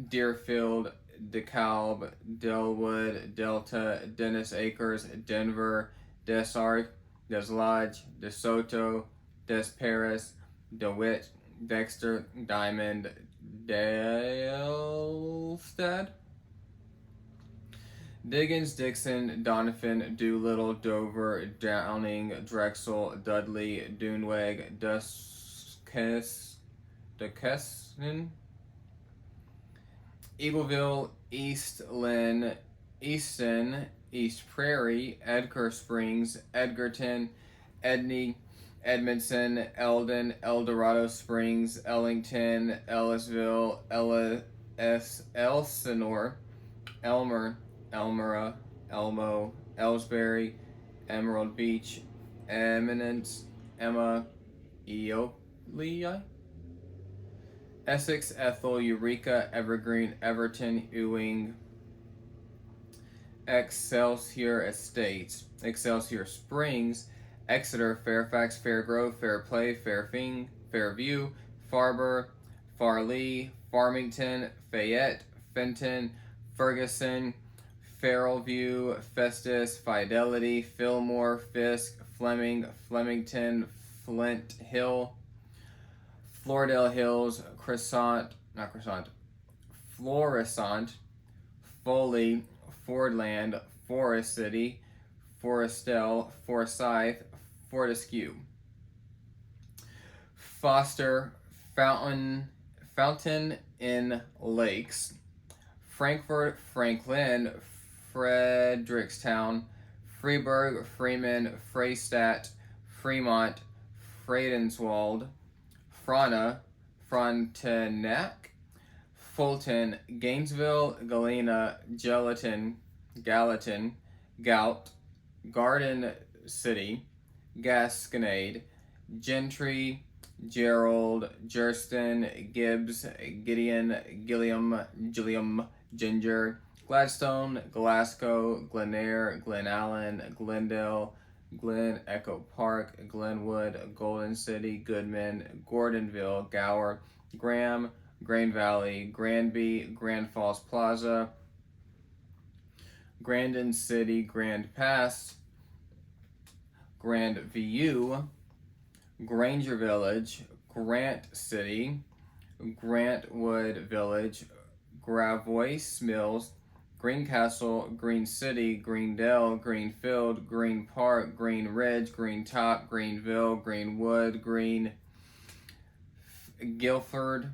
Deerfield, DeKalb, Delwood, Delta, Dennis Acres, Denver, Des Arc, Des Lodge, DeSoto, Des Paris, DeWitt, Dexter, Diamond, Dalestad, Diggins, Dixon, Donovan, Doolittle, Dover, Downing, Drexel, Dudley, Duneweg, Duquesne, Eagleville, East Lynn, Easton, East Prairie, Edgar Springs, Edgerton, Edney, Edmondson, Eldon, Eldorado Springs, Ellington, Ellisville, Elsinore, Elmer, Elmira, Elmo, Ellsbury, Emerald Beach, Eminence, Emma, Eolei, Essex, Ethel, Eureka, Evergreen, Everton, Ewing, Excelsior Estates, Excelsior Springs, Exeter, Fairfax, Fairgrove, Fairplay, Fairfing, Fairview, Farber, Farley, Farmington, Fayette, Fenton, Ferguson, Farrellview, Festus, Fidelity, Fillmore, Fisk, Fleming, Flemington, Flint Hill, Floridale Hills, Florissant, Foley, Fordland, Forest City, Forestell, Forsyth, Fortescue, Foster, Fountain in Lakes, Frankfort, Franklin, Frederickstown, Freeburg, Freeman, Freistatt, Fremont, Freidenswald, Frana, Frontenac, Fulton, Gainesville, Galena, Gallatin, Gout, Garden City, Gasconade, Gentry, Gerald, Jerston, Gibbs, Gideon, Gilliam, Ginger, Gladstone, Glasgow, Glenair, Glen Allen, Glendale, Glen Echo Park, Glenwood, Golden City, Goodman, Gordonville, Gower, Graham, Grain Valley, Granby, Grand Falls Plaza, Grandin City, Grand Pass, Grand View, Granger Village, Grant City, Grantwood Village, Gravois Mills, Greencastle, Green City, Greendale, Greenfield, Green Park, Green Ridge, Green Top, Greenville, Greenwood, Green Guilford,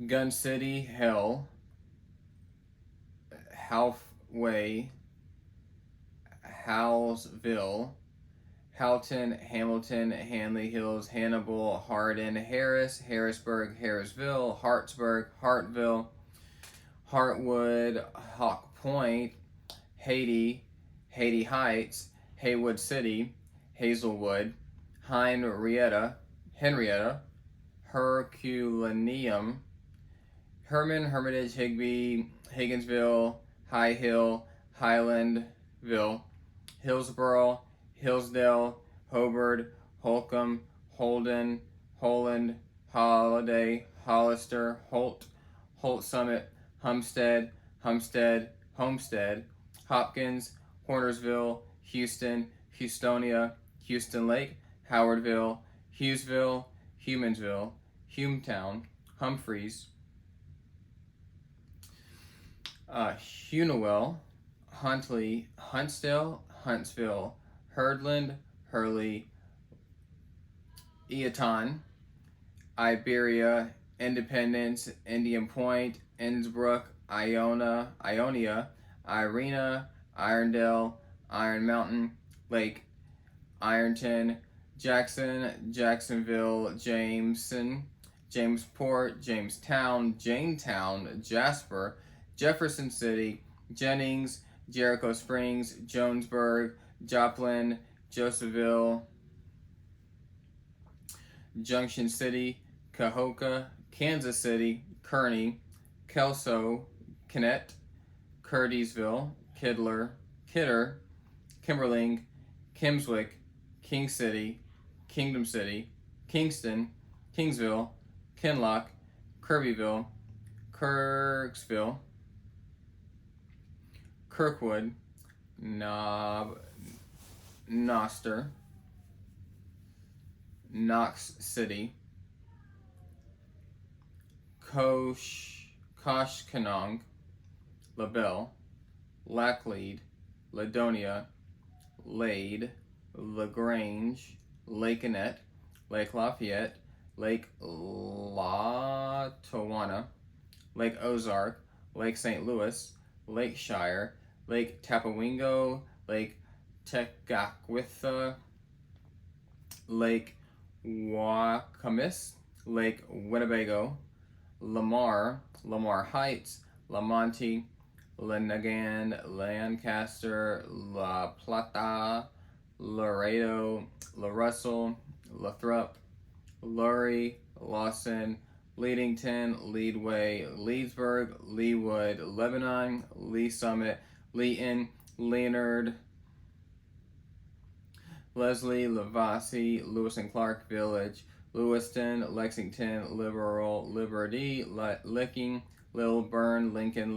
Gun City, Hill, Halfway, Howesville, Houghton, Hamilton, Hanley Hills, Hannibal, Hardin, Harris, Harrisburg, Harrisville, Hartsburg, Hartville, Hartwood, Hawk Point, Haiti, Haiti Heights, Haywood City, Hazelwood, Henrietta, Herculaneum, Herman, Hermitage, Higbee, Higginsville, High Hill, Highlandville, Hillsboro, Hillsdale, Hobart, Holcomb, Holden, Holland, Holiday, Hollister, Holt, Holt Summit, Homestead, Homestead, Hopkins, Hornersville, Houston, Houstonia, Houston Lake, Howardville, Hughesville, Humansville, Humetown, Humphreys, Hunewell, Huntley, Huntsdale, Huntsville, Herdland, Hurley, Eaton, Iberia, Independence, Indian Point, Innsbruck, Ionia, Irena, Irondale, Iron Mountain, Lake Ironton, Jackson, Jacksonville, Jameson, Jamesport, Jamestown, Janetown, Jasper, Jefferson City, Jennings, Jericho Springs, Jonesburg, Joplin, Josephville, Junction City, Cahokia, Kansas City, Kearney, Kelso, Kennett, Curtisville, Kidder, Kimberling, Kimswick, King City, Kingdom City, Kingston, Kingsville, Kinloch, Kirbyville, Kirksville, Kirkwood, Noster, Knox City, Koshkonong, LaBelle, Laclede, Ladonia, Lade, LaGrange, Lake Annette, Lake Lafayette, Lake Latawana, Lake Ozark, Lake St. Louis, Lake Shire, Lake Tapawingo, Lake Tekakwitha, Lake Wakamis, Lake Winnebago, Lamar, Lamar Heights, Lamonte, Lenegan, Lancaster, La Plata, Laredo, La Russell, Lathrop, Lurie, Lawson, Leadington, Leadway, Leesburg, Leewood, Lebanon, Lee Summit, Leeton, Leonard, Leslie, Lavasi, Lewis and Clark Village, Lewiston, Lexington, Liberal, Liberty, Licking, Lilburn, Lincoln,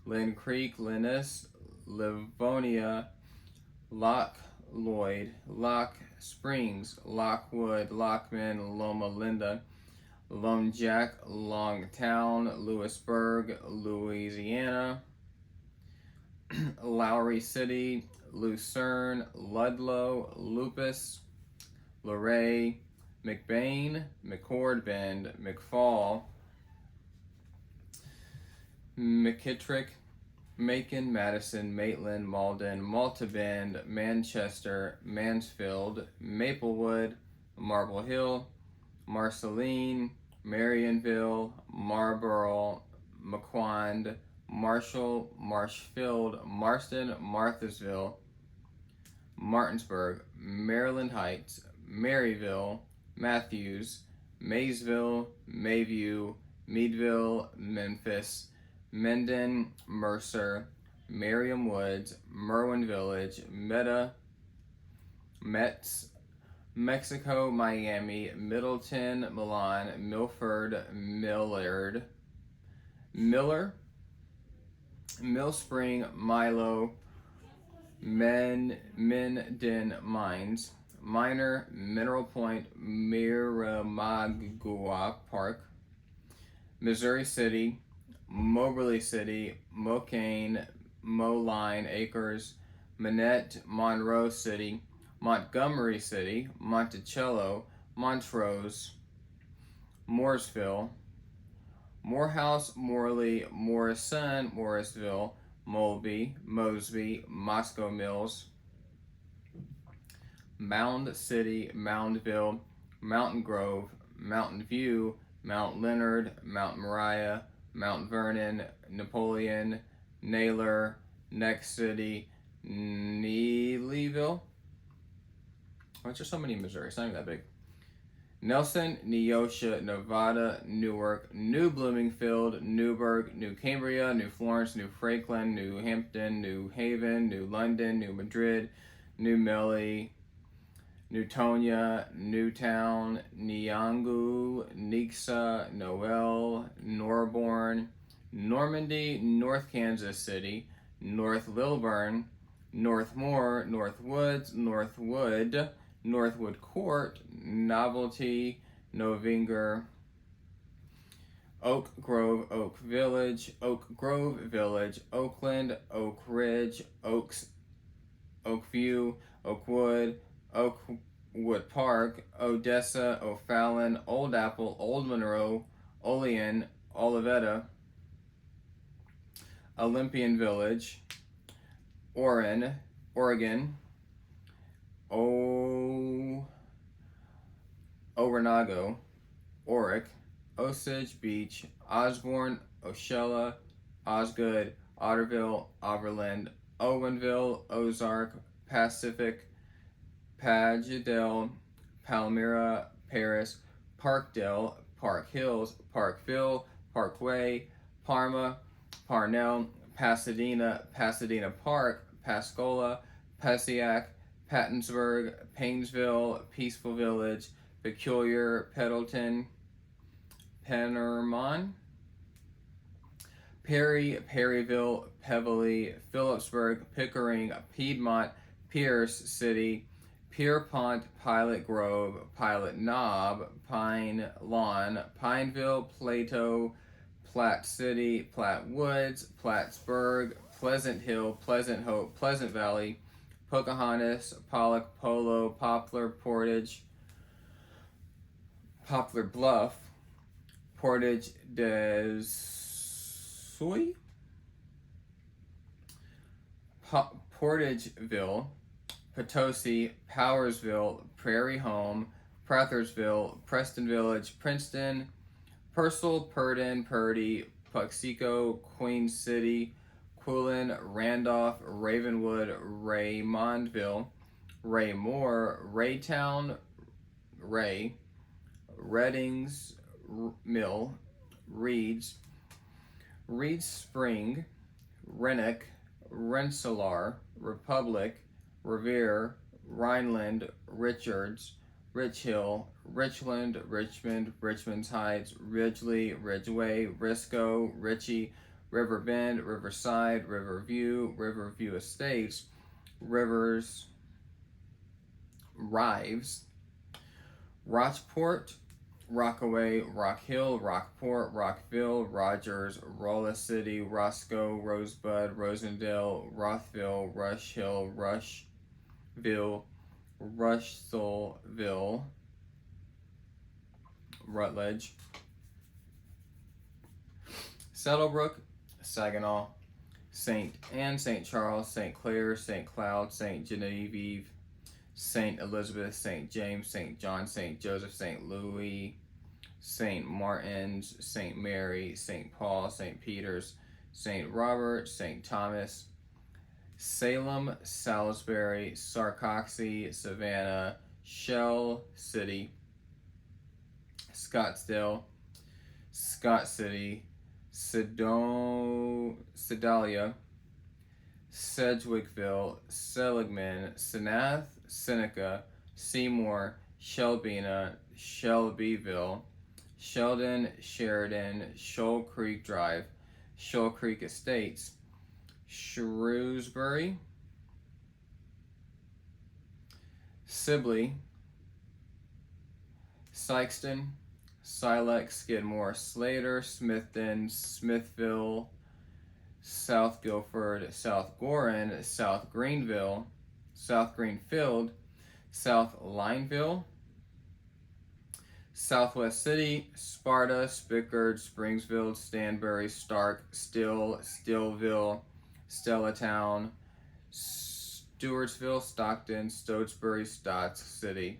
Lynn Creek, Linus, Livonia, Lock Lloyd, Lock Springs, Lockwood, Lockman, Loma Linda, Lone Jack, Longtown, Lewisburg, Louisiana, Lowry City, Lucerne, Ludlow, Lupus, Luray, McBain, McCord Bend, McFall, McKittrick, Macon, Madison, Maitland, Malden, Malta Bend, Manchester, Mansfield, Maplewood, Marble Hill, Marceline, Marionville, Marlborough, McQuand, Marshall, Marshfield, Marston, Marthasville, Martinsburg, Maryland Heights, Maryville, Matthews, Maysville, Mayview, Meadville, Memphis, Mendon, Mercer, Merriam Woods, Merwin Village, Metz, Mexico, Miami, Middleton, Milan, Milford, Millard, Miller, Mill Spring, Milo, Minden Mines, Minor, Mineral Point, Miramagua Park, Missouri City, Moberly City, Mocaine, Moline Acres, Manette, Monroe City, Montgomery City, Monticello, Montrose, Mooresville, Morehouse, Morley, Morrison, Morrisville, Molby, Mosby, Moscow Mills, Mound City, Moundville, Mountain Grove, Mountain View, Mount Leonard, Mount Moriah, Mount Vernon, Napoleon, Naylor, Next City, Neelyville. Why is there so many in Missouri? It's not even that big. Nelson, Neosha, Nevada, Newark, New Bloomingfield, Newburgh, New Cambria, New Florence, New Franklin, New Hampton, New Haven, New London, New Madrid, New Melly, Newtonia, Newtown, Niangu, Nixa, Noel, Norborn, Normandy, North Kansas City, North Lilburn, Northmore, Northwoods, Northwood, Northwood Court, Novelty, Novinger, Oak Grove, Oak Village, Oak Grove Village, Oakland, Oak Ridge, Oaks, Oakview, Oakwood, Oakwood Park, Odessa, O'Fallon, Old Apple, Old Monroe, Olean, Olivetta, Olympian Village, Oregon, Oronago, Oric, Osage Beach, Osborne, Oshella, Osgood, Otterville, Overland, Owenville, Ozark, Pacific, Pagadel, Palmyra, Paris, Parkdale, Park Hills, Parkville, Parkway, Parma, Parnell, Pasadena, Pasadena Park, Pascola, Passaic, Pattonsburg, Painesville, Peaceful Village, Peculiar, Pendleton, Pennermon, Perry, Perryville, Peverly, Phillipsburg, Pickering, Piedmont, Pierce City, Pierpont, Pilot Grove, Pilot Knob, Pine Lawn, Pineville, Plato, Platte City, Platte Woods, Plattsburgh, Pleasant Hill, Pleasant Hope, Pleasant Valley, Pocahontas, Pollock, Polo, Poplar, Portage, Poplar Bluff, Portage des Soy, Portageville, Potosi, Powersville, Prairie Home, Prathersville, Preston Village, Princeton, Purcell, Purden, Purdy, Puxico, Queen City, Quillen, Randolph, Ravenwood, Raymondville, Raymore, Raytown, Ray, Reddings, Mill, Reeds, Reed Spring, Rennock, Rensselaer, Republic, Revere, Rhineland, Richards, Rich Hill, Richland, Richmond, Richmond's Heights, Ridgely, Ridgeway, Risco, Ritchie, Riverbend, Riverside, Riverview, Riverview Estates, Rivers, Rives, Rochport, Rockaway, Rock Hill, Rockport, Rockville, Rogers, Rolla City, Roscoe, Rosebud, Rosendale, Rothville, Rush Hill, Rushville, Russellville, Rutledge, Settlebrook, Saginaw, St. Anne, St. Charles, St. Clair, St. Cloud, St. Genevieve, St. Elizabeth, St. James, St. John, St. Joseph, St. Louis, St. Martin's, St. Mary, St. Paul, St. Peter's, St. Robert, St. Thomas, Salem, Salisbury, Sarcoxy, Savannah, Shell City, Scottsdale, Scott City, Sedalia, Sedgwickville, Seligman, Senath, Seneca, Seymour, Shelbina, Shelbyville, Sheldon, Sheridan, Shoal Creek Drive, Shoal Creek Estates, Shrewsbury, Sibley, Sykeston, Silex, Skidmore, Slater, Smithton, Smithville, South Guilford, South Gorin, South Greenville, South Greenfield, South Lineville, Southwest City, Sparta, Spickard, Springsville, Stanbury, Stark, Still, Stillville, Stellatown, Stewartsville, Stockton, Stotesbury, Stotts City,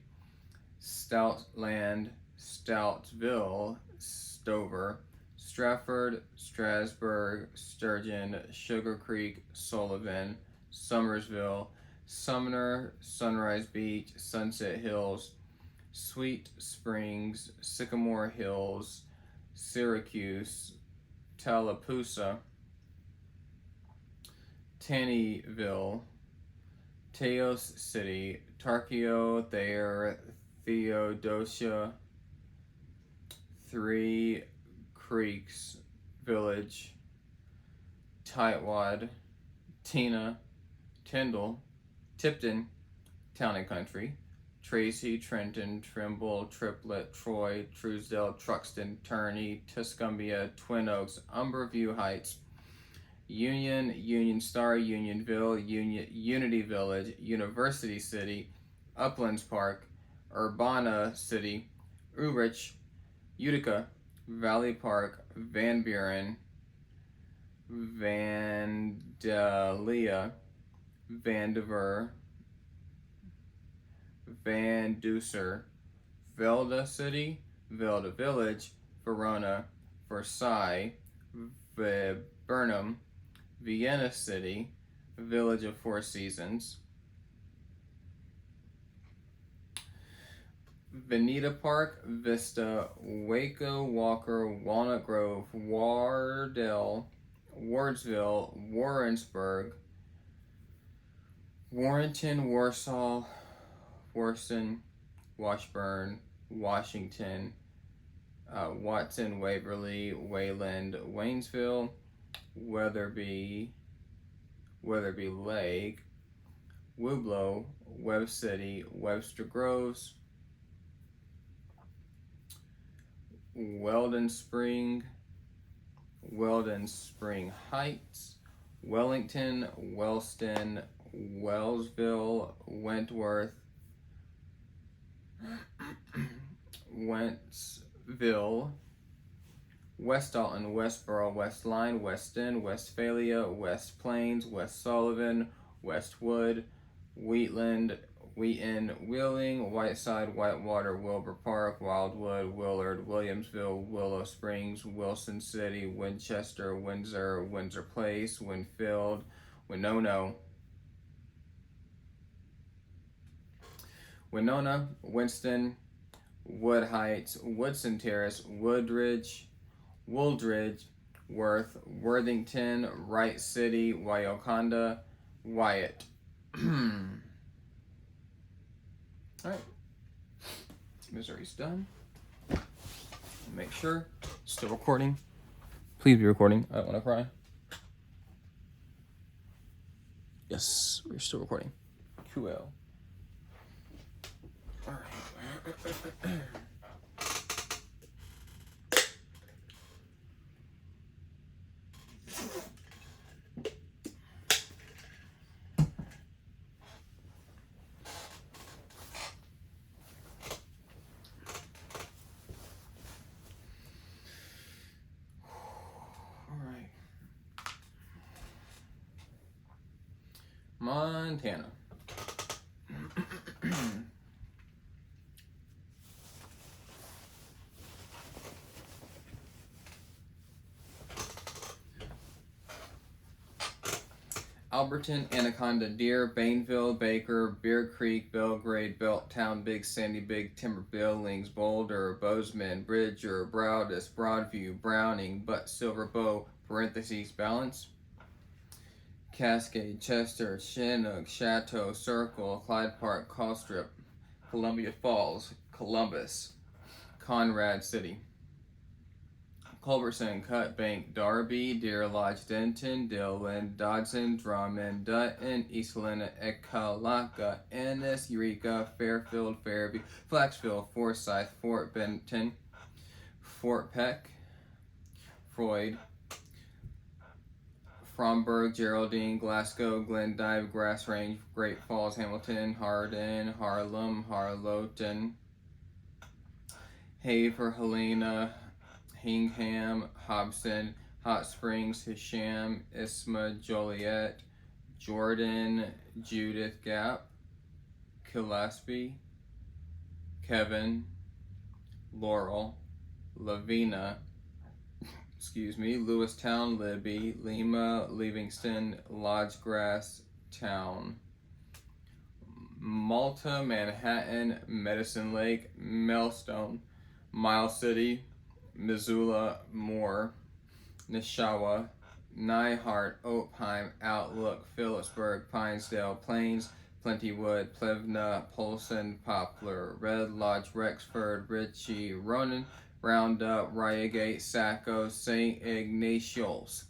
Stoutland, Stoutville, Stover, Stratford, Strasburg, Sturgeon, Sugar Creek, Sullivan, Summersville, Sumner, Sunrise Beach, Sunset Hills, Sweet Springs, Sycamore Hills, Syracuse, Tallapoosa, Taneyville, Teos City, Tarkio, Thayer, Theodosia, Three Creeks Village, Tightwad, Tina, Tyndall, Tipton, Town and Country, Tracy, Trenton, Trimble, Triplet, Troy, Truesdale, Truxton, Turney, Tuscumbia, Twin Oaks, Umberview Heights, Union, Union Star, Unionville, Unity Village, University City, Uplands Park, Urbana City, Urich, Utica, Valley Park, Van Buren, Vandalia, Vandiver, Van Duser, Velda City, Velda Village, Verona, Versailles, Burnham, Vienna City, Village of Four Seasons, Veneta Park, Vista, Waco, Walker, Walnut Grove, Wardell, Wardsville, Warrensburg, Warrenton, Warsaw, Worston, Washburn, Washington, Watson, Waverly, Wayland, Waynesville, Weatherby Lake, Wooblow, Webb City, Webster Groves, Weldon Spring Heights, Wellington, Wellston, Wellsville, Wentworth, Wentzville, West Alton, Westboro, West Line, Weston, Westphalia, West Plains, West Sullivan, Westwood, Wheatland, Wheaton, Wheeling, Whiteside, Whitewater, Wilbur Park, Wildwood, Willard, Williamsville, Willow Springs, Wilson City, Winchester, Windsor, Windsor Place, Winfield, Winona, Winston, Wood Heights, Woodson Terrace, Wooldridge, Worth, Worthington, Wright City, Wyoconda, Wyatt. Alright. Missouri's done. Make sure. Still recording. Please be recording. I don't want to cry. Yes, we're still recording. Cool. Alright. Montana. Alberton, Anaconda, Deer, Bainville, Baker, Bear Creek, Belgrade, Belttown, Big Sandy, Big Timber, Billings, Boulder, Bozeman, Bridger, Broadus, Broadview, Browning, Butt, Silver Bow, parentheses, Balance, Cascade, Chester, Chinook, Chateau, Circle, Clyde Park, Colstrip, Columbia Falls, Columbus, Conrad City, Culberson, Cut Bank, Darby, Deer Lodge, Denton, Dillon, Dodson, Drummond, Dutton, Eastland, Ekalaka, Ennis, Eureka, Fairfield, Fairview, Flaxville, Forsyth, Fort Benton, Fort Peck, Freud, Fromberg, Geraldine, Glasgow, Glendive, Grass Range, Great Falls, Hamilton, Hardin, Harlem, Harlowton, Haver, Helena, Hingham, Hobson, Hot Springs, Hisham, Isma, Joliet, Jordan, Judith Gap, Gillespie, Kevin, Laurel, Lavina, Lewistown, Libby, Lima, Livingston, Lodgegrass Town, Malta, Manhattan, Medicine Lake, Millstone, Miles City, Missoula, Moore, Nishawa, Nyhart, Opheim, Outlook, Phillipsburg, Pinesdale, Plains, Plentywood, Plevna, Polson, Poplar, Red Lodge, Rexford, Ritchie, Ronan, Roundup, Ryagate, Saco, St. Ignatius,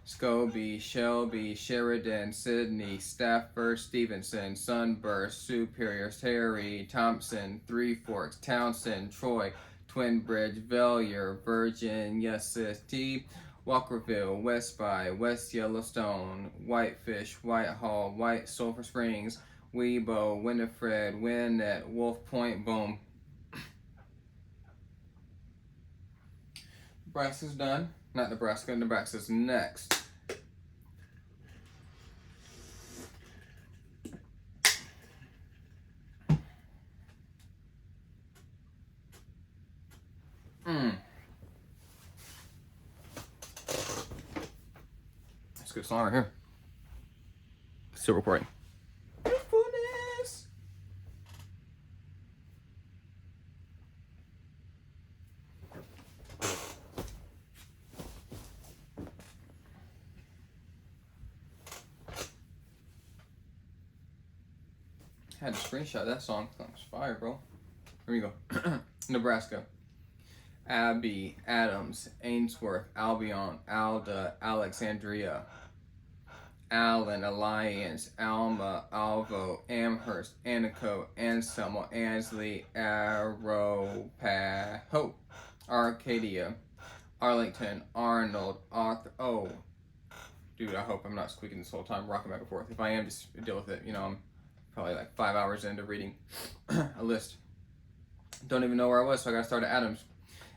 Scobie, Shelby, Sheridan, Sydney, Stafford, Stevenson, Sunburst, Superior, Terry, Thompson, Three Forks, Townsend, Troy, Twin Bridge, Vellier, Virginia City, Walkerville, Westby, West Yellowstone, Whitefish, Whitehall, White Sulphur Springs, Webo, Winifred, Winnett, Wolf Point, boom. Nebraska's done. Not Nebraska, Nebraska's next. That's a good song right here. Still recording. Faithfulness. I had to screenshot that song. That was fire, bro. Here we go. Nebraska. Abbey, Adams, Ainsworth, Albion, Alda, Alexandria, Allen, Alliance, Alma, Alvo, Amherst, Anico, Anselmo, Ansley, Arapahoe, Arcadia, Arlington, Arnold, oh, dude, I hope I'm not squeaking this whole time, rocking back and forth. If I am, just deal with it. You know, I'm probably like 5 hours into reading a list. Don't even know where I was, so I gotta start at Adams.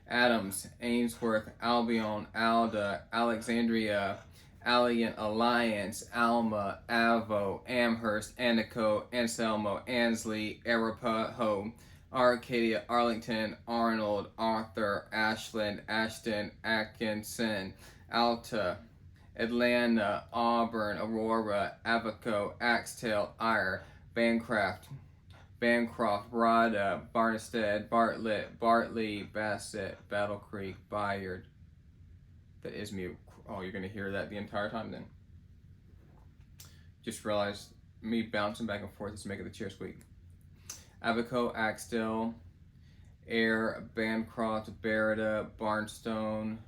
Adams, Ainsworth, Albion, Alda, Alexandria, Alliant, Alliance, Alma, Avo, Amherst, Anico, Anselmo, Ansley, Arapahoe, Arcadia, Arlington, Arnold, Arthur, Ashland, Ashton, Atkinson, Alta, Atlanta, Auburn, Aurora, Abaco, Axtell, Eyre, Bancroft, Rada, Barnstead, Bartlett, Bartley, Bassett, Battle Creek, Bayard. That is mute. Oh, you're gonna hear that the entire time then. Just realized me bouncing back and forth is making the chair squeak. Abaco, Axtell, Ayr, Bancroft, Barada, Barnston,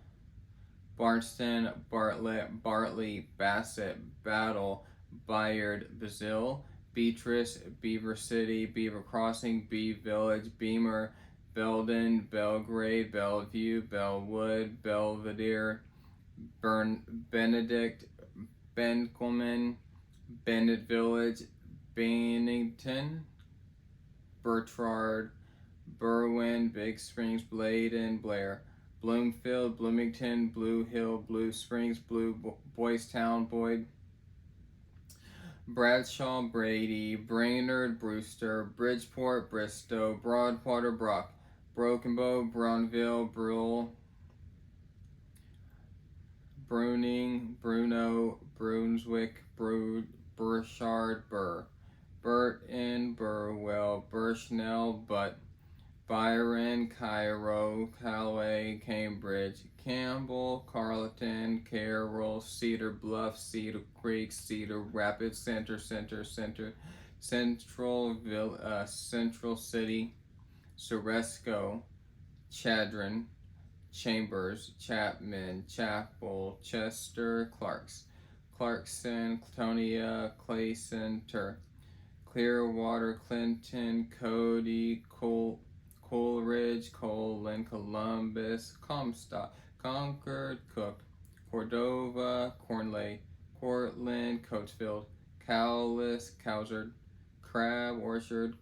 Bartlett, Bartley, Bassett, Battle, Bayard, Bazille, Beatrice, Beaver City, Beaver Crossing, Bee Village, Beamer, Belden, Belgrade, Bellevue, Bellwood, Belvedere, Benedict, Benkelman, Bennett Village, Bennington, Bertrand, Berwyn, Big Springs, Bladen, Blair, Bloomfield, Bloomington, Blue Hill, Blue Springs, Boys Town, Boyd, Bradshaw, Brady, Brainerd, Brewster, Bridgeport, Bristow, Broadwater, Brock, Broken Bow, Brownville, Brule, Bruning, Bruno, Brunswick, Burchard, Burton, Burwell, Bushnell, Butt, Byron, Cairo, Callaway, Cambridge, Campbell, Carleton, Carroll, Cedar Bluff, Cedar Creek, Cedar Rapids, Central City, Ceresco, Chadron, Chambers, Chapman, Chapel, Chester, Clarkson, Clatonia, Clayson, Clearwater, Clinton, Cody, Coleridge, Colin, Columbus, Comstock, Concord, Cook, Cordova, Cornley, Portland, Coatesville, Cowlus, Cowsard, Crab Orchard,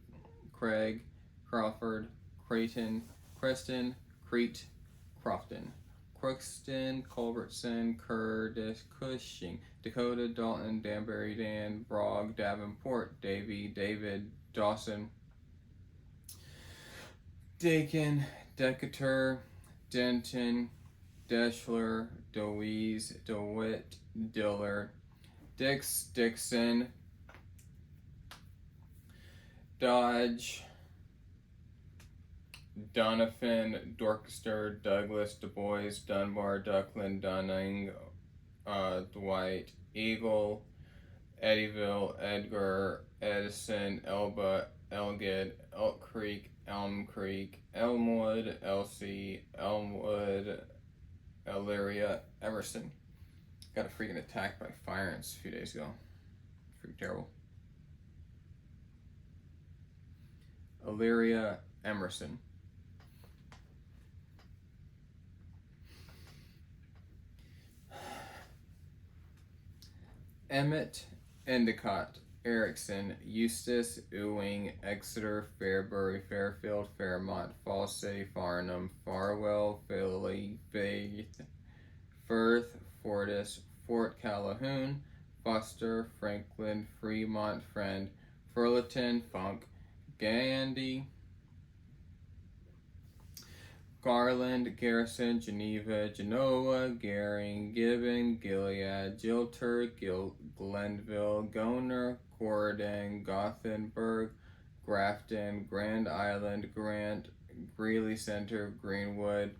Craig, Crawford, Creighton, Creston, Crete, Crofton, Crookston, Culbertson, Curtis, Cushing, Dakota, Dalton, Danbury, Dan, Brogg, Davenport, Davie, David, Dawson, Dakin, Decatur, Denton, Deschler, Deweese, DeWitt, Diller, Dixon, Dodge, Doniphan, Dorchester, Douglas, Du Bois, Dunbar, Duckland, Dunning, Dwight, Eagle, Eddyville, Edgar, Edison, Elba, Elgid, Elk Creek, Elm Creek, Elmwood, Elsie, Elmwood, Elyria, Emerson. Got a freaking attack by fire ants a few days ago. Freaking terrible. Elyria, Emerson. Emmett, Endicott, Erickson, Eustis, Ewing, Exeter, Fairbury, Fairfield, Fairmont, Falls City, Farnham, Farwell, Philly, Faith, Firth, Fortis, Fort Calhoun, Foster, Franklin, Fremont, Friend, Fullerton, Funk, Gandy, Garland, Garrison, Geneva, Genoa, Garing, Gibbon, Gilead, Gilter, Glenville, Goner, Corridon, Gothenburg, Grafton, Grand Island, Grant, Greeley Center, Greenwood,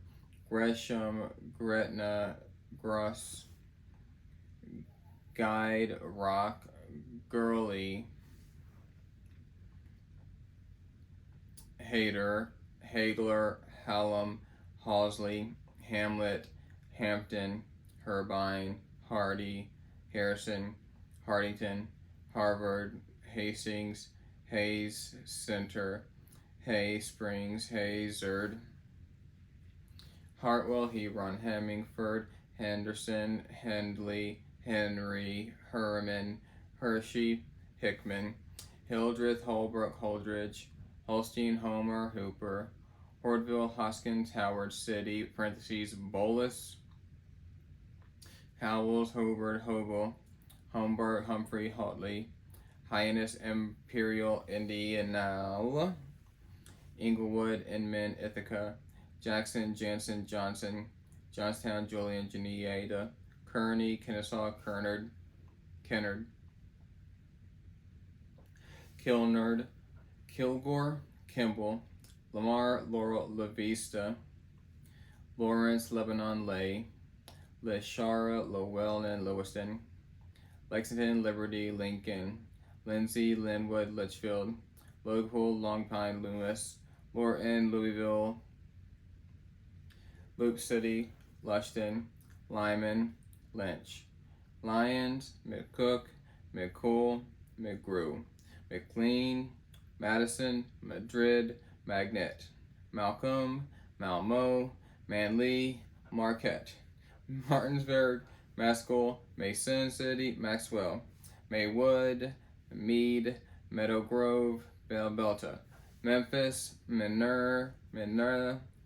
Gresham, Gretna, Gross, Guide, Rock, Gurley, Hayter, Hagler, Hallam, Halsey, Hamlet, Hampton, Herbine, Hardy, Harrison, Hardington, Harvard, Hastings, Hayes Center, Hay Springs, Hazard, Hartwell, Hebron, Hemmingford, Henderson, Hendley, Henry, Herman, Hershey, Hickman, Hildreth, Holbrook, Holdridge, Holstein, Homer, Hooper, Hordeville, Hoskins, Howard City, parentheses, Bolus, Howells, Hobart, Hobel, Humbert, Humphrey, Hotley, Hyannis, Imperial, Indianola, Inglewood, Inman, Ithaca, Jackson, Jansen, Johnson, Johnstown, Julian, Juniata, Kearney, Kennesaw, Kennard, Kilnard, Kilgore, Kimball, Lamar, Laurel, La Vista, Lawrence, Lebanon, Lay, Leshara, Lowell, and Lewiston, Lexington, Liberty, Lincoln, Lindsay, Linwood, Litchfield, Loganpool, Long Pine, Loomis, Lorton, Louisville, Loop City, Lushton, Lyman, Lynch, Lyons, McCook, McCool, McGrew, McLean, Madison, Madrid, Magnet, Malcolm, Malmo, Manly, Marquette, Martinsburg, Maskell, Mason City, Maxwell, Maywood, Meade, Meadow Grove, Belta, Memphis, Myrna,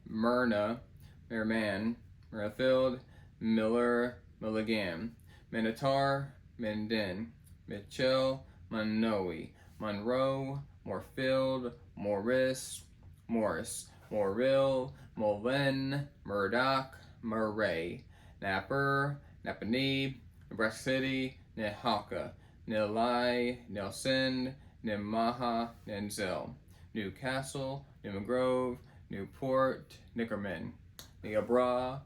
Merman, Merrifield, Miller, Milligan, Minotaur, Minden, Mitchell, Monoe, Monroe, Moorfield, Morris, Morrill, Mullen, Murdoch, Murray, Napper, Napanee, Nebraska City, Nehawka, Nilai, Nelson, Nemaha, Nenzel, Newcastle, Newgrove, Newport, Nickerman, Niobrara,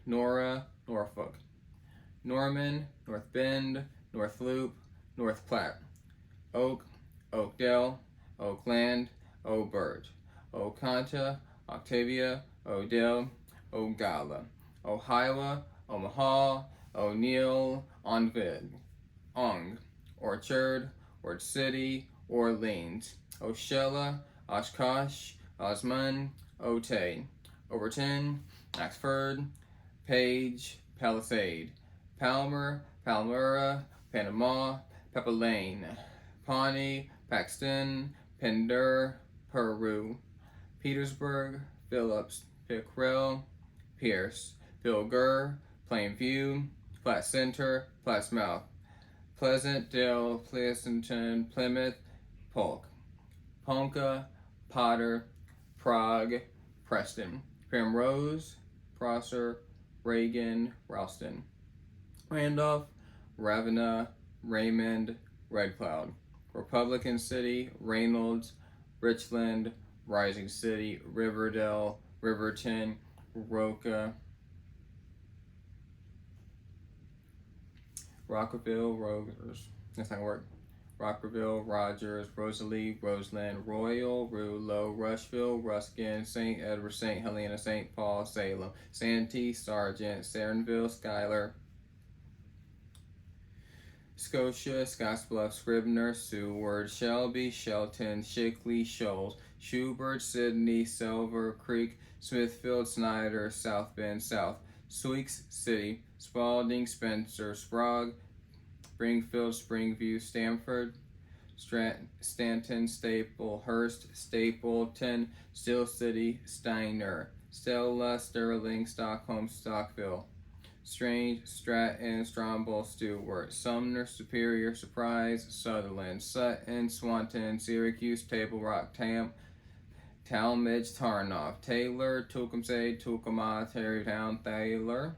Nora, Norfolk, Norman, North Bend, North Loop, North Platte, Oak, Oakdale, Oakland, Obert, Oconto, Octavia, Odell, Ogalla, Ohio, Omaha, O'Neill, Onvid, Ong, Orchard, Ord City, Orleans, Oshella, Oshkosh, Osmond, Otay, Overton, Oxford, Page, Palisade, Palmer, Palmyra, Panama, Pepperlane, Pawnee, Paxton, Pender, Peru, Petersburg, Phillips, Pickrell, Pierce, Pilger, Plainview, Platte Center, Plattsmouth, Pleasantdale, Pleasanton, Plymouth, Polk, Ponca, Potter, Prague, Preston, Primrose, Prosser, Reagan, Ralston, Randolph, Ravenna, Raymond, Red Cloud, Republican City, Reynolds, Richland, Rising City, Riverdale, Riverton, Roca, Rockerville, Rogers, that's not gonna work. Rockerville, Rogers, Rosalie, Roseland, Royal, Rouleau, Rushville, Ruskin, St. Edward, St. Helena, St. Paul, Salem, Santee, Sargent, Sarenville, Schuyler, Scotia, Scottsbluff, Scribner, Seward, Shelby, Shelton, Shickley, Shoals, Schubert, Sydney, Silver Creek, Smithfield, Snyder, South Bend, South, Sioux City, Spalding, Spencer, Sprague, Springfield, Springview, Stamford, Stanton, Staplehurst, Stapleton, Steel City, Steiner, Stella, Sterling, Stockholm, Stockville, Strange, Stratton, Stromble, Stewart, Sumner, Superior, Surprise, Sutherland, Sutton, Swanton, Syracuse, Table Rock, Talmadge, Tarnoff, Taylor, Tecumseh, Tucumah, Tarrytown, Thayer,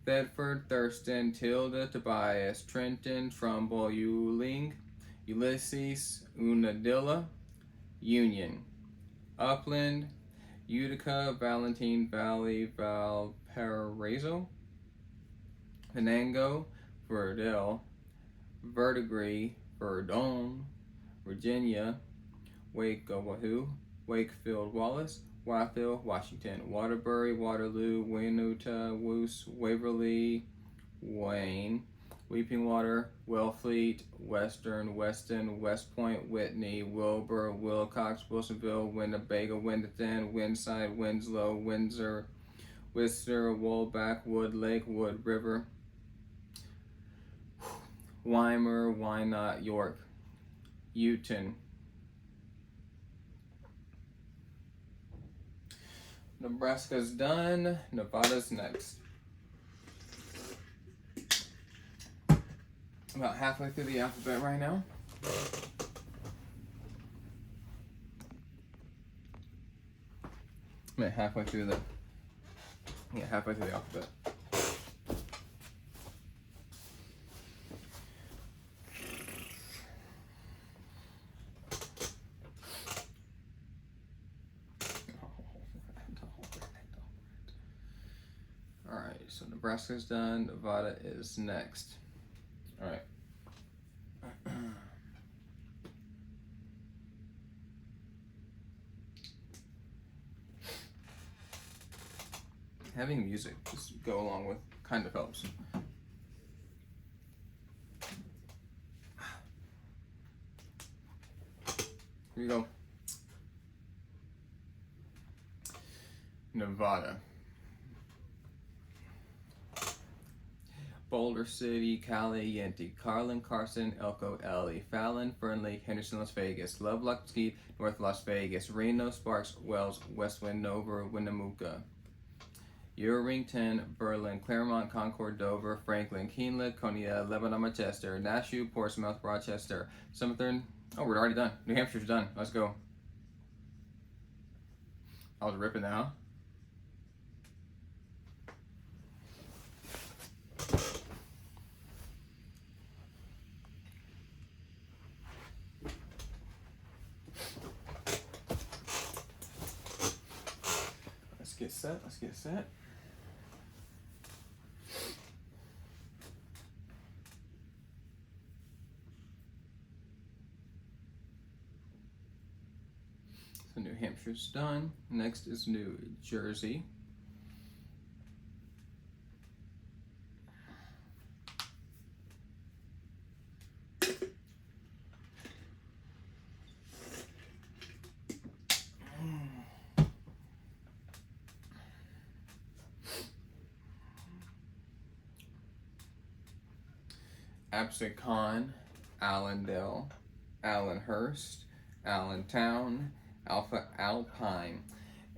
Bedford, Thurston, Tilda, Tobias, Trenton, Trumbull, Yuling, Ulysses, Unadilla, Union, Upland, Utica, Valentine Valley, Valparaiso, Venango, Verdell, Verdigris, Verdon, Virginia, Wahoo, Wakefield, Wallace, Wyfield, Washington, Waterbury, Waterloo, Waynuta, Woos, Waverly, Wayne, Weeping Water, Wellfleet, Western, Weston, West Point, Whitney, Wilbur, Wilcox, Wilsonville, Winnebago, Winterton, Windside, Winslow, Windsor, Worcester, Woolback, Wood Lake, Wood River, Weimar, Wynot, York, Uton. Nebraska's done. Nevada's next. About halfway through the alphabet right now. I'm at halfway through the alphabet. Alright, so Nebraska's done. Nevada is next. Alright. Having music just go along with kind of helps. Here we go. Nevada. Boulder City, Caliente, Carlin, Carson, Elko, Ellie, Fallon, Fernley, Henderson, Las Vegas, Lovelock, Mesquite, North Las Vegas, Reno, Sparks, Wells, Westwind, Dover, Winnemucca, Urington, Berlin, Claremont, Concord, Dover, Franklin, Keeneland, Konya, Lebanon, Manchester, Nashua, Portsmouth, Rochester, Summerthorne. Oh, we're already done. New Hampshire's done. Let's go. I was ripping that, huh? Let's get set. So New Hampshire's done. Next is New Jersey. Absecon, Allendale, Allenhurst, Allentown, Alpha Alpine,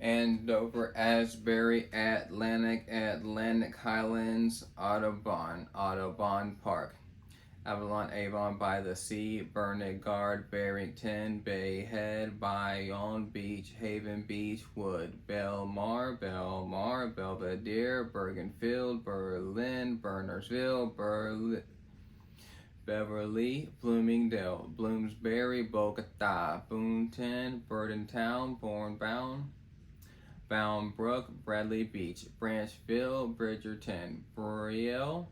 Andover, Asbury, Atlantic, Atlantic Highlands, Audubon Park, Avalon, Avon by the Sea, Bernard, Barrington, Bay Head, Bayonne Beach, Haven Beach, Wood, Belmar, Belvedere, Bergenfield, Berlin, Bernersville, Beverly, Bloomingdale, Bloomsbury, Bogota, Boonton, Burdentown, Bourne-Bound, Boundbrook, Bradley Beach, Branchville, Bridgerton, Brielle,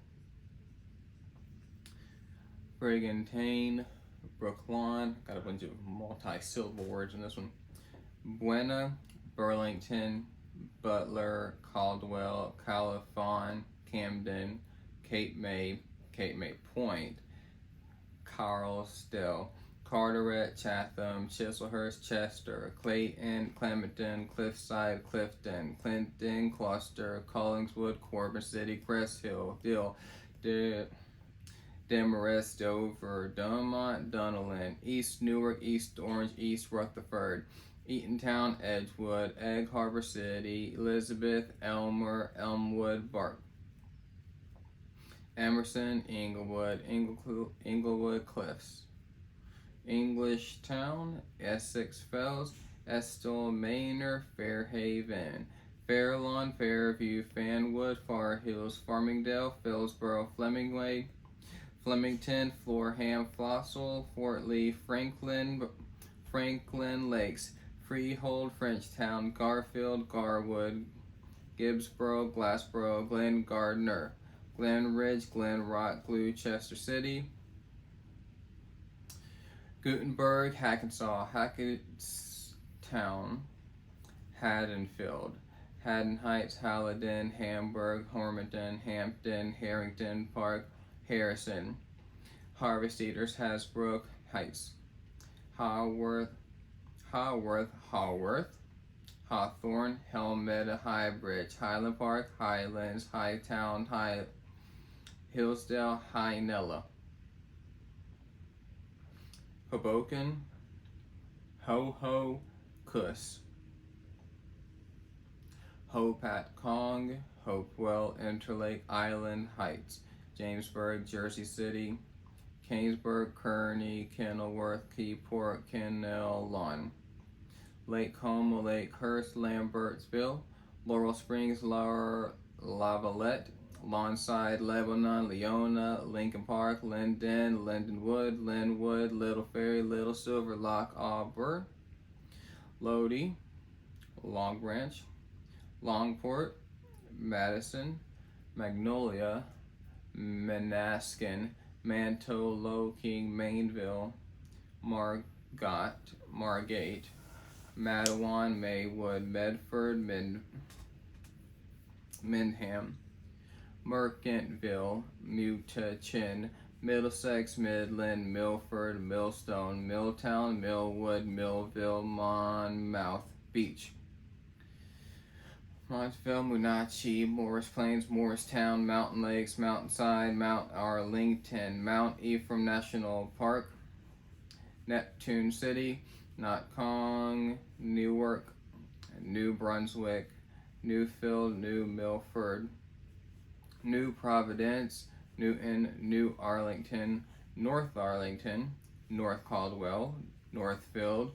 Brigantine, Brooklawn, got a bunch of multi-syllable words in this one, Buena, Burlington, Butler, Caldwell, Califon, Camden, Cape May Point, Carlsdale, Carteret, Chatham, Chislehurst, Chester, Clayton, Clementon, Cliffside, Clifton, Clinton, Gloucester, Collingswood, Corbin City, Crest Hill, Dill, Demarest, Dover, Dumont, Dunellen, East Newark, East Orange, East Rutherford, Eatontown, Edgewood, Egg Harbor City, Elizabeth, Elmer, Elmwood, Bark, Emerson, Inglewood Cliffs, Englishtown, Essex Fells, Estill, Manor, Fairhaven, Fairlawn, Fairview, Fanwood, Far Hills, Farmingdale, Phillsboro, Flemingway, Flemington, Florham, Flossel, Fort Lee, Franklin Lakes, Freehold, Frenchtown, Garfield, Garwood, Gibbsboro, Glassboro, Glen Gardner, Glen Ridge, Glen Rock, Gloucester City, Gutenberg, Hackensaw, Hackettstown, Haddonfield, Haddon Heights, Haladin, Hamburg, Hormondon, Hampton, Harrington Park, Harrison, Harvest Eaters, Hasbrook Heights, Haworth, Hawthorne, Helmetta, Highbridge, Highland Park, Highlands, Hightown, Hillsdale, Hynella, Hoboken, Ho-Ho-Kuss, Hopatcong, Hopewell, Interlake, Island Heights, Jamesburg, Jersey City, Canesburg, Kearney, Kenilworth, Keyport, Kennellawn, Lake Como, Lakehurst, Lambertville, Laurel Springs, Lavalette, Lawnside, Lebanon, Leona, Lincoln Park, Linden, Lindenwood, Linwood, Little Ferry, Little Silver, Lock Auburn, Lodi, Long Branch, Longport, Madison, Magnolia, Manaskin, Manto, Low King, Mainville, Margate, Matawan, Maywood, Medford, Mindham, Mercantville, Mutachin, Middlesex, Midland, Milford, Millstone, Milltown, Millwood, Millville, Monmouth Beach, Montville, Moonachie, Morris Plains, Morristown, Mountain Lakes, Mountainside, Mount Arlington, Mount Ephraim National Park, Neptune City, Notcong, Newark, New Brunswick, Newfield, New Milford, New Providence, Newton, New Arlington, North Arlington, North Caldwell, Northfield,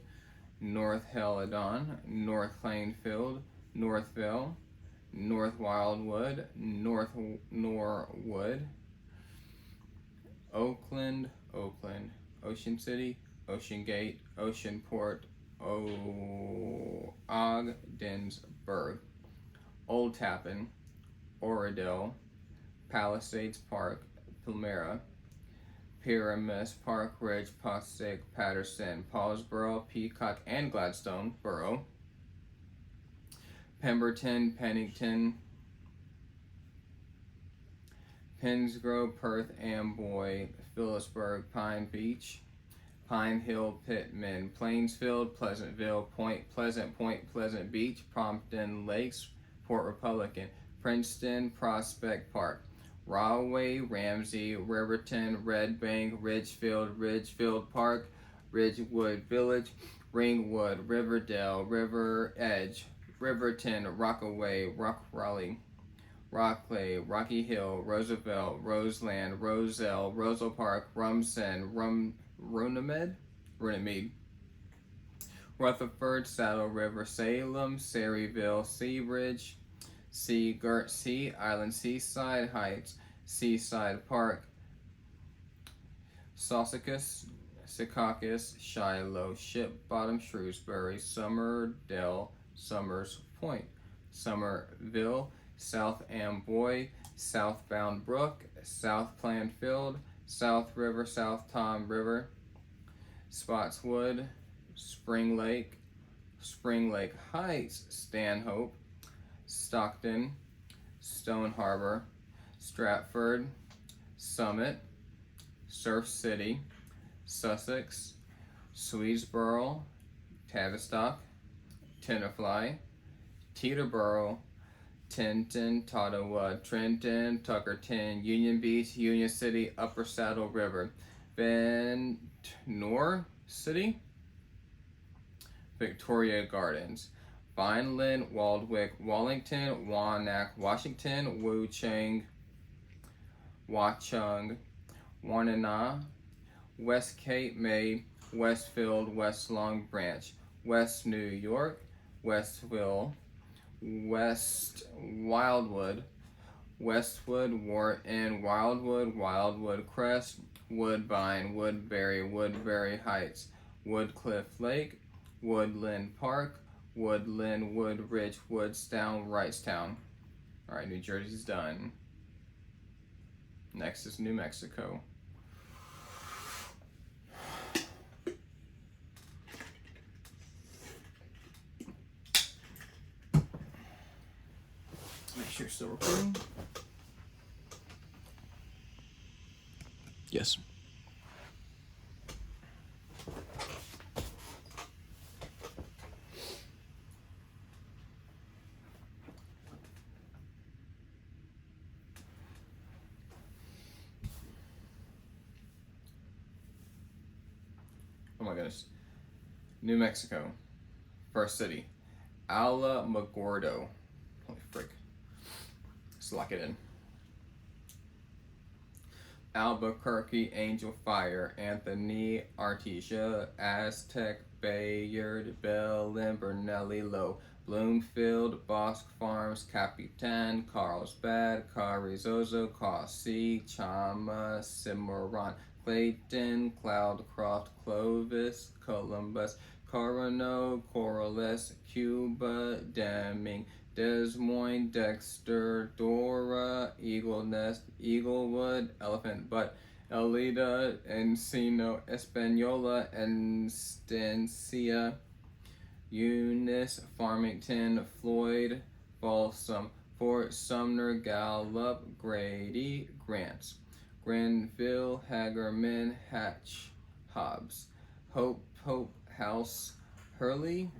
North Helidon, North Plainfield, Northville, North Wildwood, North Norwood, Oakland, Ocean City, Ocean Gate, Oceanport, Ogdensburg, Old Tappan, Oradell, Palisades Park, Palmyra, Pyramus, Park Ridge, Postic, Patterson, Paulsboro, Peacock, and Gladstone Borough, Pemberton, Pennington, Pennsgrove, Perth, Amboy, Phillipsburg, Pine Beach, Pine Hill, Pittman, Plainsfield, Pleasantville, Point Pleasant Beach, Pompton Lakes, Port Republican, Princeton, Prospect Park, Rahway, Ramsey, Riverton, Red Bank, Ridgefield Park, Ridgewood Village, Ringwood, Riverdale, River Edge, Riverton, Rockaway, Raleigh, Rockley, Rocky Hill, Roosevelt, Roseland, Roselle, Roselle Park, Rumson, Runnymede, Rutherford, Saddle River, Salem, Saryville, Seabridge, Seagirt, Sea Island, Seaside Heights, Seaside Park, Secaucus, Shiloh, Ship Bottom, Shrewsbury, Summerdale, Summers Point, Somerville, South Amboy, Southbound Brook, South Planfield, South River, South Tom River, Spotswood, Spring Lake Heights, Stanhope, Stockton, Stone Harbor, Stratford, Summit, Surf City, Sussex, Swedesboro, Tavistock, Tenafly, Teterboro, Tinton, Tottawa, Trenton, Tuckerton, Union Beach, Union City, Upper Saddle River, Ventnor City, Victoria Gardens, Vineland, Waldwick, Wallington, Wanack, Washington, Wuchang, Watchung, Wanana, West Cape May, Westfield, West Long Branch, West New York, Westville, West Wildwood, Westwood, Wharton, Wildwood Crest, Woodbine, Woodbury Heights, Woodcliff Lake, Woodland Park, Woodland, Woodridge, Woodstown, Wrightstown. Alright, New Jersey's done. Next is New Mexico. Make sure it's still recording. Yes. Oh my goodness. New Mexico. First city. Alamogordo. Holy frick. Let's lock it in. Albuquerque, Angel Fire, Anthony, Artesia, Aztec, Bayard, Belen, Bernelli, Low, Bloomfield, Bosque Farms, Capitan, Carlsbad, Carrizozo, Cossi, Chama, Cimarron, Clayton, Cloudcroft, Clovis, Columbus, Coronado, Corrales, Cuba, Deming, Des Moines, Dexter, Dora, Eagle Nest, Eaglewood, Elephant Butt, Elida, Encino, Espanola, Estancia, Eunice, Farmington, Floyd, Folsom, Fort Sumner, Gallup, Grady, Grants, Grenville, Hagerman, Hatch, Hobbs, Hope, House, Hurley,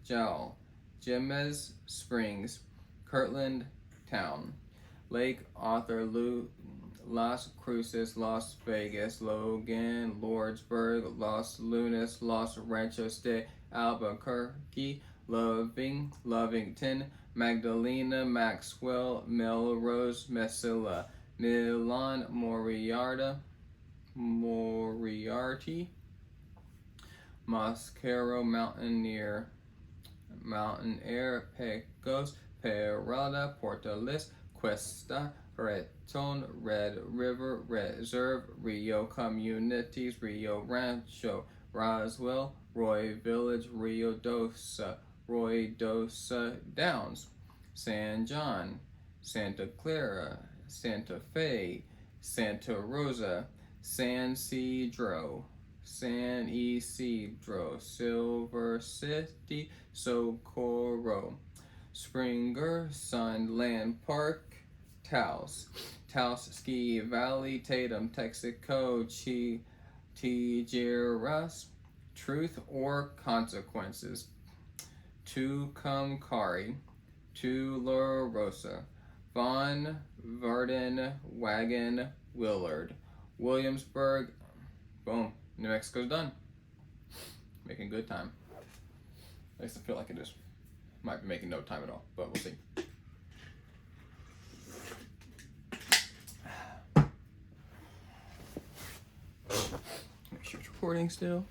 Jowl, Jemez Springs, Kirtland Town, Lake Arthur, Las Cruces, Las Vegas, Logan, Lordsburg, Los Lunas, Los Ranchos de Albuquerque, Lovington, Magdalena, Maxwell, Melrose, Mesilla, Milan, Moriarty, Mosquero, Mountain Air, Pecos, Peralta, Portales, Cuesta, Raton, Red River Reserve, Rio Communities, Rio Rancho, Roswell, Roy Village, Rio Dosa, Roy Dosa Downs, San John, Santa Clara, Santa Fe, Santa Rosa, San Isidro, Silver City, Socorro, Springer, Sunland Park, Taos, Ski Valley, Tatum, Texaco, Tijeras, Truth or Consequences, Tucumcari, Tula Rosa, Von Varden, Wagon, Willard, Williamsburg. Boom. New Mexico's done. Making good time. At least I feel like it is. Might be making no time at all, but we'll see. Make sure it's recording still.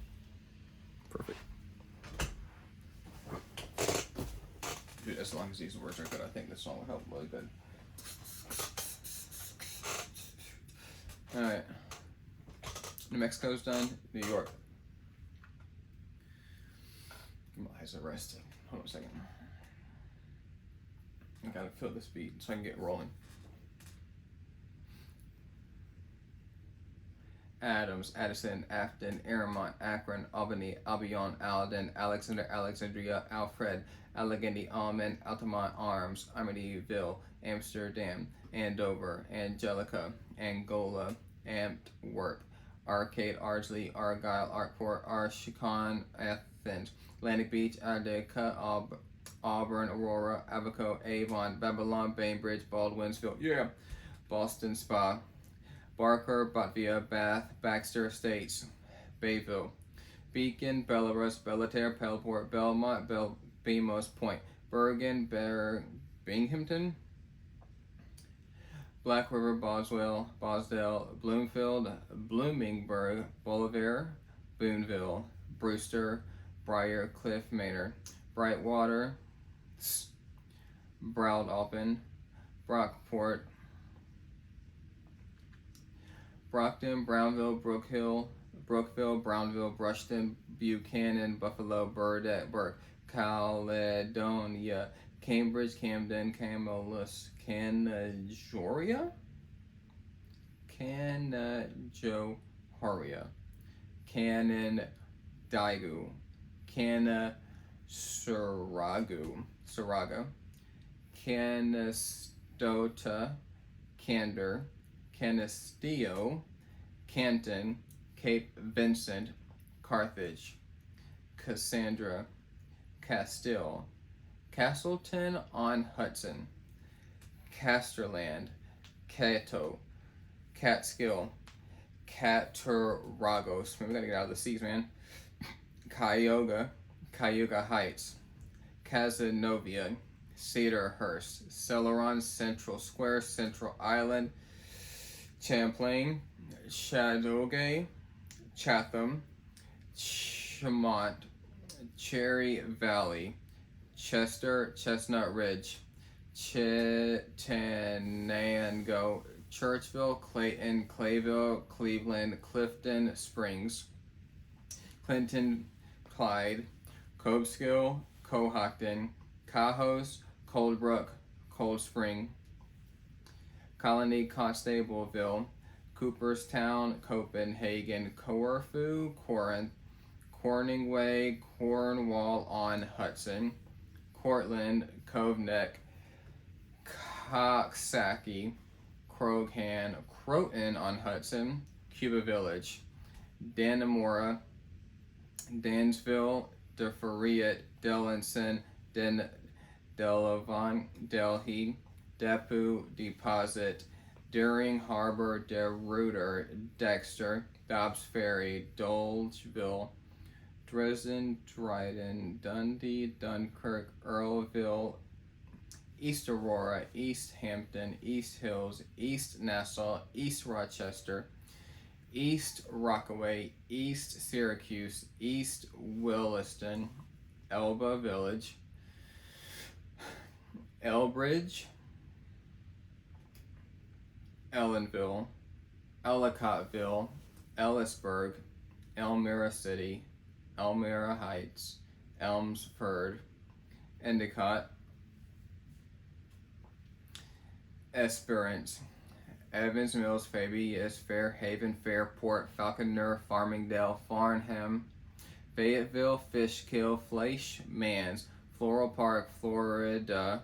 Perfect. Dude, as long as these words are good, I think this song will help really good. Alright. New Mexico's done. New York. My eyes are resting. Hold on a second. I gotta feel this beat so I can get rolling. Adams, Addison, Afton, Airmont, Akron, Albany, Albion, Alden, Alexander, Alexandria, Alfred, Allegheny, Almond, Altamont Arms, Amityville, Amsterdam, Andover, Angelica, Angola, Antwerp, Arcade, Ardsley, Argyle, Arkport, Archicon, Athens, Atlantic Beach, Adeka, Auburn, Aurora, Abaco, Avon, Babylon, Bainbridge, Baldwinsville, Boston Spa, Barker, Botvia, Bath, Baxter Estates, Bayville, Beacon, Belarus, Bellaterre, Pelport, Belmont, Bemos Point, Bergen, Binghamton, Black River, Bosdale, Bloomfield, Bloomingburg, Bolivar, Boonville, Brewster, Briar Cliff Manor, Brightwater, Brownalpin, Brockport, Brockton, Brownville, Brookville, Brownville, Brushton, Buchanan, Buffalo, Burke, Caledonia, Cambridge, Camden, Camillus, Canajoharia, Canandaigua, Canasuragu, Canastota, Cadota, Candor, Canisteo, Canton, Cape Vincent, Carthage, Cassandra, Castile, Castleton on Hudson, Casterland, Cato, Catskill, Cataragos. Man, we gotta get out of the seas, man. Cayuga Heights, Cazenovia, Cedarhurst, Celeron, Central Square, Central Island, Champlain, Chateauguay, Chatham, Chamont, Cherry Valley, Chester, Chestnut Ridge, Chittenango, Churchville, Clayton, Clayville, Cleveland, Clifton Springs, Clinton, Clyde, Cobeskill, Cohocton, Cahos, Coldbrook, Cold Spring, Colony, Constableville, Cooperstown, Copenhagen, Corfu, Corinth, Corningway, Cornwall on Hudson, Cortland, Cove Neck, Coxsackie, Croghan, Croton on Hudson, Cuba Village, Dannemora, Dansville, DeFerriet, Delinson, Delavon, Delhi, Depu, Deposit, Deering Harbor, DeRuyter, Dexter, Dobbs Ferry, Dolgeville, Dresden, Dryden, Dundee, Dunkirk, Earlville, East Aurora, East Hampton, East Hills, East Nassau, East Rochester, East Rockaway, East Syracuse, East Williston, Elba Village, Elbridge, Ellenville, Ellicottville, Ellisburg, Elmira City, Elmira Heights, Elmsford, Endicott, Esperance, Evans Mills, Fabius, Fairhaven, Fairport, Falconer, Farmingdale, Farnham, Fayetteville, Fishkill, Fleischmans, Floral Park, Florida,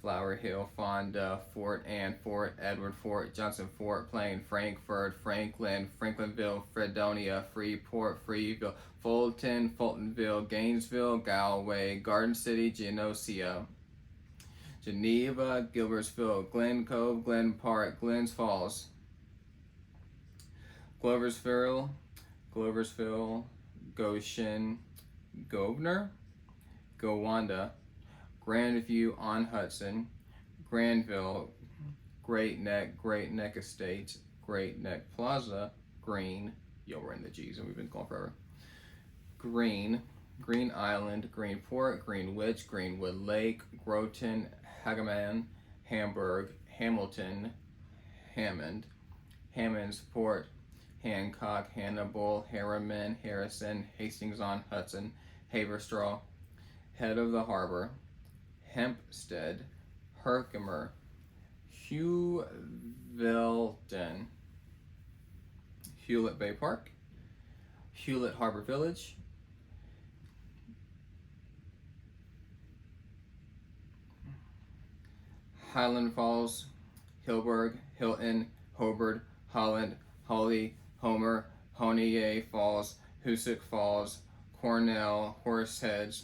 Flower Hill, Fonda, Fort Anne, Fort Edward, Fort Johnson, Fort Plain, Frankfurt, Franklin, Franklinville, Fredonia, Freeport, Freeville, Fulton, Fultonville, Gainesville, Galway, Garden City, Genosea, Geneva, Gilbertsville, Glen Cove, Glen Park, Glens Falls, Gloversville, Goshen, Governor, Gowanda, Grandview on Hudson, Granville, Great Neck Estates, Great Neck Plaza, Green, we're in the G's and we've been going forever, Green Island, Greenport, Greenwich, Greenwood Lake, Groton, Hagaman, Hamburg, Hamilton, Hammond, Hammondsport, Hancock, Hannibal, Harriman, Harrison, Hastings on Hudson, Haverstraw, Head of the Harbor, Hempstead, Herkimer, Hewlton, Hewlett Bay Park, Hewlett Harbor Village, Highland Falls, Hilburg, Hilton, Hobart, Holland, Holly, Homer, Honier Falls, Hoosick Falls, Cornell, Horseheads,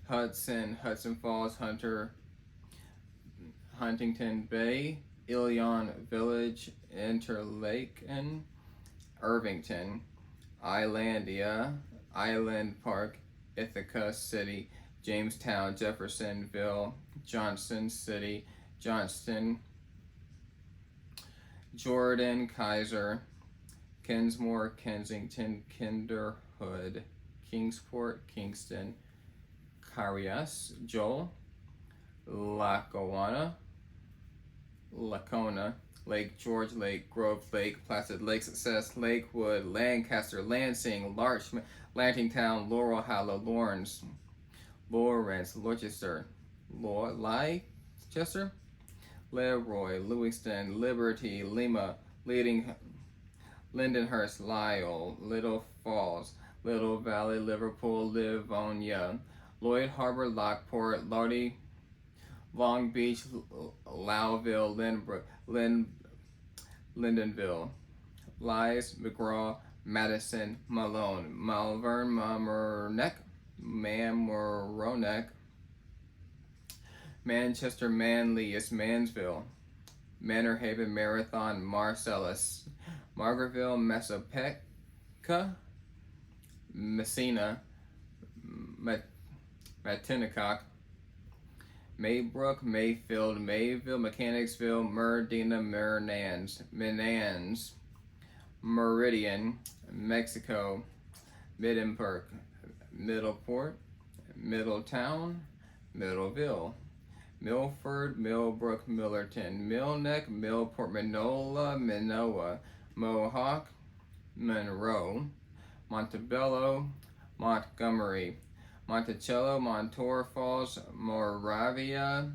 Hudson Falls, Huntington Bay, Ilion Village, Interlaken, Irvington, Islandia, Island Park, Ithaca City, Jamestown, Jeffersonville, Johnson City, Johnston, Jordan, Kaiser, Kinsmore, Kensington, Kinderhood, Kingsport, Kingston, Carias, Joel, Lackawanna, Lake George, Lake Grove, Lake Placid, Lake Success, Lakewood, Lancaster, Lansing, Larchmont, Lantingtown, Laurel Hollow, Lawrence, Leicester, Leroy, Lewiston, Liberty, Lima, Lindenhurst, Lisle, Little Falls, Little Valley, Liverpool, Livonia, Lloyd Harbor, Lockport, Lodi, Long Beach, Lowville, Lindenville, Lies, McGraw, Madison, Malone, Malvern, Mamaroneck, Manchester, Manlius, Mansville, Manor Haven, Marathon, Marcellus, Margaretville, Massapequa, Messina, Matinacock, Maybrook, Mayfield, Mayville, Mechanicsville, Merdina, Menands, Meridian, Mexico, Middenburg, Middleport, Middletown, Middleville, Milford, Millbrook, Millerton, Millneck, Millport, Minola, Minoa, Mohawk, Monroe, Montebello, Montgomery, Monticello, Montour Falls, Moravia,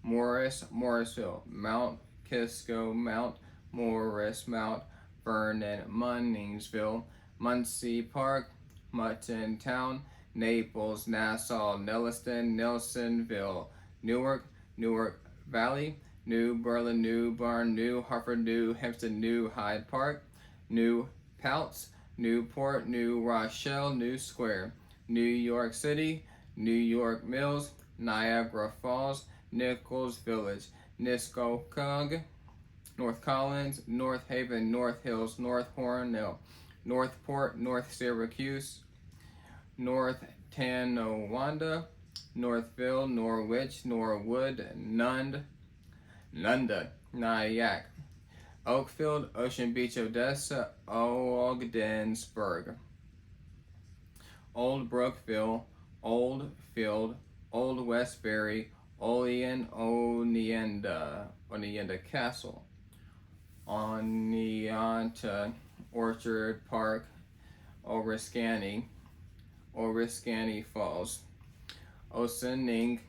Morris, Morrisville, Mount Kisco, Mount Morris, Mount Vernon, Munningsville, Muncie Park, Mutton Town, Naples, Nassau, Nelliston, Nelsonville, Newark, Newark Valley, New Berlin, New Barn, New Hartford, New Hampstead, New Hyde Park, New Paltz, Newport, New Rochelle, New Square, New York City, New York Mills, Niagara Falls, Nichols Village, Nisquogue, North Collins, North Haven, North Hills, North Hornell, Northport, North Syracuse, North Tonawanda, Northville, Norwich, Norwood, Nunda, Nyack, Oakfield, Ocean Beach, Odessa, Ogdensburg, Old Brookville, Old Field, Old Westbury, Olean, Oneida Castle, Oneonta, Orchard Park, Oriskany Falls, Ossining,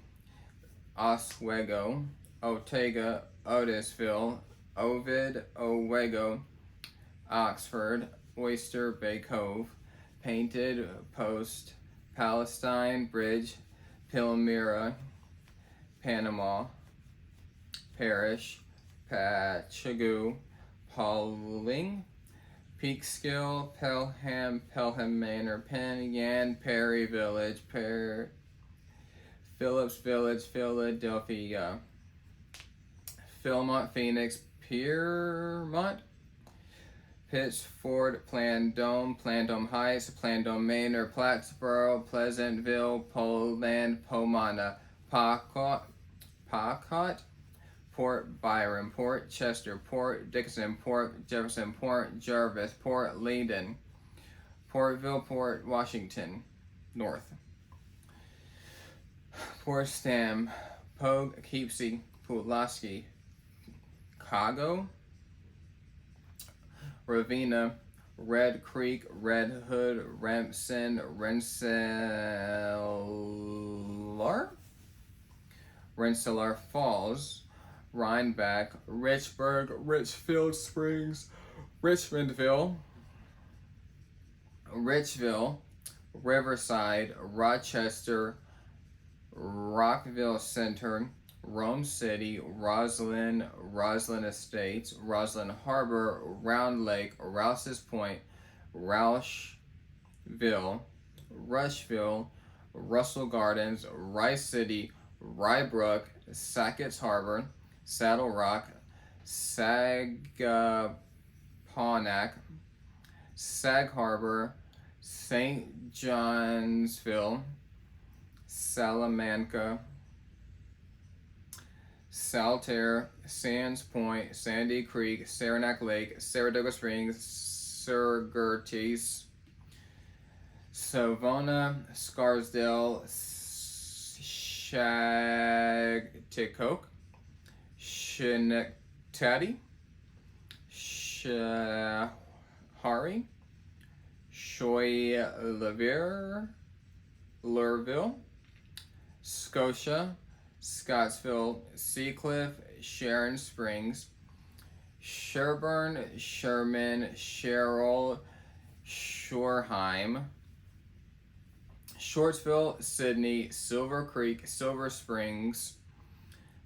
Oswego, Otega, Otisville, Ovid, Owego, Oxford, Oyster Bay Cove, Painted Post, Palestine Bridge, Palmyra, Panama Parish, Patchagoo, Pauling, Peekskill, Pelham Manor, Penn Yan, Perry Village, Phillips Village, Philadelphia, Philmont, Phoenix, Piermont, Pittsford, Plandome Heights, Plandome Manor, Plattsboro, Pleasantville, Poland, Pomona, Pocot, Port Byron, Port Chester, Port Dixon, Port Jefferson, Port Jervis, Port Linden, Portville, Port Washington, North, Potsdam, Poughkeepsie, Pulaski, Chicago, Ravenna, Red Creek, Red Hood, Rensselaer Falls, Rhinebeck, Richburg, Richfield Springs, Richmondville, Richville, Riverside, Rochester, Rockville Center, Rome City, Roslyn Estates, Roslyn Harbor, Round Lake, Rouse's Point, Rushville, Russell Gardens, Rice City, Rybrook, Sackett's Harbor, Saddle Rock, Sagaponack, Sag Harbor, St. Johnsville, Salamanca, Saltaire, Sands Point, Sandy Creek, Saranac Lake, Saratoga Springs, Surgerties, Savona, Scarsdale, Shagticoke, Schenectady, Shahari, Lurville, Scotia, Scottsville, Seacliff, Sharon Springs, Sherburne, Sherman, Sherrill, Shoreheim, Shortsville, Sydney, Silver Creek, Silver Springs,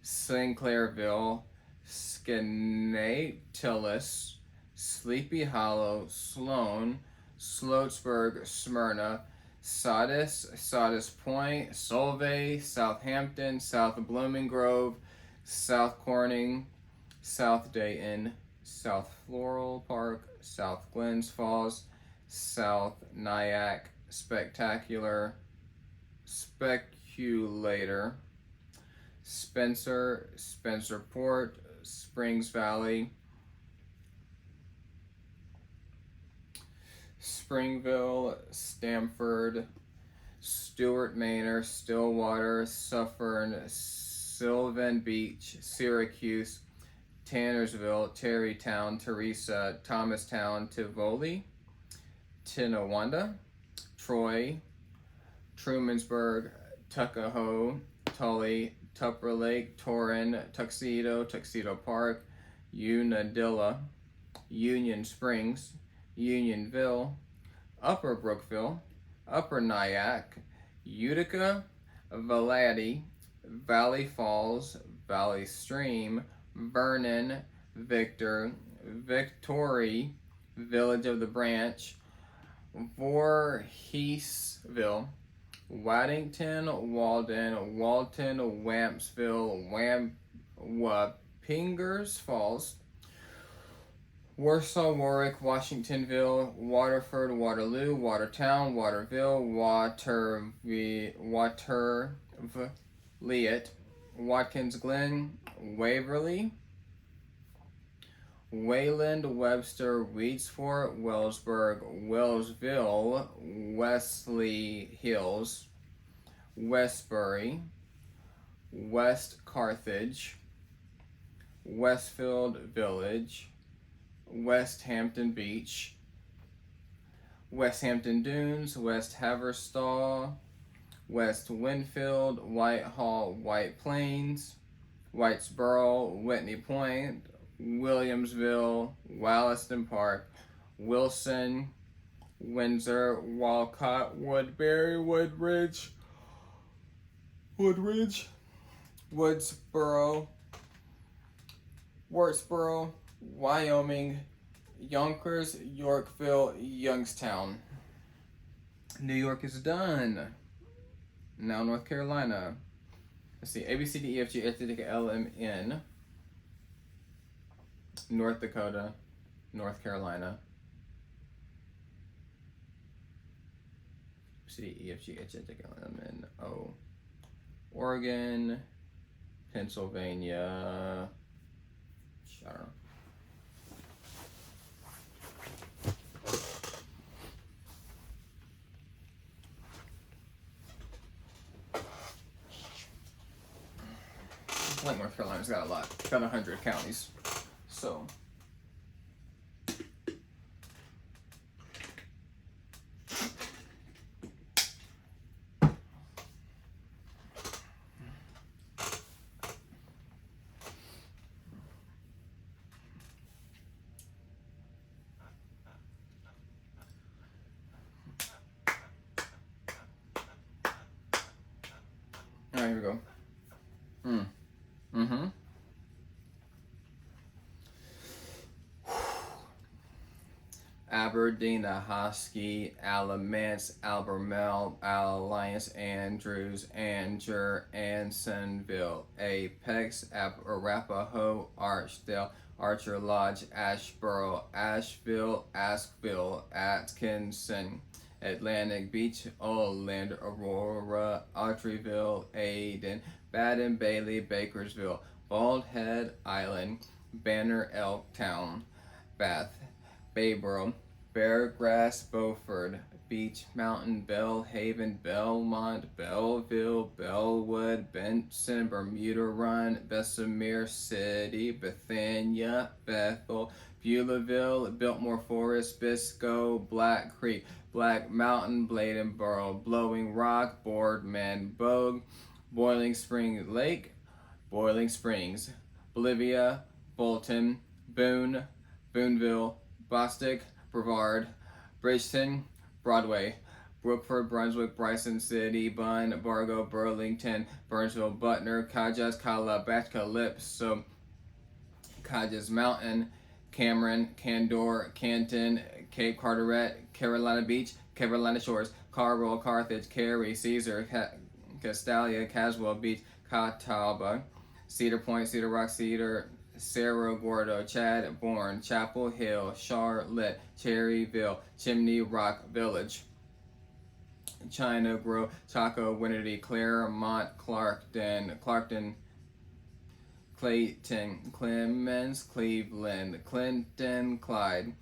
Sinclairville, Skaneateles, Sleepy Hollow, Sloan, Sloatsburg, Smyrna, Sodus, Sodus Point, Solvay, Southampton, South Blooming Grove, South Corning, South Dayton, South Floral Park, South Glens Falls, South Nyack, Spectacular, Speculator, Spencer, Spencerport, Springs Valley, Springville, Stamford, Stewart Manor, Stillwater, Suffern, Sylvan Beach, Syracuse, Tannersville, Terrytown, Teresa, Thomastown, Tivoli, Tonawanda, Troy, Trumansburg, Tuckahoe, Tully, Tupper Lake, Torrin, Tuxedo, Tuxedo Park, Unadilla, Union Springs, Unionville, Upper Brookville, Upper Nyack, Utica, Valadi, Valley Falls, Valley Stream, Vernon, Victor, Victory, Village of the Branch, Voorheesville, Waddington, Walden, Walton, Wampsville, Wappingers Falls, Warsaw, Warwick, Washingtonville, Waterford, Waterloo, Watertown, Waterville, Watervliet, Watkins Glen, Waverly, Wayland, Webster, Weedsfort, Wellsburg, Wellsville, Wesley Hills, Westbury, West Carthage, Westfield Village, West Hampton Beach, West Hampton Dunes, West Haverstraw, West Winfield, Whitehall, White Plains, Whitesboro, Whitney Point, Williamsville, Wollaston Park, Wilson, Windsor, Walcott, Woodbury, Woodridge, Woodsboro, Wurtsboro, Wyoming, Yonkers, Yorkville, Youngstown. New York is done. Now North Carolina. Let's see. A, B, C, D, E, F, G, H, I, J, K, L, M, N. North Dakota, North Carolina. C, D, E, F, G, H, I, J, K, L, M, N, O. Oregon, Pennsylvania. I don't know. I think North Carolina's got a lot. It's got 100 counties. So. All right, here we go. Aberdeen, Ahoskie, Alamance, Albemarle, Alliance, Andrews, Anger, Ansonville, Apex, Arapahoe, Archdale, Archer Lodge, Ashboro, Asheville, Askville, Atkinson, Atlantic Beach, Oland, Aurora, Autryville, Aden, Baden Bailey, Bakersville, Bald Head Island, Banner Elktown, Bath, Bayboro, Beargrass, Beaufort, Beach Mountain, Bellhaven, Belmont, Belleville, Bellwood, Benson, Bermuda Run, Bessemer City, Bethania, Bethel, Beulahville, Biltmore Forest, Biscoe, Black Creek, Black Mountain, Bladenboro, Blowing Rock, Boardman, Bogue, Boiling Spring Lake, Boiling Springs, Bolivia, Bolton, Boone, Booneville, Bostic, Brevard, Bridgeton, Broadway, Brookford, Brunswick, Bryson City, Bunn, Bargo, Burlington, Burnsville, Butner, Cajas, Calabash, Calypso, Cajas Mountain, Cameron, Candor, Canton, Cape Carteret, Carolina Beach, Carolina Shores, Carroll, Carthage, Cary, Caesar, Castalia, Caswell Beach, Catawba, Cedar Point, Cedar Rock, Cedar, Cerro Gordo, Chad, Bourne, Chapel Hill, Charlotte, Cherryville, Chimney Rock Village, China Grove, Chaco, Winnerty, Claremont, Clarkton, Clayton, Clemens, Cleveland, Clinton, Clyde,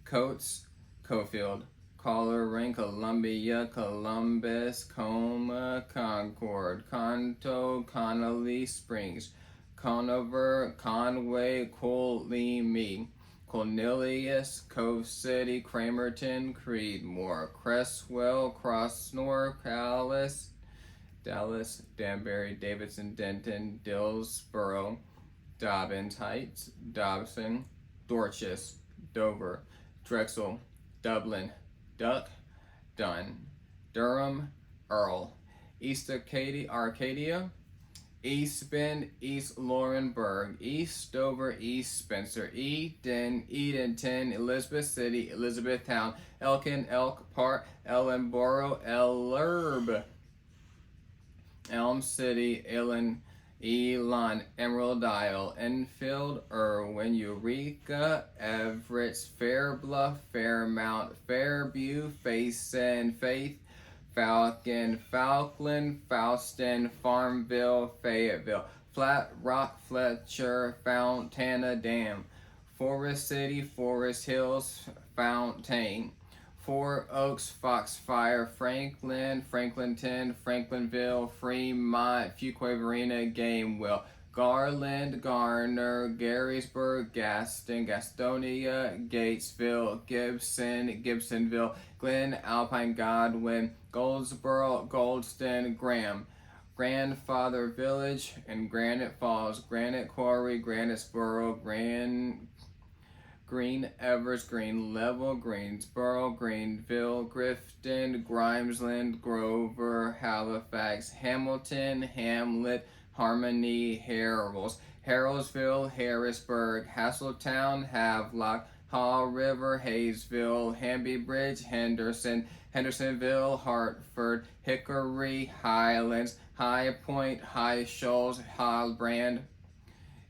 Coates, Cofield, Coleraine, Columbia, Columbus, Coma, Concord, Conto, Connolly Springs, Conover, Conway, Colimi, Cornelius, Cove City, Cramerton, Creedmoor, Cresswell, Crossnor, Dallas, Danbury, Davidson, Denton, Dillsboro, Dobbins Heights, Dobson, Dorchester, Dover, Drexel, Dublin, Duck, Dunn, Durham, Earl, East Arcadia, East Bend, East Laurinburg, East Dover, East Spencer, Edenton, Elizabeth City, Elizabethtown, Elkin, Elk Park, Ellenboro, Ellerbe, Elm City, Elon, Emerald Isle, Enfield, Irwin, Eureka, Everett, Fairbluff, Fairmount, Fairview, Faison, Faith, Falcon, Falkland, Falston, Farmville, Fayetteville, Flat Rock, Fletcher, Fontana Dam, Forest City, Forest Hills, Fountain, Four Oaks, Foxfire, Franklin, Franklinton, Franklinville, Fremont, Fuquay Varina, Gamewell, Garland, Garner, Garysburg, Gaston, Gastonia, Gatesville, Gibson, Gibsonville, Glen, Alpine, Godwin, Goldsboro, Goldston, Graham, Grandfather Village, and Granite Falls, Granite Quarry, Granitesboro, Green, Evers, Green Level, Greensboro, Greenville, Grifton, Grimesland, Grover, Halifax, Hamilton, Hamlet, Harmony, Harrowsville, Harrisburg, Hasseltown, Havelock, Haw River, Hayesville, Hamby Bridge, Hendersonville, Hartford, Hickory, Highlands, High Point, High Shoals, Hallbrand,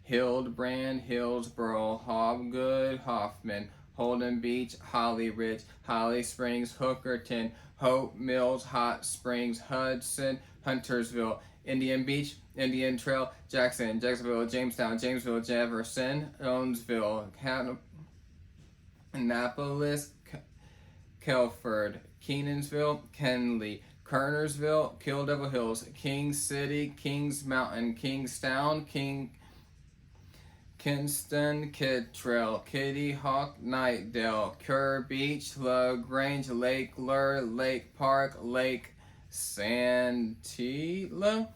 Hildebrand, Hillsboro, Hobgood, Hoffman, Holden Beach, Holly Ridge, Holly Springs, Hookerton, Hope Mills, Hot Springs, Hudson, Huntersville, Indian Beach, Indian Trail, Jacksonville, Jamestown, Jamesville, Jefferson, Owensville, Annapolis, Kelford, Kenansville, Kenley, Kernersville, Kill Devil Hills, King City, Kings Mountain, Kingstown, Kinston, Kittrell, Kitty Hawk, Nightdale, Kerr Beach, LaGrange, Lake Lure, Lake Park, Lake Santilla,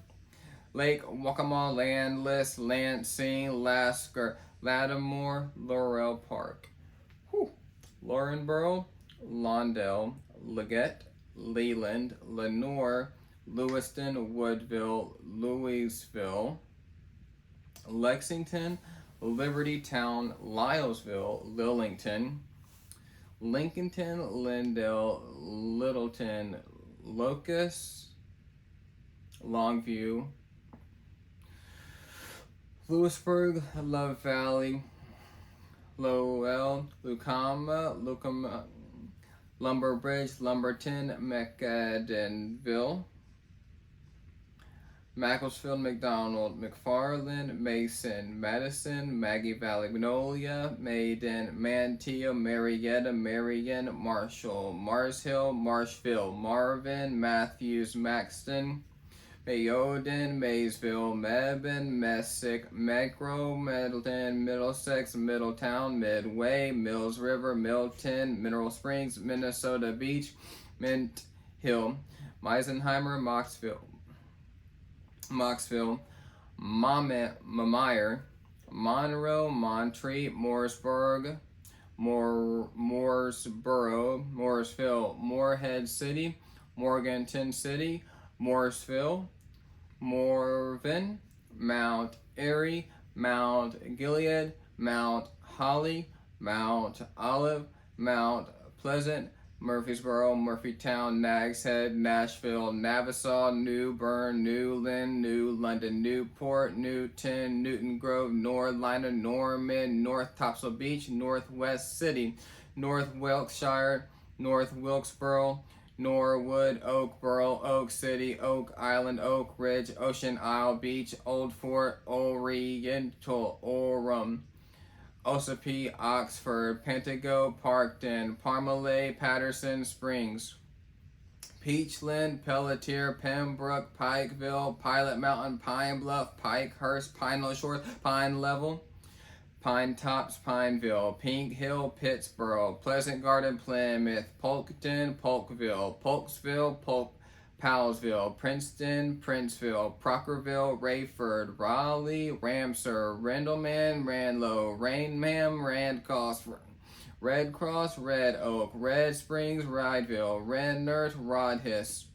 Lake Waccamaw, Landless, Lansing, Lasker, Lattimore, Laurel Park, Laurinboro, Lawndale, Leggett, Leland, Lenoir, Lewiston, Woodville, Louisville, Lexington, Liberty Town, Lylesville, Lillington, Lincolnton, Lindale, Littleton, Locust, Longview, Lewisburg, Love Valley, Lowell, Lucama, Lumber Bridge, Lumberton, McAdenville, Macclesfield, McDonald, McFarland, Mason, Madison, Maggie Valley, Magnolia, Maiden, Manteo, Marietta, Marion, Marshall, Mars Hill, Marshville, Marvin, Matthews, Maxton, Mayoden, Maysville, Mebane, Messick, Megro, Middleton, Middlesex, Middletown, Midway, Mills River, Milton, Mineral Springs, Minnesota Beach, Mint Hill, Meisenheimer, Moxville, Mamier, Monroe, Montree, Mooresburg, Mooresboro, Mooresville, Moorhead City, Morganton City, Morrisville, Morven, Mount Airy, Mount Gilead, Mount Holly, Mount Olive, Mount Pleasant, Murfreesboro, Murphytown, Nags Head, Nashville, Nassau, New Bern, New Lynn, New London, Newport, Newton, Newton Grove, Norlina, Norman, North Topsail Beach, Northwest City, North Wilkshire, North Wilkesboro, Norwood, Oakboro, Oak City, Oak Island, Oak Ridge, Ocean Isle Beach, Old Fort, Oriental, Orem, Ossipee, Oxford, Pentago, Parkton, Parmalee, Patterson Springs, Peachland, Pelletier, Pembroke, Pikeville, Pilot Mountain, Pine Bluff, Pikehurst, Pine Hill Shores, Pine Level, Pine Tops, Pineville, Pink Hill, Pittsboro, Pleasant Garden, Plymouth, Polkton, Polkville, Polksville, Powellsville, Princeton, Princeville, Proctorville, Rayford, Raleigh, Ramseur, Rendleman, Randlow, Rainham, Red Cross, Red Oak, Red Springs, Rydeville, Rednert, Rodhiss,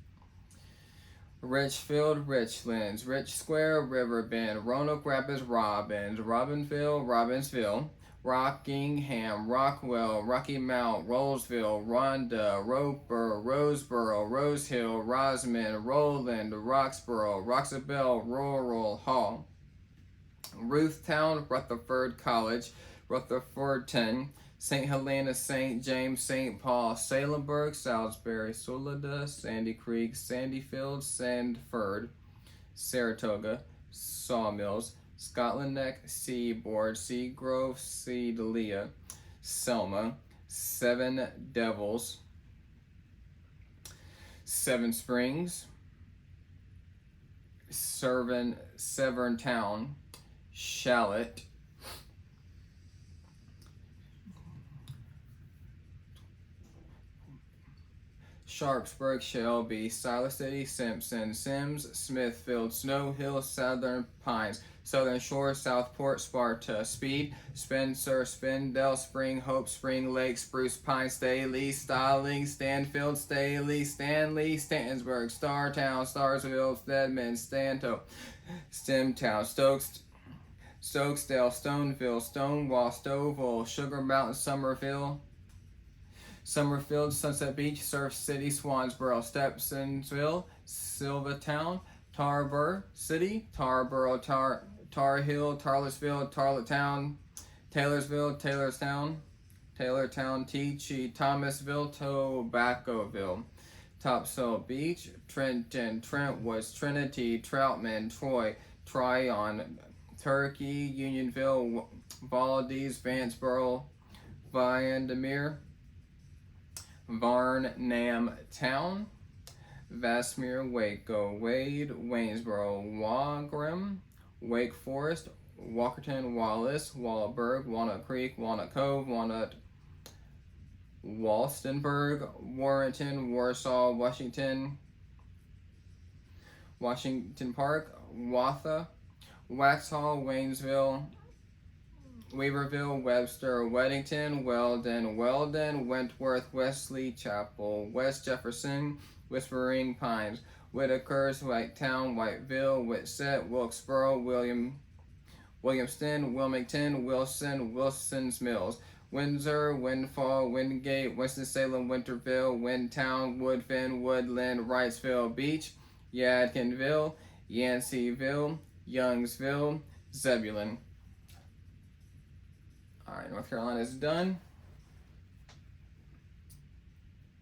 Richfield, Richlands, Rich Square, Riverbend, Roanoke Rapids, Robbinsville, Rockingham, Rockwell, Rocky Mount, Rollsville, Ronda, Roper, Roseboro, Rose Hill, Rosamond, Roland, Roxboro, Roxabelle, Rural Hall, Ruthtown, Rutherford College, Rutherfordton, St. Helena, St. James, St. Paul, Salemburg, Salisbury, Solida, Sandy Creek, Sandyfield, Sandford, Saratoga, Sawmills, Scotland Neck, Seaboard, Seagrove, Sedalia, Selma, Seven Devils, Seven Springs, Severntown, Shallot, Sharpsburg, Shelby, Siler City, Simpson, Sims, Smithfield, Snow Hill, Southern Pines, Southern Shore, Southport, Sparta, Speed, Spencer, Spindale, Spring, Hope, Spring Lake, Spruce Pine, Staley, Starling, Stanfield, Staley, Stanley, Stantonsburg, Startown, Starsville, Stedman, Stanto, Stemtown, Stokesdale, Stoneville, Stonewall, Stovall, Sugar Mountain, Summerfield, Sunset Beach, Surf City, Swansboro, Stepsonsville, Silvertown, Tarboro City, Tarboro, Tar Hill, Tarlersville, Tarleton, Taylorsville, Taylortown, Teachie, Thomasville, Tobaccoville, Topsail Beach, Trenton, Trentwoods, Trinity, Troutman, Troy, Tryon, Turkey, Unionville, Valdez, Vanceboro, Vandermeer, Varnam Town, Vasmere, Waco, Wade, Waynesboro, Wagram, Wake Forest, Walkerton, Wallace, Wallaburg, Walnut Creek, Walnut Cove, Walstenburg, Warrenton, Warsaw, Washington Park, Watha, Waxhaw, Waynesville, Weaverville, Webster, Weddington, Weldon, Wentworth, Wesley Chapel, West Jefferson, Whispering Pines, Whitakers, Whitetown, Whiteville, Whitsett, Wilkesboro, Williamston, Wilmington, Wilson, Wilson's Mills, Windsor, Windfall, Wingate, Winston-Salem, Winterville, Windtown, Woodfin, Woodland, Wrightsville Beach, Yadkinville, Yanceyville, Youngsville, Zebulon. Alright, North Carolina is done.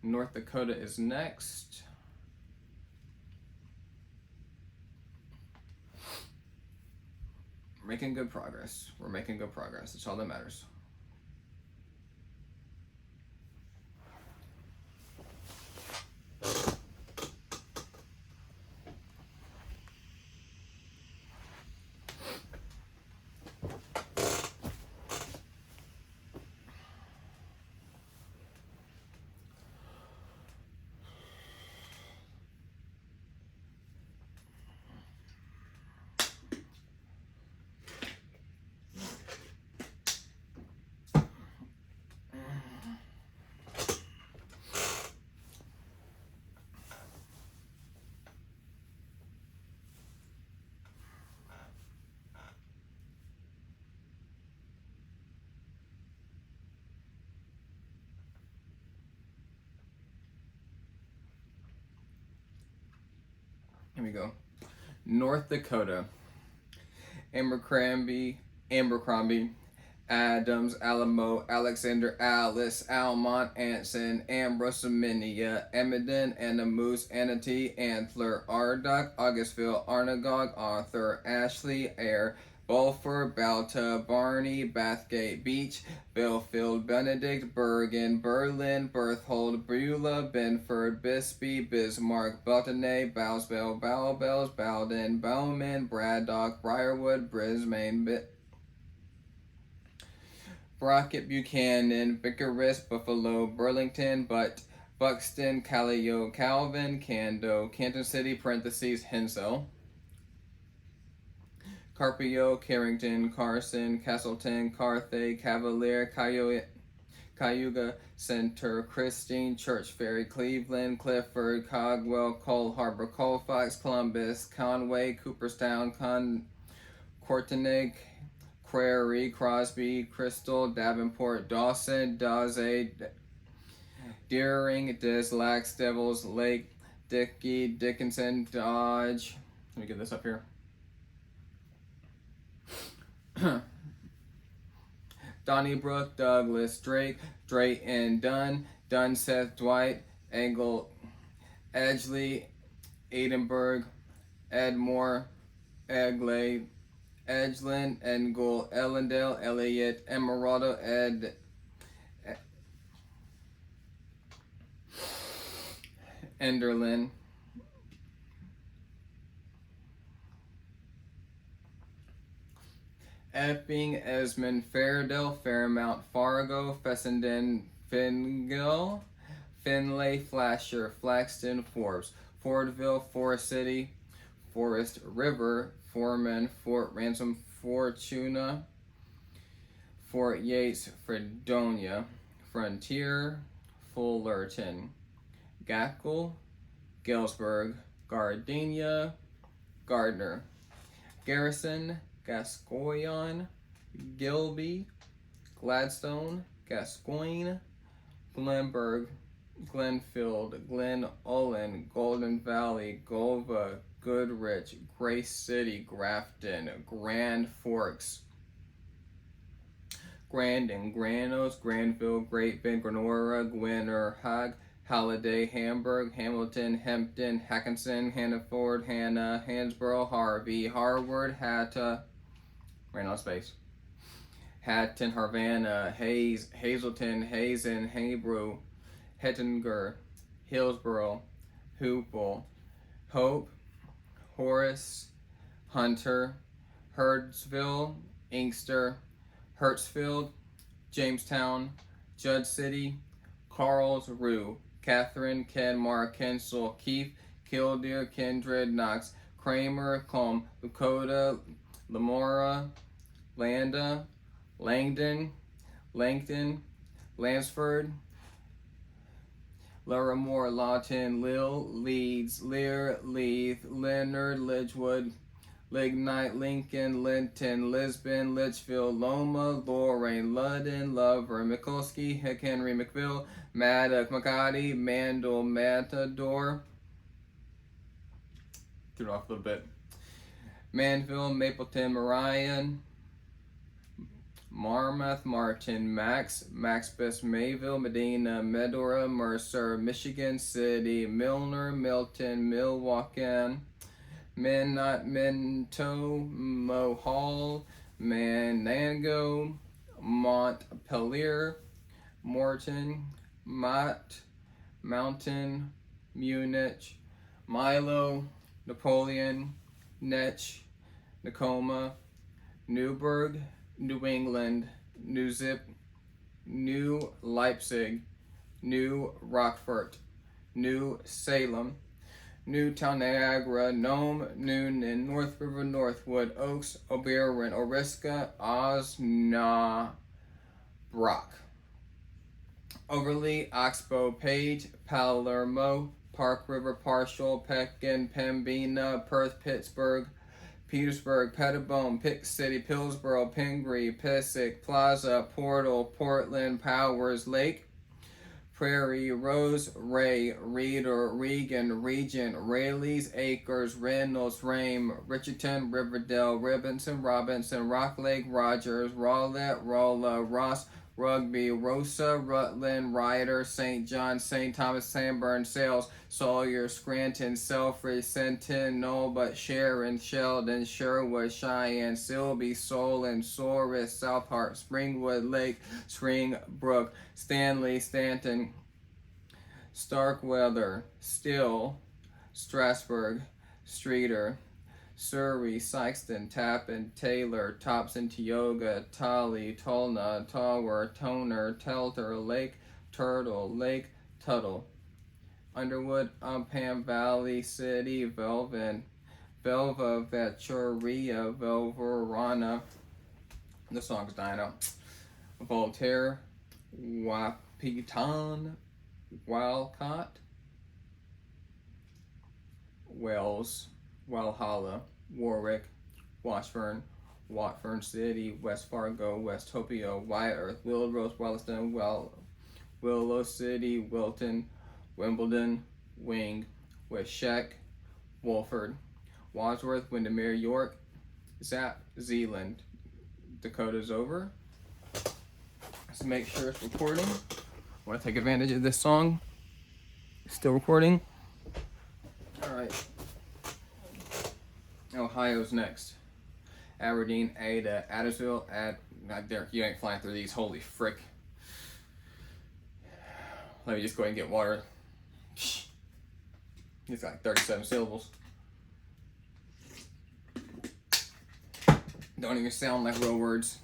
North Dakota is next. We're making good progress. That's all that matters. we go. North Dakota. Abercrombie, Adams, Alamo, Alexander, Alice, Almont, Anson, Ambrose, Minia, Emiden, Anamoose, Anatee, Antler, Ardoch, Augustville, Arnagog, Arthur, Ashley, Ayr, Bulford, Balta, Barney, Bathgate Beach, Belfield, Benedict, Bergen, Berlin, Berthold, Beulah, Benford, Bisbee, Bismarck, Botany, Bowsville, Bowbells, Bowden, Bowman, Braddock, Briarwood, Brisbane, Brockett, Buchanan, Vicaris, Buffalo, Burlington, Buxton, Callio, Calvin, Cando, Canton City, Hensel, Carpio, Carrington, Carson, Castleton, Carthay, Cavalier, Cayuga, Center, Christine, Church Ferry, Cleveland, Clifford, Cogwell, Cole Harbor, Colfax, Columbus, Conway, Cooperstown, Courtenay, Prairie, Crosby, Crystal, Davenport, Dawson, Dawsey, Deering, Dislax, Devils Lake, Dickey, Dickinson, Dodge. Let me get this up here. Donnybrook, Douglas, Drake, Drayton, Dunn, Seth, Dwight, Engle, Edgeley, Edinburgh, Edmore, Egley, Edgeland, Engel, Ellendale, Elliott, Emeraldo, Enderlin, Epping, Esmond, Fairdale, Fairmount, Fargo, Fessenden, Fingal, Finlay, Flasher, Flaxton, Forbes, Fordville, Forest City, Forest River, Foreman, Fort Ransom, Fortuna, Fort Yates, Fredonia, Frontier, Fullerton, Gackle, Galesburg, Gardenia, Gardner, Garrison, Gascoigne, Gilby, Gladstone, Gascoigne, Glenburg, Glenfield, Glen Ullin, Golden Valley, Golva, Goodrich, Grace City, Grafton, Grand Forks, Grandin, Granos, Granville, Great Bend, Granora, Gwinner, Hag, Halliday, Hamburg, Hamilton, Hempton, Hackinson, Hannaford, Hannah, Hansborough, Harvey, Harvard, Hatta, ran out of space, Hatton, Harvana, Hayes, Hazelton, Hazen, Hebrew, Hettinger, Hillsborough, Hoople, Hope, Horace, Hunter, Herdsville, Inkster, Hertzfield, Jamestown, Judd City, Carlsruhe, Catherine, Kenmar, Kensal, Keefe, Killdeer, Kindred, Knox, Kramer, Combe, Lakota, Lamora, Landa, Langdon, Langton, Lansford, Larimore, Lawton, Lil, Leeds, Lear, Leith, Leonard, Lidgewood, Lignite, Lincoln, Linton, Lisbon, Litchfield, Loma, Lorraine, Ludden, Lover, Mikulski, Henry, McVille, Maddock, Makati, Mandel, Matador, threw it off a little bit, Manville, Mapleton, Marion, Marmouth, Martin, Maxbus, Mayville, Medina, Medora, Mercer, Michigan City, Milner, Milton, Milwaukee, Minot, Minto, Mohall, Manango, Montpelier, Morton, Mott, Mountain, Munich, Milo, Napoleon, Netch, Nakoma, Newburgh, New England, New Zip, New Leipzig, New Rockford, New Salem, Newtown, Niagara, Nome, Noonan, North River, Northwood, Oaks, Oberon, Oriska, Osnabrock, Overly, Oxbow, Page, Palermo, Park River, Partial, Pekin, Pembina, Perth, Pittsburgh, Petersburg, Pettibone, Pitt City, Pillsboro, Pingree, Pissick, Plaza, Portal, Portland, Powers, Lake, Prairie, Rose, Ray, Reader, Regan, Regent, Rayleigh's, Acres, Reynolds, Rame, Richardson, Riverdale, Robinson, Rock Lake, Rogers, Rowlett, Rolla, Ross, Rugby, Rosa, Rutland, Ryder, St. John, St. Thomas, Sanborn, Sales, Sawyer, Scranton, Selfridge, Sentinel, but Sharon, Sheldon, Sherwood, Cheyenne, Silby, Solon, Souris, South Hart, Springwood, Lake, Springbrook, Stanley, Stanton, Starkweather, Still, Strasburg, Streeter, Surrey, Sykeston, Tappan, Taylor, Thompson, Tioga, Tully, Tulna, Tower, Toner, Telter, Lake, Turtle, Lake, Tuttle, Underwood, Upham, Valley City, Velvin, Velva, Vetcheria, Velverana. The song's dying out. Voltaire, Wapitan, Walcott, Wells, Walhalla, Warwick, Washburn, Watford City, West Fargo, West Topio, Wyatt Earth, Willowrose, Wellaston, Willow City, Wilton, Wimbledon, Wing, Westcheck, Wolford, Wadsworth, Windermere, York, Zap, Zealand. Dakota's over. Let's make sure it's recording. I want to take advantage of this song. Still recording. Alright. Ohio's next. Aberdeen, Ada, Adamsville, Derek, you ain't flying through these. Holy frick. Let me just go ahead and get water. It's like 37 syllables. Don't even sound like real words.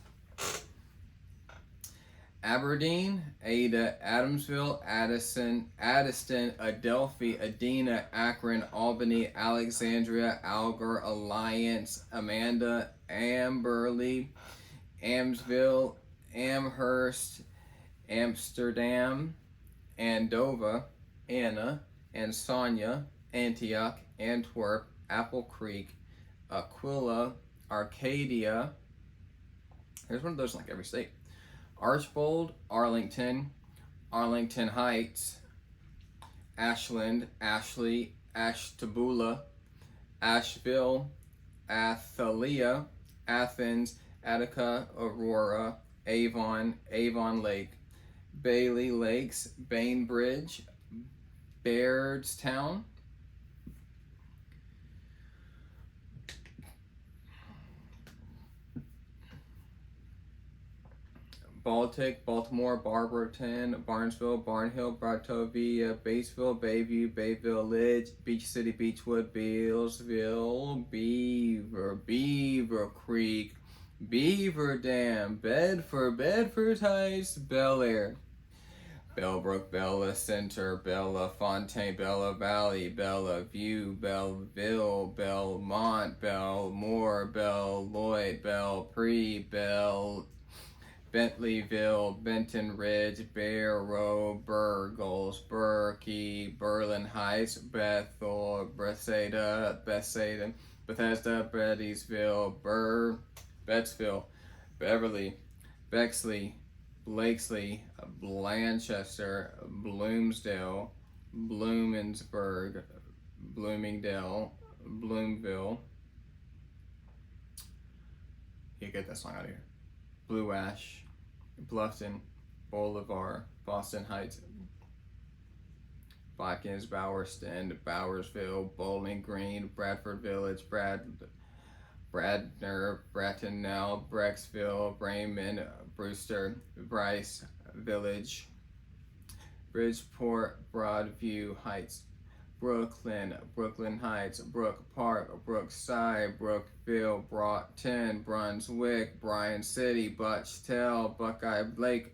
Aberdeen, Ada, Adamsville, Addiston, Adelphi, Adena, Akron, Albany, Alexandria, Alger, Alliance, Amanda, Amberley, Amsville, Amherst, Amsterdam, Andova, Anna, Ansonia, Antioch, Antwerp, Apple Creek, Aquila, Arcadia. There's one of those in like every state. Archbold, Arlington, Arlington Heights, Ashland, Ashley, Ashtabula, Asheville, Athalia, Athens, Attica, Aurora, Avon, Avon Lake, Bailey Lakes, Bainbridge, Bairdstown, Baltic, Baltimore, Barberton, Barnesville, Barnhill, Bratovia, Batesville, Bayview, Bayville, Lidge, Beach City, Beechwood, Bealsville, Beaver Creek, Beaver Dam, Bedford, Bedford Heights, Bel Air, Bellbrook, Bella Center, Bella Fontaine, Bella Valley, Bella View, Belleville, Belmont, Belmore, Belloyd, Belpre, Bentleyville, Benton Ridge, Barrow, Burgles, Berkey, Berlin Heights, Bethel, Bethesda, Bethesda, Bettysville, Bettsville, Beverly, Bexley, Blakesley, Blanchester, Bloomsdale, Blumentsburg, Bloomingdale, Bloomville. You get that song out of here. Blue Ash, Bluffton, Bolivar, Boston Heights, Watkins, Bowerston, Bowersville, Bowling Green, Bradford Village, Bradner, Bracknell, Brecksville, Raymond, Brewster, Bryce Village, Bridgeport, Broadview Heights, Brooklyn, Brooklyn Heights, Brook Park, Brookside, Brookville, Broughton, Brunswick, Bryan City, Butchtail, Buckeye Lake,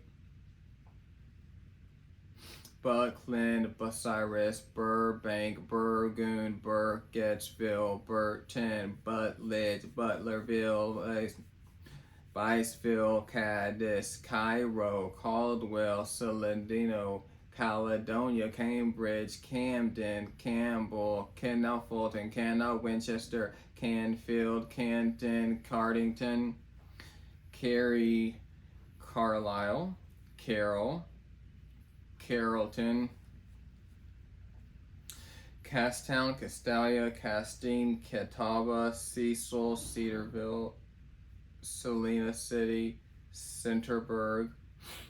Buckland, Bucyrus, Burbank, Burgoon, Burkittsville, Burton, Butledge, Butlerville, Biceville, Cadiz, Cairo, Caldwell, Saladino, Caledonia, Cambridge, Camden, Campbell, Canal Fulton, Canal Winchester, Canfield, Canton, Cardington, Cary, Carlisle, Carroll, Carrollton, Castown, Castalia, Castine, Catawba, Cecil, Cedarville, Salina City, Centerburg,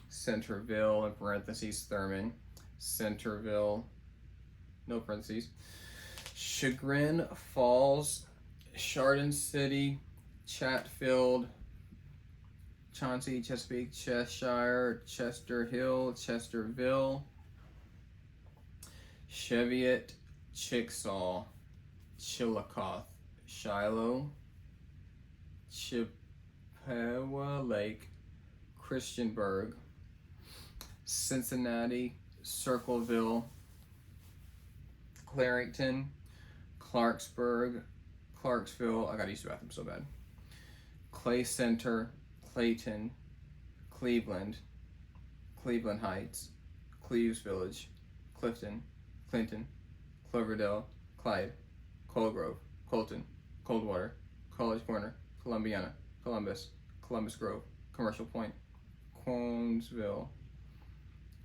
Centerville, in parentheses, Thurman, Centerville, no parentheses, Chagrin Falls, Chardon City, Chatfield, Chauncey, Chesapeake, Cheshire, Chester Hill, Chesterville, Cheviot, Chickasaw, Chillicothe, Shiloh, Chippewa Lake, Christiansburg, Cincinnati, Circleville, Clarington, Clarksburg, Clarksville. I gotta use the bathroom so bad. Clay Center, Clayton, Cleveland, Cleveland Heights, Cleves Village, Clifton, Clinton, Cloverdale, Clyde, Coldgrove, Colton, Coldwater, College Corner, Columbiana, Columbus, Columbus Grove, Commercial Point, Conesville,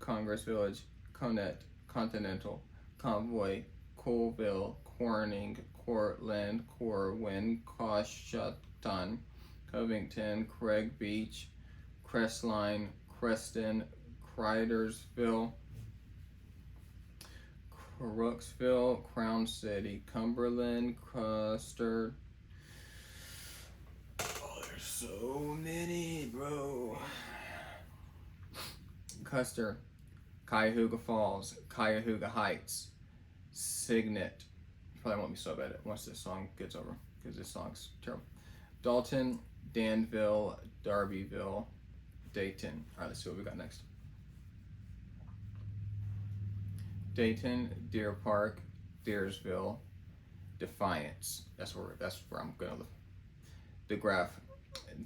Congress Village, Connet, Continental, Convoy, Colville, Corning, Cortland, Corwin, Coshocton, Covington, Craig Beach, Crestline, Creston, Cridersville, Crooksville, Crown City, Cumberland, Custer. Oh, there's so many, bro. Custer, Cuyahoga Falls, Cuyahoga Heights, Signet. Probably won't be so bad once this song gets over, because this song's terrible. Dalton, Danville, Darbyville, Dayton. All right, let's see what we got next. Dayton, Deer Park, Deersville, Defiance. That's where I'm gonna live. DeGraff,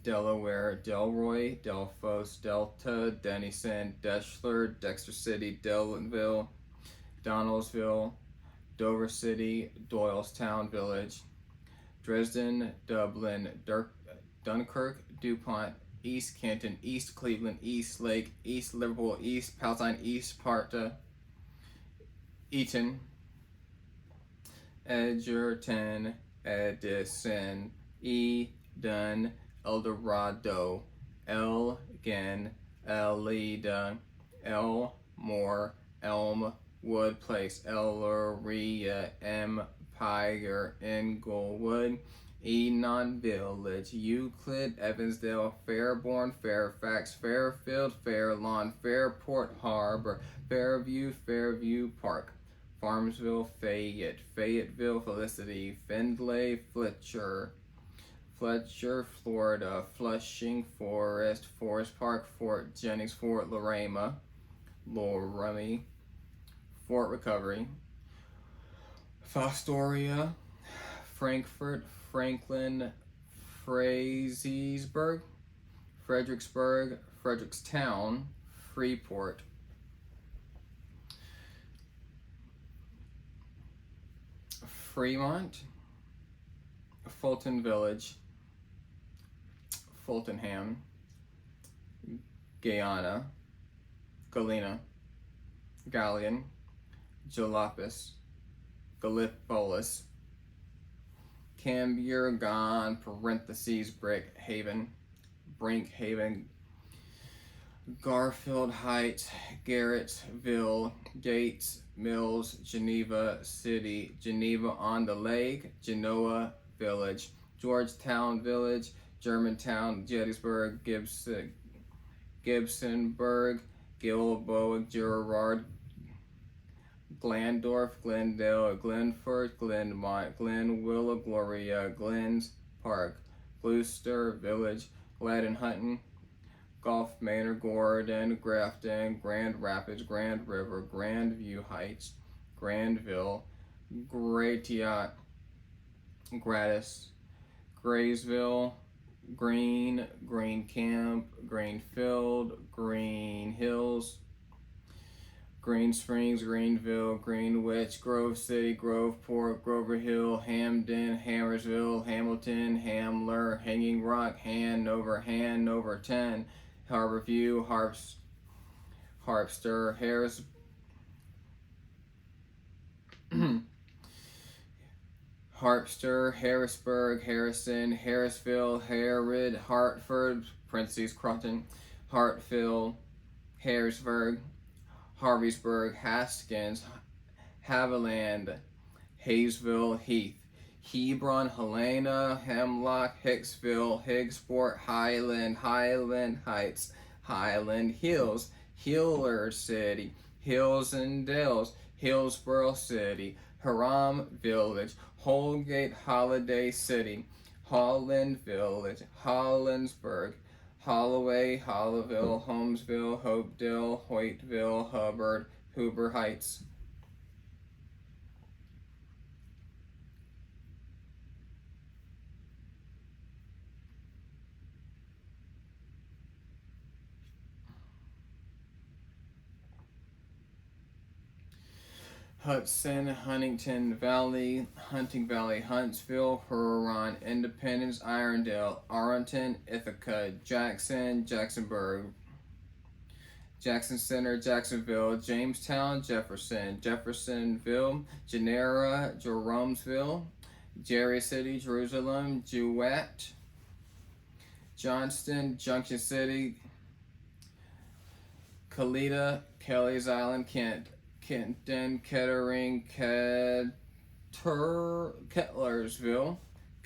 Delaware, Delroy, Delphos, Delta, Denison, Deshler, Dexter City, Delville, Donaldsville, Dover City, Doylestown Village, Dresden, Dublin, Dunkirk, DuPont, East Canton, East Cleveland, East Lake, East Liverpool, East Palatine, East Sparta, Eaton, Edgerton, Edison, Eden, Eldorado, Elgin, Elida, Elmore, Elmwood Place, Elleria, Empire, Inglewood, Enon Village, Euclid, Evansdale, Fairborn, Fairfax, Fairfield, Fairlawn, Fairport Harbor, Fairview, Fairview Park, Farmsville, Fayette, Fayetteville, Felicity, Findlay, Fletcher, Florida, Flushing, Forest, Forest Park, Fort Jennings, Fort Laramie, Fort Recovery, Fostoria, Frankfort, Franklin, Frazeysburg, Fredericksburg, Frederickstown, Freeport, Fremont, Fulton Village, Fultonham, Guyana, Galena, Galleon, Jalapis, Gallipolis, Camburgon, parentheses, Brinkhaven, Garfield Heights, Garrettsville, Gates, Mills, Geneva City, Geneva on the Lake, Genoa Village, Georgetown Village, Germantown, Gettysburg, Gibsonburg, Gilboa, Girard, Glandorf, Glendale, Glenford, Glenmont, Glenwilla, Gloria, Glens Park, Gloucester Village, Gladden Hutton, Gulf Manor, Gordon, Grafton, Grand Rapids, Grand River, Grandview Heights, Grandville, Gratiot, Gratis, Graysville, Green, Green Camp, Greenfield, Green Hills, Green Springs, Greenville, Greenwich, Grove City, Groveport, Grover Hill, Hamden, Hammersville, Hamilton, Hamler, Hanging Rock, Hanover, Hanover 10, Harborview, Harpster, Harpster, Harrisburg, Harrison, Harrisville, Harrod, Hartford, parentheses, Crofton, Hartfield, Harrisburg, Harveysburg, Haskins, Haviland, Hayesville, Heath, Hebron, Helena, Hemlock, Hicksville, Higgsport, Highland, Highland Heights, Highland Hills, Hillard City, Hills and Dales, Hillsborough City, Haram Village, Holgate, Holiday City, Holland Village, Hollandsburg, Holloway, Hollowville, Holmesville, Hopedale, Hoytville, Hubbard, Huber Heights. Hudson, Huntington Valley, Hunting Valley, Huntsville, Huron, Independence, Irondale, Arlington, Ithaca, Jackson, Jacksonburg, Jackson Center, Jacksonville, Jamestown, Jefferson, Jeffersonville, Genera, Jeromesville, Jerry City, Jerusalem, Jewett, Johnston, Junction City, Kalita, Kelly's Island, Kent, Kenton, Kettering, Kettlersville,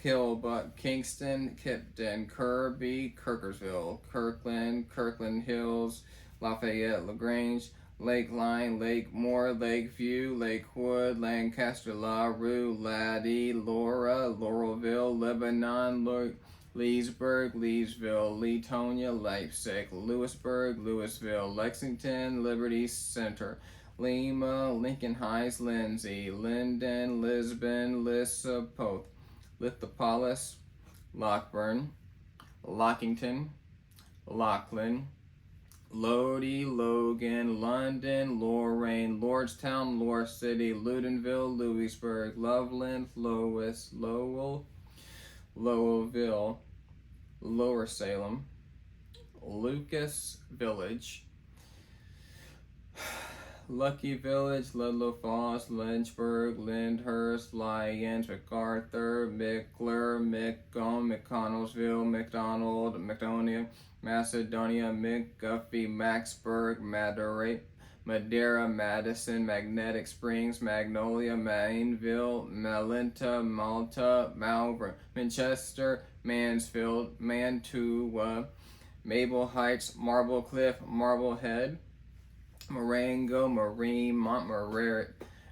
Killbuck, Kingston, Kipton, Kirby, Kirkersville, Kirkland, Kirkland Hills, Lafayette, LaGrange, Lakeline, Lakemore, Lakeview, Lakewood, Lancaster, La Rue, Laddie, Laura, Laurelville, Lebanon, Leesburg, Leesville, Leetonia, Leipzig, Lewisburg, Louisville, Lexington, Liberty Center, Lima, Lincoln Heights, Lindsay, Linden, Lisbon, Lissapoth, Lithopolis, Lockburn, Lockington, Lachlan, Lodi, Logan, London, Lorraine, Lordstown, Lower City, Ludenville, Louisburg, Loveland, Lois, Lowell, Lowellville, Lower Salem, Lucas Village, Lucky Village, Ludlow Falls, Lynchburg, Lyndhurst, Lyons, MacArthur, Mickler, Macomb, McConnellsville, McDonald, Macedonia, Macedonia, McGuffey, Maxburg, Madeira, Madison, Magnetic Springs, Magnolia, Mainville, Malinta, Malta, Malvern, Manchester, Mansfield, Mantua, Maple Heights, Marble Cliff, Marblehead, Marengo, Marine, Montmorry,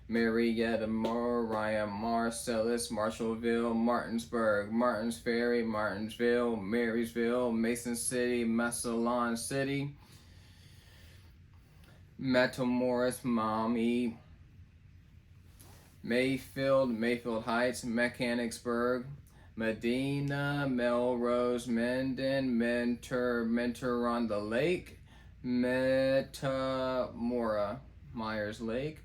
Marietta, Moriah, Marcellus, Marshallville, Martinsburg, Martins Ferry, Martinsville, Marysville, Mason City, Massillon City, Matamoros, Maumee, Mayfield Heights, Mechanicsburg, Medina, Melrose, Mendon, Mentor on the Lake, Metamora, Myers Lake,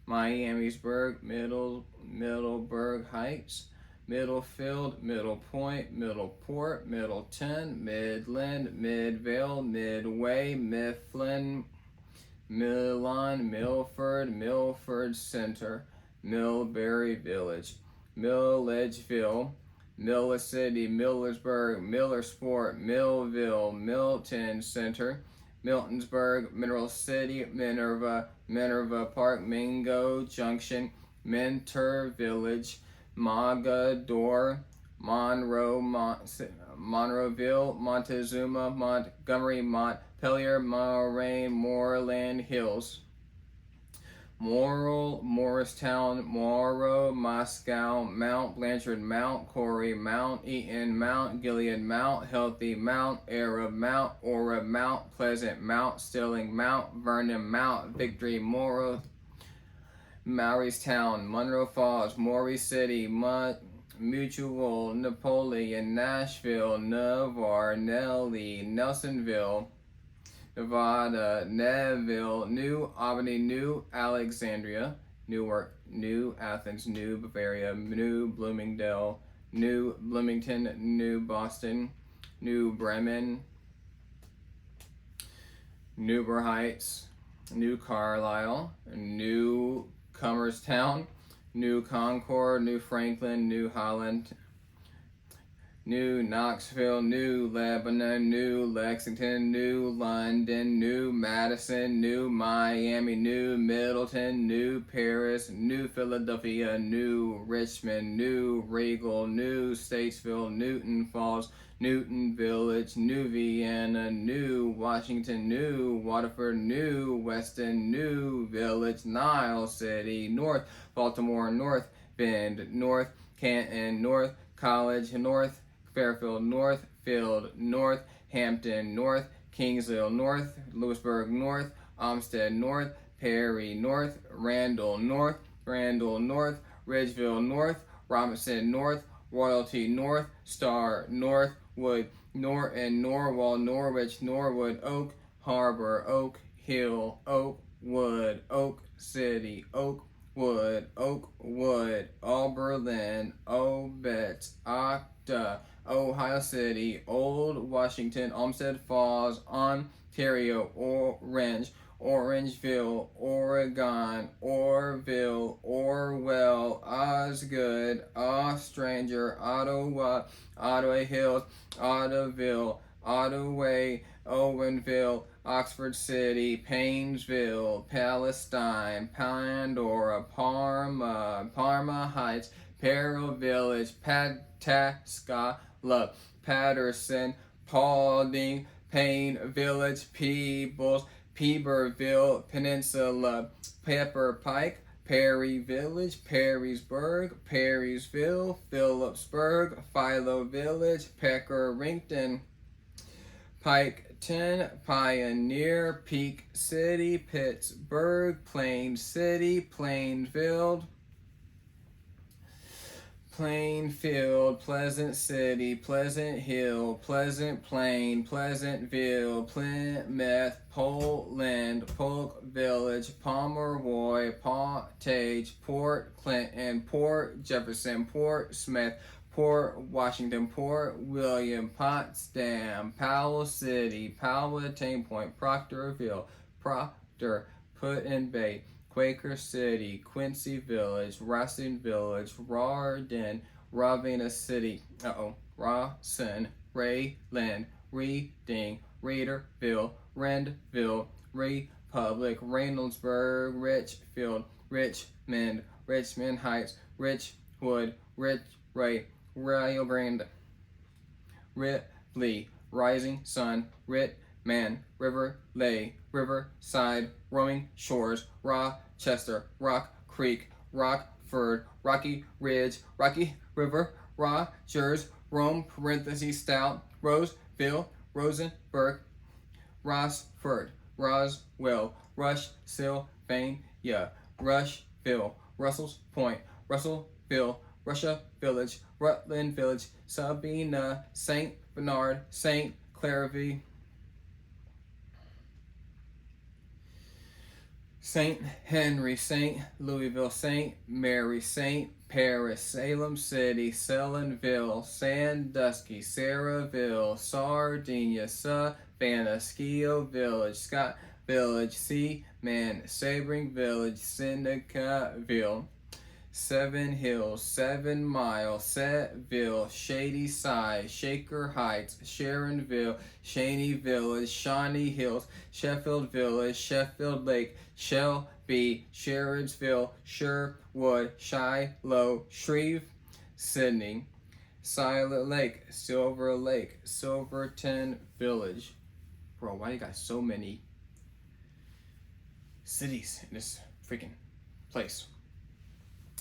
Miamisburg, Middleburg Heights, Middlefield, Middle Point, Middleport, Middleton, Midland, Midvale, Midway, Mifflin, Milan, Milford Center, Millbury Village, Milledgeville, Miller City, Millersburg, Millersport, Millville, Milton Center, Miltonsburg, Mineral City, Minerva Park, Mingo Junction, Mentor Village, Mogador, Monroeville, Montezuma, Montgomery, Montpelier, Moraine, Moreland Hills, Morristown, Morrow, Moscow, Mount Blanchard, Mount Corey, Mount Eaton, Mount Gilead, Mount Healthy, Mount Arab, Mount Ora, Mount Pleasant, Mount Stilling, Mount Vernon, Mount Victory, Mauricetown, Monroe Falls, Maury City, Mutual, Napoleon, Nashville, Navarre, Nellie, Nelsonville, Nevada, Neville, New Albany, New Alexandria, Newark, New Athens, New Bavaria, New Bloomingdale, New Bloomington, New Boston, New Bremen, Newburgh Heights, New Carlisle, New Comerstown, New Concord, New Franklin, New Holland, New Knoxville, New Lebanon, New Lexington, New London, New Madison, New Miami, New Middleton, New Paris, New Philadelphia, New Richmond, New Regal, New Statesville, Newton Falls, Newton Village, New Vienna, New Washington, New Waterford, New Weston, New Village, Niles City, North Baltimore, North Bend, North Canton, North College, North Fairfield, Northfield, North Hampton, North Kingsville, North Lewisburg, North Olmsted, North Perry, North Randall, North Ridgeville, North Robinson, North Royalty, North Star, Northwood, Norwalk, Norwich, Norwood, Oak Harbor, Oak Hill, Oakwood, Oak City, Oakwood, Oberlin, Obetz, Octa, Ohio City, Old Washington, Olmsted Falls, Ontario, Orange, Orangeville, Oregon, Orville, Orwell, Osgood, Ostranger, Ottawa, Ottawa Hills, Ottaville, Ottaway, Owenville, Oxford City, Painesville, Palestine, Pandora, Parma Heights, Peril Village, Pataskala, Patterson, Paulding, Payne Village, Peebles, Peeberville, Peninsula, Pepper Pike, Perry Village, Perrysburg, Perrysville, Phillipsburg, Philo Village, Peckerington, Piketon, Pioneer, Peak City, Pittsburgh, Plain City, Plainfield, Pleasant City, Pleasant Hill, Pleasant Plain, Pleasantville, Plymouth, Poland, Polk Village, Pomeroy, Portage, Port Clinton, Port Jefferson, Port Smith, Port Washington, Port William, Potsdam, Powell City, Powhatan Point, Proctorville, Proctor, Put-in-Bay, Quaker City, Quincy Village, Racine Village, Rawdon, Ravenna City, Rawson, Rayland, Reading, Readerville, Rendville, Republic, Reynoldsburg, Richfield, Richmond, Richmond Heights, Richwood, Ray, Rio Grande, Ripley, Rising Sun, Rittman, River Lay, Riverside, Roaming Shores, Rochester, Rock Creek, Rockford, Rocky Ridge, Rocky River, Rogers, Rome, Stout, Roseville, Rosenberg, Rossford, Roswell, Rush, Sylvania, Rushville, Russell's Point, Russellville, Russia Village, Rutland Village, Sabina, St. Bernard, St. Clairvy, St. Henry, St. Louisville, St. Mary, St. Paris, Salem City, Selenville, Sandusky, Saraville, Sardinia, Savannah, Skio Village, Scott Village, Seaman, Sabring Village, Senecaville, Seven Hills, 7 Mile, Setville, Shady Side, Shaker Heights, Sharonville, Shaney Village, Shawnee Hills, Sheffield Village, Sheffield Lake, Shelby, Sheridsville, Sherwood, Shiloh, Shreve, Sydney, Silent Lake, Silverton Village. Bro, why you got so many cities in this freaking place?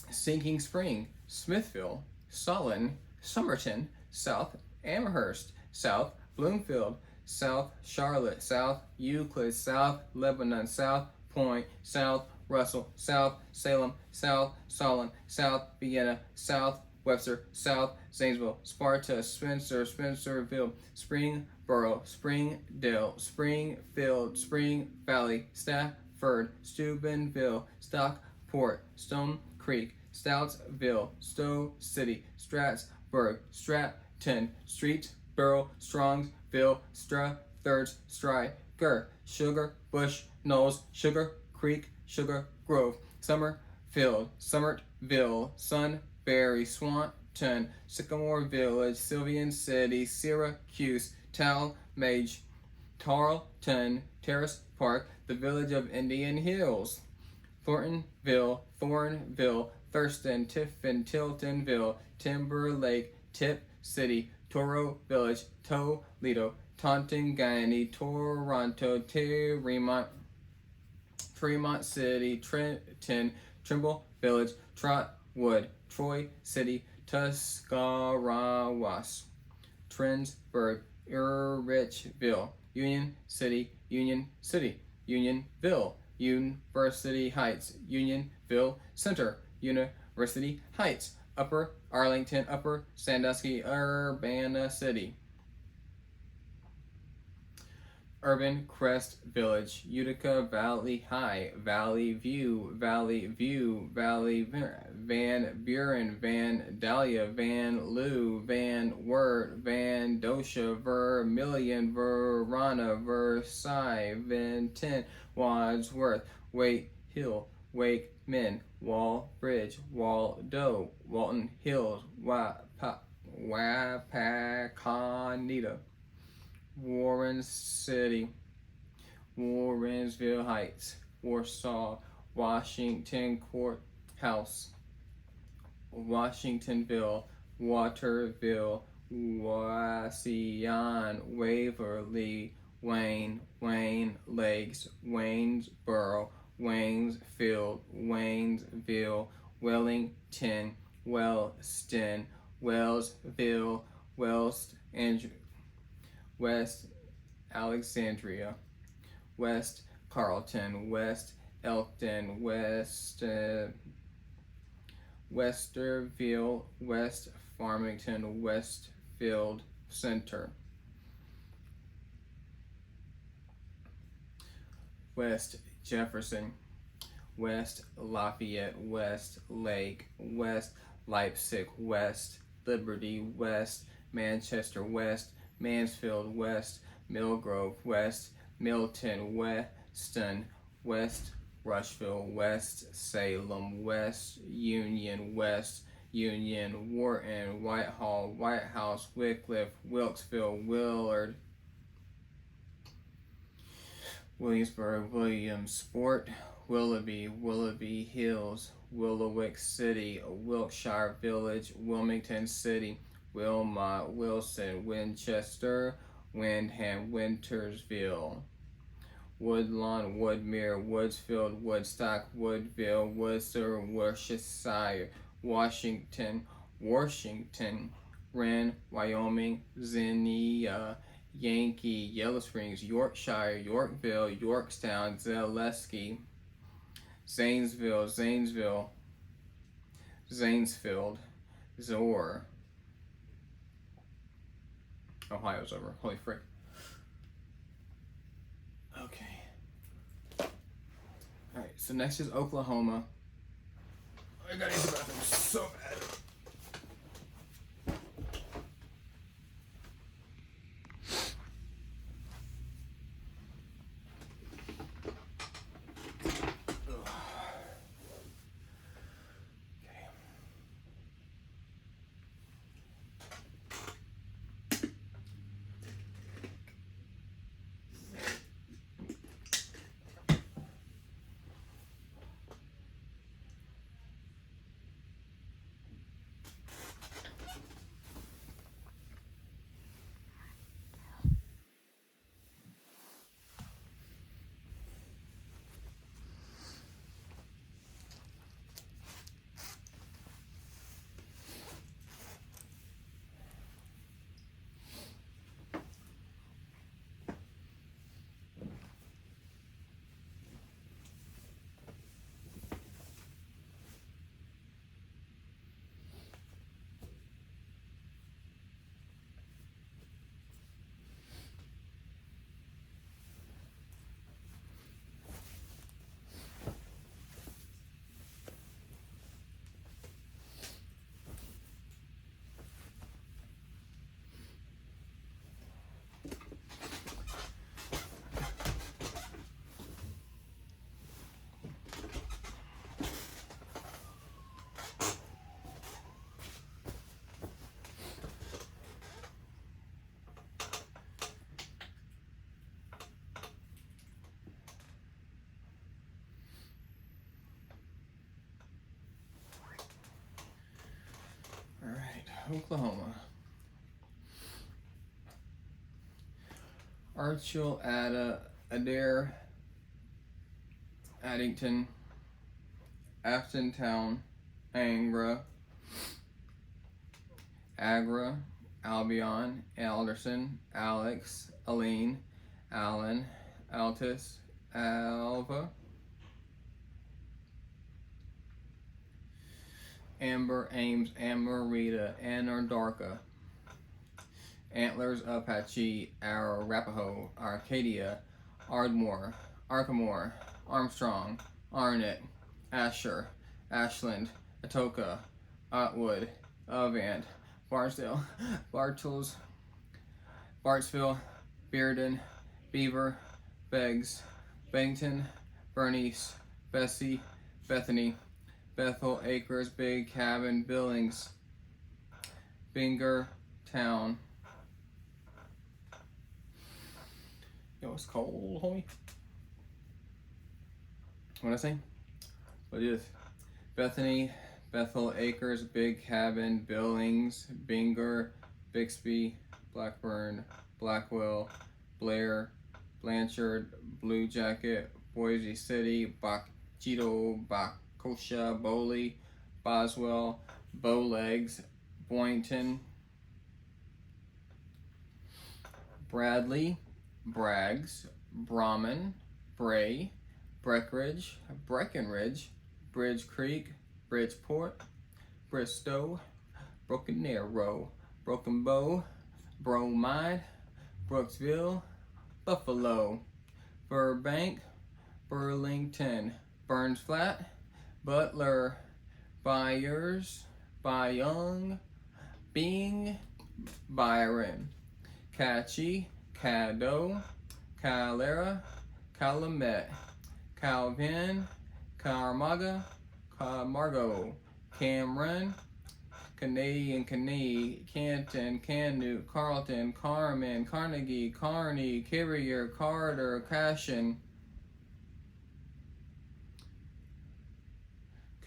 Sinking Spring, Smithville, Solon, Somerton, South Amherst, South Bloomfield, South Charlotte, South Euclid, South Lebanon, South Point, South Russell, South Salem, South Solon, South Vienna, South Webster, South Zanesville, Sparta, Spencer, Spencerville, Springboro, Springdale, Springfield, Spring Valley, Stafford, Steubenville, Stockport, Stone Creek, Stoutsville, Stowe City, Stratford, Stratton, Streetsboro, Strongsville, Strathurst, Stryker, Sugar Bush, Knowles, Sugar Creek, Sugar Grove, Summerfield, Field, Somerville, Sunbury, Swanton, Sycamore Village, Sylvan City, Syracuse, Talmadge, Tarleton, Terrace Park, the Village of Indian Hills, Thorntonville, Thurston, Tiffin, Tiltonville, Timberlake, Tip City, Toro Village, Toledo, Taunton, Toronto, Tremont City, Trenton, Trimble Village, Trotwood, Troy City, Tuscarawas, Twinsburg, Richville, Union City, Unionville, University Heights, Unionville Center, University Heights, Upper Arlington, Upper Sandusky, Urbana City, Urban Crest Village, Utica Valley High, Valley View, Van Buren, Vandalia, Van Loo, Van Wert, Van Dosha, Vermilion, Verona, Versailles, Vinton, Wadsworth, Wake Hill, Wakeman, Wall Bridge, Waldo, Walton Hills, Wapakoneta, Warren City, Warrensville Heights, Warsaw, Washington Courthouse, Washingtonville, Waterville, Wauseon, Waverly, Wayne Lakes, Waynesboro, Waynesfield, Waynesville, Wellington, Wellston, Wellsville, West Alexandria, West Carlton, West Elkton, Westerville, West Farmington, Westfield Center, West Jefferson, West Lafayette, West Lake, West Leipzig, West Liberty, West Manchester, West Mansfield, West Millgrove, West Milton, Weston, West Rushville, West Salem, West Union, Wharton, Whitehall, White House, Wycliffe, Wilkesville, Willard, Williamsburg, Williamsport, Willoughby Hills, Willowick City, Wilkshire Village, Wilmington City, Wilmot, Wilson, Winchester, Windham, Wintersville, Woodlawn, Woodmere, Woodsfield, Woodstock, Woodville, Worcester, Worcestershire, Washington, Wren, Wyoming, Xenia, Yankee, Yellow Springs, Yorkshire, Yorkville, Yorktown, Zaleski, Zanesville, Zanesfield, Zor. Ohio's over. Holy frick. Okay. Alright, so next is Oklahoma. I gotta use the bathroom so bad. Oklahoma. Archil, Adair, Addington, Afton Town, Angra, Agra, Albion, Alderson, Alex, Aline, Allen, Altus, Alva, Amber, Ames, Amarita, Anardarka, Antlers, Apache, Arapaho, Arcadia, Ardmore, Arkamore, Armstrong, Arnett, Asher, Ashland, Atoka, Otwood, Avant, Bardsdale, Bartles, Bartsville, Bearden, Beaver, Beggs, Bennington, Bernice, Bessie, Bethany, Bethel, Acres, Big Cabin, Billings, Binger, Town. Yo, it's cold, homie. What'd I say? What is? Bethany, Bethel, Acres, Big Cabin, Billings, Binger, Bixby, Blackburn, Blackwell, Blair, Blanchard, Blue Jacket, Boise City, Bachito, Bacosha, Bowley, Boswell, Bowlegs, Boynton, Bradley, Braggs, Brahman, Bray, Breckenridge, Breckenridge, Bridge Creek, Bridgeport, Bristow, Broken Arrow, Broken Bow, Bromide, Brooksville, Buffalo, Burbank, Burlington, Burns Flat, Butler, Byers, Byung, Bing, Byron, Catchy, Caddo, Calera, Calumet, Calvin, Carmaga, Camargo, Cameron, Canadian, Canton, Canute, Carlton, Carmen, Carnegie, Carney, Carrier, Carter, Cashin,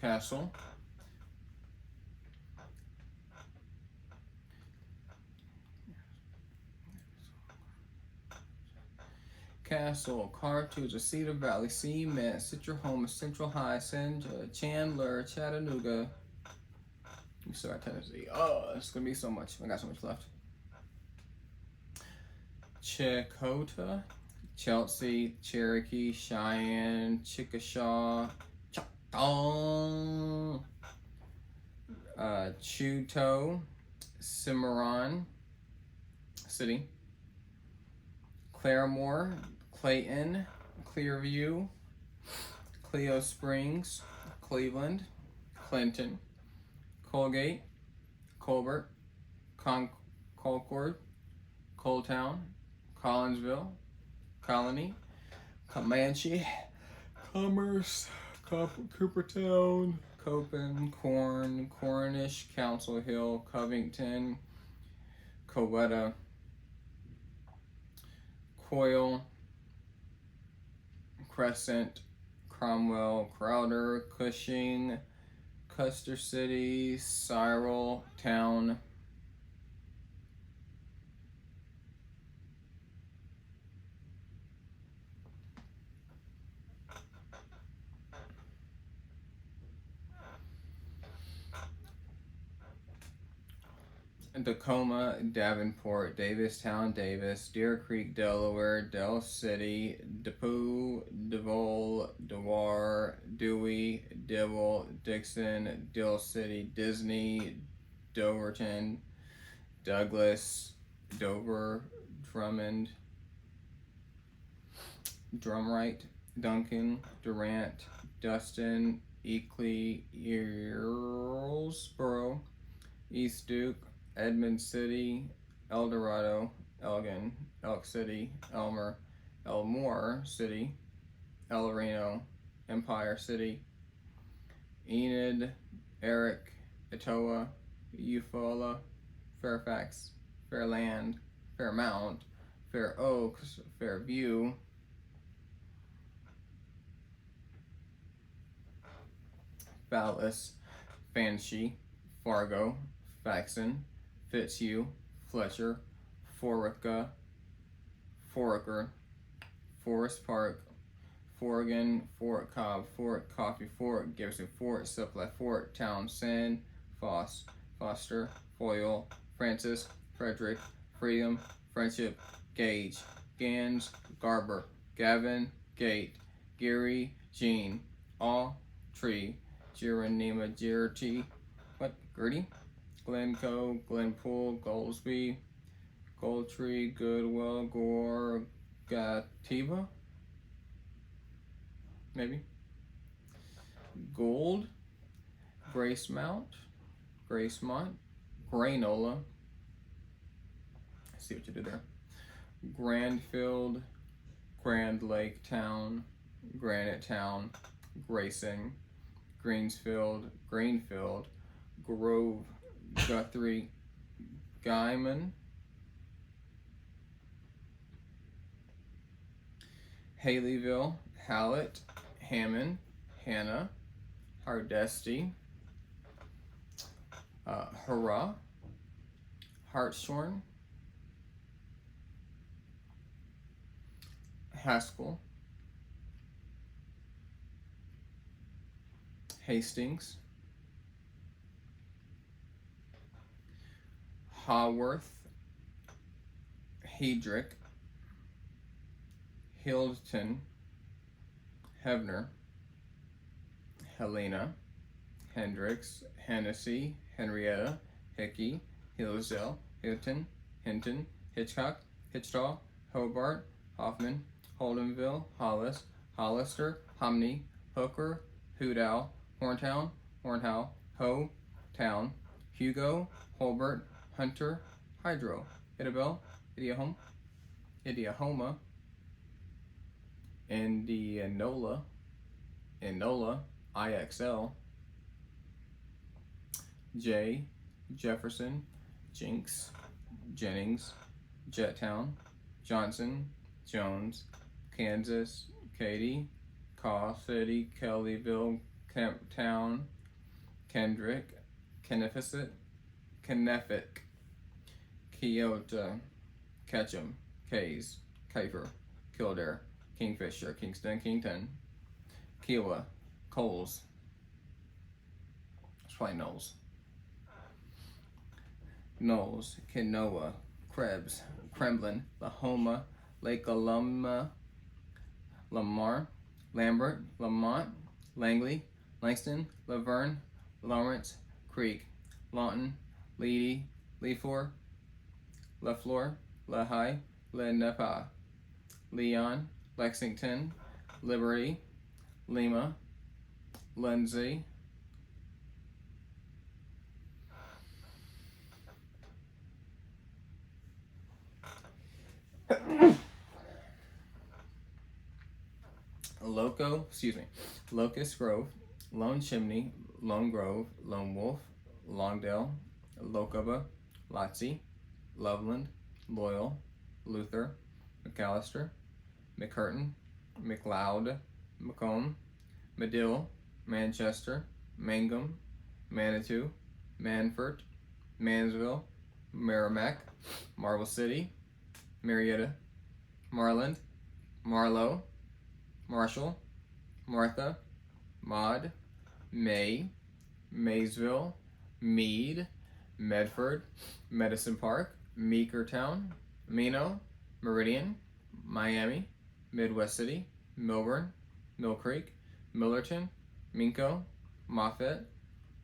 Castle, Carthage, Cedar Valley, Cement, Citrahoma, Central High, Chandler, Chattanooga. We still got Tennessee. Oh, it's gonna be so much. I got so much left. Checotah, Chelsea, Cherokee, Cheyenne, Chickasha, Choctaw, Chuteau, Cimarron City, Claremore, Clayton, Clearview, Cleo Springs, Cleveland, Clinton, Colgate, Colbert, Concord, Coletown, Collinsville, Colony, Comanche, Commerce, Coopertown, Copen, Cornish, Council Hill, Covington, Coweta, Coyle, Crescent, Cromwell, Crowder, Cushing, Custer City, Cyril, Town, Tacoma, Davenport, Davistown, Davis, Deer Creek, Delaware, Del City, Depew, Devol, Dewar, Dewey, Dibble, Dixon, Dill City, Disney, Doverton, Douglas, Dover, Drummond, Drumright, Duncan, Durant, Dustin, Eakley, Earlsboro, East Duke, Edmond City, El Dorado, Elgin, Elk City, Elmer, Elmore City, El Reno, Empire City, Enid, Eric, Etowah, Eufaula, Fairfax, Fairland, Fairmount, Fair Oaks, Fairview, Fallis, Banshee, Fargo, Faxon, Fitzhugh, Fletcher, Foraker, Forest Park, Forgan, Fort Cobb, Fort Coffee, Fort Gibson, Fort Supply, Fort Townsend, Foster, Foyle, Francis, Frederick, Freedom, Friendship, Gage, Gans, Garber, Gavin, Gate, Geary, Jean, Aw, Tree, Geronima, Gertie, Gertie? Glencoe, Glenpool, Goldsby, Goldtree, Goodwill, Gore, Gatiba? Maybe? Gould, Gracemont, Granola. See what you did there. Grandfield, Grand Lake Town, Granite Town, Grayson, Greenfield, Grove, Guthrie, Guyman, Haleyville, Hallett, Hammond, Hannah, Hardesty, Hurrah, Hartshorn, Haskell, Hastings, Haworth, Hedrick, Hildton, Hebner, Helena, Hendricks, Hennessy, Henrietta, Hickey, Hillsdale, Hilton, Hinton, Hitchcock, Hitchtaw, Hobart, Hoffman, Holdenville, Hollis, Hollister, Homney, Hooker, Hoodow, Horntown, Hornhow, Ho, Town, Hugo, Holbert, Hunter, Hydro, Idabel, Idiahoma, Indianola, IXL, J, Jefferson, Jinx, Jennings, Jettown, Johnson, Jones, Kansas, Katy, Caw City, Kellyville, Kemptown, Kendrick, Kennefit, Keota, Ketchum, Kays, Kiefer, Kildare, Kingfisher, Kingston, Kington, Kiowa, Coles. It's probably Knowles, Kenowa, Krebs, Kremlin, Lahoma, Lake Alumna, Lamar, Lambert, Lamont, Langley, Langston, Laverne, Lawrence, Creek, Lawton, Leedy, Leafore, LaFleur, Lehigh, Lenepa, Leon, Lexington, Liberty, Lima, Lindsay, Locust Grove, Lone Chimney, Lone Grove, Lone Wolf, Longdale, Lokoba, Lotzie, Loveland, Loyal, Luther, McAllister, McCurtain, McLeod, Macomb, Medill, Manchester, Mangum, Manitou, Manfort, Mansville, Merrimack, Marble City, Marietta, Marland, Marlow, Marshall, Martha, Maud, May, Maysville, Meade, Medford, Medicine Park, Meekertown, Mino, Meridian, Miami, Midwest City, Milburn, Mill Creek, Millerton, Minko, Moffett,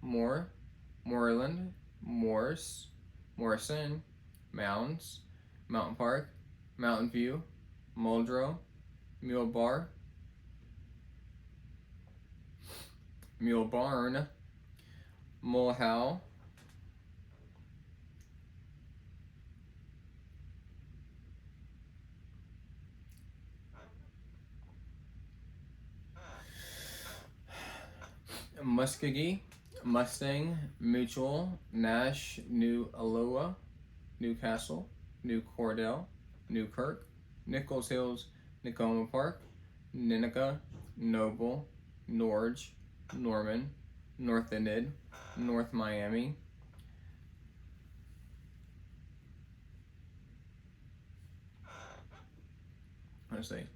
Moore, Moreland, Morse, Morrison, Mounds, Mountain Park, Mountain View, Muldrow, Mule Bar, Mule Barn, Mulhow, Muskogee, Mustang, Mutual, Nash, New Aloha, Newcastle, New Cordell, Newkirk, Nichols Hills, Nicoma Park, Ninica, Noble, Norge, Norman, North Enid, North Miami, gonna say?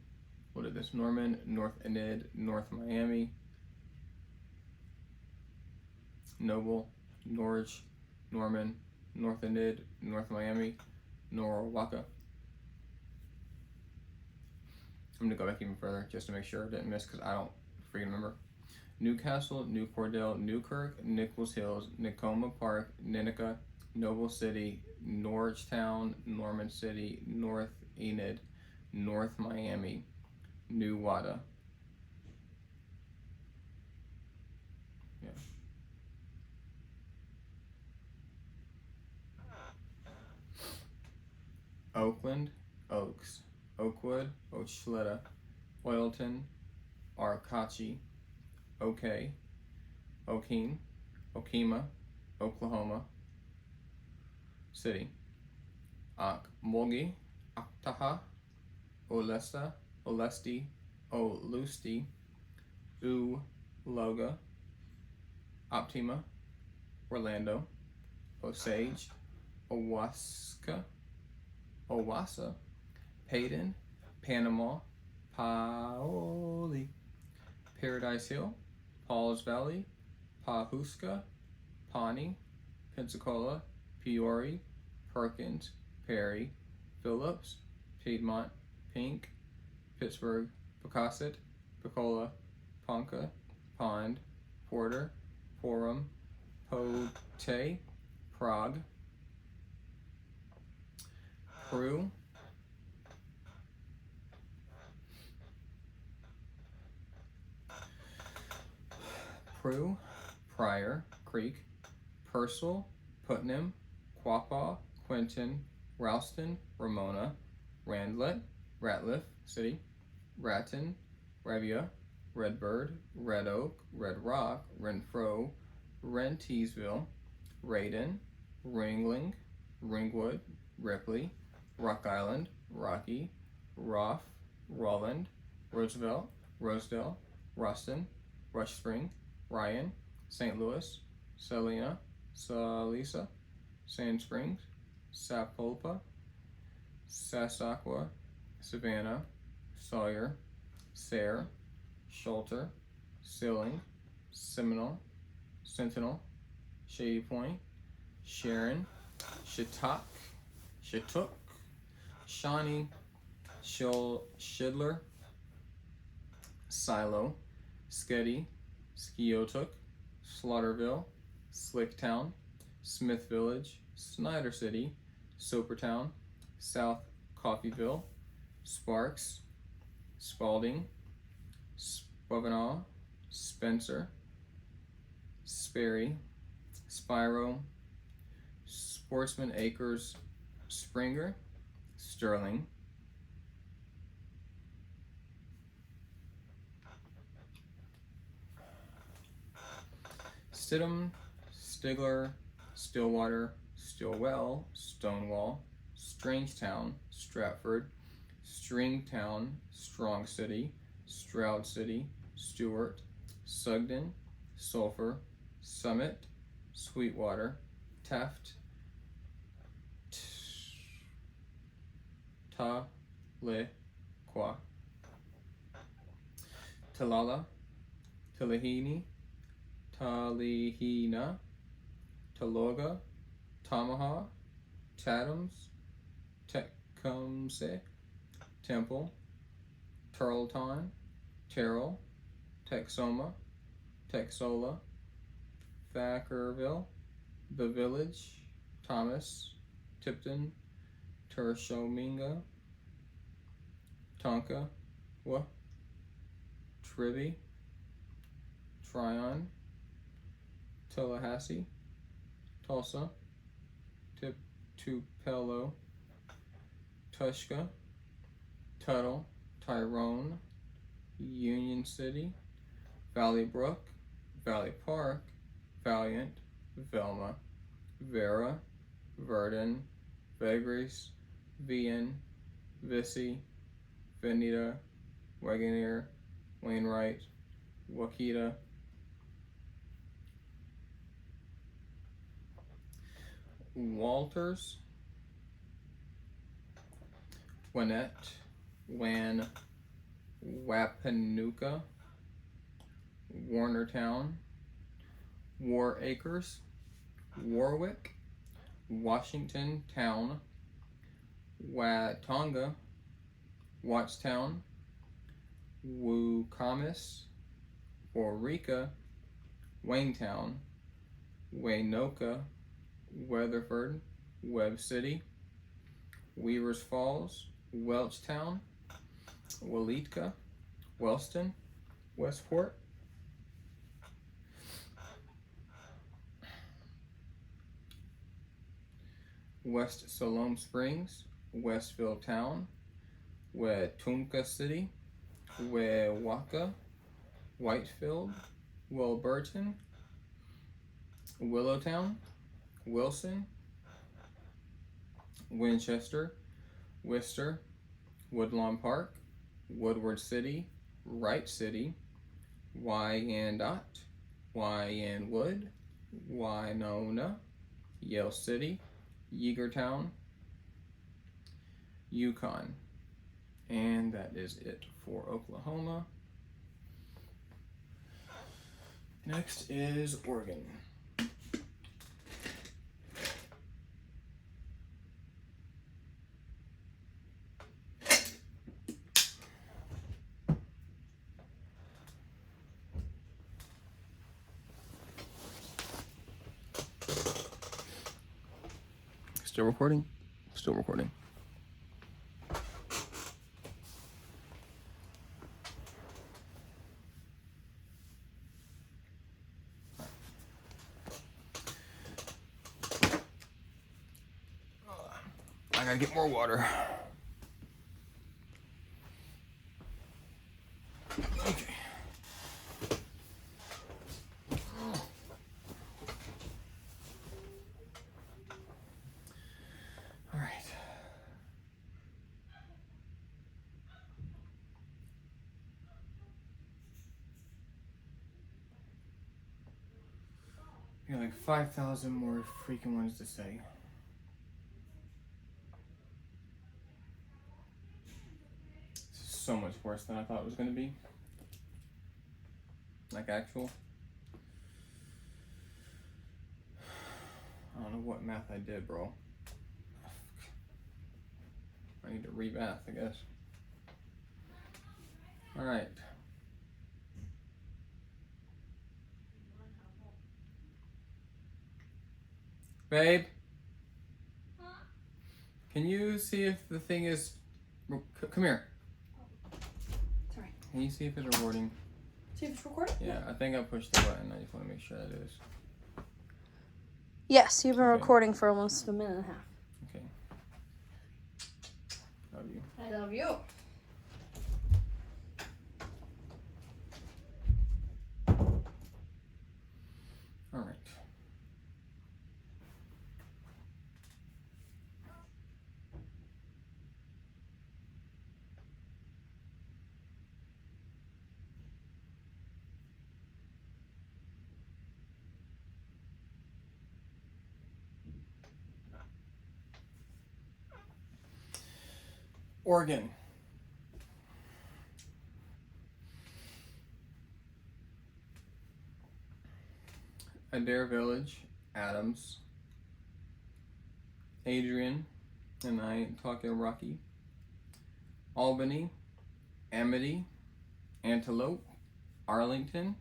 What is this? Norman, North Enid, North Miami, Noble, Norwich, Norman, North Enid, North Miami, Norwalk. I'm gonna go back even further just to make sure I didn't miss, because I don't freaking remember. Newcastle, New Cordell, Newkirk, Nichols Hills, Nicoma Park, Ninica, Noble City, Norrichtown, Norman City, North Enid, North Miami, New Wada. Yeah. Oakland, Oaks, Oakwood, Ochleta, Oilton, Arkachi, OK, Okeen, Okema, Oklahoma City, Okmulgee, Oktaha, Olesta, Olesti, Olusti, Loga, Optima, Orlando, Osage, Owasca, Owassa, Payton, Panama, Paoli, Paradise Hill, Pauls Valley, Pawhuska, Pawnee, Pensacola, Peoria, Perkins, Perry, Phillips, Piedmont, Pink, Pittsburgh, Pocasset, Picola, Ponca, Pond, Porter, Forum, Pote, Prague, Peru, Pryor, Creek, Purcell, Putnam, Quapaw, Quinton, Ralston, Ramona, Randlet, Ratliff City, Ratton, Revia, Redbird, Red Oak, Red Rock, Renfro, Renteesville, Raiden, Ringling, Ringwood, Ripley, Rock Island, Rocky, Roth, Roland, Roosevelt, Rosedale, Ruston, Rush Spring, Ryan, St. Louis, Salina, Salisa, Sand Springs, Sapulpa, Sassacua, Savannah, Sawyer, Sayre, Shelter, Silling, Seminole, Sentinel, Shady Point, Sharon, Shattuck, Shawnee, Shidler, Silo, Sketty, Skiotuk, Slaughterville, Slicktown, Smith Village, Snyder City, Sopertown, South Coffeyville, Sparks, Spalding, Spavanaugh, Spencer, Sperry, Spiro, Sportsman Acres, Springer, Sterling, Stidham, Stigler, Stillwater, Stillwell, Stonewall, Strangetown, Stratford, Stringtown, Strong City, Stroud City, Stewart, Sugden, Sulphur, Summit, Sweetwater, Taft, Tahlequah, Talala, Talihini, Talihina, Taloga, Tamaha, Tattams, Tecumseh, Temple, Turleton, Terrell, Texoma, Texola, Thackerville, The Village, Thomas, Tipton, Tershominga, Tonka, Tribby, Tryon, Tallahassee, Tulsa, Tupelo, Tushka, Tuttle, Tyrone, Union City, Valley Brook, Valley Park, Valiant, Velma, Vera, Verdon, Vegris, Vian, Vissy, Veneta, Wagoneer, Wainwright, Wakita, Walters, Gwinnett, Wapanuka, Warnertown, War Acres, Warwick, Washington Town, Watonga, Wattstown, Wukamis, Waurika, Waynetown, Waynoka, Weatherford, Webb City, Weavers Falls, Welchtown, Waleetka, Wellston, Westport, West Siloam Springs, Westville Town, Wetumpka City, Wewaka, Whitefield, Wilburton, Willowtown, Wilson, Winchester, Worcester, Woodlawn Park, Woodward City, Wright City, Wyandotte, Wyanwood, Winona, Yale City, Yeagertown, Yukon. And that is it for Oklahoma. Next is Oregon. Still recording? Still recording. I gotta get more water. Okay. All right. We got like 5,000 more freaking ones to say. So much worse than I thought it was going to be. Like actual. I don't know what math I did, bro. I need to re-math, I guess. Alright. Babe? Can you see if the thing is... Come here. Sorry. Can you see if it's recording? See if it's recording? Yeah, I think I pushed the button. I just want to make sure that it is. Yes, you've been Okay. recording for almost a minute and a half. Okay. Love you. I love you. Alright. Oregon. Adair Village, Adams, Adrian, and I ain't talking Rocky, Albany, Amity, Antelope, Arlington,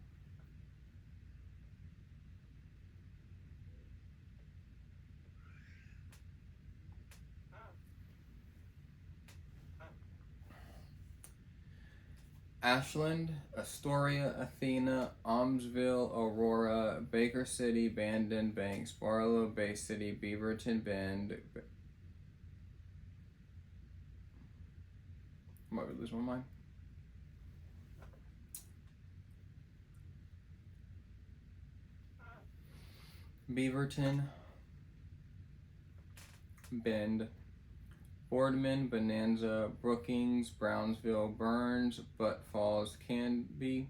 Ashland, Astoria, Athena, Almsville, Aurora, Baker City, Bandon, Banks, Barlow, Bay City, Beaverton, Bend. I might be losing my mind. Beaverton, Bend, Boardman, Bonanza, Brookings, Brownsville, Burns, Butt Falls, Canby,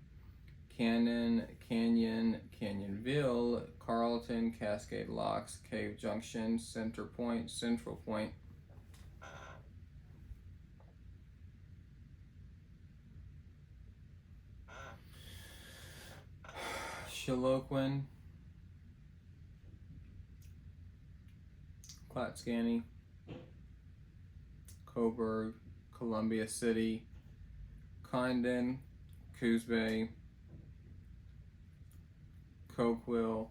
Cannon, Canyon, Canyonville, Carlton, Cascade Locks, Cave Junction, Center Point, Central Point, Chiloquin, Clatskanie, Coburg, Columbia City, Condon, Coos Bay, Coquille,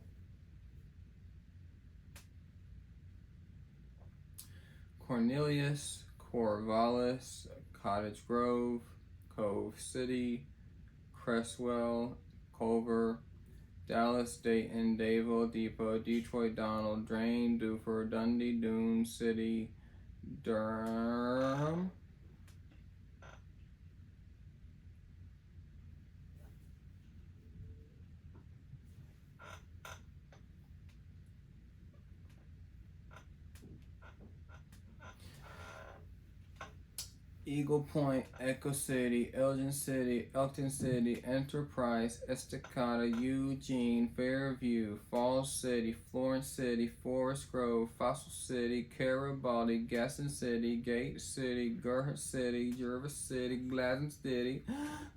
Cornelius, Corvallis, Cottage Grove, Cove City, Cresswell, Culver, Dallas, Dayton, Davil, Depot, Detroit, Donald, Drain, Duffer, Dundee, Dune City, Durham, Eagle Point, Echo City, Elgin City, Elkton City, Enterprise, Estacada, Eugene, Fairview, Falls City, Florence City, Forest Grove, Fossil City, Garibaldi, Gaston City, Gate City, Gerhardt City, Jervis City, Gladden City,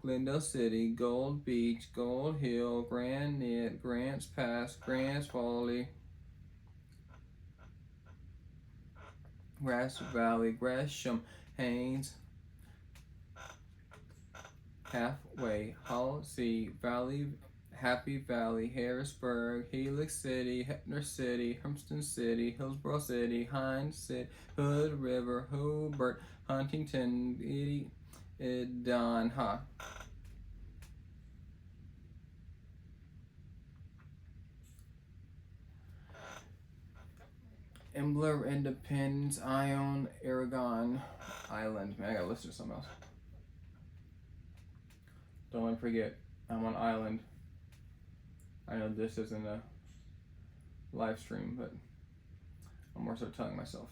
Glendale City, Gold Beach, Gold Hill, Grand Knit, Grants Pass, Grants Folly, Grass Valley, Gresham, Haynes, Halfway, Halsey, Valley, Happy Valley, Harrisburg, Helix City, Heppner City, Hermiston City, Hillsborough City, Hines City, Hood River, Hobart, Huntington, Donha. Embler, Independence, Ione, Aragon, Island. Man, I gotta listen to something else. Don't let me forget, I'm on Island. I know this isn't a live stream, but I'm more so telling myself.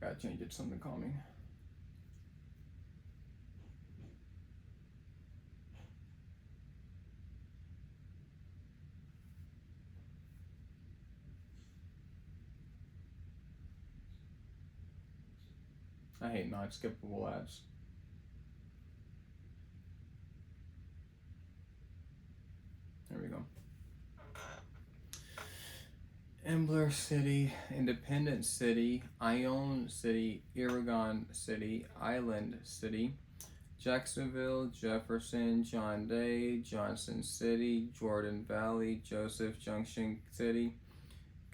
Gotta change it to something calming. I hate non-skippable ads. There we go. Embler City, Independence City, Ione City, Aragon City, Island City, Jacksonville, Jefferson, John Day, Johnson City, Jordan Valley, Joseph Junction City,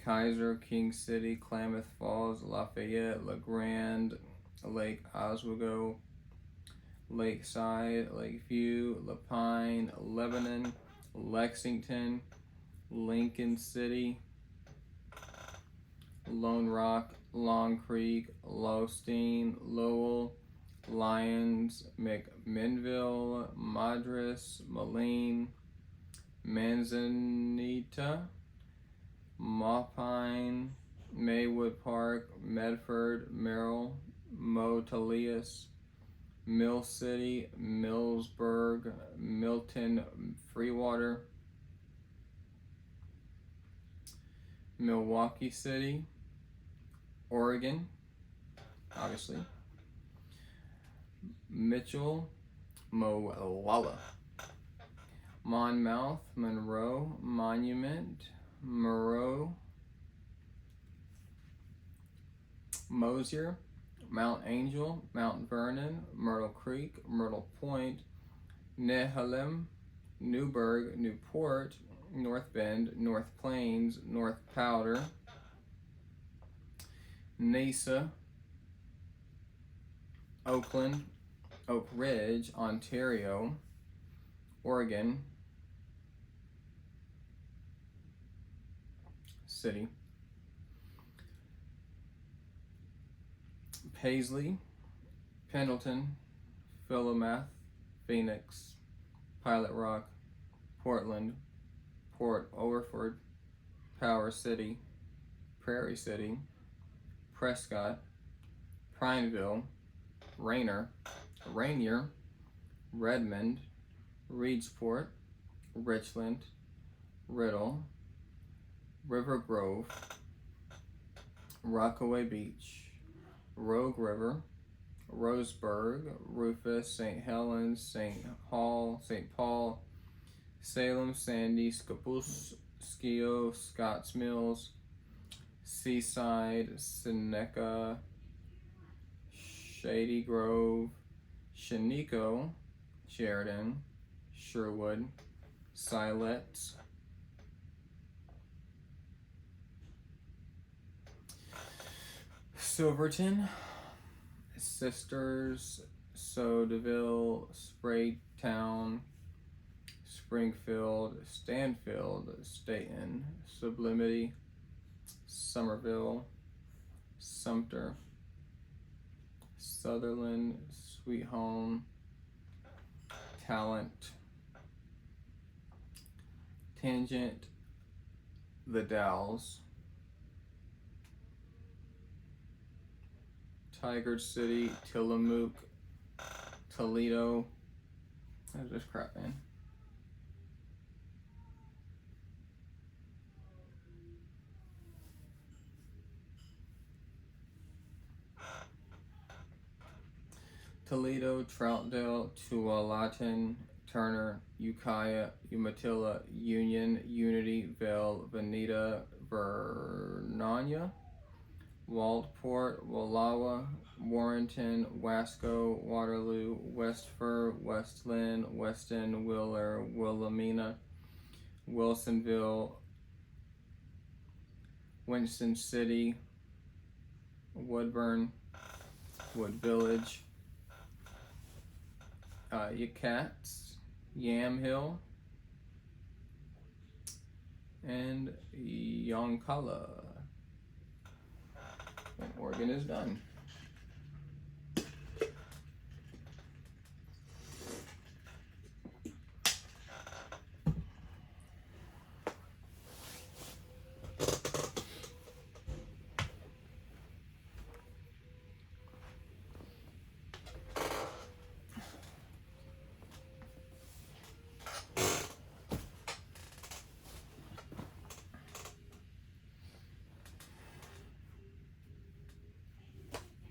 Kaiser, King City, Klamath Falls, Lafayette, LeGrand, Lake Oswego, Lakeside, Lakeview, Lapine, Lebanon, Lexington, Lincoln City, Lone Rock, Long Creek, Losteen, Lowell, Lyons, McMinnville, Madras, Moline, Manzanita, Maupine, Maywood Park, Medford, Merrill, Motalias, Mill City, Millsburg, Milton, Freewater, Milwaukee City, Oregon, obviously, Mitchell, Molalla, Monmouth, Monroe, Monument, Moreau, Mosier, Mount Angel, Mount Vernon, Myrtle Creek, Myrtle Point, Nehalem, Newburgh, Newport, North Bend, North Plains, North Powder, Nasa, Oakland, Oak Ridge, Ontario, Oregon City, Paisley, Pendleton, Philomath, Phoenix, Pilot Rock, Portland, Port Orford, Power City, Prairie City, Prescott, Prineville, Rainier, Redmond, Reedsport, Richland, Riddle, River Grove, Rockaway Beach, Rogue River, Roseburg, Rufus, St. Helens, St. Paul, Salem, Sandy, Scapus, Skio, Scotts Mills, Seaside, Seneca, Shady Grove, Sheniko, Sheridan, Sherwood, Silet, Silverton, Sisters, Sodaville, Spraytown, Springfield, Stanfield, Staten, Sublimity, Somerville, Sumter, Sutherland, Sweet Home, Talent, Tangent, The Dalles, Tigard City, Tillamook, Toledo. That's just crap, man. Toledo, Troutdale, Tualatin, Turner, Ukiah, Umatilla, Union, Unity, Vale, Veneta, Vernonia, Waldport, Wallawa, Warrenton, Wasco, Waterloo, Westford, Westland, Weston, Willer, Wilhelmina, Wilsonville, Winston City, Woodburn, Wood Village, Yacats, Yamhill, and Yoncalla. And Oregon is done.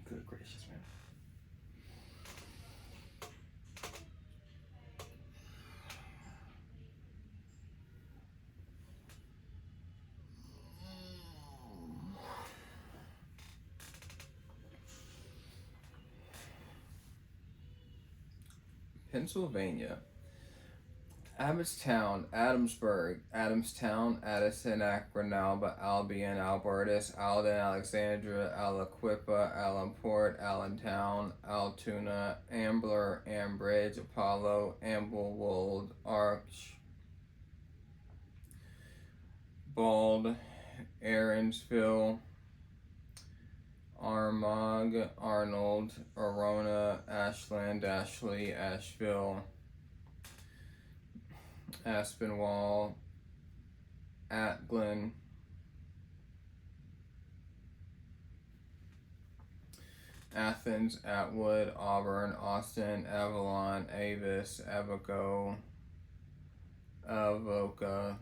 Good gracious, man. Pennsylvania. Abbottstown, Adamsburg, Adamstown, Addison, Akron, Alba, Albion, Albertus, Alden, Alexandria, Aliquippa, Allenport, Allentown, Altoona, Ambler, Ambridge, Apollo, Amblewold, Arch, Bald, Aaronsville, Armagh, Arnold, Arona, Ashland, Ashley, Asheville, Aspinwall, Atglen, Athens, Atwood, Auburn, Austin, Avalon, Avis, Abaco, Avoca,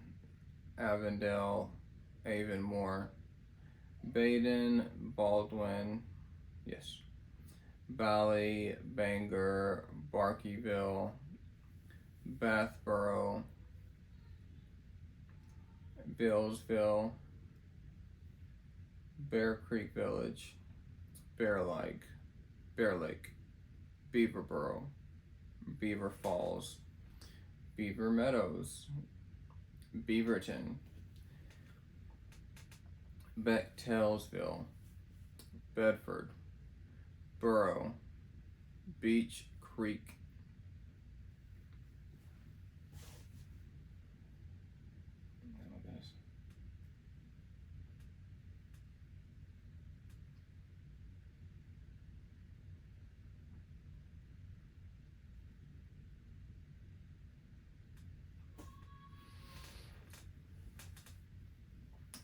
Avondale, Avonmore, Baden, Baldwin, yes, Bally, Bangor, Barkeyville, Bathboro, Billsville, Bear Creek Village, Bear Lake, Beaverboro, Beaver Falls, Beaver Meadows, Beaverton, Bechtelesville, Bedford, Borough, Beach Creek,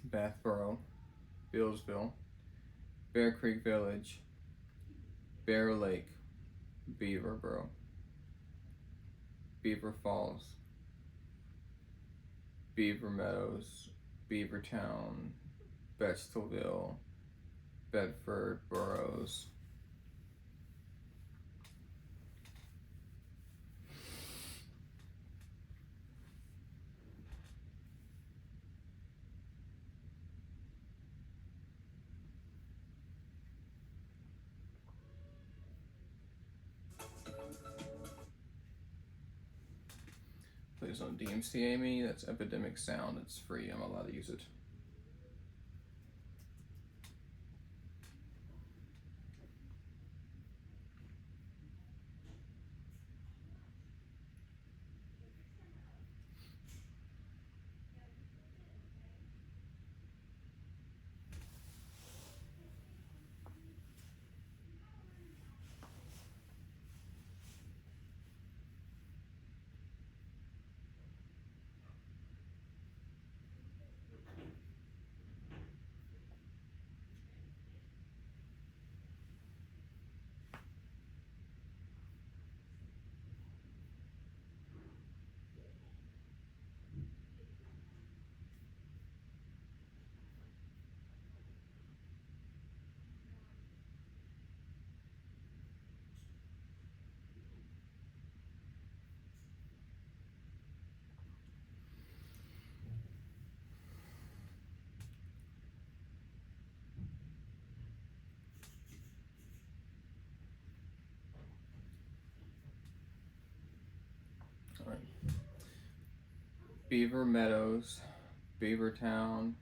Bathboro, Billsville, Bear Creek Village, Bear Lake, Beaverboro, Beaver Falls, Beaver Meadows, Beavertown, Betsville, Bedford Boroughs. Please don't DMCA me. That's Epidemic Sound. It's free. I'm allowed to use it. All right. Beaver Meadows, Beavertown,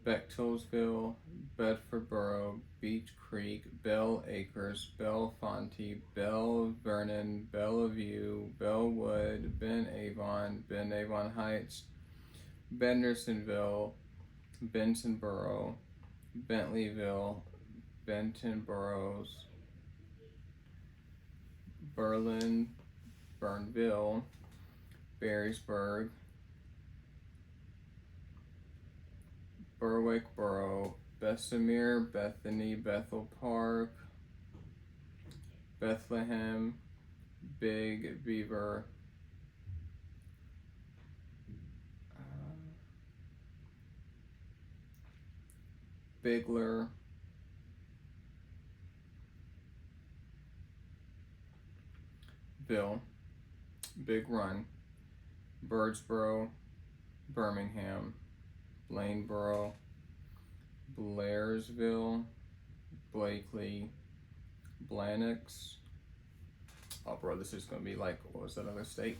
Bechtelsville, Bedford Borough, Beach Creek, Bell Acres, Bellefonte, Bell Vernon, Bellevue, Bellwood, Ben Avon Heights, Bendersonville, Bensonboro, Bentleyville, Benton Burrows, Berlin, Burnville, Barrysburg, Berwick Borough, Bessemer, Bethany, Bethel Park, Bethlehem, Big Beaver, Bigler, Ville, Big Run, Birdsboro, Birmingham, Laneboro, Blairsville, Blakely, Blanix. Oh, bro, this is gonna be like, what was that other state?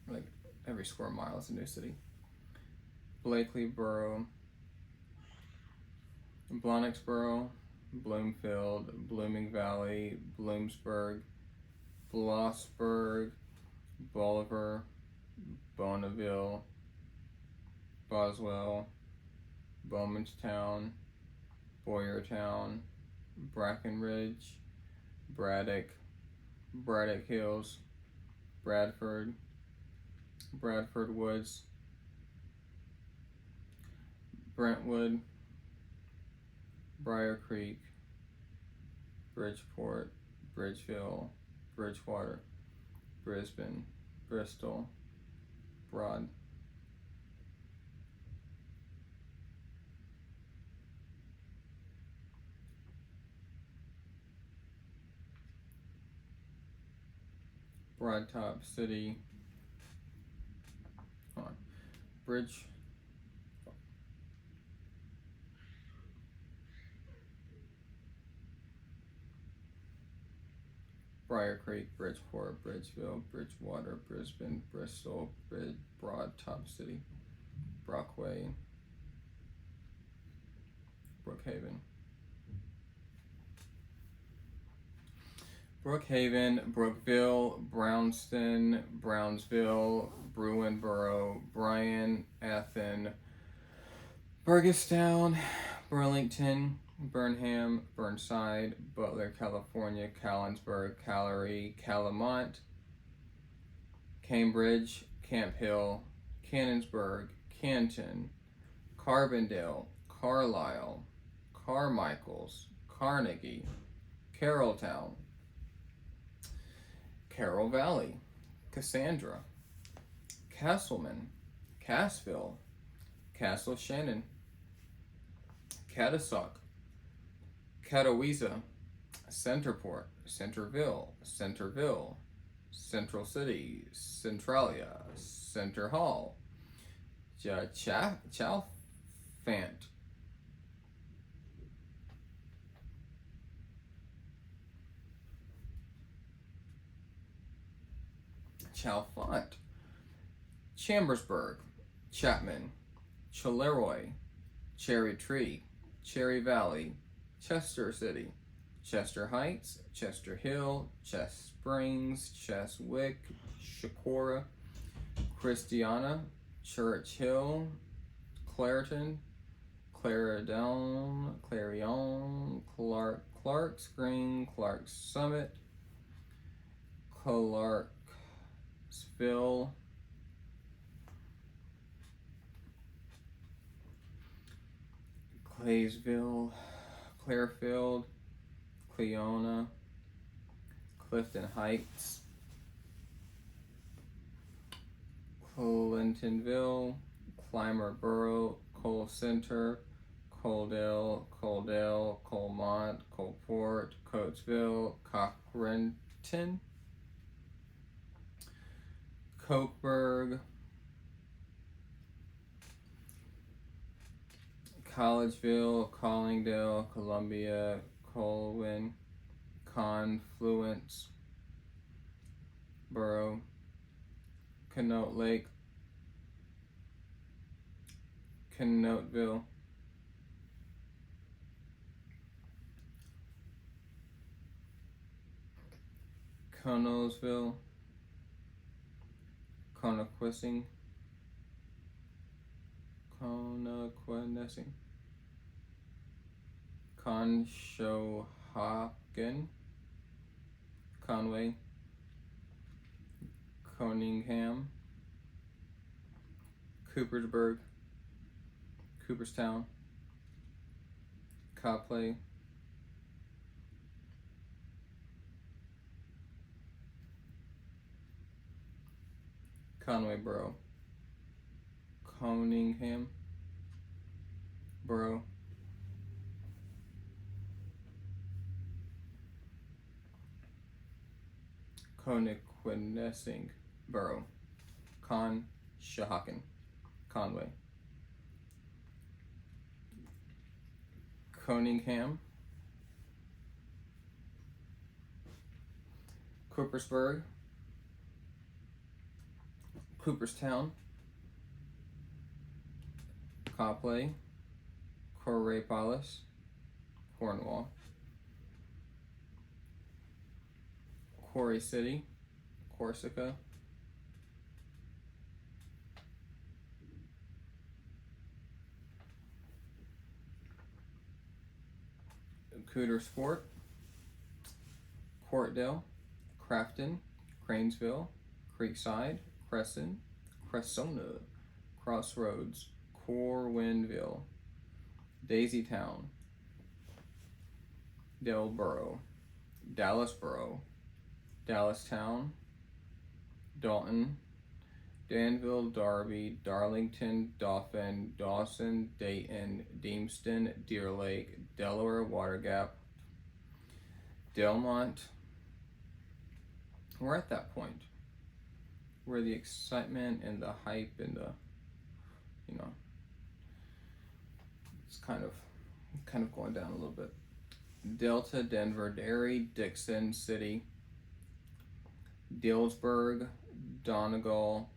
Like every square mile is a new city. Blakely Borough, Blanixboro, Bloomfield, Blooming Valley, Bloomsburg, Blossburg, Bolivar, Bonneville, Boswell, Bowmanstown, Boyertown, Brackenridge, Braddock, Braddock Hills, Bradford, Bradford Woods, Brentwood, Briar Creek, Bridgeport, Bridgeville, Bridgewater, Brisbane, Bristol, Broad, Broadtop City, hold on, Bridge, Briar Creek, Bridgeport, Bridgeville, Bridgewater, Brisbane, Bristol, Broadtop City, Brockway, Brookhaven. Brookhaven, Brookville, Brownston, Brownsville, Bruinboro, Bryan, Athen, Burgestown, Burlington, Burnham, Burnside, Butler, California, Callinsburg, Callery, Calamont, Cambridge, Camp Hill, Cannonsburg, Canton, Carbondale, Carlisle, Carmichaels, Carnegie, Carrolltown, Carroll Valley, Cassandra, Castleman, Cassville, Castle Shannon, Catasauqua, Catawissa, Centerport, Centerville, Centerville, Central City, Centralia, Center Hall, Chalfant, Chalfont, Chambersburg, Chapman, Charleroi, Cherry Tree, Cherry Valley, Chester City, Chester Heights, Chester Hill, Chess Springs, Cheswick, Shakora, Christiana, Church Hill, Clairton, Clarion, Clark's Green, Clark's Summit, Clarksville, Claysville, Clearfield, Cleona, Clifton Heights, Clintonville, Clymer Cole Center, Coaldale, Colmont, Coalport, Coatesville, Cochranton, Cokeburg, Collegeville, Collingdale, Columbia, Colwyn, Confluence, Borough, Connote Lake, Connoteville, Connellsville, Connoquessing, Conshohocken, Conway, Coningham, Coopersburg, Cooperstown, Copley, Conway Borough, Coningham Borough, Connoquessing Borough, Conshohocken, Conway, Coningham, Coopersburg, Cooperstown, Copley, Coriopolis, Cornwall, Quarry City, Corsica, Coudersport, Courtdale, Crafton, Cranesville, Creekside, Cressona, Crossroads, Corwinville, Daisytown, Delboro, Dallasboro, Dallastown, Dalton, Danville, Darby, Darlington, Dauphin, Dawson, Dayton, Deemston, Deer Lake, Delaware, Water Gap, Delmont. We're at that point where the excitement and the hype and the, it's kind of going down a little bit. Delta, Denver, Derry, Dixon City, Dillsburg, Donegal,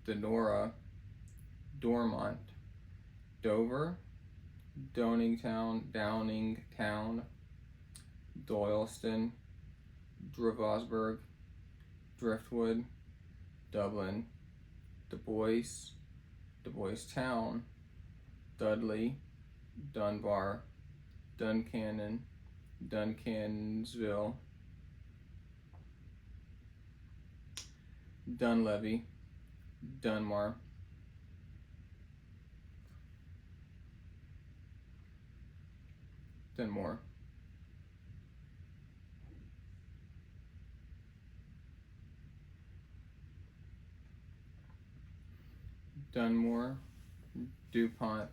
Donora, Dormont, Dover, Downingtown, Doyleston, Dravosburg, Driftwood, Dublin, Du Bois Town, Dudley, Dunbar, Duncannon, Duncansville, Dunlevy, Dunmar, Dunmore, Dunmore, DuPont,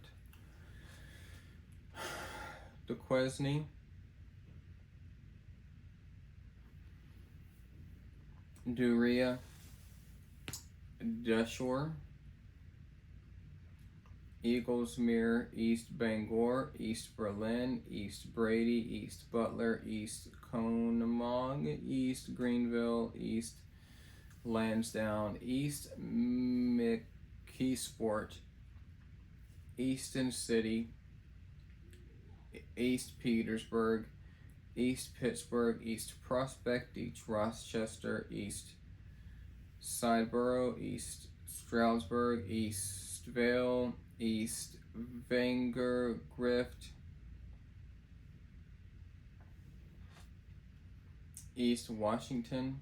Duquesne, Duryea, Deshore, Eaglesmere, East Bangor, East Berlin, East Brady, East Butler, East Conemaugh, East Greenville, East Lansdowne, East McKeesport, Easton City, East Petersburg, East Pittsburgh, East Prospect, East Rochester, East Sideborough, East Stroudsburg, East Vale, East Vangergrift, East Washington,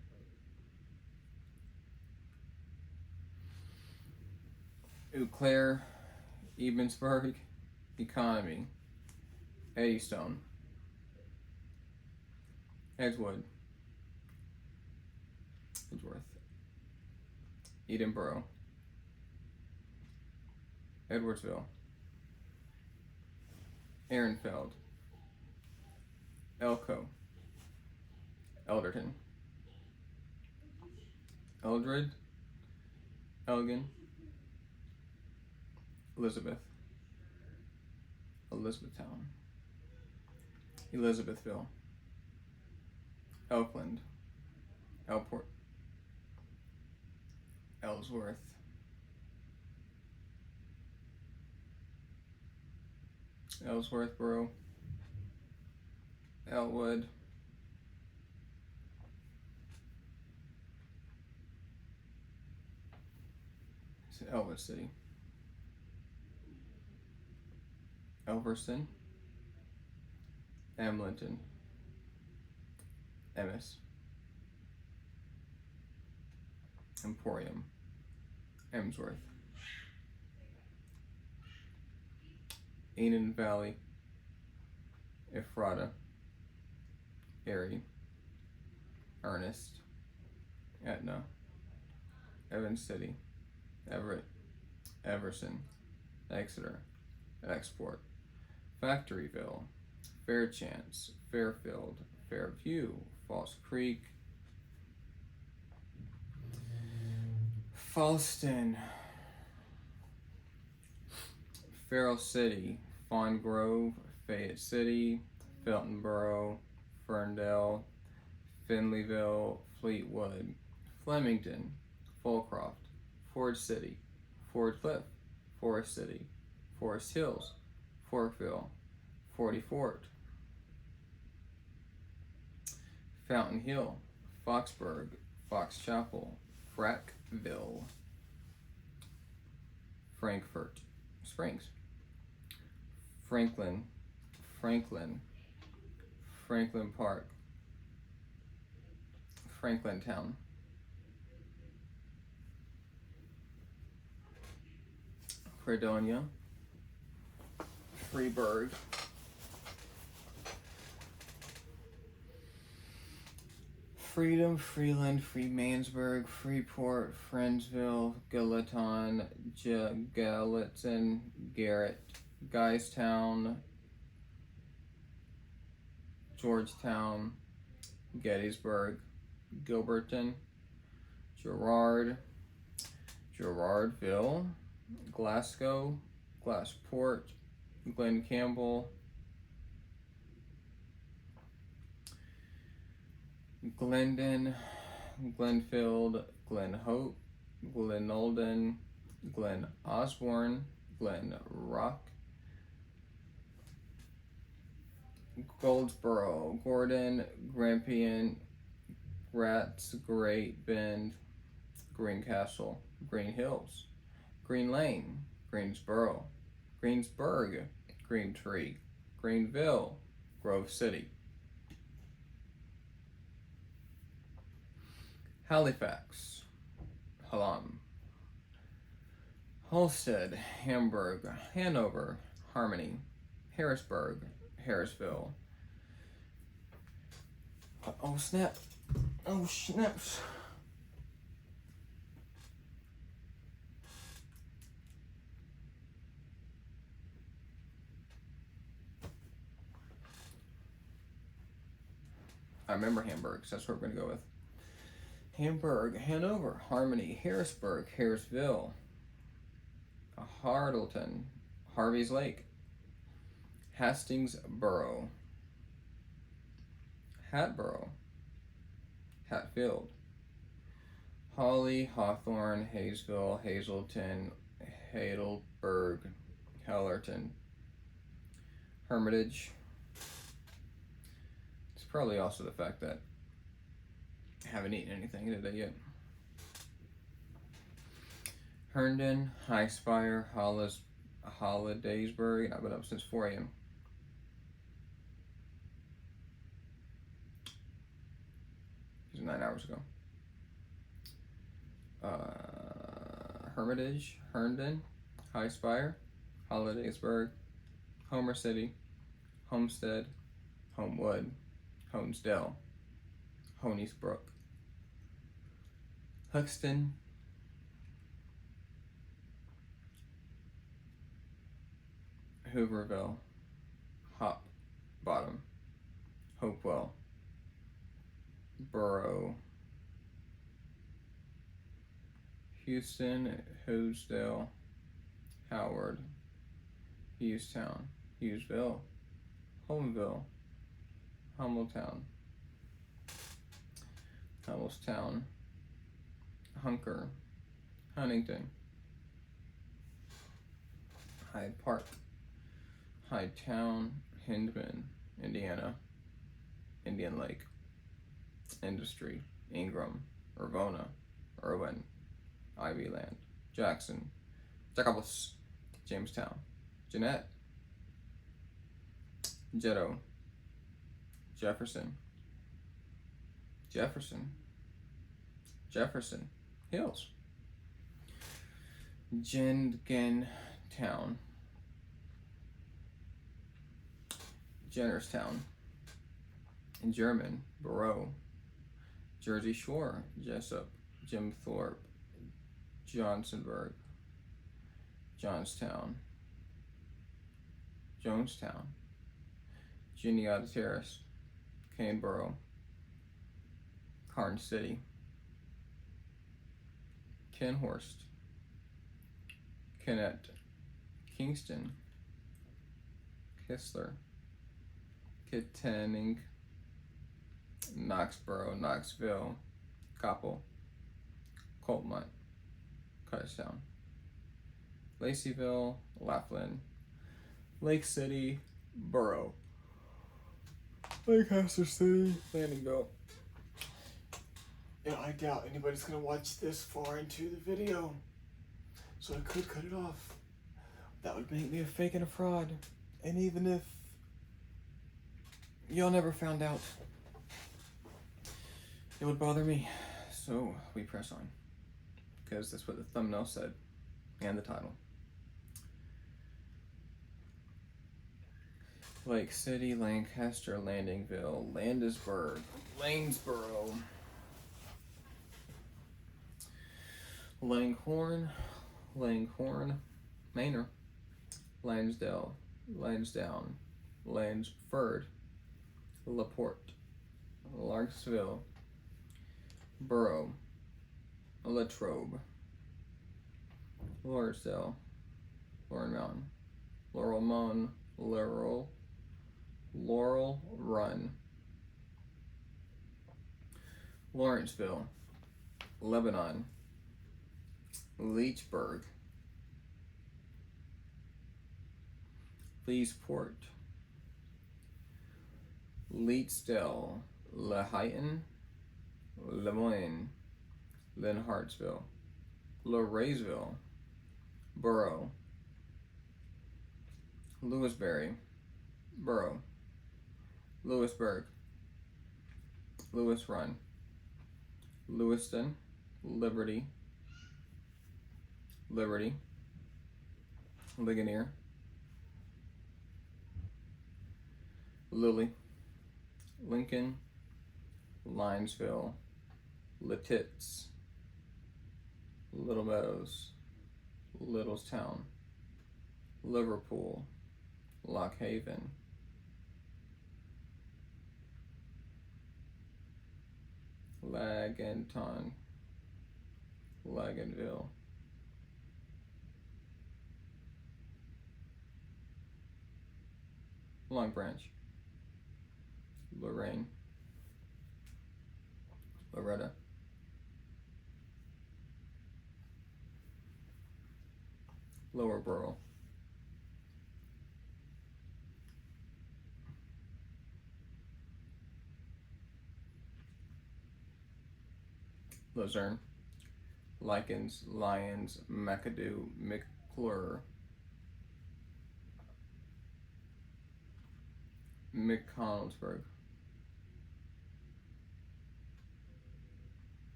Eau Claire, Ebensburg, Economy, Eddystone, Edgewood, Edgeworth, Edinburgh, Edwardsville, Ehrenfeld, Elko, Elderton, Eldred, Elgin, Elizabeth, Elizabethtown, Elizabethville, Elkland, Elport, Ellsworth, Ellsworthboro, Elwood, Elwood City, Elverston, Amlinton, Emmis, Emporium, Emsworth, Enon Valley, Ephrata, Erie, Ernest, Etna, Evans City, Everett, Everson, Exeter, Export, Factoryville, Fairchance, Fairfield, Fairview, False Creek, Falston, Farrell City, Fawn Grove, Fayette City, Feltonboro, Ferndale, Finleyville, Fleetwood, Flemington, Fulcroft, Ford City, Ford Cliff, Forest City, Forest Hills, Forkville, Forty Fort, Fountain Hill, Foxburg, Fox Chapel, Frackville, Frankfurt Springs, Franklin, Franklin Park, Franklintown, Fredonia, Freeburg, Freedom, Freeland, Freemansburg, Freeport, Friendsville, Gallatin, Gallatin, Garrett, Guystown, Georgetown, Gettysburg, Gilberton, Gerardville, Glasgow, Glassport, Glen Campbell, Glendon, Glenfield, Glen Hope, Glen Olden, Glen Osborne, Glen Rock, Goldsboro, Gordon, Grampian, Gratz, Great Bend, Greencastle, Green Hills, Green Lane, Greensboro, Greensburg, Green Tree, Greenville, Grove City, Halifax, Hallam, Halstead, Hamburg, Hanover, Harmony, Harrisburg, Harrisville. Oh snap! Oh snaps! I remember Hamburg, so that's what we're going to go with. Hamburg, Hanover, Harmony, Harrisburg, Harrisville, Hartleton, Harvey's Lake, Hastingsboro, Hatboro, Hatfield, Hawley, Hawthorne, Hayesville, Hazelton, Heidelberg, Hellerton, Hermitage. It's probably also the fact that I haven't eaten anything today yet. Herndon, Highspire, Hollidaysburg. I've been up since 4 a.m. It was 9 hours ago. Hermitage, Herndon, Highspire, Hollidaysburg, Homer City, Homestead, Homewood, Honesdale, Honeysbrook, Huxton, Hooverville, Hop Bottom, Hopewell, Borough, Houston, Hosedale, Howard, Hughstown, Hughesville, Homeville, Hummeltown, Hummelstown, Hunker, Huntington, Hyde Park, Hyde Town, Hindman, Indiana, Indian Lake, Industry, Ingram, Irvona, Irwin, Ivyland, Jackson, Jacobus, Jamestown, Jeanette, Jetto, Jefferson, Hills, Jenkintown, Jennerstown, German, Barrow, Jersey Shore, Jessup, Jim Thorpe, Johnsonburg, Johnstown, Jonestown, Juniata Terrace, Caneboro, Carn City, Kenhorst, Kennett, Kingston, Kistler, Kittanning, Knoxboro, Knoxville, Coppell, Coltmont, Cutterstown, Laceyville, Laughlin, Lake City, Borough, Lancaster City, Landingville. Yeah, I doubt anybody's gonna watch this far into the video, so I could cut it off. That would make me a fake and a fraud. And even if y'all never found out, it would bother me. So we press on, because that's what the thumbnail said, and the title. Lake City, Lancaster, Landingville, Landisburg, Lanesboro, Langhorne, Manor, Lansdale, Lansdowne, Lansford, LaPorte, Larksville, Borough, Latrobe, Lawrencedale, Lauren Mountain, Laurel Moan, Laurel Run, Lawrenceville, Lebanon, Leechburg, Leesport, Leetsdale, Laheyton, Lemoyne, Lynn Hartsville, Loraysville, Borough, Lewisberry, Borough, Lewisburg, Lewis Run, Lewiston, Liberty, Ligonier, Lily, Lincoln, Linesville, Lititz, Little Meadows, Littlestown, Liverpool, Lock Haven, Laganton, Laganville, Long Branch, Lorraine, Loretta, Lower Borough, Luzerne, Likens, Lyons, McAdoo, McClure, McConnellsburg,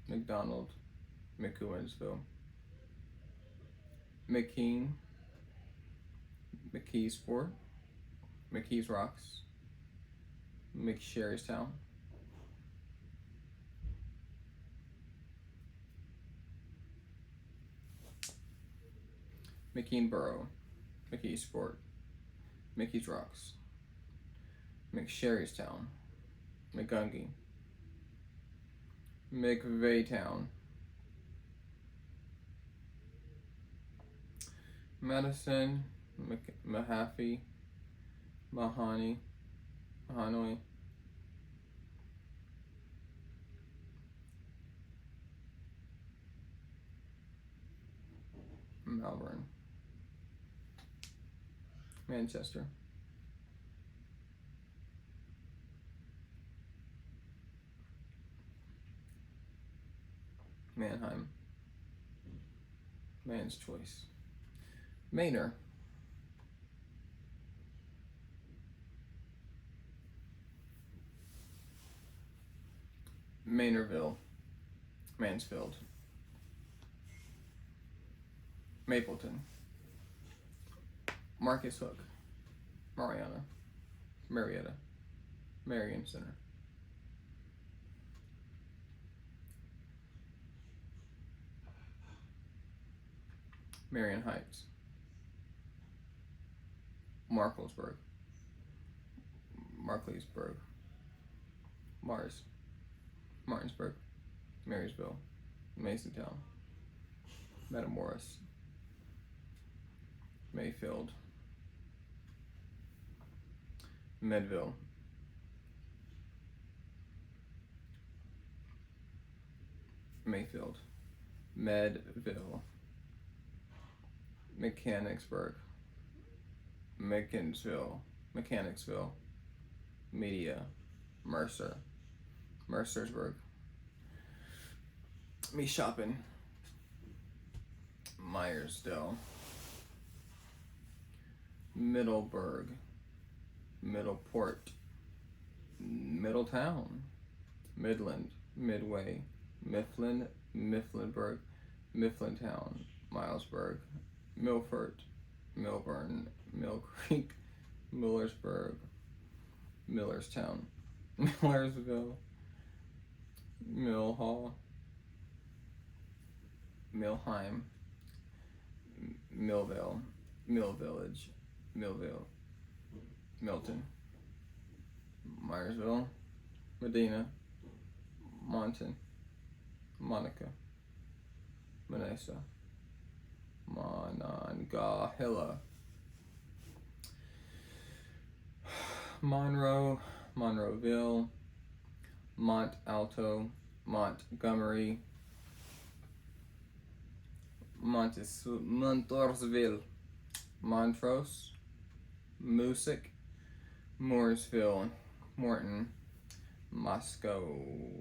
McDonald, McEwensville, McKean, McKeesport, McKees Rocks, McSherrystown, McKeanboro, McKeesport, Mickey's Rocks, McSherrystown, McGungy, McVeytown, Madison, Mahaffey, Mahoney, Mahanoy, Malvern, Manchester, Mannheim, Man's Choice, Manor, Manorville, Mansfield, Mapleton, Marcus Hook, Marietta, Marion Center, Marion Heights, Marklersburg, Markleysburg, Martinsburg, Marysville, Masontown, Matamoros, Mayfield, Medville, Mayfield, Medville, Mechanicsburg, Mechanicsville, Media, Mercer, Mercersburg, Me Shopping, Myersdale, Middleburg, Middleport, Middletown, Midland, Midway, Mifflin, Mifflinburg, Mifflintown, Milesburg, Milford, Milburn, Mill Creek, Millersburg, Millerstown, Millersville, Mill Hall, Millheim, Millville, Mill Village, Millville, Milton, Myersville, Medina, Monton, Monica, Manassa, Monongahela, Monroe, Monroeville, Mont Alto, Montgomery, Montoursville, Montrose, Moosic, Mooresville, Morton, Moscow,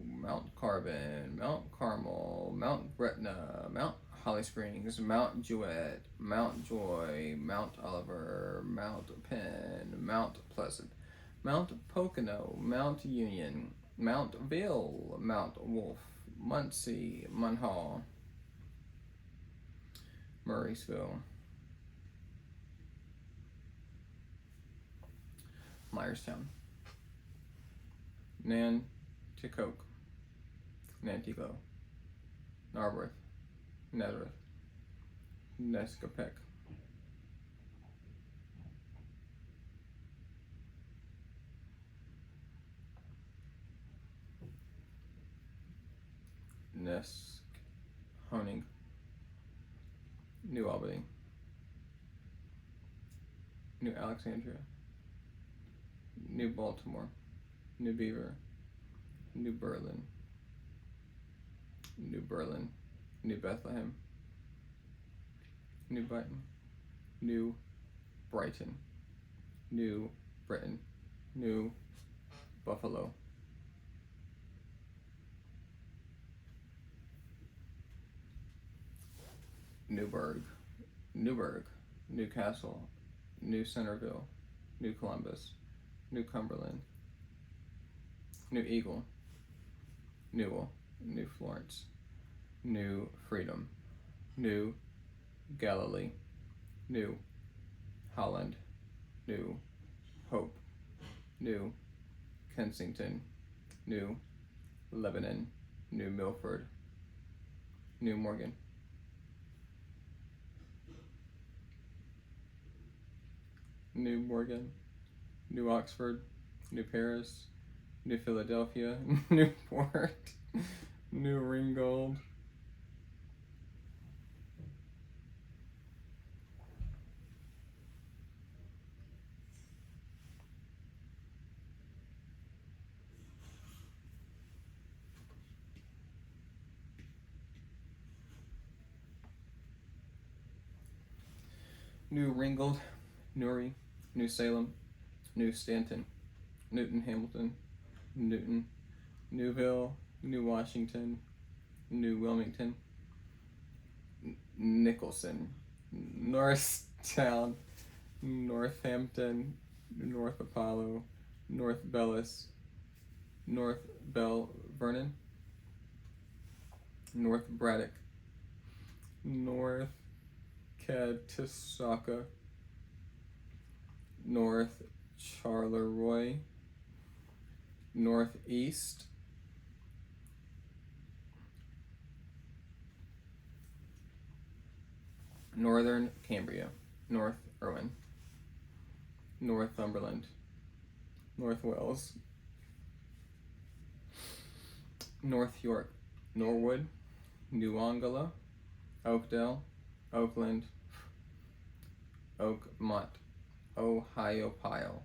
Mount Carbon, Mount Carmel, Mount Gretna, Mount Holly Springs, Mount Jewett, Mount Joy, Mount Oliver, Mount Penn, Mount Pleasant, Mount Pocono, Mount Union, Mount Ville, Mount Wolf, Muncie, Munhall, Murraysville, Myerstown, Nanticoke, Nantico, Narberth, Nazareth, Nescopec, Honing, New Albany, New Alexandria, New Baltimore, New Beaver, New Berlin, New Bethlehem, New Brighton, New Brighton, New Britain, New Buffalo, Newburgh, Newcastle, New Centerville, New Columbus, New Cumberland, New Eagle, Newell, New Florence, New Freedom, New Galilee, New Holland, New Hope, New Kensington, New Lebanon, New Milford, New Morgan, New Oxford, New Paris, New Philadelphia, Newport, New Ringgold, Newry, New Salem, New Stanton, Newton Hamilton, Newton, Newville, New Washington, New Wilmington, Nicholson, Norristown, Northampton, North Apollo, North Bellis, North Bell Vernon, North Braddock, North Catasauqua, North Charleroi, Northeast, Northern Cambria, North Irwin, Northumberland, North Wales, North York, Norwood, New Ongala, Oakdale, Oakland, Oakmont, Ohiopyle,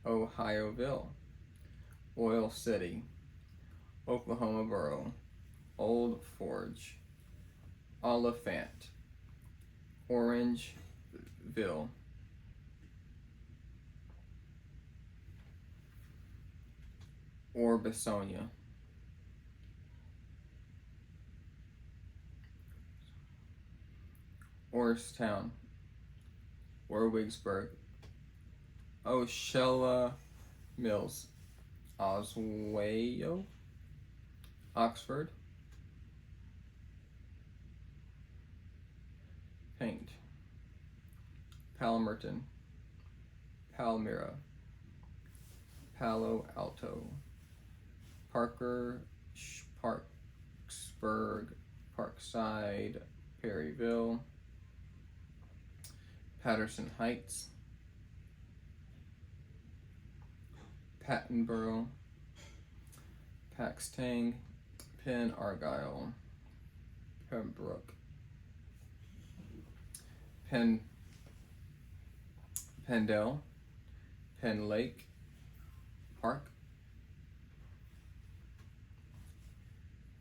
Ohioville, Oil City, Oklahoma Borough, Old Forge, Oliphant, Orangeville, Orbisonia, Orstown, Warwicksburg, Oshella Mills, Oswego, Oxford, Paint, Palmerton, Palmyra, Palo Alto, Parksburg, Parkside, Perryville, Patterson Heights, Pattonboro, Paxtang, Penn Argyle, Pembroke, Pendle, Penn Lake Park,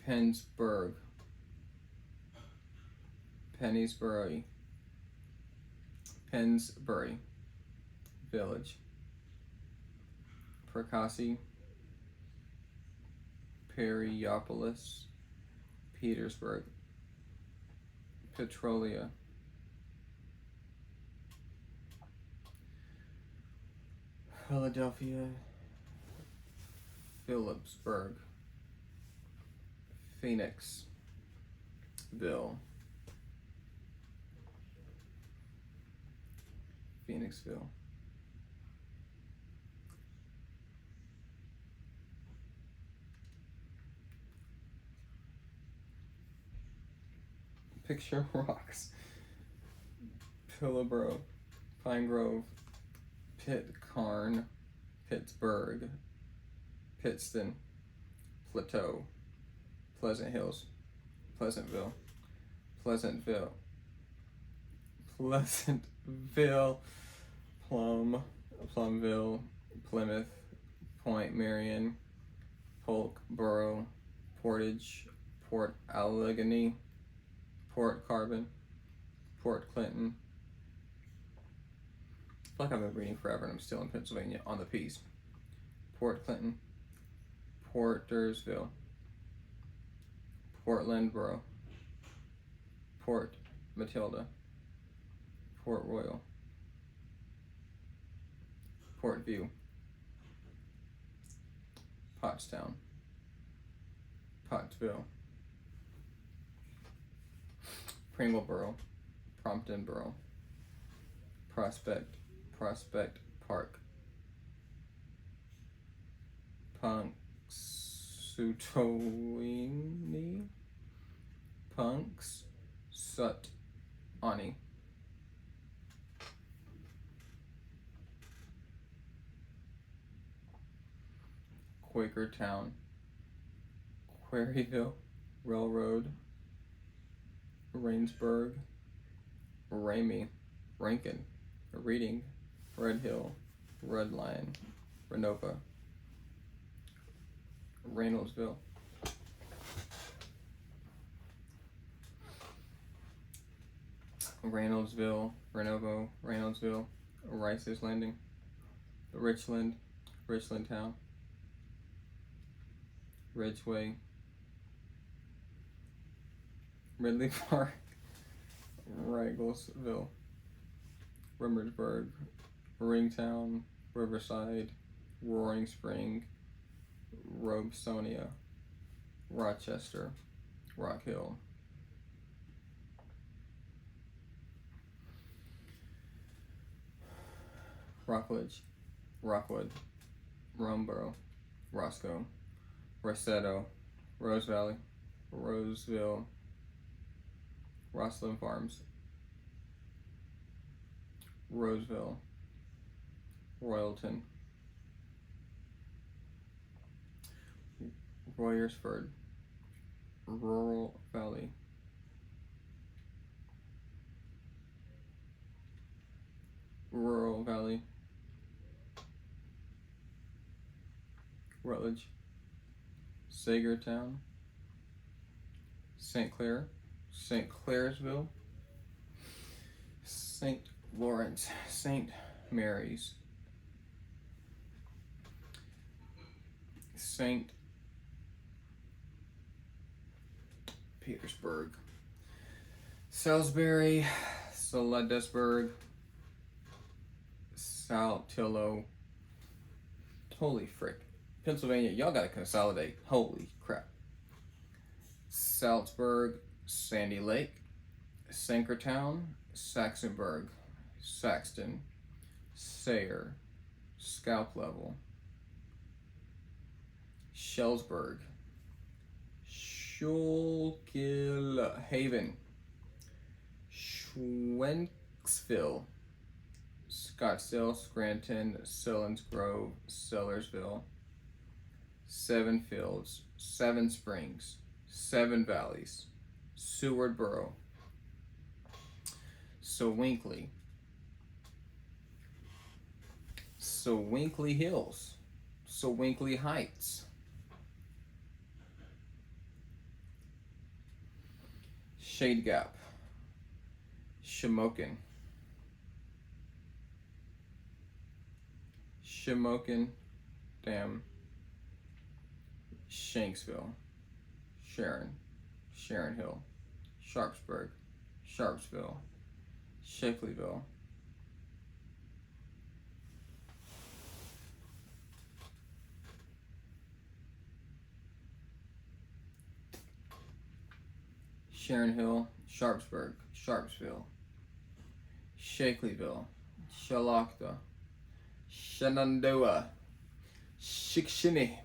Pennsburg, Pennsbury Village, Percassi, Perryopolis, Petersburg, Petrolia, Philadelphia, Phillipsburg, Phoenixville, Picture Rocks, Pillsboro, Pine Grove, Pitcairn, Pittsburgh, Pittston, Plateau, Pleasant Hills, Pleasantville, Pleasantville, Pleasantville, Plumville, Plymouth, Point Marion, Polk, Borough, Portage, Port Allegany, Port Carbon, Port Clinton. I feel like I've been reading forever and I'm still in Pennsylvania on the P's. Port Clinton, Portersville, Portlandboro, Port Matilda, Port Royal, Port View, Pottstown, Pottsville, Pringleboro, Promptonboro, Prospect Park, Punxsutawney, Punxsutawney, Quakertown, Quarryville, Railroad, Rainsburg, Ramey, Rankin, Reading, Red Hill, Red Lion, Renova, Reynoldsville, Renovo, Reynoldsville, Rice's Landing, Richland, Richland Town, Ridgeway, Ridley Park, Ragglesville, Rimmersburg, Ringtown, Riverside, Roaring Spring, Robesonia, Rochester, Rock Hill, Rockledge, Rockwood, Romeboro, Roscoe, Rossetto, Rose Valley, Roseville, Roslyn Farms, Roseville, Royalton, Royersford, Rural Valley, Rutledge, Sagertown, St. Clair, St. Clairsville, St. Lawrence, St. Mary's, St. Petersburg, Salisbury, Sledesburg, Saltillo. Holy frick. Pennsylvania, y'all gotta consolidate. Holy crap. Salzburg, Sandy Lake, Sankertown, Saxonburg, Saxton, Sayre, Scalp Level, Shellsburg, Schuylkill-Haven, Schwenksville, Scottsdale, Scranton, Selinsgrove, Sellersville, Seven Fields, Seven Springs, Seven Valleys, Sewardboro, Sewinkley, Sewinkley Hills, Sewinkley Heights, Shade Gap, Shamokin, Dam, Shanksville, Sharon Hill, Sharpsburg, Sharpsville, Shapelyville, Sharon Hill, Sharpsburg, Sharpsville, Shakelyville, Shalakta, Shenandoah, Shikshini,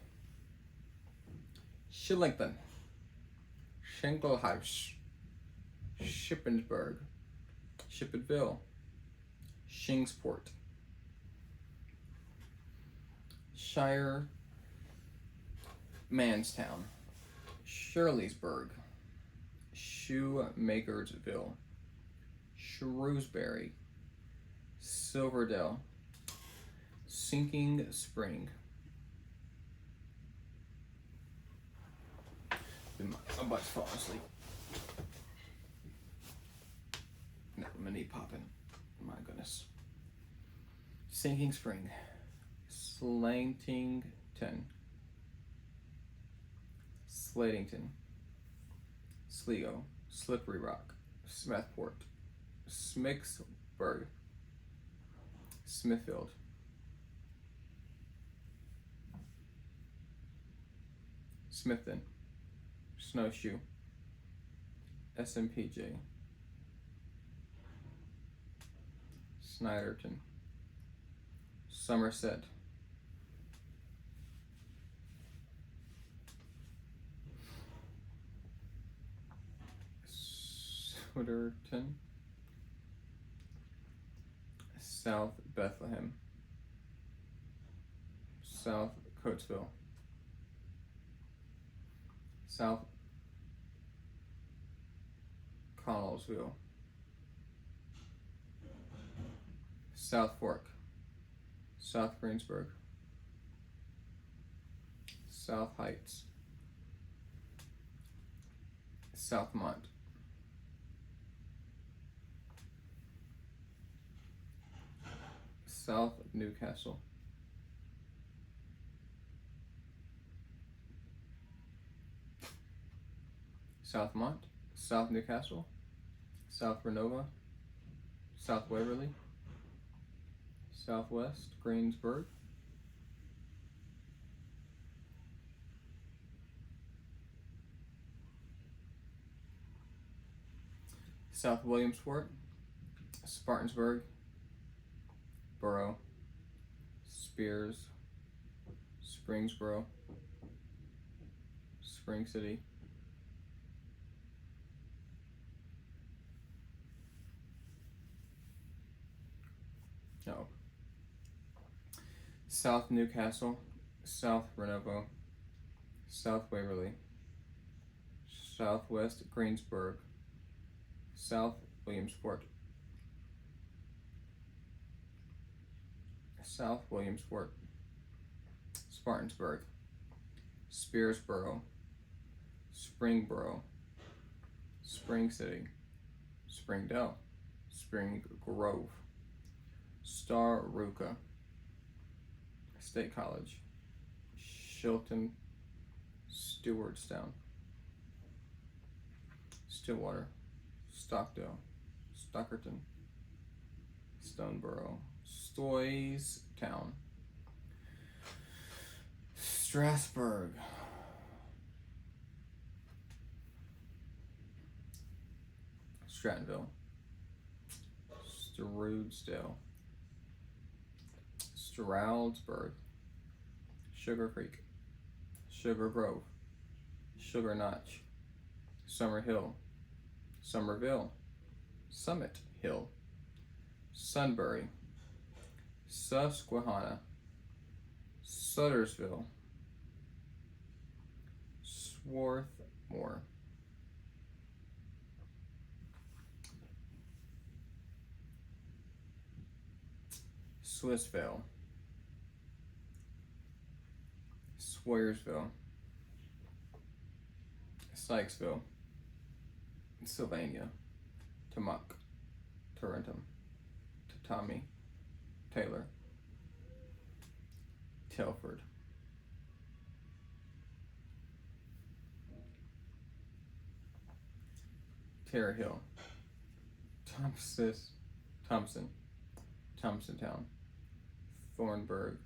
Shillington, Shanklhouse, Shippensburg, Shippenville, Shingsport, Shire, Manstown, Shirleysburg, Shoemakersville, Shrewsbury, Silverdale, Sinking Spring. My butt's falling asleep. No, my knee popping. My goodness. Sinking Spring, Slantington, Slatington, Sligo, Slippery Rock, Smethport, Smicksburg, Smithfield, Smithton, Snowshoe, SMPJ, Snyderton, Somerset, Sutterton, South Bethlehem, South Coatesville, South Connellsville, South Fork, South Greensburg, South Heights, Southmont, South Newcastle, Southmont, South Newcastle, South Renova, South Waverly, Southwest Greensburg, South Williamsport, Spartansburg, Borough, Spears, Springsboro, Spring City, no, South Newcastle, South Renovo, South Waverly, Southwest Greensburg, South Williamsport, South Williamsport, Spartansburg, Spearsboro, Springboro, Spring City, Springdale, Spring Grove, Star Ruka, State College, Shilton, Stewartstown, Stillwater, Stockdale, Stockerton, Stoneboro, Stoystown, Strasburg, Strattonville, Stroudsdale, Stroudsburg, Sugar Creek, Sugar Grove, Sugar Notch, Summer Hill, Somerville, Summit Hill, Sunbury, Susquehanna, Suttersville, Swarthmore, Swissvale, Swayersville, Sykesville, Sylvania, Tamuk, Tarentum, Tatami, Taylor, Telford, Terre Hill, Thompson, Thompsontown, Thornburg,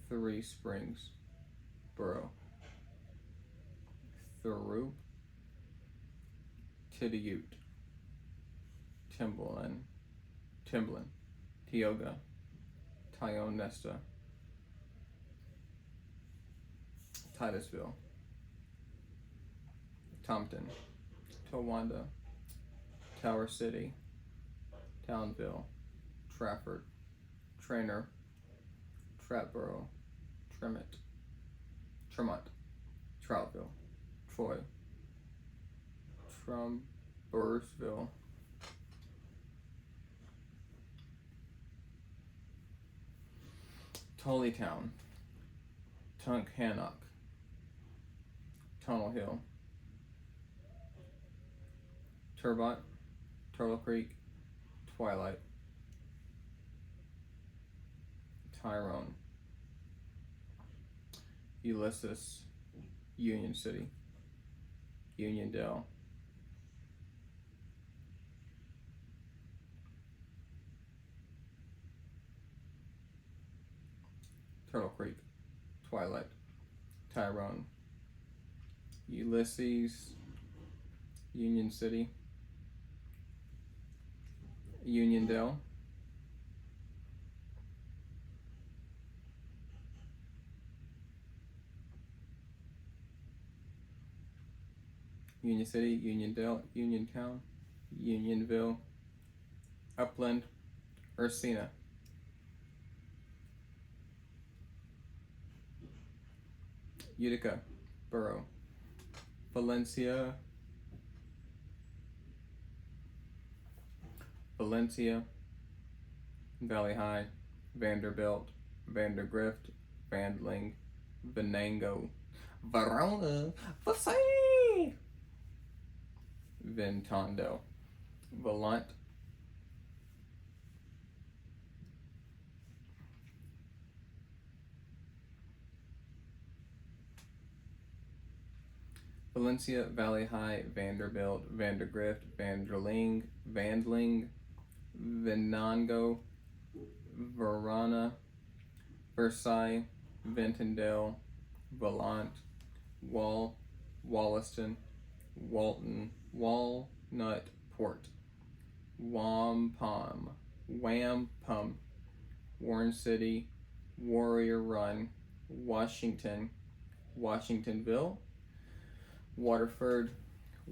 Three Springs, Borough, Thorup, Tidiute, Timblin, Tioga, Tionesta, Titusville, Tompton, Towanda, Tower City, Townville, Trafford, Trainer, Trapboro, Tremont, Troutville, Troy, Trumbursville, Tullytown, Tunkhannock, Tunnel Hill, Turbot, Turtle Creek, Twilight, Tyrone, Ulysses, Union City, Uniondale, Turtle Creek, Twilight, Tyrone, Ulysses, Union City, Uniondale, Union City, Uniondale, Uniontown, Unionville, Upland, Ursina, Utica, Borough, Valencia, Valley High, Vanderbilt, Vandergrift, Vandling, Venango, Verona, Vasai, Ventondo, Volant, Valencia, Valley High, Vanderbilt, Vandergrift, Vandling, Venango, Verona, Versailles, Ventondale, Volant, Wollaston, Walton, Walnut Port, Wampum, Warren City, Warrior Run, Washington, Washingtonville, Waterford,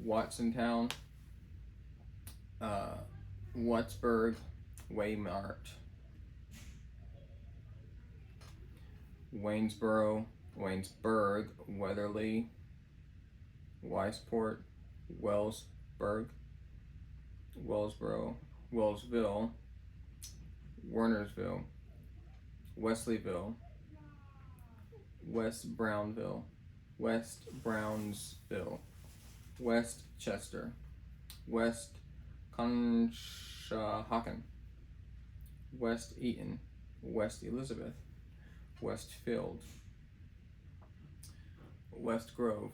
Watsontown, Wattsburg, Waymart, Waynesboro, Waynesburg, Weatherly, Weisport, Wellsburg, Wellsboro, Wellsville, Wernersville, Wesleyville, West Brownsville, West Chester, West Conshohocken, West Eaton, West Elizabeth, Westfield, West Grove,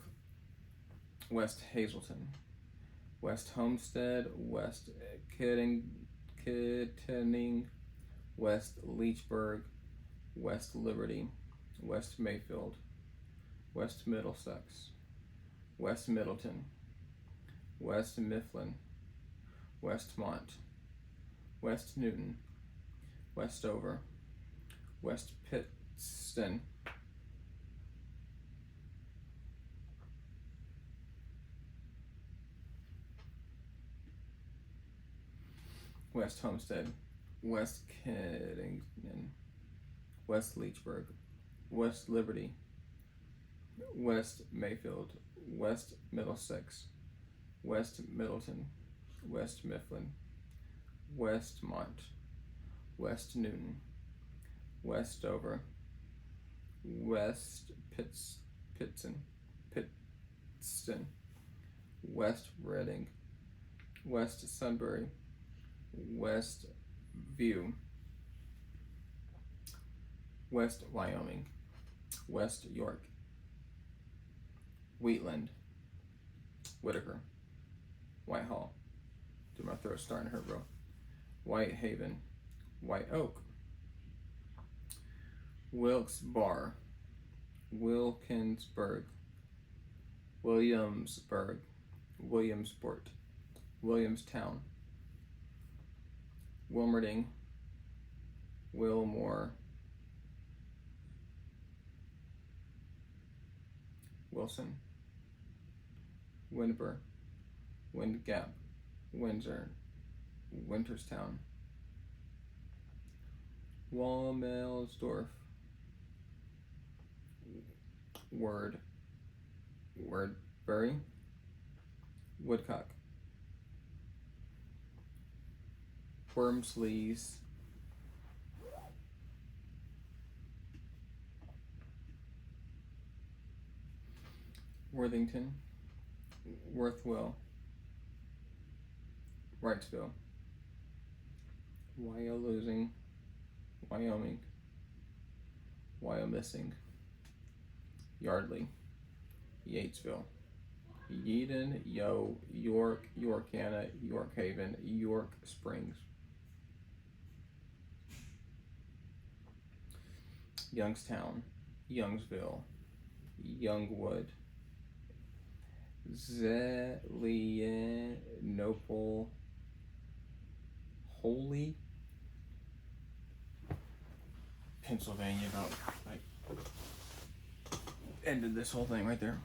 West Hazelton, West Homestead, West Kittening, West Leechburg, West Liberty, West Mayfield, West Middlesex, West Middleton, West Mifflin, Westmont, West Newton, Westover, West Pittston, West Homestead, West Kittington, West Leechburg, West Liberty, West Mayfield, West Middlesex, West Middleton, West Mifflin, Westmont, West Newton, Westover, West Pittston, West Reading, West Sunbury, West View, West Wyoming, West York, Wheatland, Whitaker, Whitehall. Dude, my throat's starting to hurt, bro. Whitehaven, White Oak, Wilkes-Barre, Wilkinsburg, Williamsburg, Williamsport, Williamstown, Wilmerding, Wilmore, Wilson, Windber, Wind Gap, Windsor, Winterstown, Wallmelsdorf, Word, Bury, Woodcock, Wormsleys, Worthington, Worthwell, Wrightsville, Wyoming, Wyomissing, Yardley, Yatesville, Yeadon, York, Yorkana, York Haven, York Springs, Youngstown, Youngsville, Youngwood, Zelienople, Holy, Pennsylvania, about like ended this whole thing right there.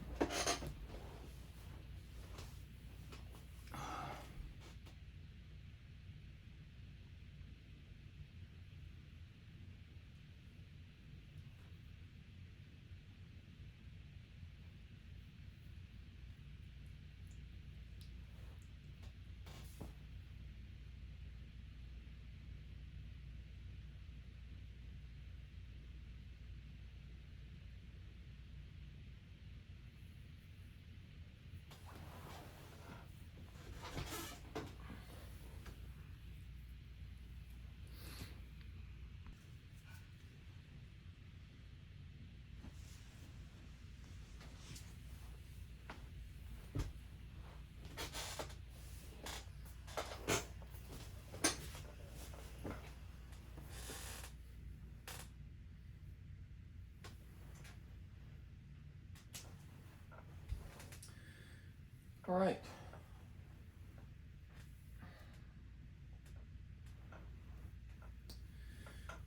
All right.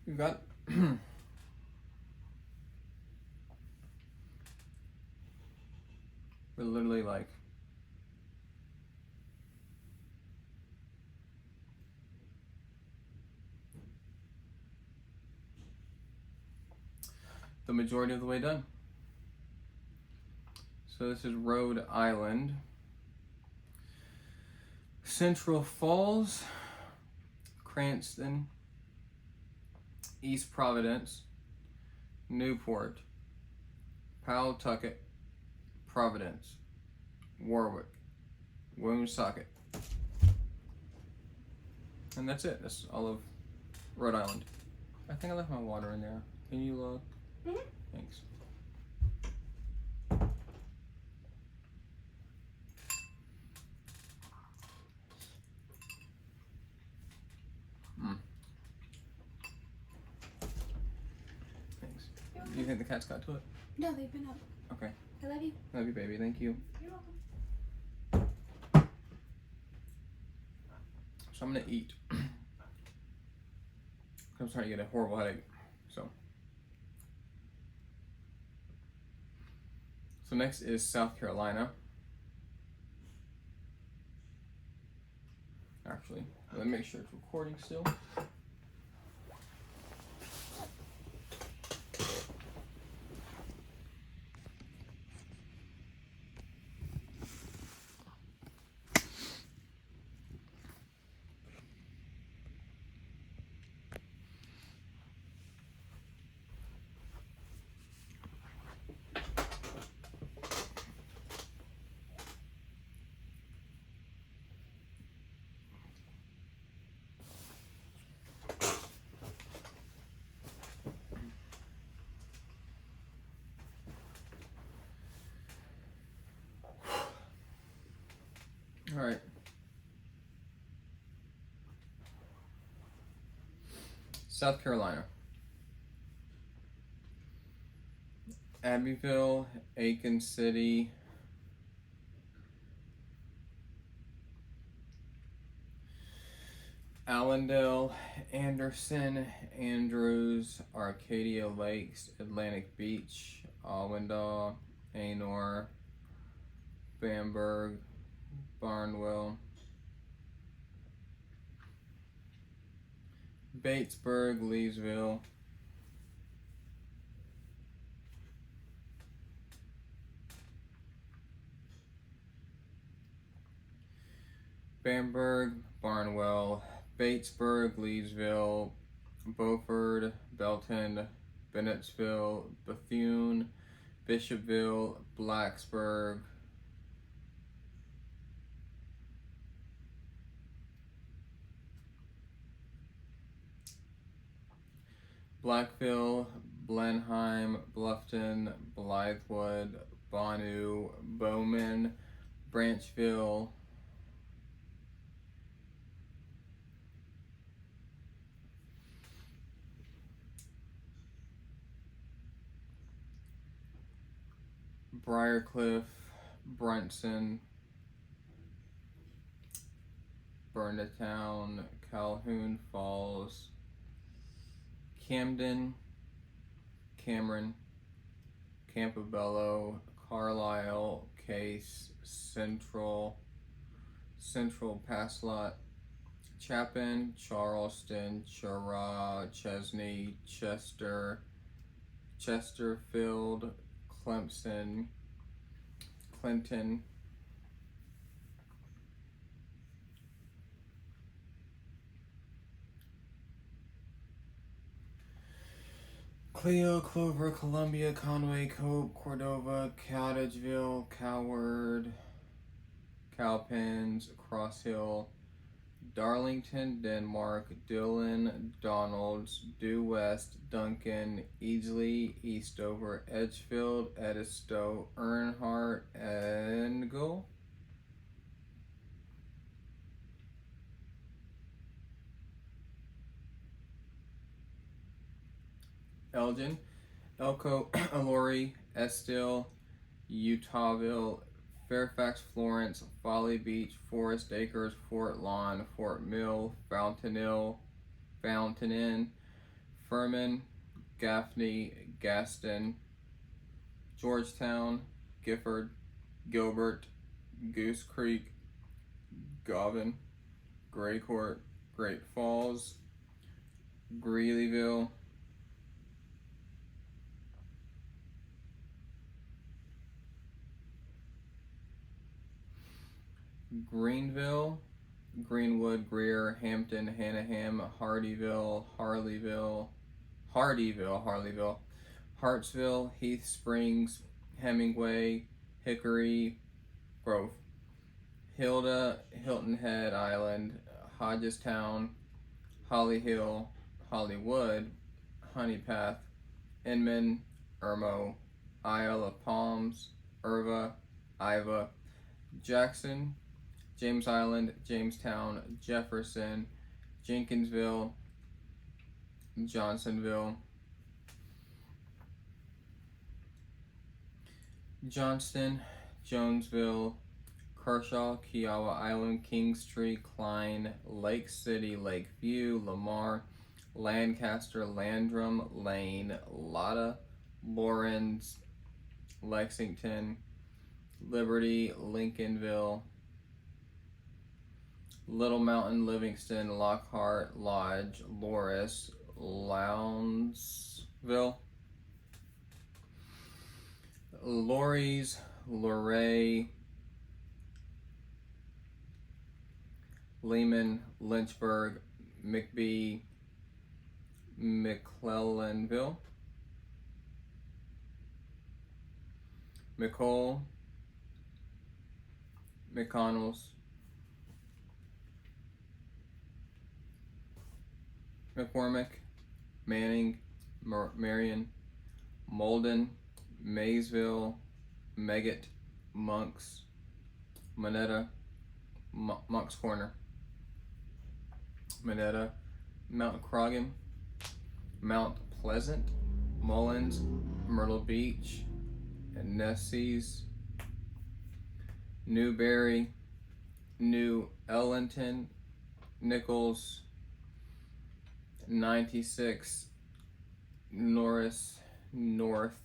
We've got we're literally like the majority of the way done. So this is Rhode Island, Central Falls, Cranston, East Providence, Newport, Pawtucket, Providence, Warwick, Woonsocket. And that's it. That's all of Rhode Island. I think I left my water in there. Can you look? Mhm. Thanks. Thanks. Do you think the cat's got to it? No, they've been up. Okay. I love you. Love you, baby. Thank you. You're welcome. So I'm gonna eat. I'm starting to get a horrible headache. So next is South Carolina. Actually, let me make sure it's recording still. All right. South Carolina. Abbeville, Aiken City, Allendale, Anderson, Andrews, Arcadia Lakes, Atlantic Beach, Allendale, Anor, Bamberg, Barnwell, Batesburg, Leesville, Bamberg, Barnwell, Batesburg, Leesville, Beaufort, Belton, Bennettsville, Bethune, Bishopville, Blacksburg, Blackville, Blenheim, Bluffton, Blythewood, Bonneu, Bowman, Branchville, Briarcliff, Brunson, Burnetown, Calhoun Falls, Camden, Cameron, Campobello, Carlisle, Case, Central, Passlot, Chapin, Charleston, Chesney, Chester, Chesterfield, Clemson, Clinton, Clio, Clover, Columbia, Conway, Cope, Cordova, Cottageville, Coward, Cowpens, Cross Hill, Darlington, Denmark, Dillon, Donalds, Due West, Duncan, Easley, Eastover, Edgefield, Edisto, Earnhardt, Engel, Elgin, Elko, Ellery, Estill, Utahville, Fairfax, Florence, Folly Beach, Forest Acres, Fort Lawn, Fort Mill, Fountain Inn, Furman, Gaffney, Gaston, Georgetown, Gifford, Gilbert, Goose Creek, Govan, Gray Court, Great Falls, Greeleyville, Greenville, Greenwood, Greer, Hampton, Hannaham, Hardyville, Hartsville, Heath Springs, Hemingway, Hickory, Grove, Hilda, Hilton Head Island, Hodgestown, Holly Hill, Hollywood, Honeypath, Inman, Irmo, Isle of Palms, Irva, Iva, Jackson, James Island, Jamestown, Jefferson, Jenkinsville, Johnsonville, Johnston, Jonesville, Kershaw, Kiowa Island, Kingstree, Klein, Lake City, Lakeview, Lamar, Lancaster, Landrum, Lane, Lotta, Lawrence, Lexington, Liberty, Lincolnville, Little Mountain, Livingston, Lockhart, Lodge, Loris, Lounsville, Lorries, Luray, Lehman, Lynchburg, McBee, McClellanville, McCall, McConnells, McCormick, Manning, Marion, Malden, Maysville, Meggett, Monks, Monetta, Monk's Corner, Monetta, Mount Croghan, Mount Pleasant, Mullins, Myrtle Beach, and Nessie's, Newberry, New Ellington, Nichols, 96, Norris, North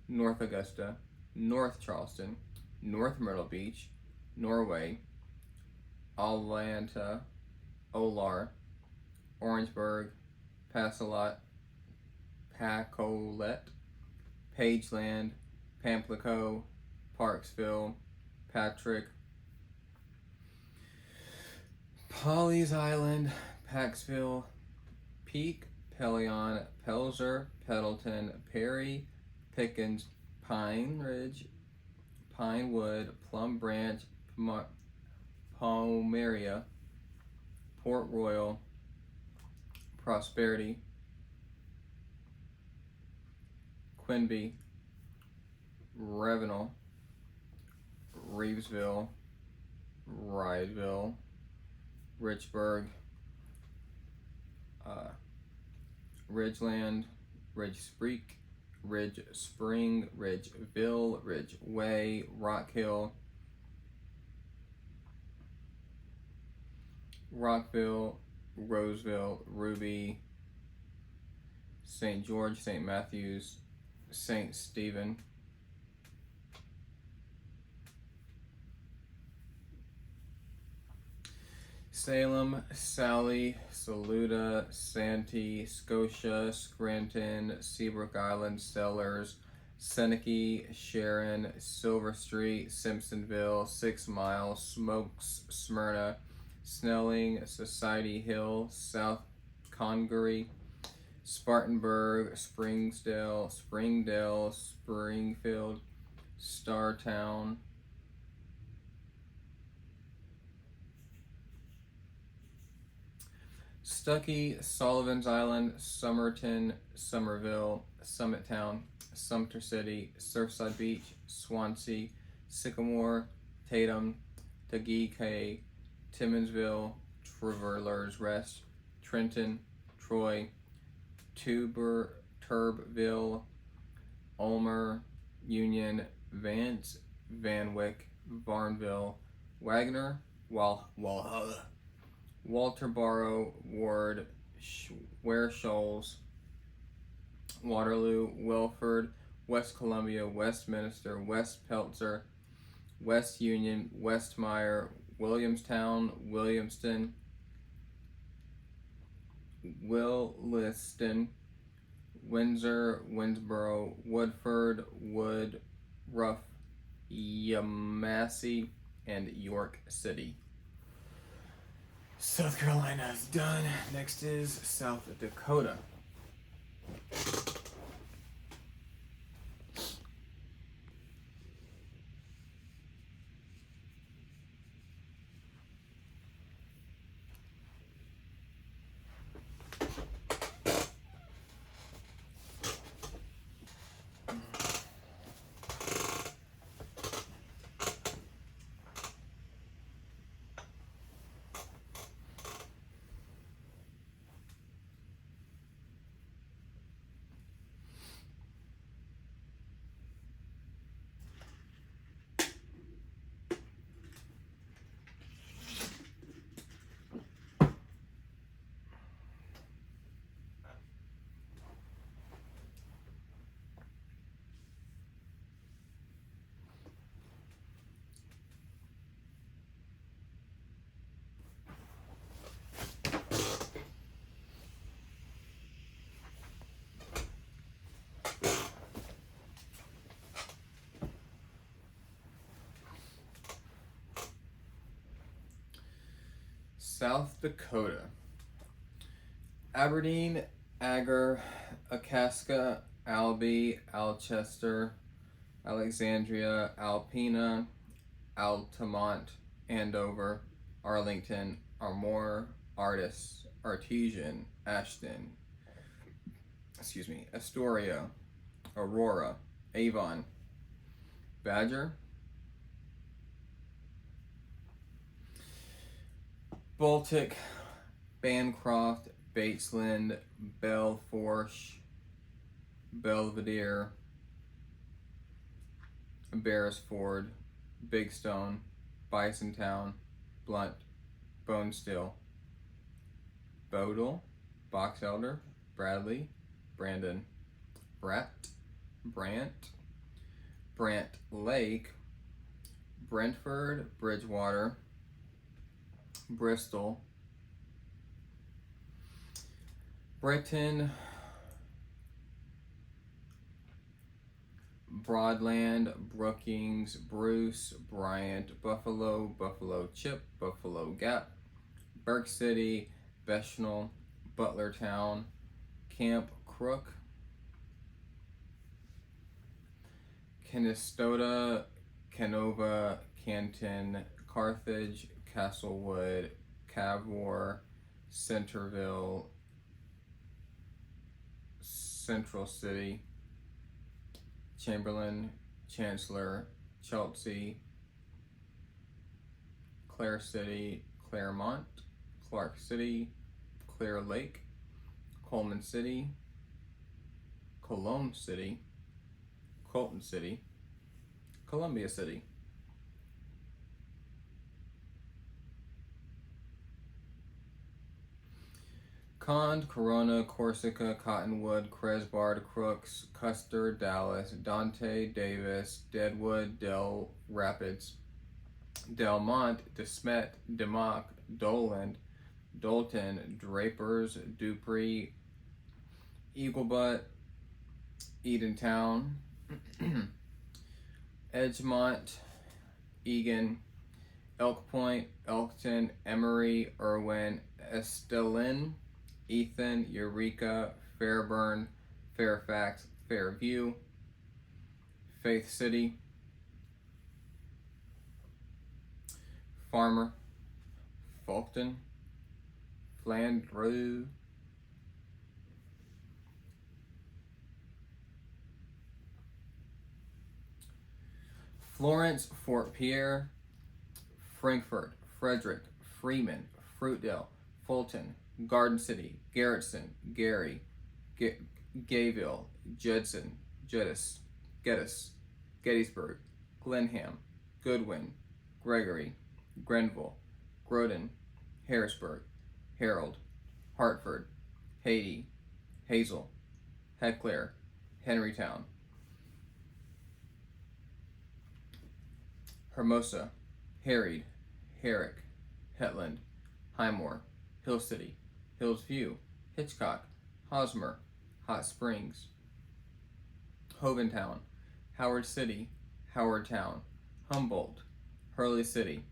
Augusta, North Charleston, North Myrtle Beach, Norway, Atlanta, Olar, Orangeburg, Pacolet, Pageland, Pamplico, Parksville, Patrick, Pawleys Island, Paxville, Peak, Pelion, Pelzer, Pendleton, Perry, Pickens, Pine Ridge, Pinewood, Plum Branch, Palmyra, Port Royal, Prosperity, Quinby, Revenal, Reevesville, Rydeville, Richburg, Ridgeland, Ridge Spring, Ridgeville, Ridgeway, Rock Hill, Rockville, Roseville, Ruby, St. George, St. Matthews, St. Stephen, Salem, Sally, Saluda, Santee, Scotia, Scranton, Seabrook Island, Sellers, Seneca, Sharon, Silver Street, Simpsonville, 6 Mile, Smokes, Smyrna, Snelling, Society Hill, South Congaree, Spartanburg, Springdale, Springfield, Startown, Stuckey, Sullivan's Island, Somerton, Somerville, Summittown, Sumter City, Surfside Beach, Swansea, Sycamore, Tatum, Tageekay, Timmonsville, Travelers Rest, Trenton, Troy, Turbeville, Ulmer, Union, Vance, Vanwyck, Varnville, Wagner, Walterboro, Ward, Ware Shoals, Waterloo, Wilford, West Columbia, Westminster, West Peltzer, West Union, Westmire, Williamstown, Williamston, Williston, Windsor, Winnsboro, Woodford, Woodruff, Yamasee, and York City. South Carolina is done. Next is South Dakota. South Dakota. Aberdeen, Agar, Akaska, Albee, Alchester, Alexandria, Alpena, Altamont, Andover, Arlington, Armour, Artis, Artesian, Ashton, Astoria, Aurora, Avon, Badger, Baltic, Bancroft, Batesland, Belforche, Belvedere, Beresford, Big Stone, Bisontown, Blunt, Bonesteel, Bodle, Box Elder, Bradley, Brandon, Brant, Brant Lake, Brentford, Bridgewater, Bristol, Britain, Broadland, Brookings, Bruce, Bryant, Buffalo, Buffalo Chip, Buffalo Gap, Burke City, Bechnel, Butlertown, Camp Crook, Canistota, Canova, Canton, Carthage, Castlewood, Cavor, Centerville, Central City, Chamberlain, Chancellor, Chelsea, Clare City, Claremont, Clark City, Clear Lake, Coleman City, Colombe City, Colton City, Columbia City, Cond, Corona, Corsica, Cottonwood, Cresbard, Crooks, Custer, Dallas, Dante, Davis, Deadwood, Del Rapids, Delmont, DeSmet, DeMock, Doland, Dolton, Drapers, Dupree, Eaglebutt, Edentown, Edgemont, Egan, Elk Point, Elkton, Emory, Irwin, Estelin, Ethan, Eureka, Fairburn, Fairfax, Fairview, Faith City, Farmer, Fulton, Flandreau, Florence, Fort Pierre, Frankfort, Frederick, Freeman, Fruitdale, Fulton, Garden City, Garrettson, Gary, Gayville, Judson, Geddes, Gettysburg, Glenham, Goodwin, Gregory, Grenville, Groden, Harrisburg, Harold, Hartford, Haiti, Hazel, Heckler, Henrytown, Hermosa, Harried, Herrick, Hetland, Highmore, Hill City, Hills View, Hitchcock, Hosmer, Hot Springs, Hoventown, Howard City, Howardtown, Humboldt, Hurley City,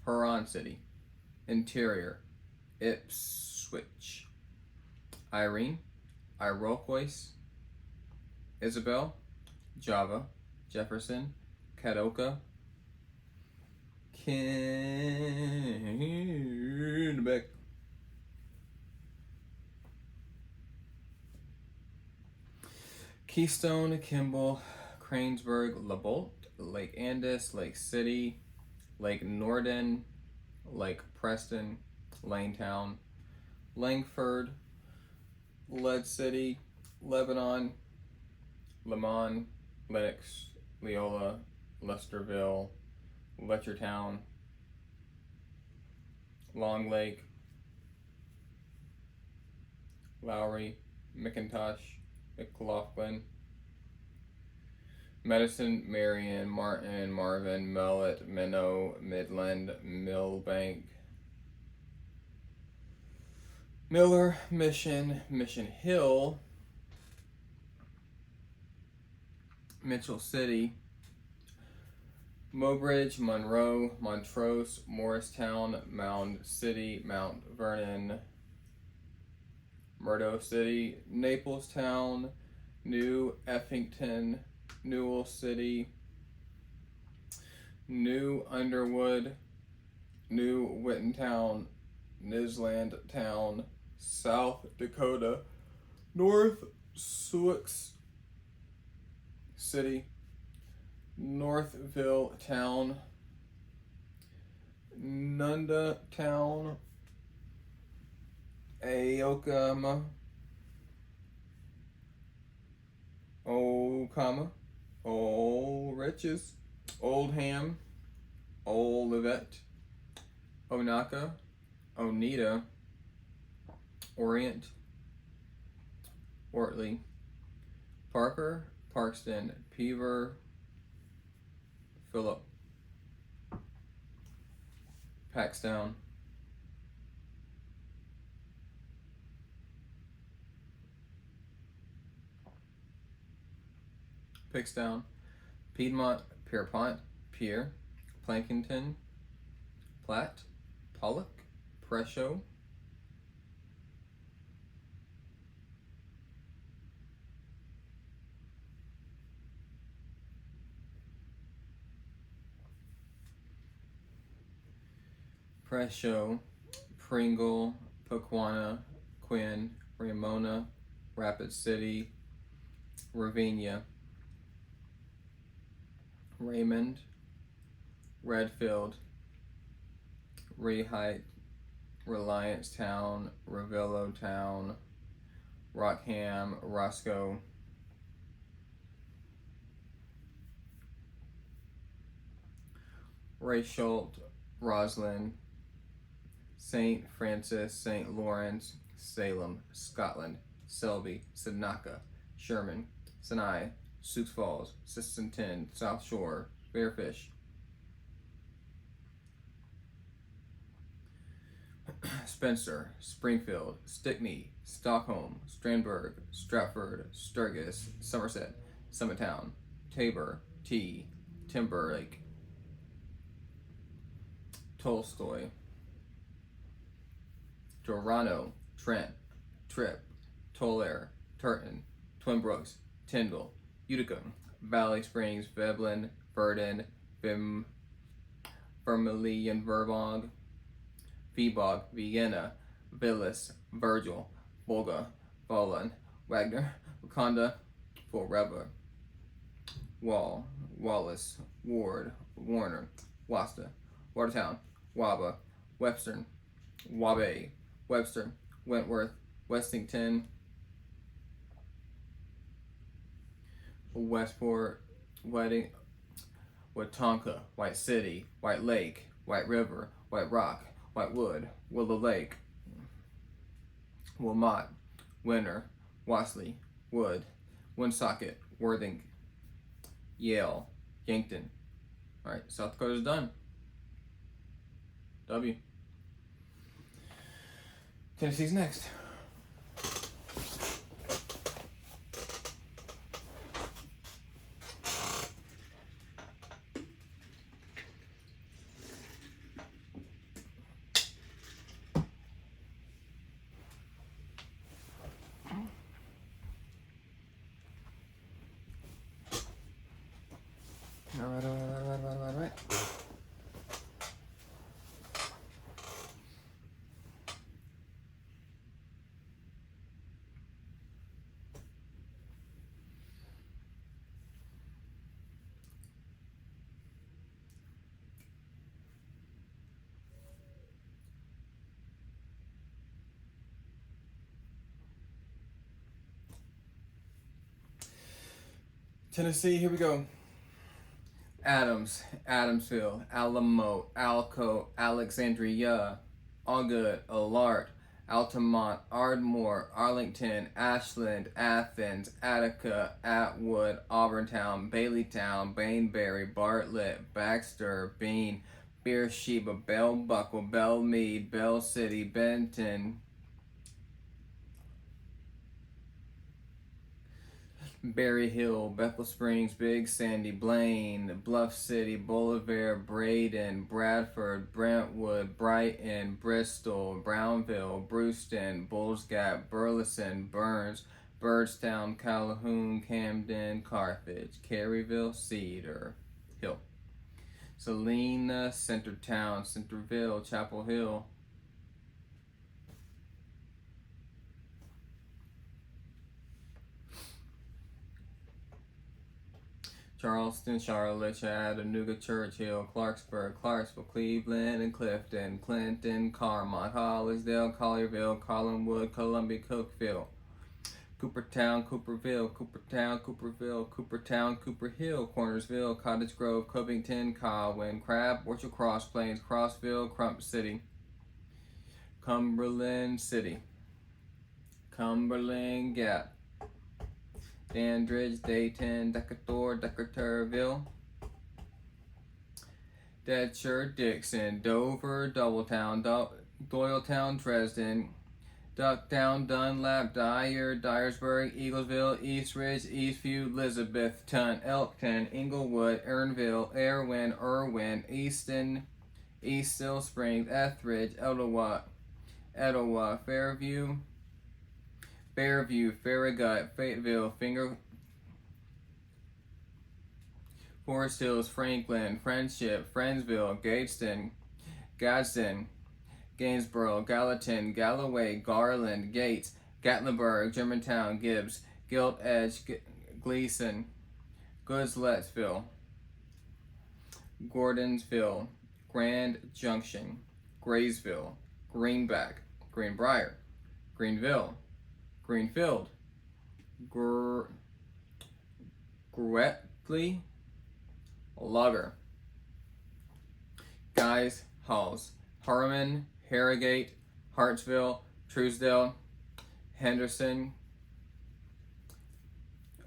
Huron City, Interior, Ipswich, Irene, Iroquois, Isabel, Java, Jefferson, Kadoka, Kennebec, Keystone, Kimball, Cranesburg, LaBolt, Lake Andis, Lake City, Lake Norden, Lake Preston, Lanetown, Langford, Lead City, Lebanon, Lemon, Lennox, Leola, Lesterville, Letchertown, Long Lake, Lowry, McIntosh, McLaughlin, Medicine, Marion, Martin, Marvin, Mellett, Minnow, Midland, Millbank, Miller, Mission, Mission Hill, Mitchell City, Mobridge, Monroe, Montrose, Morristown, Mound City, Mount Vernon, Murdo City, Naplestown, New Effington, Newell City, New Underwood, New Wittentown, Nisland Town, South Dakota, North Sioux City, Northville Town, Nunda Town, Aokama, Okama, Old Riches, Oldham, Olivet, Onaka, Oneida, Orient, Ortley, Parker, Parkston, Peaver, Phillip, Paxtown, Pickstown, Piedmont, Pierpont, Pierre, Plankinton, Platt, Pollock, Presho, Pringle, Pequanna, Quinn, Ramona, Rapid City, Ravinia, Raymond, Redfield, Rehite, Reliance Town, Ravello Town, Rockham, Roscoe, Rayshult, Roslyn, St. Francis, St. Lawrence, Salem, Scotland, Selby, Sanaka, Sherman, Sinai, Sioux Falls, Sisseton, South Shore, Bearfish, Spencer, Springfield, Stickney, Stockholm, Strandberg, Stratford, Sturgis, Somerset, Summittown, Tabor, Timberlake, Tolstoy, Toronto, Trent, Tripp, Tulare, Turton, Twin Brooks, Tyndall, Utica, Valley Springs, Veblen, Verdon, Vermilion, Verbog, Viborg, Vienna, Villis, Virgil, Volga, Volin, Wagner, Wakanda, Forever, Wallace, Ward, Warner, Wasta, Watertown, Waba, Webster, Wabe, Webster, Wentworth, Westington, Westport, Watonka, White City, White Lake, White River, White Rock, Whitewood, Willow Lake, Wilmot, Winter, Wasley, Wood, Woonsocket, Worthing, Yale, Yankton. Alright, South Dakota's done. W. Tennessee's next. All right. Tennessee, here we go. Adams, Adamsville, Alamo, Alco, Alexandria, Allgood, Alart, Altamont, Ardmore, Arlington, Ashland, Athens, Attica, Atwood, Auburntown, Baileytown, Bainbury, Bartlett, Baxter, Bean, Beersheba, Bell Buckle, Bell Mead, Bell City, Benton, Berry Hill, Bethel Springs, Big Sandy, Blaine, Bluff City, Bolivar, Braden, Bradford, Brentwood, Brighton, Bristol, Brownville, Brewston, Bulls Gap, Burleson, Burns, Birdstown, Calhoun, Camden, Carthage, Caryville, Cedar Hill, Salina, Centertown, Centerville, Chapel Hill, Charleston, Charlotte, Chattanooga, Churchill, Clarksburg, Clarksville, Cleveland, and Clifton, Clinton, Carmont, Hollisdale, Collierville, Collinwood, Columbia, Cookeville, Coopertown, Cooperville, Coopertown, Cooperville, Coopertown, Cooper Hill, Cornersville, Cottage Grove, Covington, Cowin, Crab, Orchard Cross Plains, Crossville, Crump City, Cumberland City, Cumberland Gap, Dandridge, Dayton, Decatur, Decaturville, Detcher, Dixon, Dover, Doubletown, Doyletown, Dresden, Ducktown, Dunlap, Dyer, Dyersburg, Eaglesville, Eastridge, Eastview, Elizabethton, Elkton, Inglewood, Ernville, Erwin, Irwin, Easton, East Sill Springs, Etheridge, Etowah, Etowah, Fairview, Farragut, Fayetteville, Forest Hills, Franklin, Friendship, Friendsville, Gadsden, Gainsborough, Gallatin, Galloway, Garland, Gates, Gatlinburg, Germantown, Gibbs, Gilt Edge, Gleason, Goodslettsville, Gordonsville, Grand Junction, Graysville, Greenback, Greenbrier, Greenville, Greenfield, Gretley, Lugger, Guys Halls, Harmon, Harrogate, Hartsville, Truesdale, Henderson,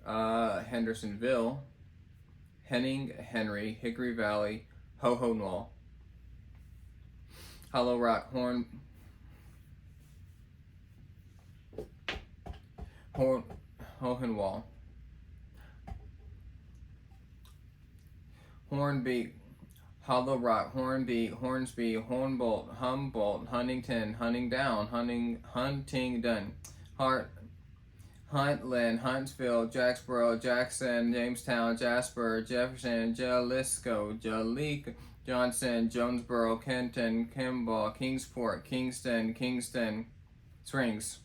Hendersonville, Henning, Henry, Hickory Valley, Hohenwald, Hollow Rock, Hohenwald, Hornby, Hollow Rock, Hornby, Hornsby, Hornbolt, Humboldt, Huntington, Huntingdon, Huntland, Huntsville, Jacksboro, Jackson, Jamestown, Jasper, Jefferson, Jalisco, Jalico, Johnson, Jonesboro, Kenton, Kimball, Kingsport, Kingston, Springs.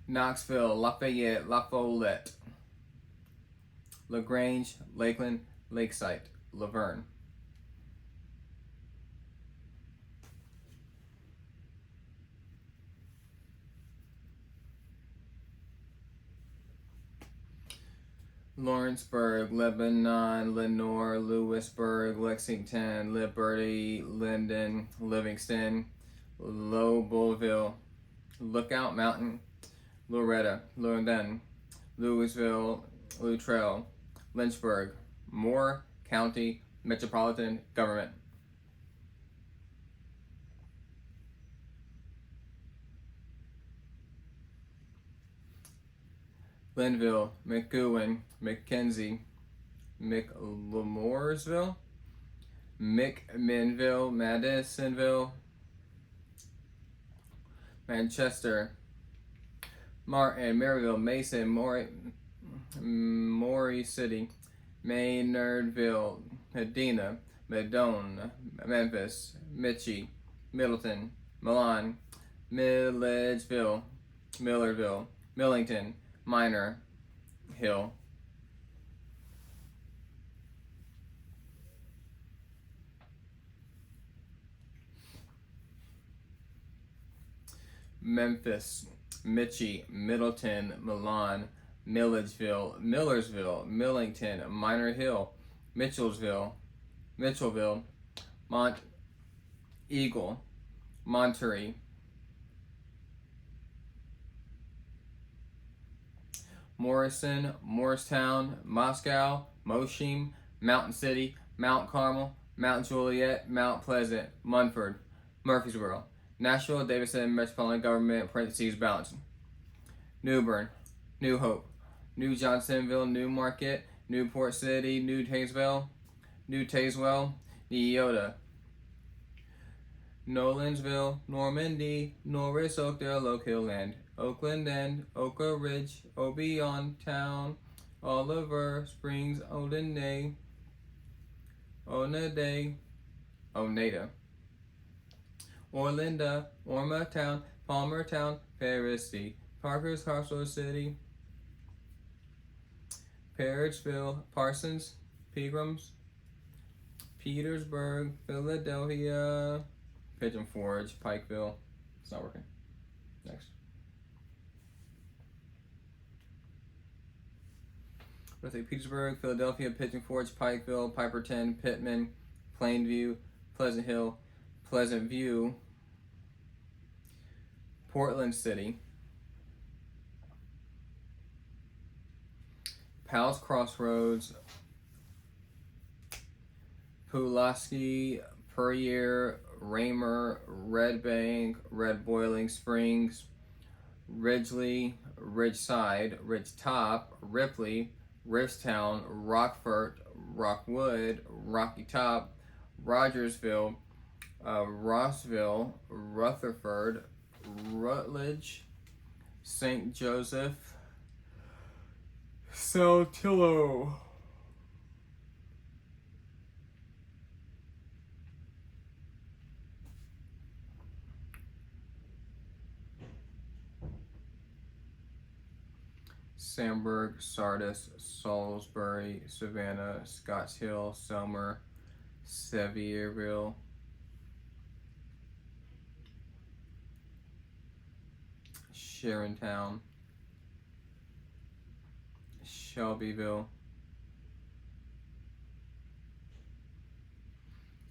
Knoxville, Lafayette, La Follette, LaGrange, Lakeland, Lakeside, Laverne. Lawrenceburg, Lebanon, Lenoir, Lewisburg, Lexington, Liberty, Linden, Livingston, Lowellville, Lookout Mountain, Loretta, London, Louisville, Luttrell, Lynchburg, Moore County Metropolitan Government. Linville, McEwen, McKenzie, McLemoresville, McMinnville, Madisonville, Manchester, Martin, Maryville, Mason, Maury City, Maynardville, Medina, Medone, Memphis, Mitchie, Middleton, Milan, Milledgeville, Millerville, Millington, Minor Hill. Memphis, Mitchie, Middleton, Milan, Millersville, Millington, Minor Hill, Mitchellville, Mont Eagle, Monterey, Morrison, Morristown, Moscow, Moshim, Mountain City, Mount Carmel, Mount Juliet, Mount Pleasant, Munford, Murfreesboro, Nashville, Davidson, Metropolitan Government, parentheses, balance. New Bern, New Hope, New Johnsonville, New Market, Newport City, New Tazewell, Neota, Nolensville, Normandy, Norris, Oakdale, Oak Hill Land, Oakland End, Oka Ridge, Obion Town, Oliver Springs, Oneida, Oneida, Orlinda, Ormatown, Palmertown, Paris, Parker's, Hartsville City, Parrotsville, Parsons, Pilgrims, Petersburg, Philadelphia, Pigeon Forge, Pikeville. It's not working. Next. Let's say Petersburg, Philadelphia, Pigeon Forge, Pikeville, Piperton, Pittman, Plainview, Pleasant Hill, Pleasant View, Portland City, Powell's Crossroads, Pulaski, Puryear, Raymer, Red Bank, Red Boiling Springs, Ridgely, Ridgeside, Ridgetop, Ripley, Riffstown, Rockford, Rockwood, Rocky Top, Rogersville, Rossville, Rutherford, Rutledge, St. Joseph, Saltillo. Sandburg, Sardis, Salisbury, Savannah, Scotts Hill, Selmer, Sevierville, Sharontown, Shelbyville,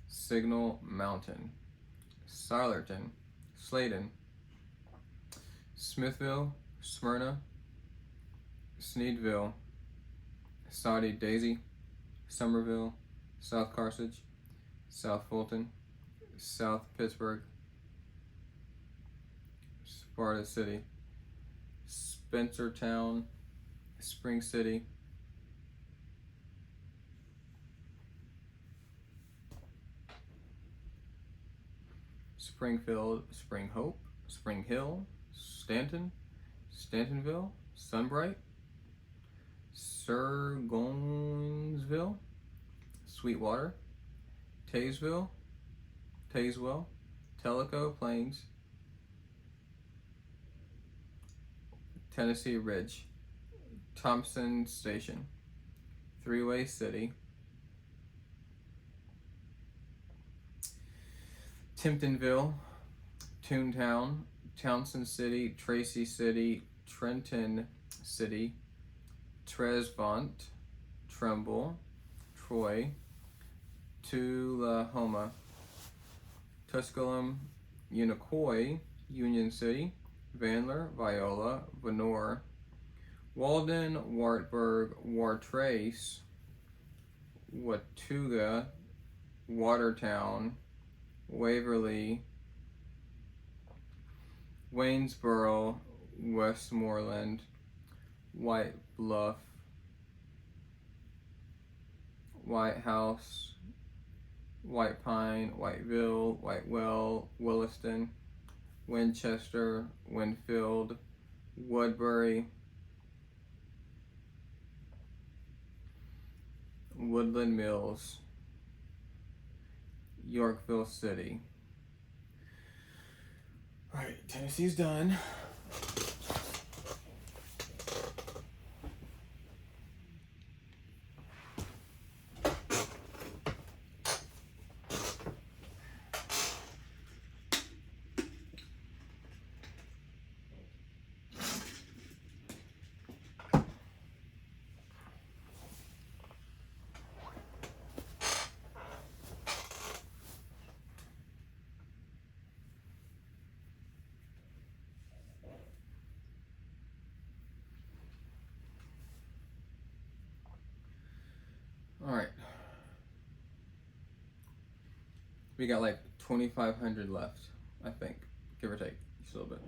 Signal Mountain, Silerton, Sladen, Smithville, Smyrna, Sneedville, Saudi Daisy, Somerville, South Carthage, South Fulton, South Pittsburgh, Sparta City, Spencertown, Spring City, Springfield, Spring Hope, Spring Hill, Stanton, Stantonville, Sunbright, Sirgonsville, Sweetwater, Tazewell, Tellico Plains, Tennessee Ridge, Thompson Station, Three-Way City, Timptonville, Toontown, Townsend City, Tracy City, Trenton City, Tresvant, Trumbull, Troy, Tullahoma, Tusculum, Unicoi, Union City, Vandler, Viola, Vonore, Walden, Wartburg, Wartrace, Watauga, Watertown, Waverly, Waynesboro, Westmoreland, White Bluff, White House, White Pine, Whiteville, Whitewell, Williston, Winchester, Winfield, Woodbury, Woodland Mills, Yorkville City. Alright, Tennessee's done. Alright. We got like 2,500 left, I think, give or take, just a little bit.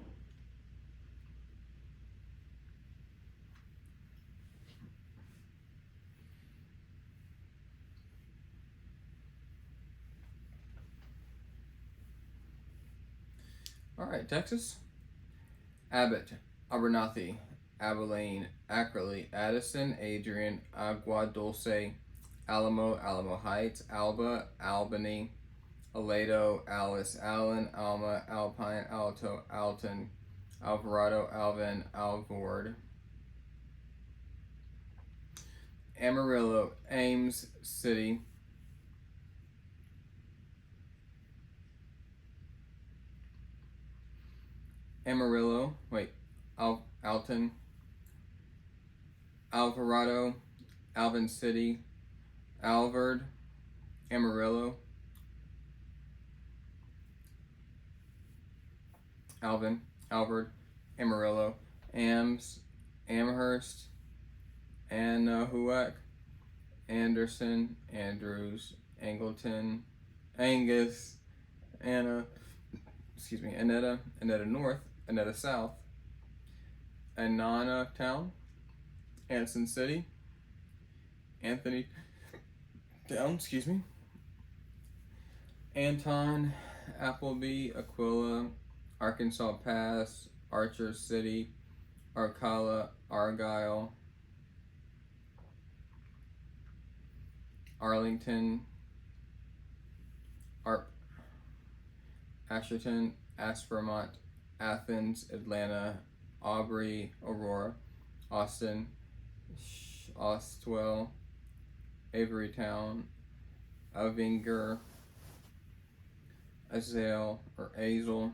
Alright, Texas. Abbott, Abernathy, Abilene, Ackerley, Addison, Adrian, Agua Dulce, Alamo, Alamo Heights, Alba, Albany, Aledo, Alice, Allen, Alma, Alpine, Alto, Alton, Alvarado, Alvin, Alvord, Amarillo, Ames City, Amarillo, Alton, Alvarado, Alvin City, Alvord, Amarillo, Alvin, Alvord, Amarillo, Ames, Amherst, Anahuac, Anderson, Andrews, Angleton, Angus, Annetta, Annetta North, Annetta South, Anana Town, Anson City, Anthony Town, Anton, Appleby, Aquila, Arkansas Pass, Archer City, Arcala, Argyle, Arlington, Asherton, Aspermont, Athens, Atlanta, Aubrey, Aurora, Austin, Ostwell, Averytown, Avinger, Azale or Azel,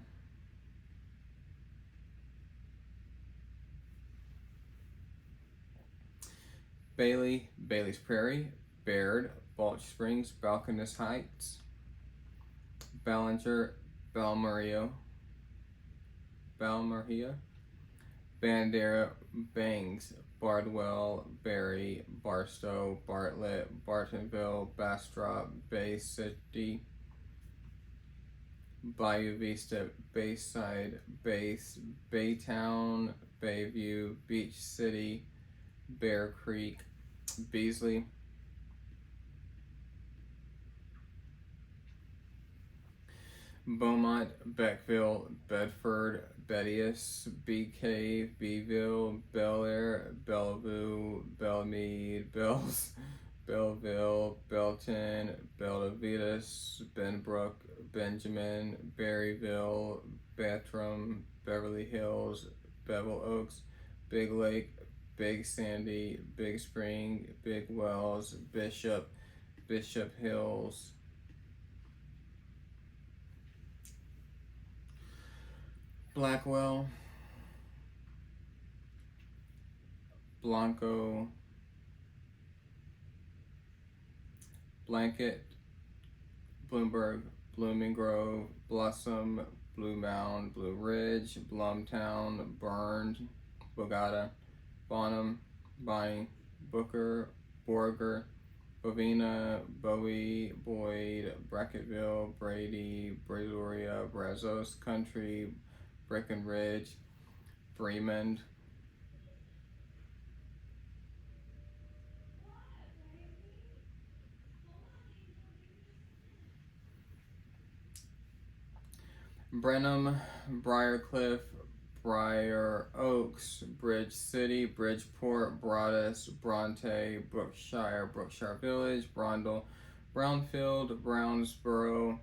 Bailey, Bailey's Prairie, Baird, Balch Springs, Balcones Heights, Ballinger, Balmaria, Bandera, Bangs, Bardwell, Barry, Barstow, Bartlett, Bartonville, Bastrop, Bay City, Bayou Vista, Bayside, Baytown, Bayview, Beach City, Bear Creek, Beasley, Beaumont, Beckville, Bedford, Bettius, Bee Cave, Beeville, Bel Air, Bellevue, Belmead, Bells, Belleville, Belton, Bellavitas, Benbrook, Benjamin, Berryville, Bathram, Beverly Hills, Bevel Oaks, Big Lake, Big Sandy, Big Spring, Big Wells, Bishop, Bishop Hills, Blackwell, Blanco, Blanket, Bloomberg, Blooming Grove, Blossom, Blue Mound, Blue Ridge, Blumtown, Burned, Bogata, Bonham, Bonnie, Booker, Borger, Bovina, Bowie, Boyd, Bracketville, Brady, Brazoria, Brazos Country, Breckenridge, Fremont, Brenham, Briarcliff, Briar Oaks, Bridge City, Bridgeport, Broadus, Bronte, Brookshire, Brookshire Village, Brondell, Brownfield, Brownsboro,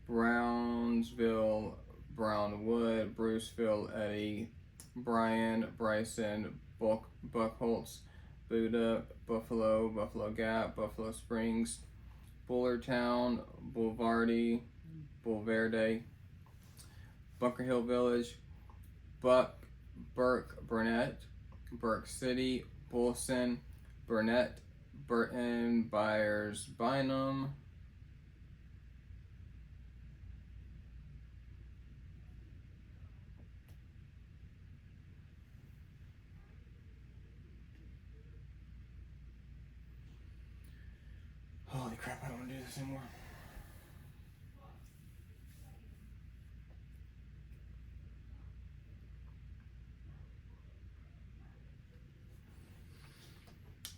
Brownsville, Brownwood, Bruceville, Eddy, Bryan, Bryson, Buckholz, Buda, Buffalo, Buffalo Gap, Buffalo Springs, Bullertown, Boulevardy, Boulevarde, Bunker Hill Village, Burke, Burnett, Burke City, Bolson, Burnett, Burton, Byers, Bynum, holy crap, I don't want to do this anymore.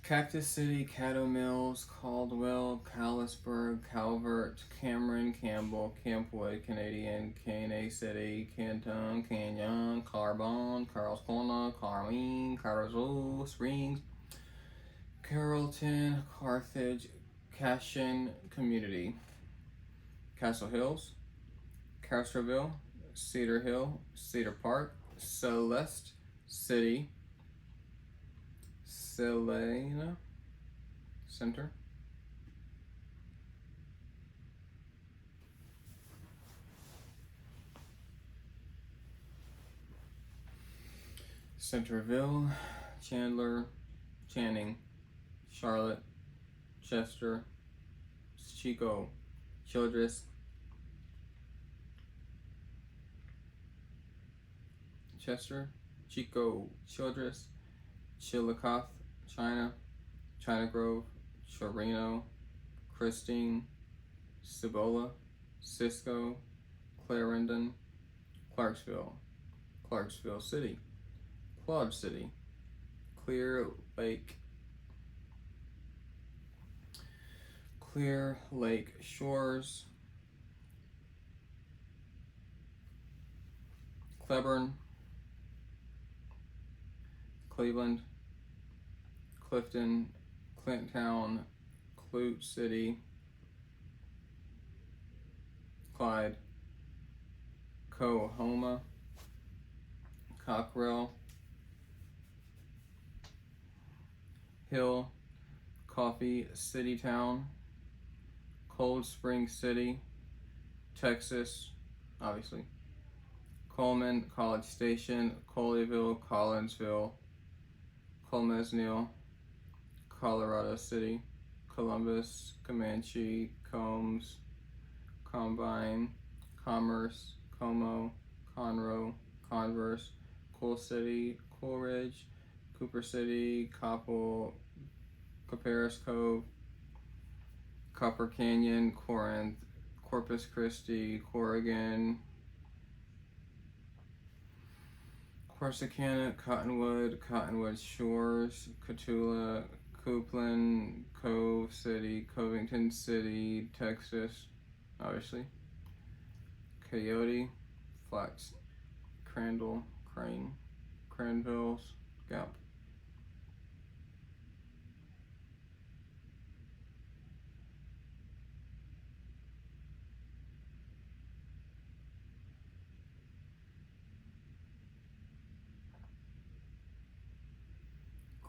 Cactus City, Caddo Mills, Caldwell, Callisburg, Calvert, Cameron, Campbell, Campwood, Canadian, Caney City, Canton, Canyon, Carbon, Carl's Corner, Carlene, Carozzo Springs, Carrollton, Carthage, Cashin Community, Castle Hills, Castroville, Cedar Hill, Cedar Park, Celeste City, Selena Center, Centerville, Chandler, Channing, Charlotte, Chester, Chico, Childress, Chester, Chico, Childress, Chillicothe, China, China Grove, Chorino, Christine, Cibola, Cisco, Clarendon, Clarksville, Clarksville City, Claude City, Clear Lake Shores, Cleburne, Cleveland, Clifton, Clintown, Clute City, Clyde, Coahoma, Cockrell, Hill, Coffee City Town, Cold Spring City, Texas, obviously, Coleman, College Station, Colleyville, Collinsville, Colmesneil, Colorado City, Columbus, Comanche, Combs, Combine, Commerce, Como, Conroe, Converse, Coal City, Coolridge, Cooper City, Coppell, Caparis Cove, Copper Canyon, Corinth, Corpus Christi, Corrigan, Corsicana, Cottonwood, Cottonwood Shores, Cotulla, Coupland, Cove City, Covington City, Texas, obviously, Coyote, Flats, Crandall, Crane, Cranvilles, Gap.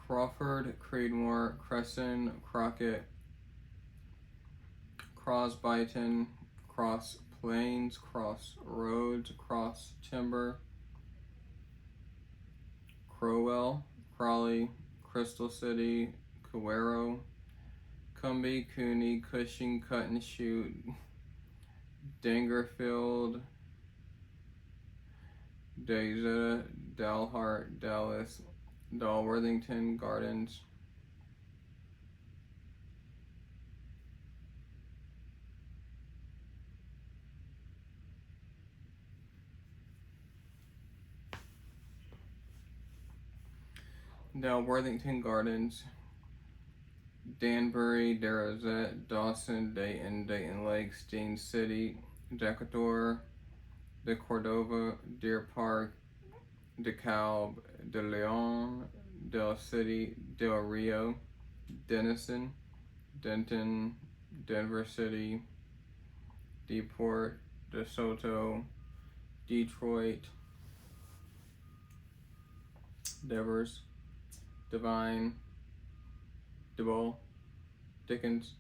Crawford, Creedmoor, Crescent, Crockett, Crosbyton, Cross Plains, Cross Roads, Cross Timber, Crowell, Crawley, Crystal City, Cuero, Cumbie, Cooney, Cushing, Cut and Shoot, Dangerfield, Dayzetta, Dalhart, Dallas, Dalworthington Gardens, Dalworthington Gardens, Danbury, Darozette, Dawson, Dayton, Dayton Lakes, Dean City, Decatur, De Cordova, Deer Park, DeKalb, De Leon, Del City, Del Rio, Denison, Denton, Denver City, Deport, DeSoto, Detroit, Devers, Devine, DeBoll, Dickens,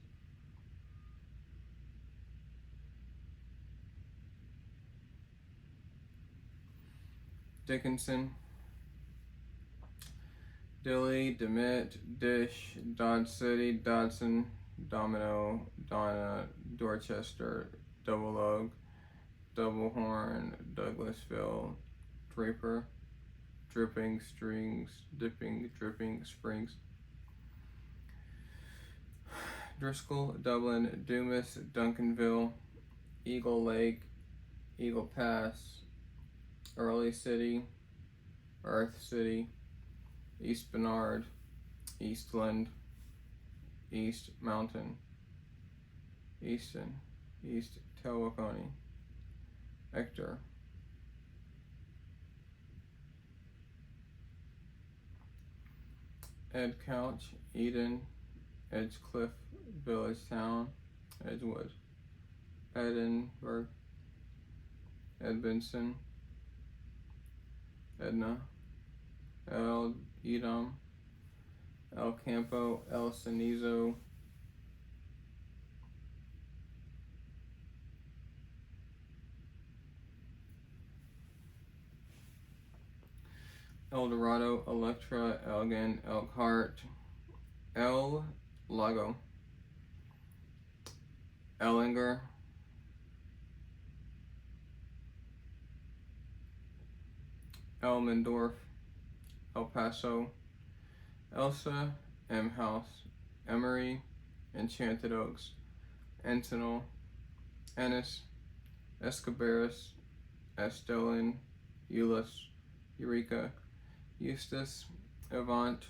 Dickinson, Dilly, DeMitt, Dish, Dodge City, Dodson, Domino, Donna, Dorchester, Double Oak, Double Horn, Douglasville, Draper, Dripping Strings, Dripping Springs, Driscoll, Dublin, Dumas, Duncanville, Eagle Lake, Eagle Pass, Early City, Earth City, East Bernard, Eastland, East Mountain, Easton, East Telwakoni, Ector, Ed Couch, Eden, Edgecliff, Village Town, Edgewood, Edinburgh, Edmondson, Edna, El Edom, El Campo, El Cenizo, El Dorado, Electra, Elgin, Elkhart, El Lago, Ellinger, Elmendorf, El Paso, Elsa, M House, Emery, Enchanted Oaks, Encinal, Ennis, Escobaris, Estelin, Euless, Eureka, Eustis, Avant,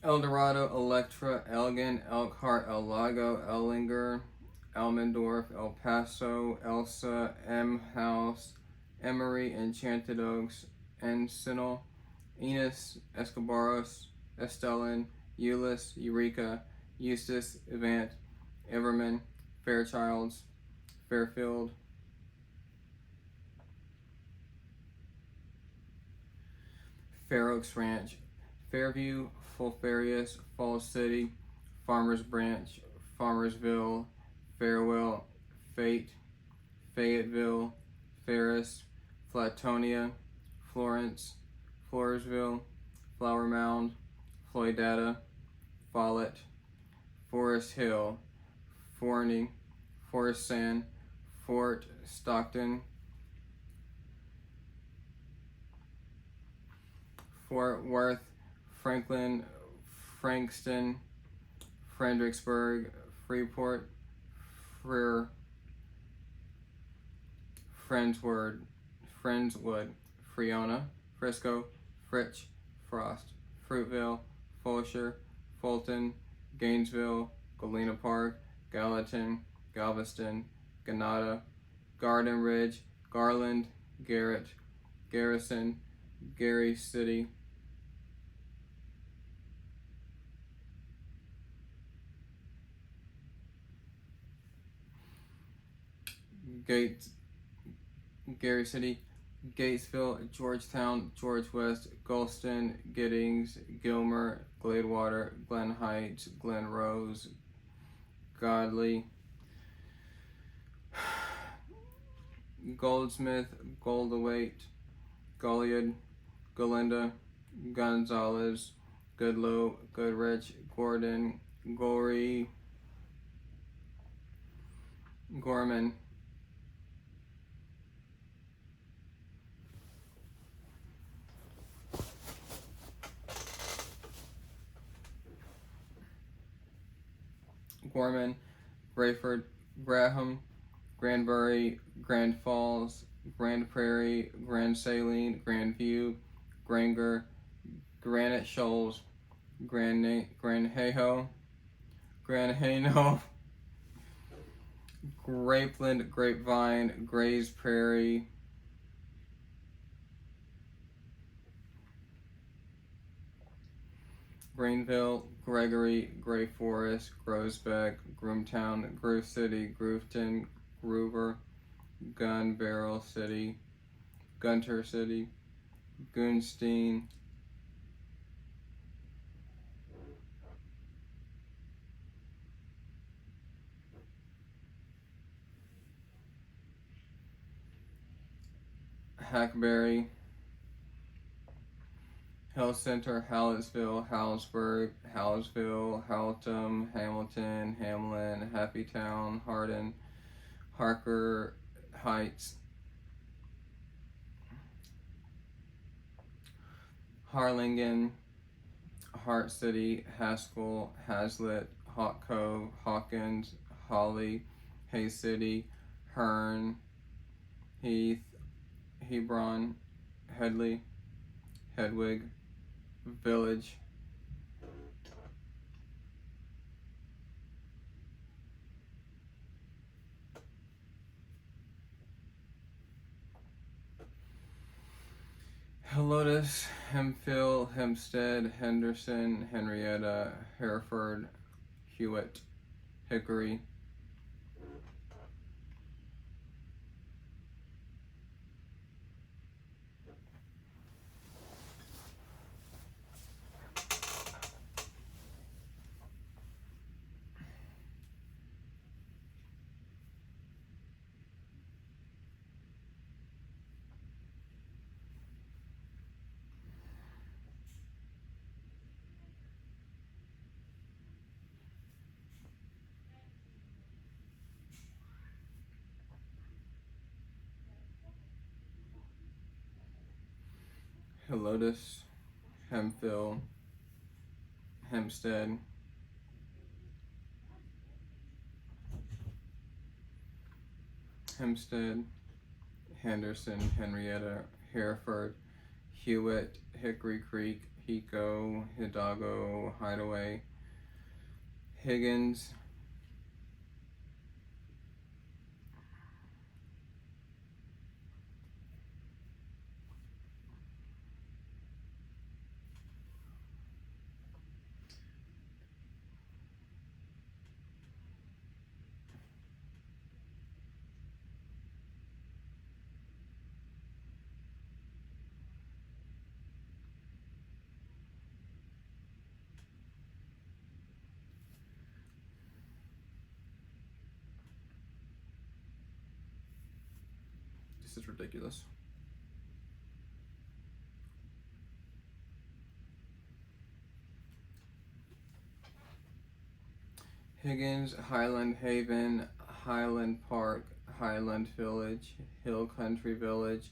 El Dorado, Electra, Elgin, Elkhart, El Lago, Ellinger, Elmendorf, El Paso, Elsa, M House, Emory, Enchanted Oaks, Encinal, Enos, Escobaros, Estelin, Euless, Eureka, Eustis, Evant, Everman, Fairchilds, Fairfield, Fair Oaks Ranch, Fairview, Fulfarius, Falls City, Farmers Branch, Farmersville, Farewell, Fate, Fayetteville, Ferris, Flatonia, Florence, Floresville, Flower Mound, Floydada, Follett, Forest Hill, Forney, Forest Sand, Fort Stockton, Fort Worth, Franklin, Frankston, Fredericksburg, Freeport, Freer, Friendswood, Friona, Frisco, Fritch, Frost, Fruitville, Fulshire, Fulton, Gainesville, Galena Park, Gallatin, Galveston, Ganada, Garden Ridge, Garland, Garrett, Garrison, Gary City, Gates, Gary City, Gatesville, Georgetown, George West, Gulston, Giddings, Gilmer, Gladewater, Glen Heights, Glen Rose, Godley, Goldsmith, Goldthwaite, Goliad, Galinda, Gonzales, Goodloe, Goodrich, Gordon, Gorey, Gorman, Gorman, Brayford, Graham, Granbury, Grand Falls, Grand Prairie, Grand Saline, Grand View, Granger, Granite Shoals, Grand Hayho, Grand Hano, Grapeland, Grapevine, Grays Prairie, Greenville, Gregory, Gray Forest, Groesbeck, Groomtown, Groove City, Grooveton, Groover, Gun Barrel City, Gunter City, Gunstein, Hackberry, Hill Center, Hallettsville, Hallsburg, Hallsville, Haltom, Hamilton, Hamlin, Happytown, Hardin, Harker Heights, Harlingen, Hart City, Haskell, Hazlitt, Hawk Cove, Hawkins, Holly, Hay City, Hearn, Heath, Hebron, Headley, Hedwig, Village, Helotes, Hemphill, Hempstead, Henderson, Henrietta, Hereford, Hewitt, Hickory, Helotes, Hemphill, Hempstead, Henderson, Henrietta, Hereford, Hewitt, Hickory Creek, Pico, Hidalgo, Hideaway, Higgins, this is ridiculous. Higgins, Highland Haven, Highland Park, Highland Village, Hill Country Village,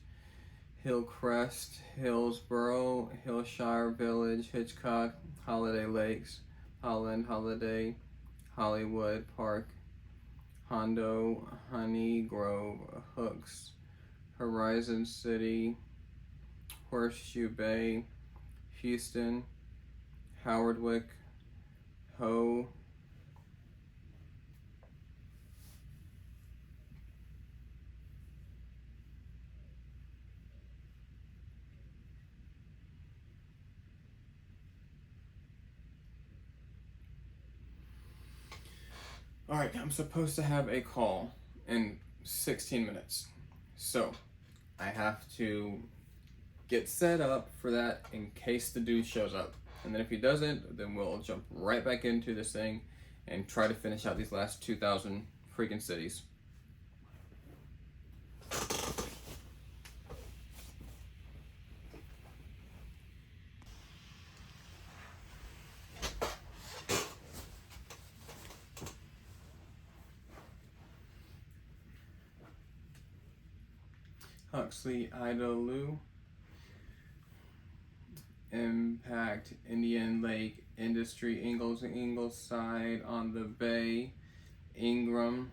Hillcrest, Hillsboro, Hillshire Village, Hitchcock, Holiday Lakes, Holland Holiday, Hollywood Park, Hondo, Honey Grove, Hooks, Horizon City, Horseshoe Bay, Houston, Howardwick, Ho, Alright, I'm supposed to have a call in 16 minutes. So, I have to get set up for that in case the dude shows up. And then if he doesn't, then we'll jump right back into this thing and try to finish out these last 2,000 freaking cities. Huxley, Idalou, Impact, Indian Lake, Industry, Ingleside on the Bay, Ingram,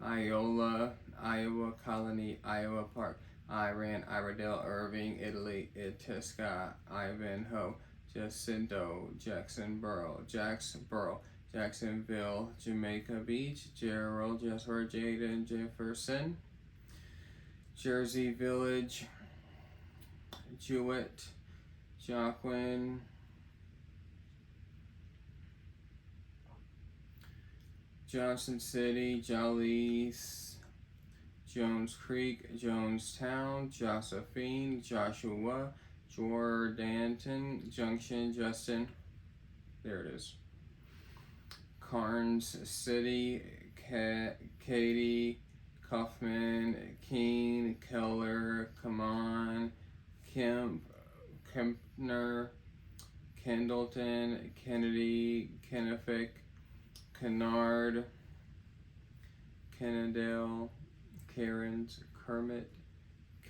Iola, Iowa Colony, Iowa Park, Iran, Iredale, Irving, Italy, Itasca, Ivanhoe, Jacinto, Jacksonboro, Jacksonville, Jamaica Beach, Gerald, Jasper, Jaden, Jefferson, Jersey Village, Jewett, Joaquin, Johnson City, Jollies, Jones Creek, Jonestown, Josephine, Joshua, Jordanton, Junction, Justin, there it is, Carnes City, Katy, Kaufman, Keene, Keller, Kaman, Kempner, Kendleton, Kennedy, Kennefic, Kennard, Kennedale, Cairns, Kermit,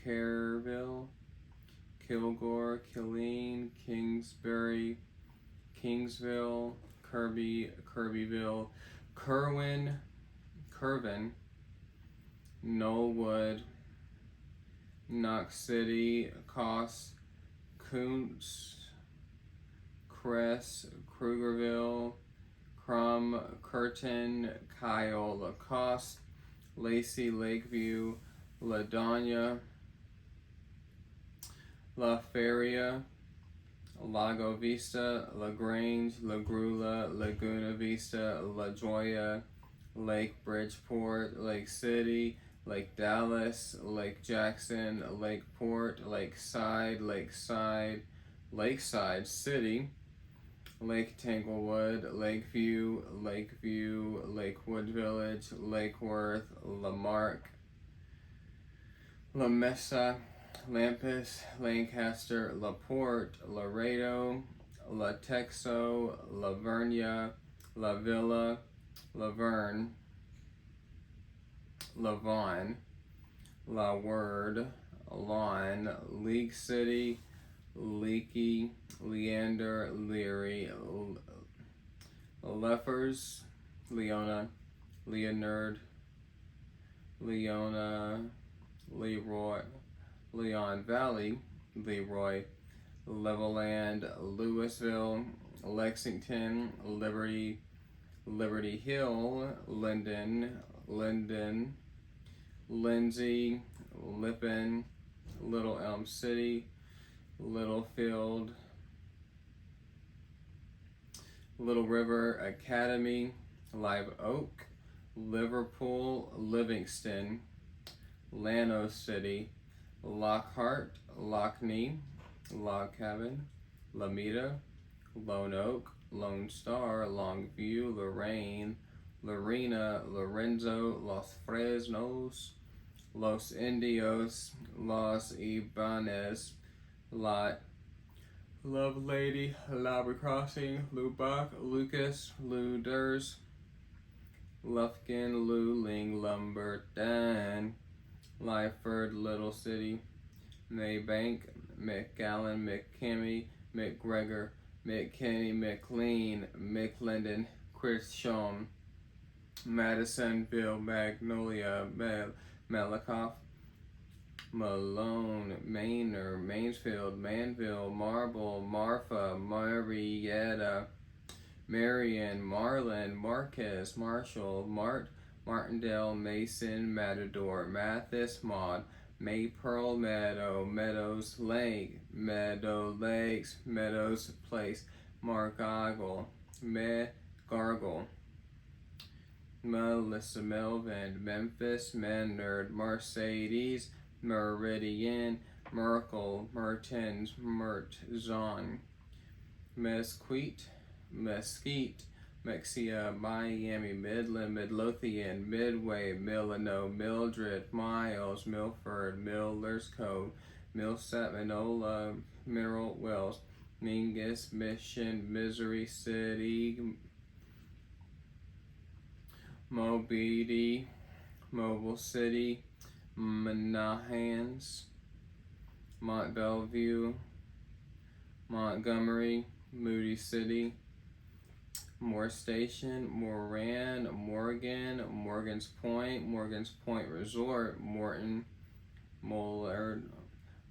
Kerrville, Kilgore, Killeen, Kingsbury, Kingsville, Kirbyville, Kerwin, Knollwood, Knox City, Coss, Kuntz, Cress, Krugerville, Crum, Curtin, Kyle, Lacoste, Lacey, Lakeview, LaDonia, La Feria, Lago Vista, LaGrange, Lagrula, Laguna Vista, La Jolla, Lake Bridgeport, Lake City, Lake Dallas, Lake Jackson, Lake Port, Lakeside City, Lake Tanglewood, Lakeview, Lakewood Village, Lake Worth, Lamarck, La Mesa, Lampus, Lancaster, LaPorte, Laredo, La Texo, La Vernia, La Villa, Laverne, Lavon, La Word, Lawn, League City, Leaky, Leander, Leary, Leffers, Leona, Leonard, Leona, Leroy, Leon Valley, Leroy, Levelland, Louisville, Lexington, Liberty, Liberty Hill, Linden, Lindsay, Lippin, Little Elm City, Littlefield, Little River Academy, Live Oak, Liverpool, Livingston, Llano City, Lockhart, Lockney, Log Cabin, Lameda, Lone Oak, Lone Star, Longview, Lorraine, Lorena, Lorenzo, Los Fresnos, Los Indios, Los Ibanez, Lot, Love Lady, Lowry Crossing, Lubbock, Lucas, Luders, Lufkin, Luling, Lumberton, Lyford, Little City, Maybank, McAllen, McCamey, McGregor, McKinney, McLean, McLendon, Christian, Madisonville, Magnolia, Malakoff, Malone, Manor, Mansfield, Manville, Marble, Marfa, Marietta, Marion, Marlin, Marquez, Marshall, Martindale, Mason, Matador, Mathis, Maud, Maypearl, Meadow, Meadows Lake, Meadow Lakes, Meadows Place, Gargle, Melissa, Melvin, Memphis, Menard, Mercedes, Meridian, Merkel, Mertens, Mertzon, Mesquite, Mexia, Miami, Midland, Midlothian, Midway, Milano, Mildred, Miles, Milford, Miller's Cove, Millsap, Minola, Mineral Wells, Mingus, Mission, Missouri City, Mobeedy, Mobile City, Manahans, Mont Bellevue, Montgomery, Moody City, Moore Station, Moran, Morgan, Morgan's Point Resort, Morton, Mollard,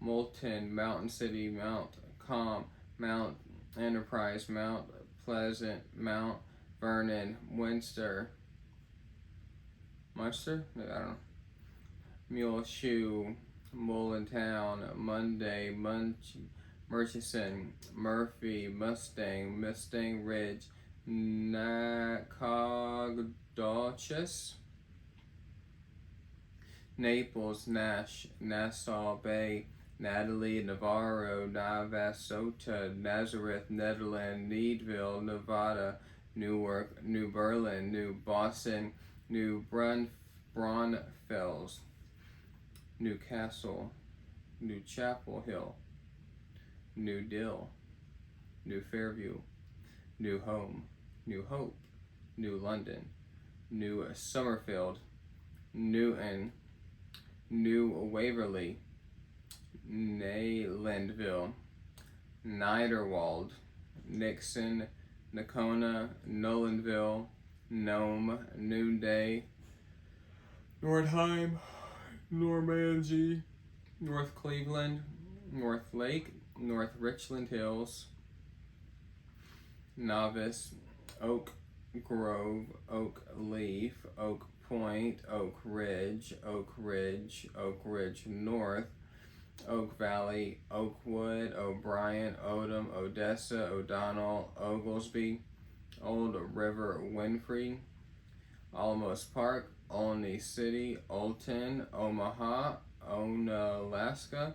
Moulton, Mountain City, Mount Com, Mount Enterprise, Mount Pleasant, Mount Vernon, Munster, I don't know, Muleshoe, Mullentown, Monday, Murchison, Murphy, Mustang Ridge, Nacogdoches, Naples, Nassau Bay, Natalie, Navarro, Navasota, Nazareth, Netherlands, Needville, Nevada, Newark, New Berlin, New Boston, New Braunfels, Newcastle, New Chapel Hill, New Dill, New Fairview, New Home, New Hope, New London, New Summerfield, Newton, New Waverly, Naylandville, Niederwald, Nixon, Nocona, Nolanville, Nome, Noonday, Nordheim, Normandy, North Cleveland, North Lake, North Richland Hills, Novice, Oak Grove, Oak Leaf, Oak Point, Oak Ridge, North, Oak Valley, Oakwood, O'Brien, Odom, Odessa, O'Donnell, Oglesby, Old River, Winfrey, Alamos Park, Olney City, Olton, Omaha, Onalaska,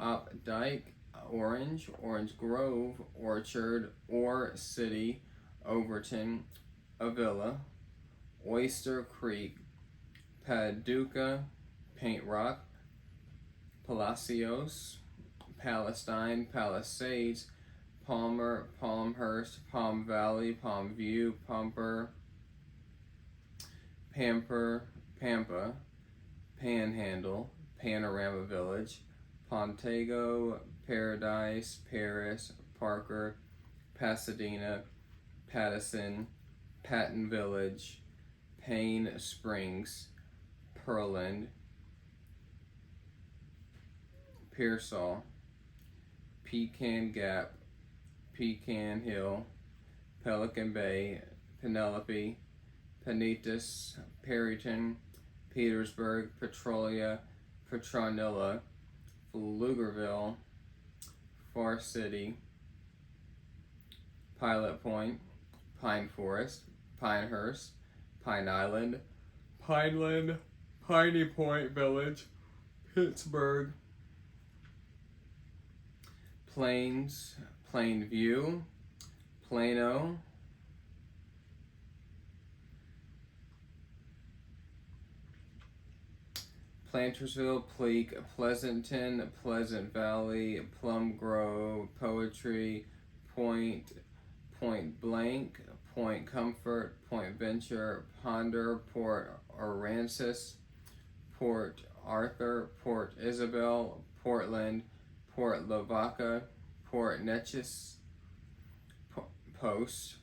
Opdyke, Orange, Orange Grove, Orchard, Ore City, Overton, Avila, Oyster Creek, Paducah, Paint Rock, Palacios, Palestine, Palisades, Palmer, Palmhurst, Palm Valley, Palm View, Pampa, Panhandle, Panorama Village, Pontago, Paradise, Paris, Parker, Pasadena, Pattison, Patton Village, Payne Springs, Pearland, Pearsall, Pecan Gap, Pecan Hill, Pelican Bay, Penelope, Penitus, Perryton, Petersburg, Petrolia, Petronilla, Pflugerville, Far City, Pilot Point, Pine Forest, Pinehurst, Pine Island, Pineland, Piney Point Village, Pittsburgh, Plains, Plainview, Plano, Plantersville, Pleak, Pleasanton, Pleasant Valley, Plum Grove, Poetry, Point, Point Blank, Point Comfort, Point Venture, Ponder, Port Aransas, Port Arthur, Port Isabel, Portland, Port Lavaca, Port Neches, Post,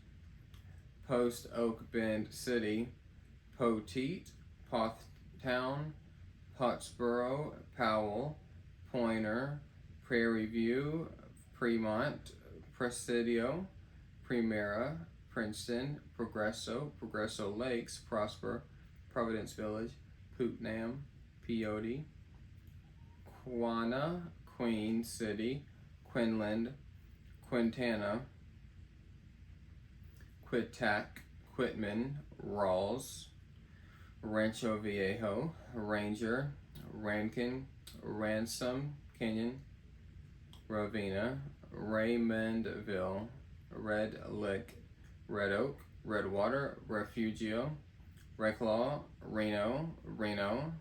Post Oak Bend City, Poteet, Pothtown, Pottsboro, Powell, Pointer, Prairie View, Fremont, Presidio, Primera, Princeton, Progresso, Progresso Lakes, Prosper, Providence Village, Putnam, Peyote, Quanah, Queen City, Quinlan, Quintana, Quitac, Quitman, Rawls, Rancho Viejo, Ranger, Rankin, Ransom, Canyon, Ravina, Raymondville, Red Lick, Red Oak, Redwater, Refugio, Reclaw, Reno, Reno,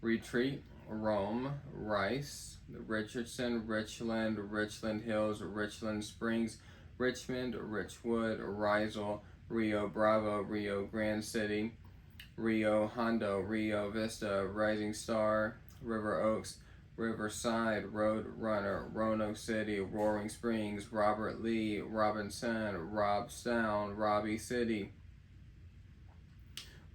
Retreat, Rome, Rice, Richardson, Richland, Richland Hills, Richland Springs, Richmond, Richwood, Risel, Rio Bravo, Rio Grande City, Rio Hondo, Rio Vista, Rising Star, River Oaks, Riverside, Road Runner, Roanoke City, Roaring Springs, Robert Lee, Robinson, Robstown, Robbie City,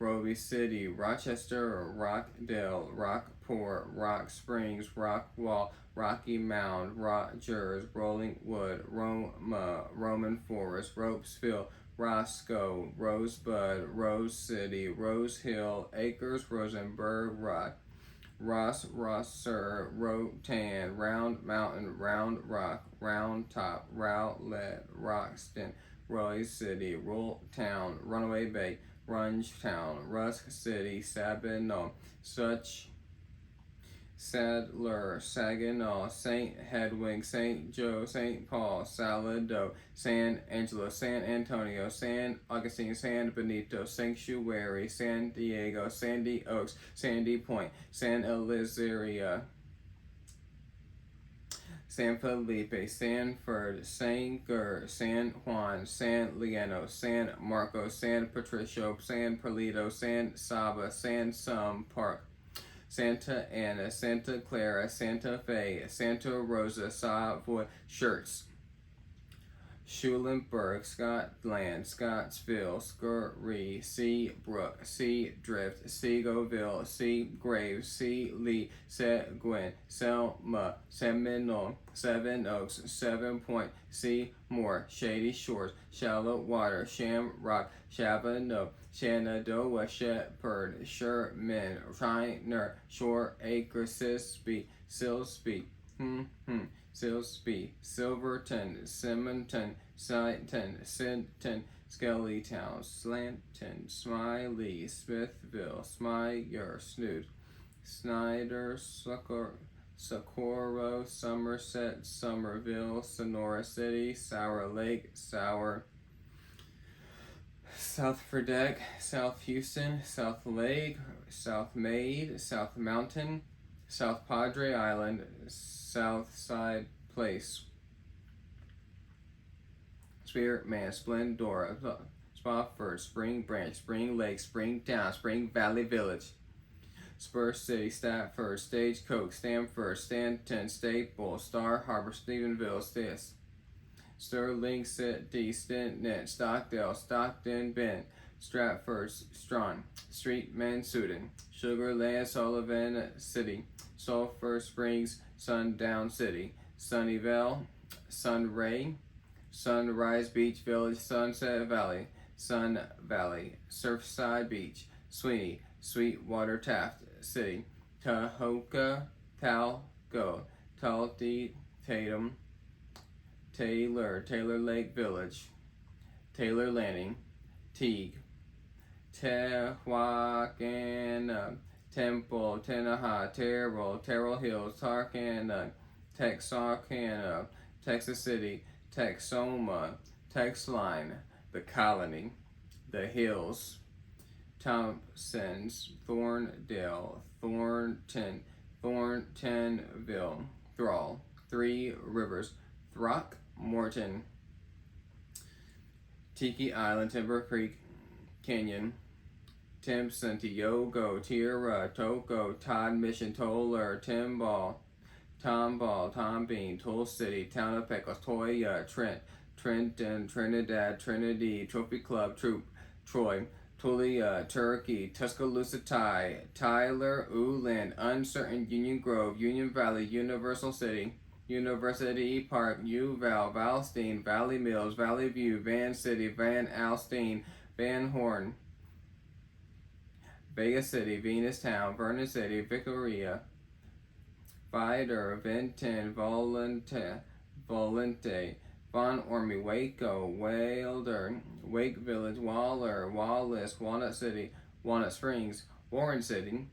Roby City, Rochester, Rockdale, Rockport, Rock Springs, Rockwall, Rocky Mound, Rogers, Rolling Wood, Roma, Roman Forest, Ropesville, Roscoe, Rosebud, Rose City, Rose Hill, Acres, Rosenberg, Rock, Ross, Rosser, Rotan, Round Mountain, Round Rock, Round Top, Rowlett, Roxton, Roy City, Roll Town, Runaway Bay, Runge Town, Rusk City, Sabino, Such, Sadler, Saginaw, St. Hedwig, St. Joe, St. Paul, Salado, San Angelo, San Antonio, San Augustine, San Benito, Sanctuary, San Diego, Sandy Oaks, Sandy Point, San Elizaria, San Felipe, Sanford, Sanger, San Juan, San Leano, San Marcos, San Patricio, San Perlito, San Saba, San Sum Park, Santa Ana, Santa Clara, Santa Fe, Santa Rosa, Savoy, Shirts, Schulenburg, Scotland, Scottsville, Scurry, Seabrook, Sea Drift, Seagoville, Seagrave, Sea Lee, Seguin, Selma, Seminole, Seven Oaks, 7 Point, Seymour, Shady Shores, Shallow Water, Shamrock, Shabano, Shenandoah, Shepherd, Sherman, Shiner, Shore Acre, Sisby, Silsby, Silsby, Silverton, Simonton, Sighton, Sinton, Skellytown, Slanton, Smiley, Smithville, Smyer, Snoot, Snyder, Socorro, Somerset, Somerville, Sonora City, Sour Lake, Sour, South Frederick, South Houston, South Lake, South Maid, South Mountain, South Padre Island, Southside Place, Spirit Man, Splendora, Spofford, Spring Branch, Spring Lake, Springtown, Spring Valley Village, Spur City, Stafford, Stagecoach, Stamford, Stanton, Staple, Star Harbor, Stephenville, Sterling City, Stinton, Stockdale, Stockton, Bend, Stratford, Strawn, Street, Mansuden, Sugarland, Sullivan City, Sulphur Springs, Sundown City, Sunnyvale, Sunray, Sunrise Beach Village, Sunset Valley, Sun Valley, Surfside Beach, Sweeney, Sweetwater Taft City, Tahoka, Talgo, Talty, Tatum, Taylor Lake Village, Taylor Landing, Teague, Tehuacana, Temple, Tenaha, Terrell Hills, Tarkana, Texarkana, Texas City, Texoma, Texline, The Colony, The Hills, Thompsons, Thorndale, Thorntonville, Thrall, Three Rivers, Throckmorton, Tiki Island, Timber Creek Canyon, Timpson, Tioga, Tierra, Toko, Todd Mission, Toller, Tomball, Tom Bean, Toll City, Town of Pecos, Toya, Trenton, Trinidad, Trinity, Trophy Club, Troy, Tulia, Turkey, Tuscaloosa, Tyler, Uland, Uncertain, Union Grove, Union Valley, Universal City, University Park, Uval, Valstein, Valley Mills, Valley View, Van City, Van Alstyne, Van Horn, Vega City, Venustown, Vernon City, Victoria, Vidor, Vinton, Volente, Von Ormy, Waco, Wilder, Wake Village, Waller, Wallace, Walnut City, Walnut Springs, Warren City,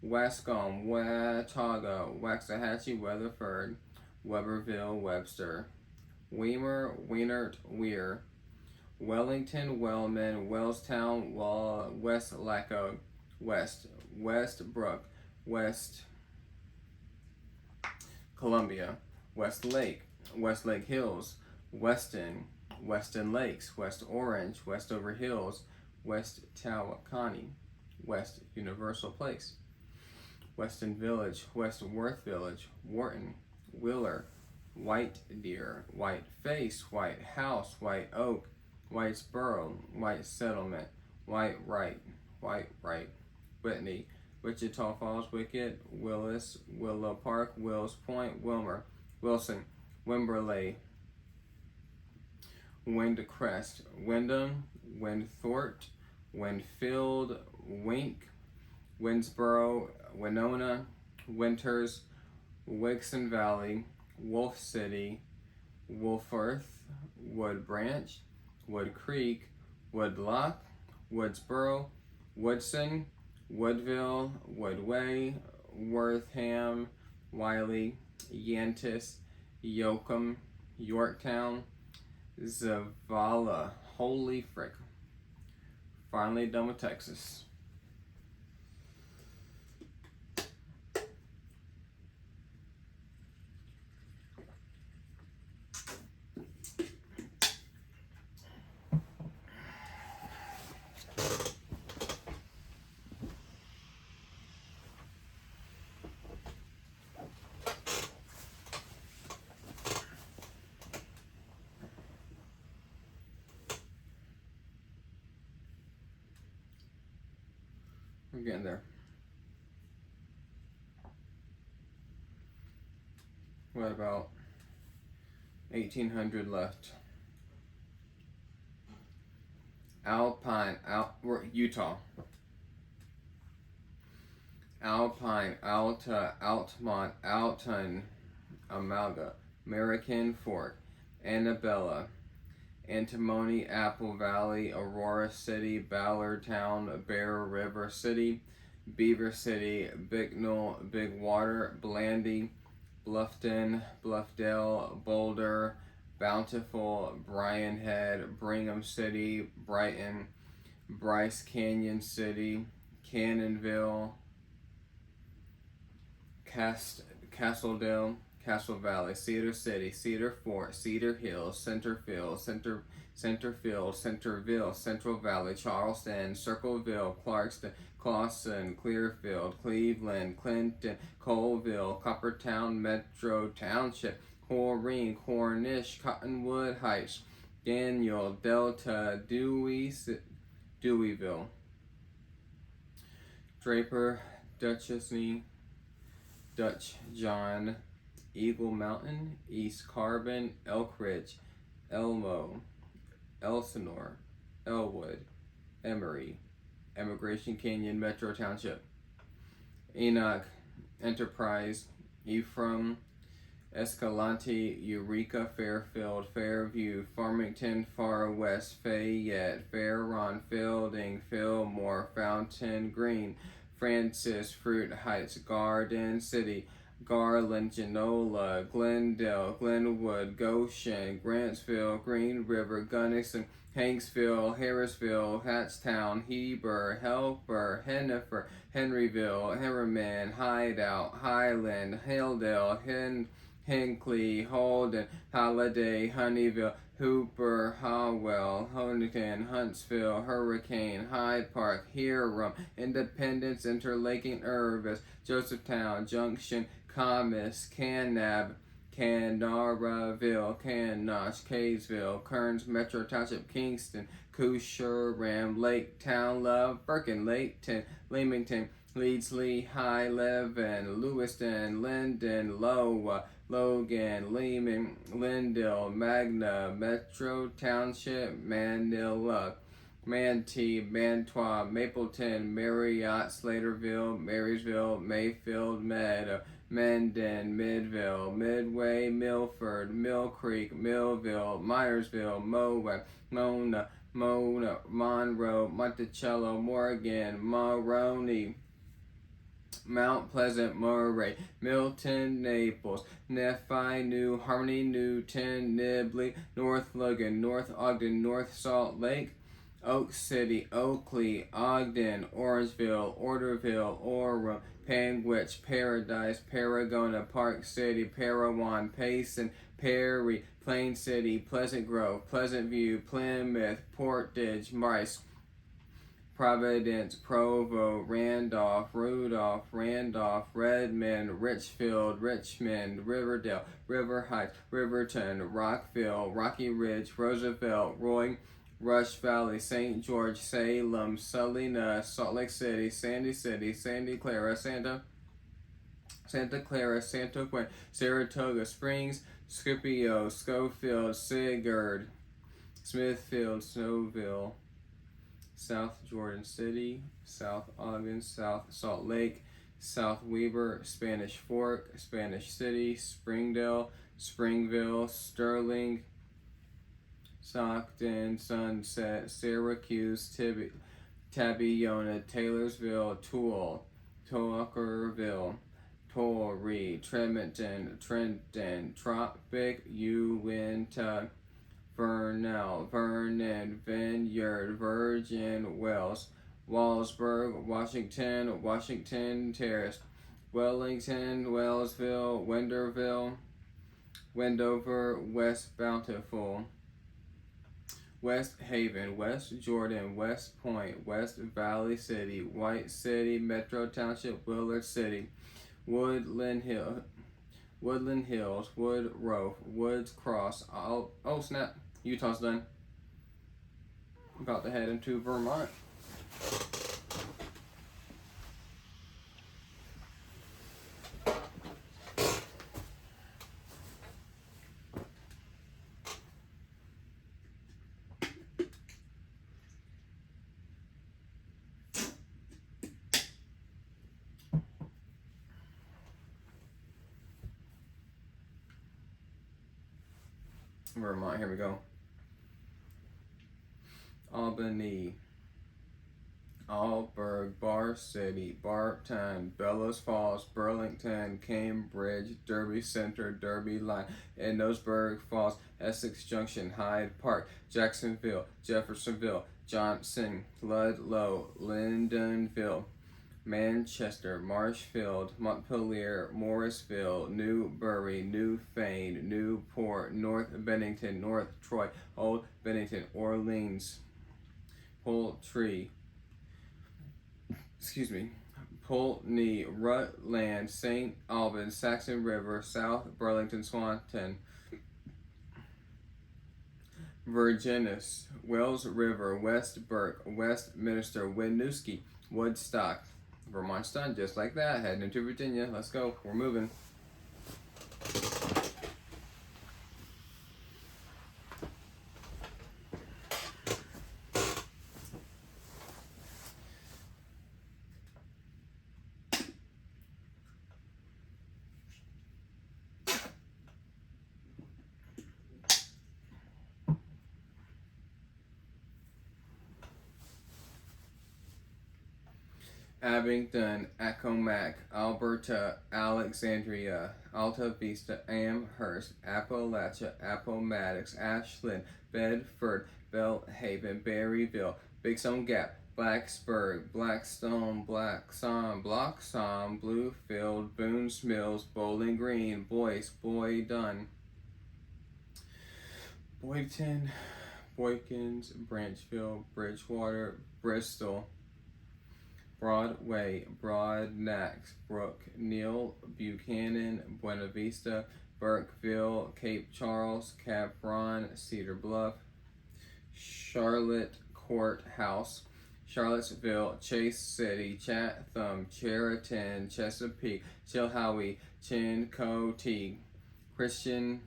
Wascombe, Watauga, Waxahachie, Weatherford, Weberville, Webster, Weimar, Wienert, Weir, Wellington, Wellman, Wellstown, West Laco, Westbrook, West Columbia, Westlake Hills, Weston Lakes, West Orange, Westover Hills, West Tawakoni, West Universal Place, Weston Village, West Worth Village, Wharton, Wheeler, White Deer, White Face, White House, White Oak, Whitesboro, White Settlement, White Right, Whitney, Wichita Falls, Wickett, Willis, Willow Park, Wills Point, Wilmer, Wilson, Wimberley, Windcrest, Wyndham, Windthort, Winfield, Wink, Winnsboro, Winona, Winters, Wixon Valley, Wolf City, Wolfforth, Wood Branch, Wood Creek, Woodlock, Woodsboro, Woodson, Woodville, Woodway, Wortham, Wiley, Yantis, Yoakum, Yorktown, Zavala. Holy frick. Finally done with Texas. We're getting there. What about 1800 left? Alpine, Utah. Alpine, Alta, Altmont, Alton, Amalga, American Fork, Annabella, Antimony, Apple Valley, Aurora City, Ballard Town, Bear River City, Beaver City, Bicknell, Big Water, Blandy, Bluffton, Bluffdale, Boulder, Bountiful, Bryan Head, Brigham City, Brighton, Bryce Canyon City, Cannonville, Castledale, Castle Valley, Cedar City, Cedar Fort, Cedar Hills, Centerville, Central Valley, Charleston, Circleville, Clarkston, Clawson, Clearfield, Cleveland, Clinton, Colville, Coppertown, Metro Township, Corrine, Cornish, Cottonwood Heights, Daniel, Delta, Deweyville, Draper, Duchesney, Dutch John, Eagle Mountain, East Carbon, Elk Ridge, Elmo, Elsinore, Elwood, Emory, Emigration Canyon Metro Township, Enoch, Enterprise, Ephraim, Escalante, Eureka, Fairfield, Fairview, Farmington, Far West, Fayette, Fairron, Fielding, Fillmore, Fountain Green, Francis, Fruit Heights, Garden City, Garland, Genola, Glendale, Glenwood, Goshen, Grantsville, Green River, Gunnison, Hanksville, Harrisville, Hatchtown, Heber, Helper, Hennifer, Henryville, Harriman, Hideout, Highland, Haledale, Hinckley, Holden, Holiday, Honeyville, Hooper, Howell, Huntington, Huntsville, Hurricane, Hyde Park, Hiram, Independence, Interlaking, Irvis, Josephtown, Junction, Camas, Canab, Canaraville, Canosh, Kaysville, Kearns, Metro Township, Kingston, Cousharam, Lake Town, Love, Birkin, Layton, Leamington, Leedsley, High Leven, Lewiston, Linden, Lowa, Logan, Lehman, Lindale, Magna, Metro Township, Manila, Manti, Mantua, Mapleton, Marriott, Slaterville, Marysville, Mayfield, Meadow, Mendon, Midville, Midway, Milford, Mill Creek, Millville, Myersville, Mowat, Mona, Monroe, Monticello, Morgan, Maroney, Mount Pleasant, Murray, Milton, Naples, Nephi, New Harmony, Newton, Nibley, North Logan, North Ogden, North Salt Lake, Oak City, Oakley, Ogden, Orangeville, Orderville, Orem, Panguitch, Paradise, Paragona, Park City, Parowan, Payson, Perry, Plain City, Pleasant Grove, Pleasant View, Plymouth, Portage, Rice, Providence, Provo, Randolph, Rudolph, Randolph, Redmond, Richfield, Richmond, Riverdale, River Heights, Riverton, Rockville, Rocky Ridge, Roosevelt, Roy, Rush Valley, St. George, Salem, Salina, Salt Lake City, Sandy Clara, Santa Clara, Santa Quinn, Saratoga Springs, Scipio, Schofield, Sigurd, Smithfield, Snowville, South Jordan City, South Ogden, South Salt Lake, South Weber, Spanish Fork, Spanish City, Springdale, Springville, Sterling, Stockton, Sunset, Syracuse, Tabiona, Taylorsville, Toole, Tuckerville, Torrey, Tremonton, Trenton, Tropic, Uinta, Vernal, Vernon, Vineyard, Virgin, Wells, Wallsburg, Washington, Washington Terrace, Wellington, Wellsville, Wendover, West Bountiful, West Haven, West Jordan, West Point, West Valley City, White City, Metro Township, Willard City, Woodland Hills, Woodruff, Woods Cross. Oh snap! Utah's done. About to head into Vermont. Vermont, here we go. Albany, Alburg, Bar City, Barton, Bellows Falls, Burlington, Cambridge, Derby Center, Derby Line, Edinburgh Falls, Essex Junction, Hyde Park, Jacksonville, Jeffersonville, Johnson, Ludlow, Lyndonville, Manchester, Marshfield, Montpelier, Morrisville, Newbury, Newfane, Newport, North Bennington, North Troy, Old Bennington, Orleans, Pulteney, Rutland, St. Albans, Saxon River, South Burlington, Swanton, Virginius, Wells River, West Burke, Westminster, Winooski, Woodstock. Vermont's done just like that. Heading into Virginia. Let's go. We're moving. Abingdon, Accomack, Alberta, Alexandria, Alta Vista, Amherst, Appalachia, Appomattox, Ashland, Bedford, Belhaven, Berryville, Big Stone Gap, Blacksburg, Blackstone, Bloxham, Bluefield, Boone's Mills, Bowling Green, Boyce, Boydon, Boydton, Boykins, Branchville, Bridgewater, Bristol, Broadway, Broadnax, Brook, Neal, Buchanan, Buena Vista, Burkeville, Cape Charles, Capron, Cedar Bluff, Charlotte Courthouse, Charlottesville, Chase City, Chatham, Cheriton, Chesapeake, Chilhowie, Chillicothe, Christiansburg,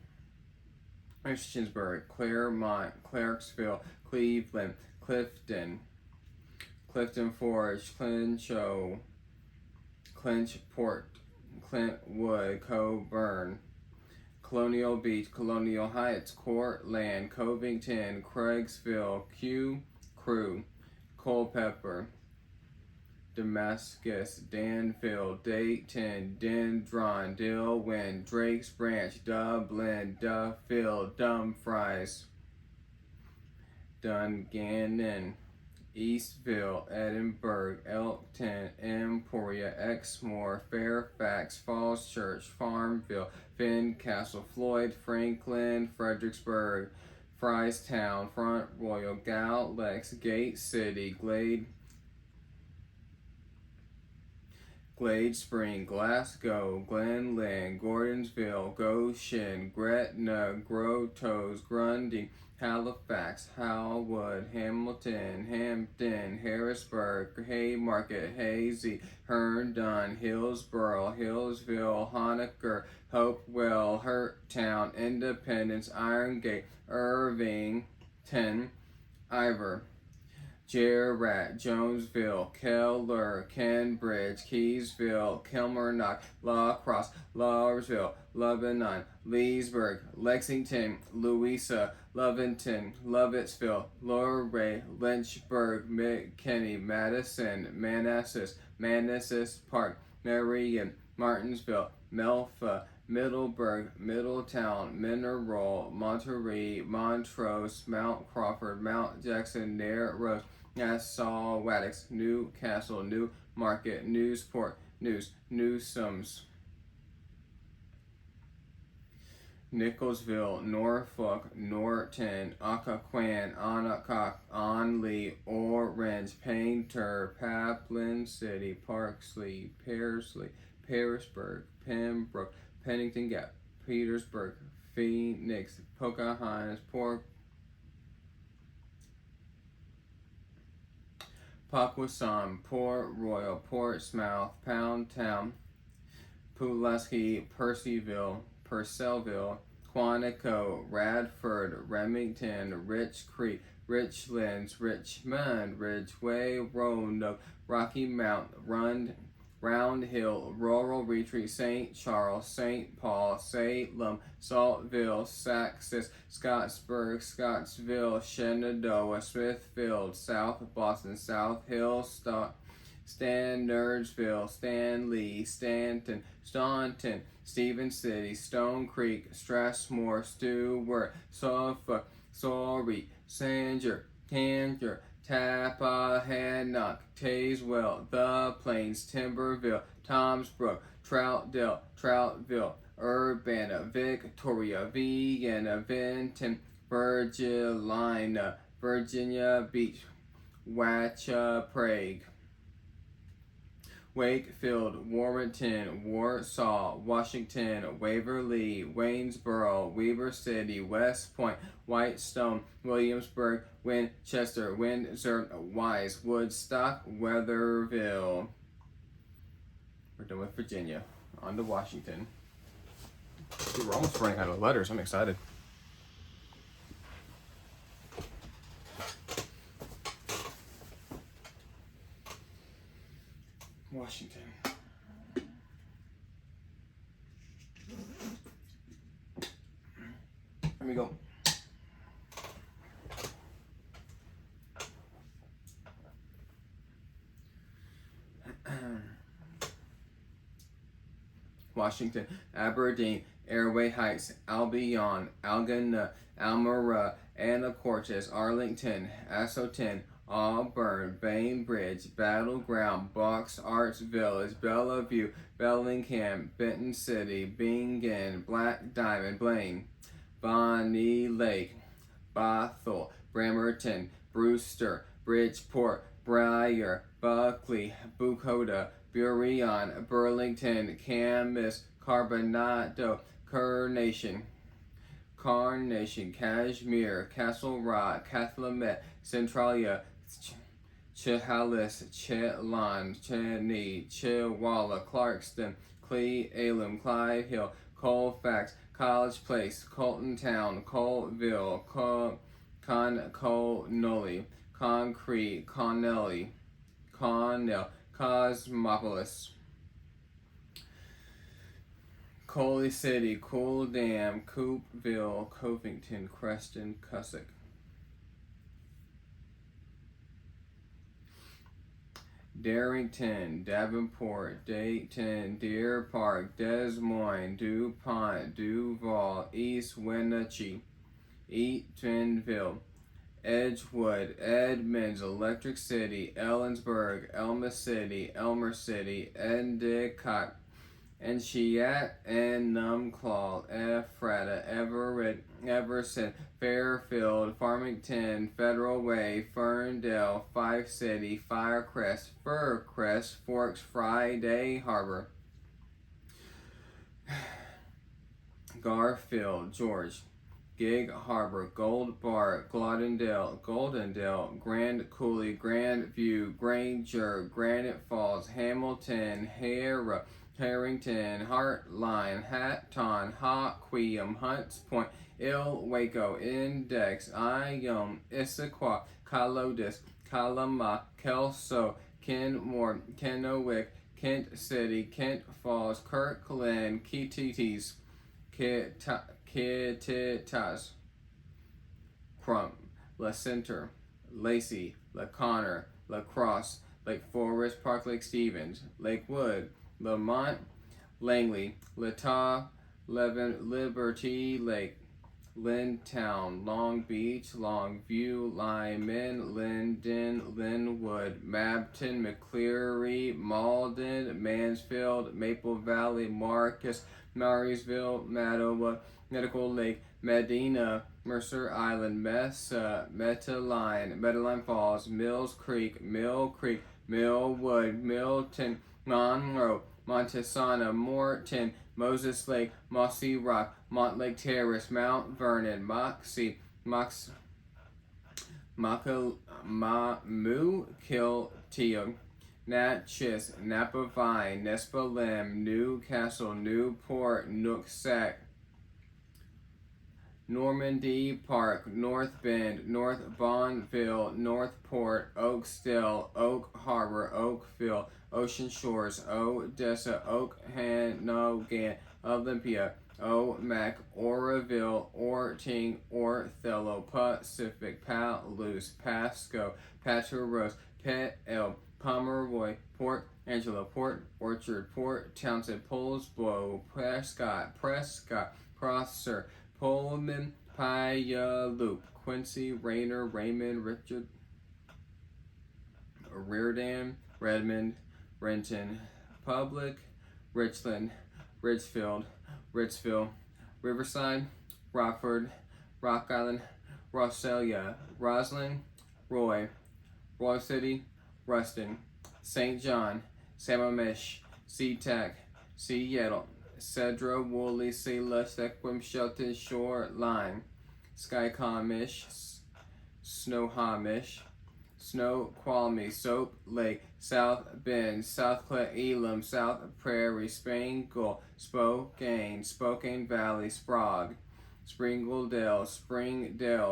Claremont, Clarksville, Cleveland, Clifton Forge, Clinchport, Clintwood, Coburn, Colonial Beach, Colonial Heights, Cortland, Covington, Craigsville, Crew, Culpeper, Damascus, Danville, Dayton, Dendron, Dillwyn, Drake's Branch, Dublin, Duffield, Dumfries, Dungannon, Eastville, Edinburgh, Elkton, Emporia, Exmoor, Fairfax, Falls Church, Farmville, Fincastle, Floyd, Franklin, Fredericksburg, Fryestown, Front Royal, Galex, Gate City, Glade Spring, Glasgow, Glenlyn, Gordonsville, Goshen, Gretna, Grottoes, Grundy, Halifax, Howwood, Hamilton, Hampton, Harrisburg, Haymarket, Hazy, Herndon, Hillsborough, Hillsville, Honaker, Hopewell, Hurttown, Independence, Irongate, Irvington, Ivor, Jerat, Jonesville, Keller, Cambridge, Keysville, Kilmarnock, La Crosse, Lawrenceville, Lebanon, Leesburg, Lexington, Louisa, Lovington, Lovettsville, Luray, Lynchburg, McKinney, Madison, Manassas Park, Marion, Martinsville, Melfa, Middleburg, Middletown, Mineral, Monterey, Montrose, Mount Crawford, Mount Jackson, Narrows, Nassau, Waddox, Newcastle, Newmarket, Newsport, Newsoms, Nicholsville, Norfolk, Norton, Occoquan, Onondaga, Onley, Orange, Painter, Paplin City, Parksley, Parsley, Parisburg, Pembroke, Pennington Gap, Petersburg, Phoenix, Pocahontas, Pockwausan, Port Royal, Portsmouth, Poundtown, Pulaski, Purcellville, Quantico, Radford, Remington, Rich Creek, Richlands, Richmond, Ridgeway, Roanoke, Rocky Mount, Round Hill, Rural Retreat, St. Charles, St. Paul, Salem, Saltville, Saxon, Scottsville, Shenandoah, Smithfield, South Boston, South Hill, Standardsville, Stanley, Stanton, Staunton, Stephen City, Stone Creek, Strathmore, Stewart, Suffolk, Surrey, Sanger, Tangier, Tappahannock, Tazewell, The Plains, Timberville, Tomsbrook, Troutville, Urbana, Victoria, Vienna, Vinton, Virginia, Virginia Beach, Prague, Wakefield, Warrenton, Warsaw, Washington, Waverly, Waynesboro, Weber City, West Point, Whitestone, Williamsburg, Winchester, Windsor, Wise, Woodstock, Weatherville. We're done with Virginia. On to Washington. Dude, we're almost running out of letters. I'm excited. Washington. Here we go. Washington, Aberdeen, Airway Heights, Albion, Algona, Almira, Anacortes, Arlington, Assoton, Auburn, Bainbridge, Battleground, Box Arts Village, Bellevue, Bellingham, Benton City, Bingen, Black Diamond, Blaine, Bonnie Lake, Bothell, Bremerton, Brewster, Bridgeport, Briar, Buckley, Bucoda, Burien, Burlington, Camas, Carbonado, Carnation, Cashmere, Castle Rock, Cathlemet, Centralia, Chehalis, Chetlawn, Cheney, Chewalla, Clarkston, Cle Elum, Clyde Hill, Colfax, College Place, Colton Town, Colville, Connolly, Concrete, Connell, Cosmopolis, Coley City, Cool Dam, Coopville, Covington, Creston, Cussack. Darrington, Davenport, Dayton, Deer Park, Des Moines, DuPont, Duval, East Wenatchee, Eatonville, Edgewood, Edmonds, Electric City, Ellensburg, Elma City, Elmer City, Endicott, Enchiat, Enumclaw, Ephrata, Everett, Everson, Fairfield, Farmington, Federal Way, Ferndale, Fife City, Firecrest, Fircrest, Forks, Friday Harbor, Garfield, George, Gig Harbor, Gold Bar, Goldendale, Grand Coulee, Grand View, Granger, Granite Falls, Hamilton, Harrington, Heartline, Hatton, Hawkweam, Hunts Point, Waco, Index, Ione, Issaquah, Kalodis, Kalama, Kelso, Kenmore, Kennewick, Kent City, Kent Falls, Kirkland, Kittitas, Kittitas, Crump, La Center, Lacey, La Connor, La Crosse, Lake Forest, Park Lake Stevens, Lakewood, Lamont, Langley, Latah, Liberty Lake, Lyntown, Long Beach, Longview, Lyman, Linden, Linwood, Mabton, McCleary, Malden, Mansfield, Maple Valley, Marcus, Marysville, Mattawa, Medical Lake, Medina, Mercer Island, Mesa, Medellin Falls, Mills Creek, Millwood, Milton, Monroe, Montesana, Morton, Moses Lake, Mossy Rock, Montlake Terrace, Mount Vernon, Moxie, Kilteo, Natchez, Napa Vine, Nespalim, Newcastle, Newport, Nooksack, Normandy Park, North Bend, North Bonneville, Northport, Oakstille, Oak Harbor, Oakville, Ocean Shores, Odessa, Okanogan, Olympia, Omak, Oroville, Orting, Othello, Pacific, Palouse, Pasco, Pateros, Pet El, Pomeroy, Port Angela, Port Orchard, Port Townsend, Poulsbo, Prescott, Prosser, Pullman, Puyallup, Quincy, Rayner, Raymond, Richard, Reardon, Redmond, Renton, Public, Richland, Ridgefield, Ritzville, Riverside, Rockford, Rock Island, Roselia, Roslyn, Roy City, Ruston, St. John, Sammamish, SeaTac, Seattle, Cedra, Woolley, Seala, Sequim, Shelton, Shoreline, Skycomish, Snohomish, Snoqualmie, Soap Lake, South Bend, South Clay, Elam, South Prairie, Spangle, Spokane Valley, Sprague, Springdale,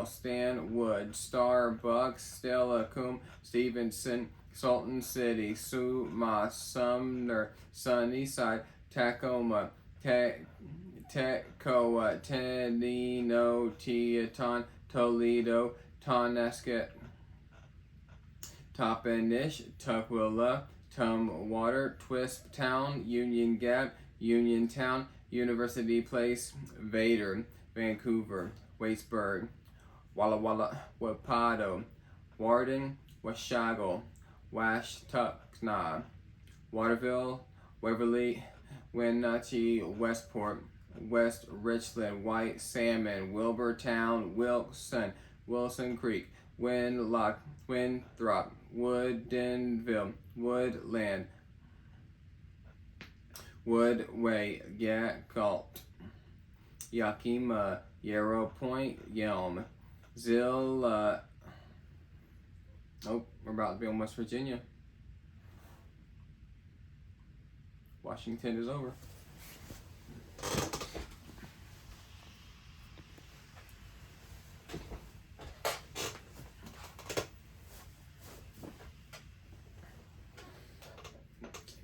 Stanwood, Starbucks, Stella Coombe, Stevenson, Sultan City, Sumas, Sumner, Sunnyside, Tacoma, Tecoa, Tenino, Teton, Toledo, Tonasket, Toppenish, Tukwila, Tumwater, Twisp Town, Union Gap, Uniontown, University Place, Vader, Vancouver, Waitsburg, Walla Walla, Wapato, Warden, Washago, Washtukna, Waterville, Waverly, Wenatchee, Westport, West Richland, White Salmon, Wilburtown, Wilson Creek, Winthrop, Woodinville, Woodland, Woodway, Galt, Yakima, Yarrow Point, Yelm, Zilla. Oh, we're about to be in West Virginia. Washington is over.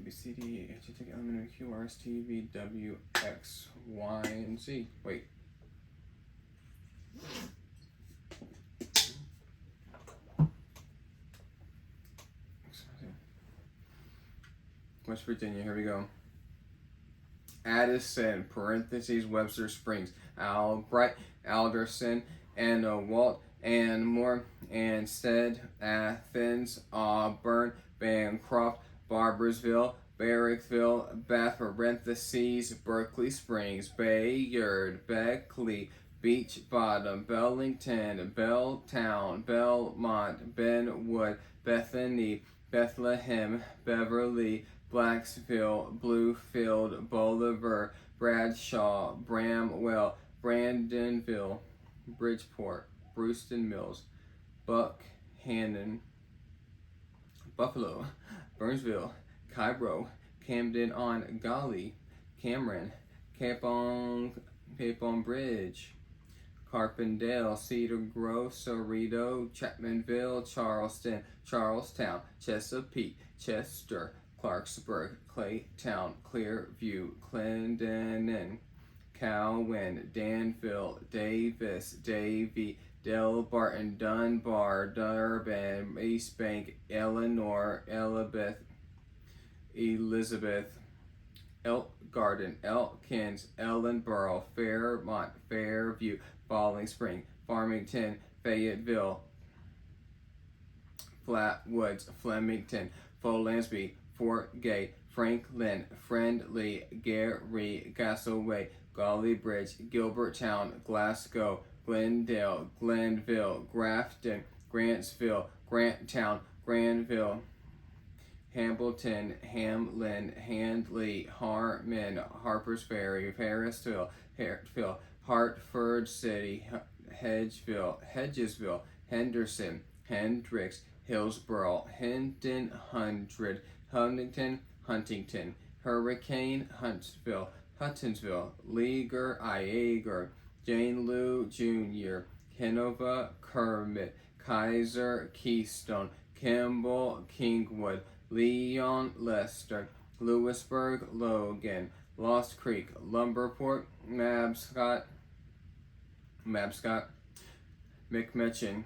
ABCD, HTTP, elementary, Q, R, S, T, V, W, X, Y, and Z. Wait. West Virginia, here we go. Addison, parentheses, Webster Springs, Albright, Alderson, and Walt, and Moore, Anstead, Athens, Auburn, Bancroft, Barboursville, Barrickville, Bath, parentheses, Berkeley Springs, Bayard, Beckley, Beach Bottom, Bellington, Belltown, Belmont, Benwood, Bethany, Bethlehem, Beverly, Blacksville, Bluefield, Bolivar, Bradshaw, Bramwell, Brandonville, Bridgeport, Brewston Mills, Buckhannon, Buffalo, Burnsville, Cairo, Camden on Golly, Cameron, Cape on Bridge, Carpendale, Cedar Grove, Cerrito, Chapmanville, Charleston, Charlestown, Chesapeake, Chester, Clarksburg, Claytown, Clearview, Clendenin, Cowan, Danville, Davis, Davie, Delbarton, Dunbar, Durban, East Bank, Eleanor, Elizabeth, Elk Garden, Elkins, Ellenboro, Fairmont, Fairview, Falling Spring, Farmington, Fayetteville, Flatwoods, Flemington, Folansby, Fort Gay, Franklin, Friendly, Gary, Castaway, Golly Bridge, Gilbertown, Glasgow, Glendale, Glenville, Grafton, Grantsville, Granttown, Granville, Hambleton, Hamlin, Handley, Harmon, Harpers Ferry, Harrisville, Hartford City, Hedgesville, Henderson, Hendricks, Hillsborough, Hinton, Huntington, Hurricane, Huttonsville, Leaguer, Iager, Jane Lou Jr., Kenova, Kermit, Kaiser, Keystone, Kimball, Kingwood, Leon, Lester, Lewisburg, Logan, Lost Creek, Lumberport, Mabscott, McMetchin,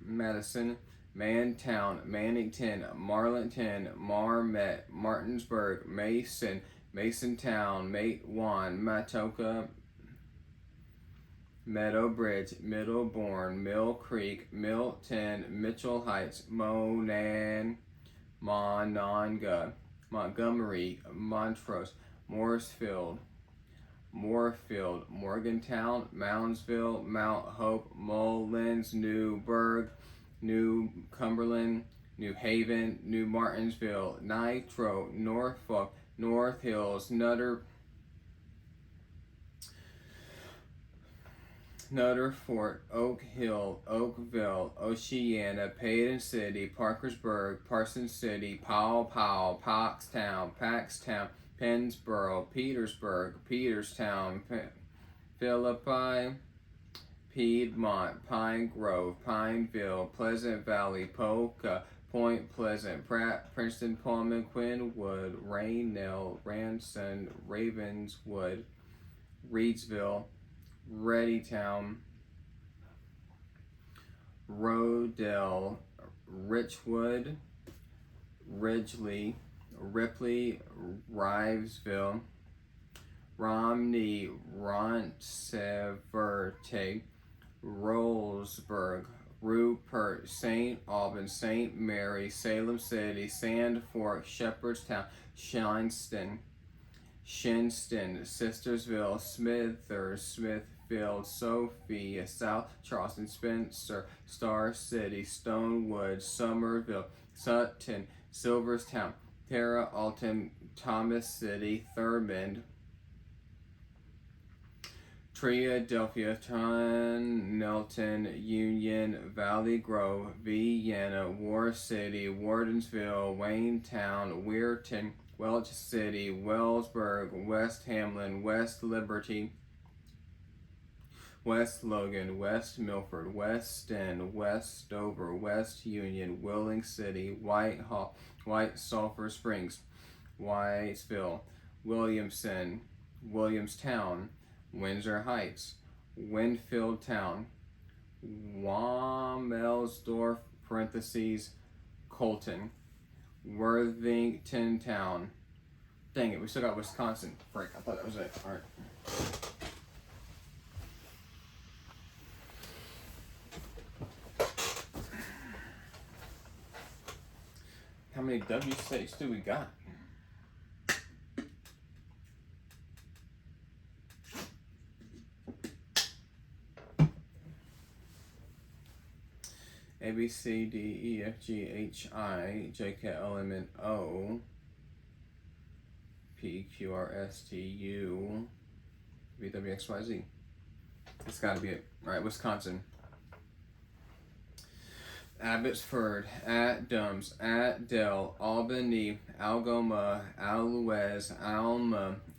Madison, Mantown, Mannington, Marlinton, Marmet, Martinsburg, Mason, Masontown, Matewan, Matoka, Meadowbridge, Middlebourne, Mill Creek, Milton, Mitchell Heights, Mononga, Montgomery, Montrose, Morrisfield, Morgantown, Moundsville, Mount Hope, Mullins, Newburgh, New Cumberland, New Haven, New Martinsville, Nitro, Norfolk, North Hills, Nutter, Nutter Fort, Oak Hill, Oakville, Oceana, Paden City, Parkersburg, Parson City, Powell, Poxtown, Pennsboro, Petersburg, Peterstown, Philippi, Piedmont, Pine Grove, Pineville, Pleasant Valley, Polka, Point Pleasant, Pratt, Princeton, Pullman, Quinwood, Raynell, Ranson, Ravenswood, Reedsville, Readytown, Rodell, Richwood, Ridgely, Ripley, Rivesville, Romney, Ronceverte, Rollsburg, Rupert, St. Albans, St. Mary, Salem City, Sand Fork, Shepherdstown, Shinston, Sistersville, Smithfield, Sophia, South Charleston, Spencer, Star City, Stonewood, Somerville, Sutton, Silverstown, Terra Alton, Thomas City, Thurmond, Triadelphia, Nelton, Union, Valley Grove, Vienna, War City, Wardensville, Waynetown, Weirton, Welch City, Wellsburg, West Hamlin, West Liberty, West Logan, West Milford, West End, West Dover, West Union, Willing City, Whitehall, White Sulphur Springs, Whitesville, Williamstown, Windsor Heights, Winfield Town, Wamelsdorf, Colton, Worthington Town. Dang it, we still got Wisconsin. Frick, I thought that was it. Alright. How many W states do we got? A, B, C, D, E, F, G, H, I, J, K, L, M, N, O, P, Q, R, S, T, U, V, W, X, Y, Z. It's gotta be it. Alright, Wisconsin. Abbotsford, Adams, Dell, Albany, Algoma, Alouez,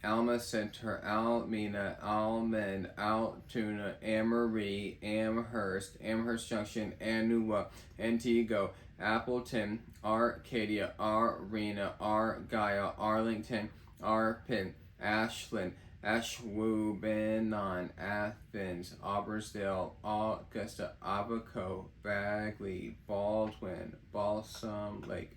Alma Center, Almena, Almond, Altoona, Amory, Amherst Junction, Anua, Antigo, Appleton, Arcadia, Arena, Argyle, Arlington, Arpin, Ashland, Ashwaubenon, Athens, Auburnsdale, Augusta, Abaco, Bagley, Baldwin, Balsam Lake,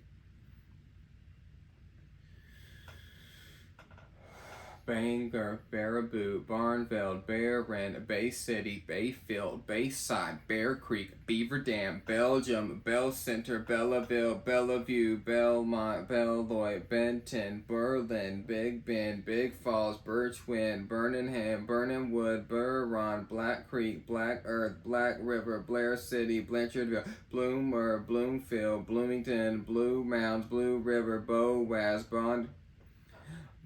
Bangor, Baraboo, Barnveld, Barren, Bay City, Bayfield, Bayside, Bear Creek, Beaver Dam, Belgium, Bell Center, Belleville, Bellevue, Belmont, Beloit, Benton, Berlin, Big Bend, Big Falls, Birchwind, Birmingham, Burnhamwood, Buron, Black Creek, Black Earth, Black River, Blair City, Blanchardville, Bloomer, Bloomfield, Bloomington, Blue Mounds, Blue River, Boaz,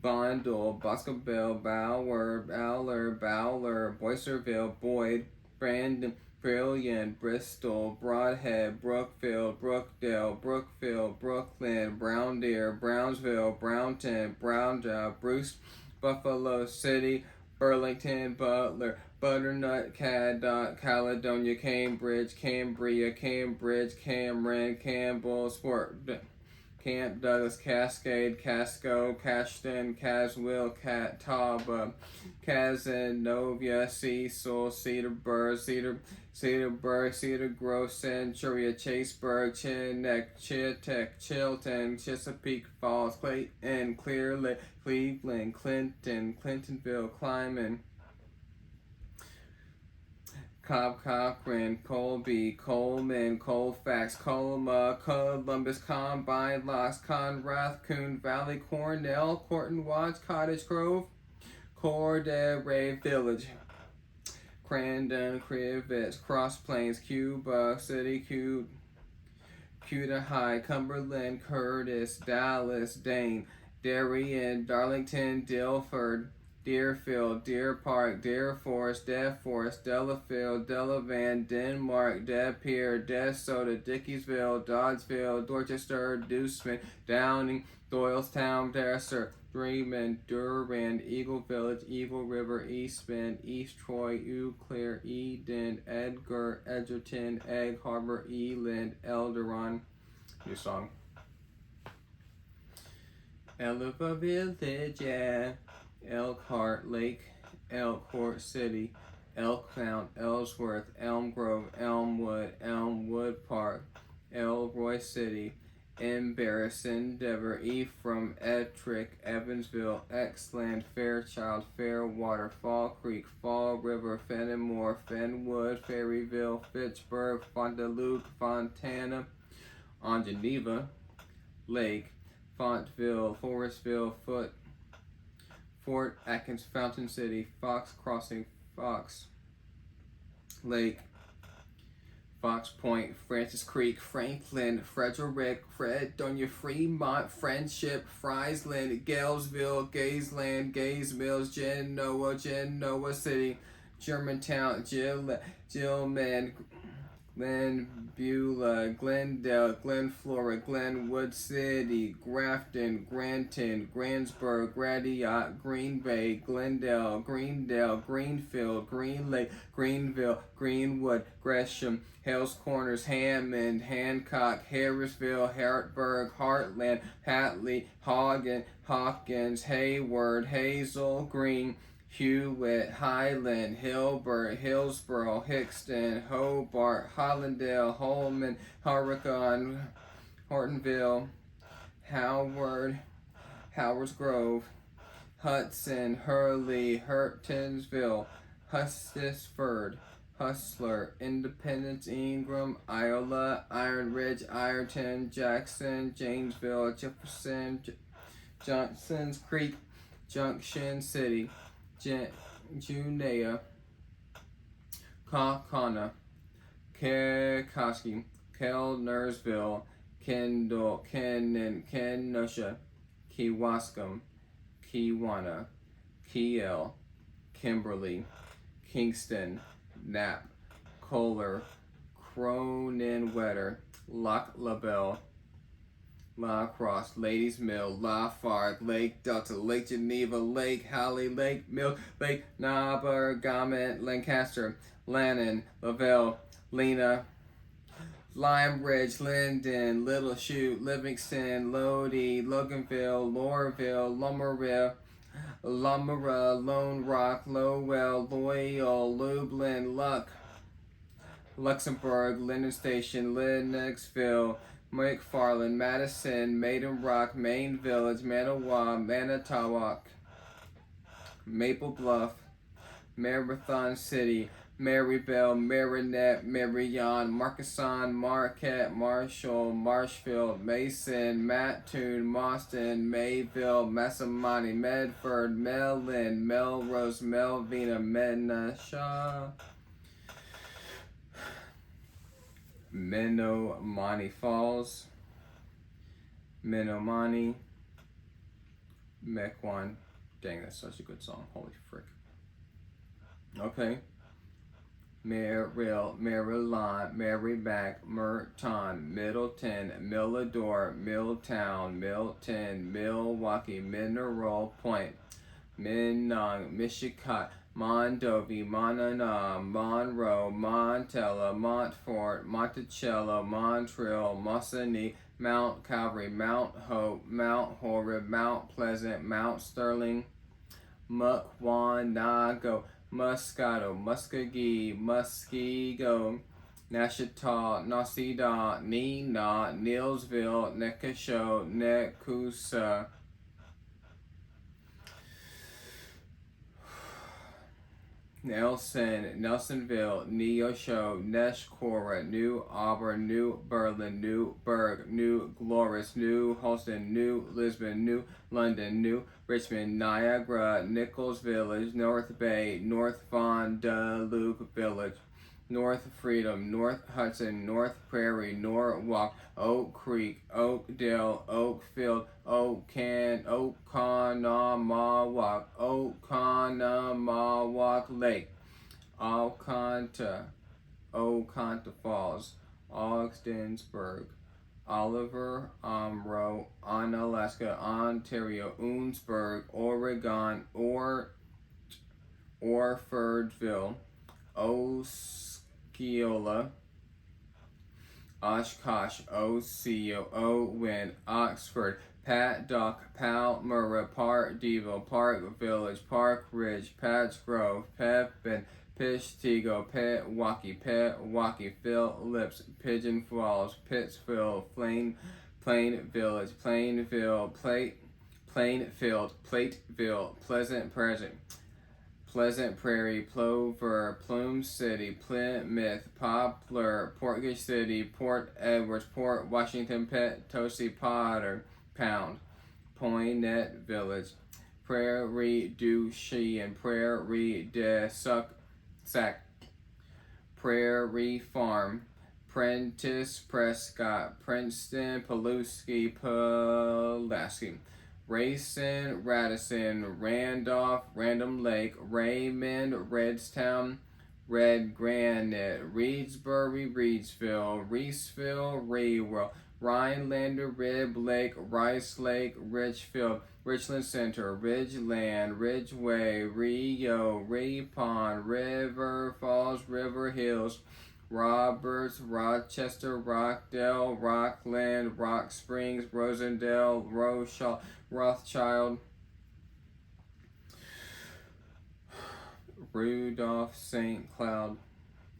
Bondle, Boscobel, Bowler, Boisterville, Boyd, Brandon, Brilliant, Bristol, Broadhead, Brookfield, Brookdale, Brookfield, Brooklyn, Brown Deer, Brownsville, Brownton, Brownjaw, Bruce, Buffalo City, Burlington, Butler, Butternut, Cadott, Caledonia, Cambridge, Cambria, Cambridge, Cameron, Campbell, Sport, Camp Douglas, Cascade, Casco, Cashton, Caswell, Catawba, Cazenovia, Cecil, Cedarburg, Cedar Grove, Centuria, Chaseburg, Chinneck, Chittick, Chilton, Chesapeake Falls, Clayton, Clear Lake, Cleveland, Clinton, Clintonville, Clyman, Cobb, Cochran, Colby, Coleman, Colfax, Coloma, Columbus, Combine, Locks, Conrath, Coon Valley, Cornell, Corton Watts, Cottage Grove, Cordere Village, Crandon, Crivets, Cross Plains, Cuba City, Cuda High, Cumberland, Curtis, Dallas, Dane, Darien, Darlington, Dilford, Deerfield, Deer Park, Deer Forest, Delafield, Delavan, Denmark, Depier, DeSoto, Dickiesville, Doddsville, Dorchester, Deuceman, Downing, Doylestown, Desser, Dreaman, Durand, Eagle Village, Eagle River, East Bend, East Troy, Eau Claire, Eden, Edgar, Edgerton, Egg Harbor, Eland, Elderon. New song. Elva Village, yeah. Elkhart Lake, Elkhart City, Elkmount, Ellsworth, Elm Grove, Elmwood Park, Elroy City, Embarrass, Endeavor, Ephraim, Ettrick, Evansville, Exland, Fairchild, Fairwater, Fall Creek, Fall River, Fenimore, Fenwood, Ferryville, Fitchburg, Fontaluke, Fontana, on Geneva, Lake, Fontville, Forestville, Fort Atkins, Fountain City, Fox Crossing, Fox Lake, Fox Point, Francis Creek, Franklin, Frederick, Fredonia, Fremont, Friendship, Friesland, Galesville, Gaysland, Gays Mills, Genoa City, Germantown, Gilman, Glenbeulah, Glendale, Glenflora, Glenwood City, Grafton, Granton, Gransburg, Gratiot, Green Bay, Glendale, Greendale, Greenfield, Green Lake, Greenville, Greenwood, Gresham, Hales Corners, Hammond, Hancock, Harrisville, Hartburg, Heartland, Hatley, Hagen, Hawkins, Hayward, Hazel Green, Hewitt, Highland, Hilbert, Hillsborough, Hickston, Hobart, Hollandale, Holman, Hurricane, Hortonville, Howard, Howard's Grove, Hudson, Hurley, Hurtonsville, Hustisford, Hustler, Independence, Ingram, Iola, Iron Ridge, Ironton, Jackson, Janesville, Jefferson, Johnson's Creek, Junction City, Junea, Kaukauna, Kekoski, Kellnersville, Kendall, Kennan, Kenosha, Kewaskum, Kewanna, Kiel, Kimberly, Kingston, Knapp, Kohler, Croninwetter, Lac LaBelle, La Crosse, Ladies Mill, Lafargue, Lake Delta, Lake Geneva, Lake Halley, Lake Mill, Lake Naber, Garment, Lancaster, Lannon, Lavelle, Lena, Lime Ridge, Linden, Little Chute, Livingston, Lodi, Loganville, Lorville, Lumera, Lone Rock, Lowell, Loyal, Lublin, Luxembourg, Linden Station, Lennoxville, McFarland, Madison, Maiden Rock, Main Village, Manawa, Manitowoc, Maple Bluff, Marathon City, Marybelle, Marinette, Marion, Marcasson, Marquette, Marshall, Marshfield, Mason, Mattoon, Mauston, Mayville, Massamonte, Medford, Mellon, Melrose, Melvina, Menasha, Menomonee Falls, Menomonee, Mequon. Dang, that's such a good song. Holy frick. Okay. Merrill, Maryland, Maryback, Merton, Middleton, Millador, Milltown, Milton, Milwaukee, Mineral Point, Minong, Michigan, Mondovi, Monana, Monroe, Montella, Montfort, Monticello, Montreal, Mossonee, Mount Calvary, Mount Hope, Mount Horeb, Mount Pleasant, Mount Sterling, Mukwonago, Muscato, Muskogee, Muskego, Nashita, Nasida, Nina, Neilsville, Nekasho, Nekusa, Nelson, Nelsonville, Neosho, Neshcora, New Auburn, New Berlin, New Berg, New Glorious, New Holston, New Lisbon, New London, New Richmond, Niagara, Nichols Village, North Bay, North Fond du Lac Village, North Freedom, North Hudson, North Prairie, Norwalk, Oak Creek, Oakdale, Oakfield, Oconomowoc, Oconomowoc Lake, Oconto Falls, Ogdensburg, Oliver, Omro, Onalaska, Ontario, Oonsburg, Oregon, Orfordville, Osceola, Oshkosh, Osseo, Owen, Oxford, Paddock, Palmyra, Park Deville, Park Village, Park Ridge, Patch Grove, Pepin, Peshtigo, Pewaukee, Phillips, Pigeon Falls, Pittsfield, Plain Village, Plainville, Plainfield, Plateville, Pleasant Prairie, Plover, Plume City, Plymouth, Poplar, Portgage City, Port Edwards, Port Washington, Potosi, Potter, Pound, Poinet Village, Prairie du Chien, Prairie de Sac, Prairie Farm, Prentice, Prescott, Princeton, Pulaski, Rayson, Radisson, Randolph, Random Lake, Raymond, Redstown, Red Granite, Reedsbury, Reedsville, Reeseville, Raywell, Rhinelander, Rib Lake, Rice Lake, Richfield, Richland Center, Ridgeland, Ridgeway, Rio, Ripon, River Falls, River Hills, Roberts, Rochester, Rockdale, Rockland, Rock Springs, Rosendale, Rothschild, Rudolph, St. Cloud,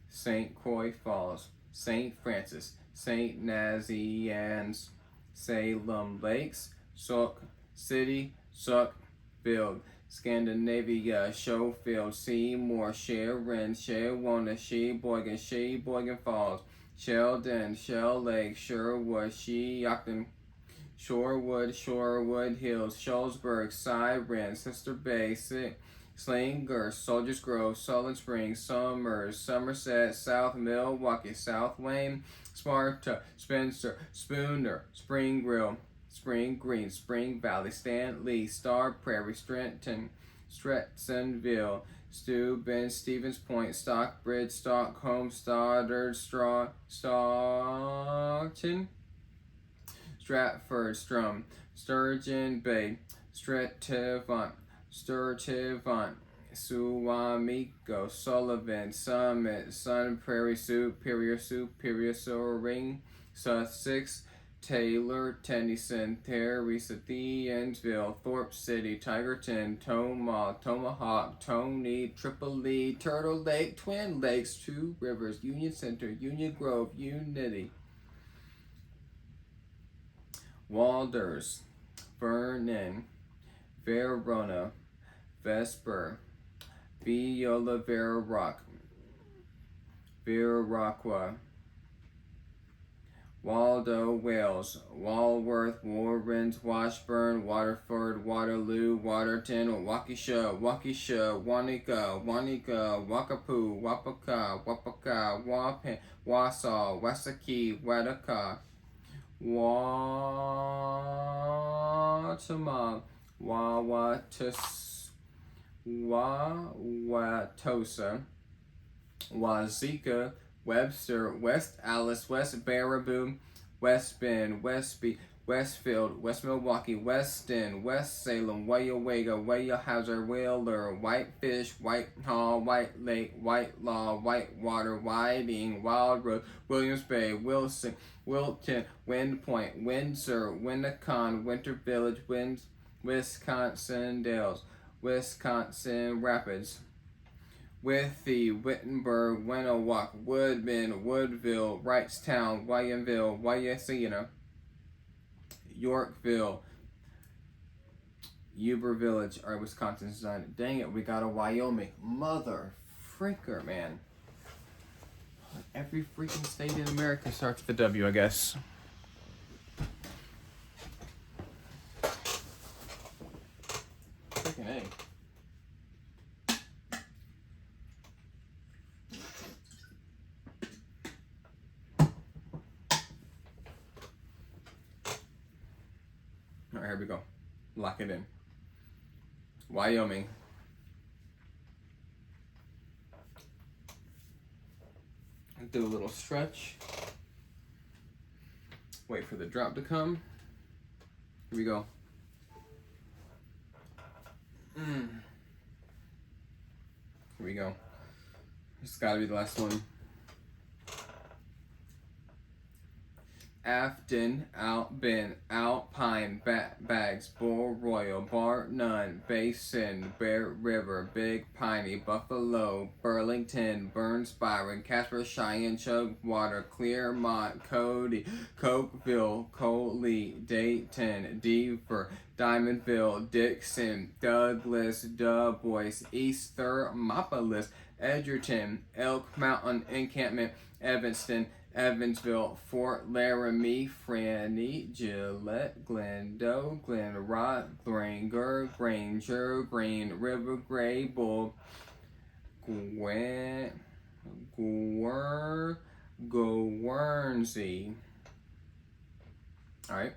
St. Croix Falls, St. Francis, St. Nazianz, Salem Lakes, Sauk City, Saukville, Scandinavia, Schofield, Seymour, Sharon, Shawona, Sheboygan Falls, Sheldon, Shell Lake, Sherwood, Sheopton, Shorewood Hills, Shullsburg, Siren, Sister Bay, Slinger, Soldiers Grove, Solid Springs, Summers, Somerset, South Milwaukee, South Wayne, Sparta, Spencer, Spooner, Spring Grill, Spring Green, Spring Valley, Stanley, Star Prairie, Strettsonville, Steuben, Stevens Point, Stockbridge, Stockholm, Stoddard, Stockton, Stratford, Strum, Sturgeon Bay, Sturtevant, Suamico, Sullivan, Summit, Sun Prairie, Superior, Soaring, Sussex, Taylor, Tennyson, Teresa, Thiensville, Thorpe City, Tigerton, Tomahawk, Tony, Tripoli, Turtle Lake, Twin Lakes, Two Rivers, Union Center, Union Grove, Unity, Walders, Vernon, Verona, Vesper, Viola, Veracqua, Waldo, Wales, Walworth, Warrens, Washburn, Waterford, Waterloo, Waterton, Waukesha, Wanika, Wakapoo, Wapaka, Wapan, Wausau, Wasaki, Wadaka, Watama, Wauwatosa, Wazeeka, Webster, West Allis, West Baraboo, West Bend, Westby, Westfield, West Milwaukee, Weston, West Salem, Weyawega, Weyerhaeuser, Wheeler, Whitefish, Whitehall, White Lake, Whitelaw, Whitewater, Whiting, Wild Rose, Williams Bay, Wilson, Wilton, Wind Point, Windsor, Winnicott, Winter Village, Wisconsin Dells, Wisconsin Rapids, Withee, Wittenberg, Winnewauk, Woodman, Woodville, Wrightstown, Wyomville, Wyesena, Yorkville, Huber Village. Alright, Wisconsin's done. Dang it, we got a Wyoming. Mother fricker, man. Every freaking state in America starts with a W, I guess. All right, here we go. Lock it in. Wyoming. Do a little stretch. Wait for the drop to come. Here we go. Here we go. It's gotta be the last one. Afton, Outbin, Alpine, Bags, Bull Royal, Bar None, Basin, Bear River, Big Piney, Buffalo, Burlington, Burns, Byron, Casper, Cheyenne, Chugwater, Clearmont, Cody, Cokeville, Coley, Dayton, Deaver, Diamondville, Dixon, Douglas, Dubois, East Thermopolis, Edgerton, Elk Mountain Encampment, Evanston, Evansville, Fort Laramie, Franny, Gillette, Glendo, Glen Rothanger, Granger, Green River, Grable, Guernsey. Alright.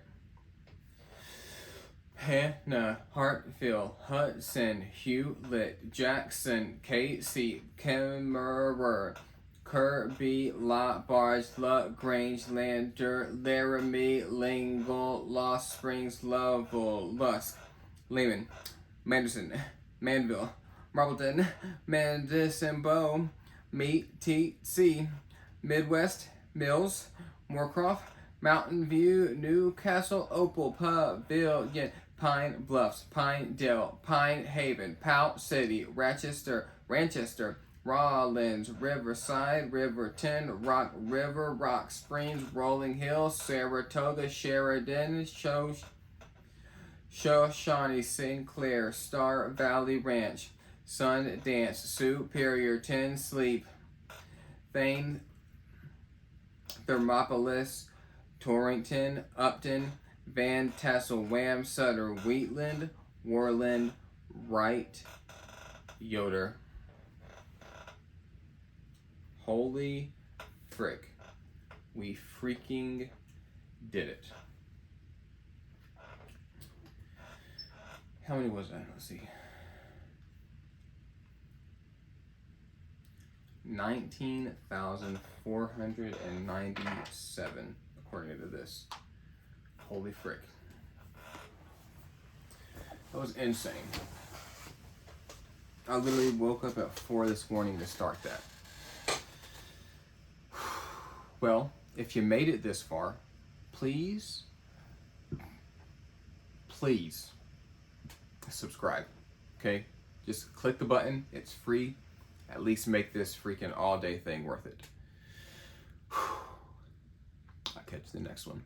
Hannah, Hartfield, Hudson, Hewlett, Jackson, Casey, Kemmerer, Kirby, Lot Barge, LaGrange, Lander, Laramie, Lingle, Lost Springs, Lovell, Lusk, Lehman, Manderson, Manville, Marbleton, Madison Bow, Meat, T.C., Midwest, Mills, Moorcroft, Mountain View, Newcastle, Opal, Pavilion, Pine Bluffs, Pinedale, Pine Haven, Pout City, Rochester, Rollins, Riverside, Riverton, Rock River, Rock Springs, Rolling Hills, Saratoga, Sheridan, Shoshone, Sinclair, Star Valley Ranch, Sundance, Superior, Ten Sleep, Thane, Thermopolis, Torrington, Upton, Van Tassel, Wham, Sutter, Wheatland, Worland, Wright, Yoder. Holy frick. We freaking did it. How many was that? Let's see. 19,497 according to this. Holy frick. That was insane. I literally woke up at 4 this morning to start that. Well, if you made it this far, please subscribe, okay? Just click the button, it's free. At least make this freaking all-day thing worth it. I'll catch you the next one.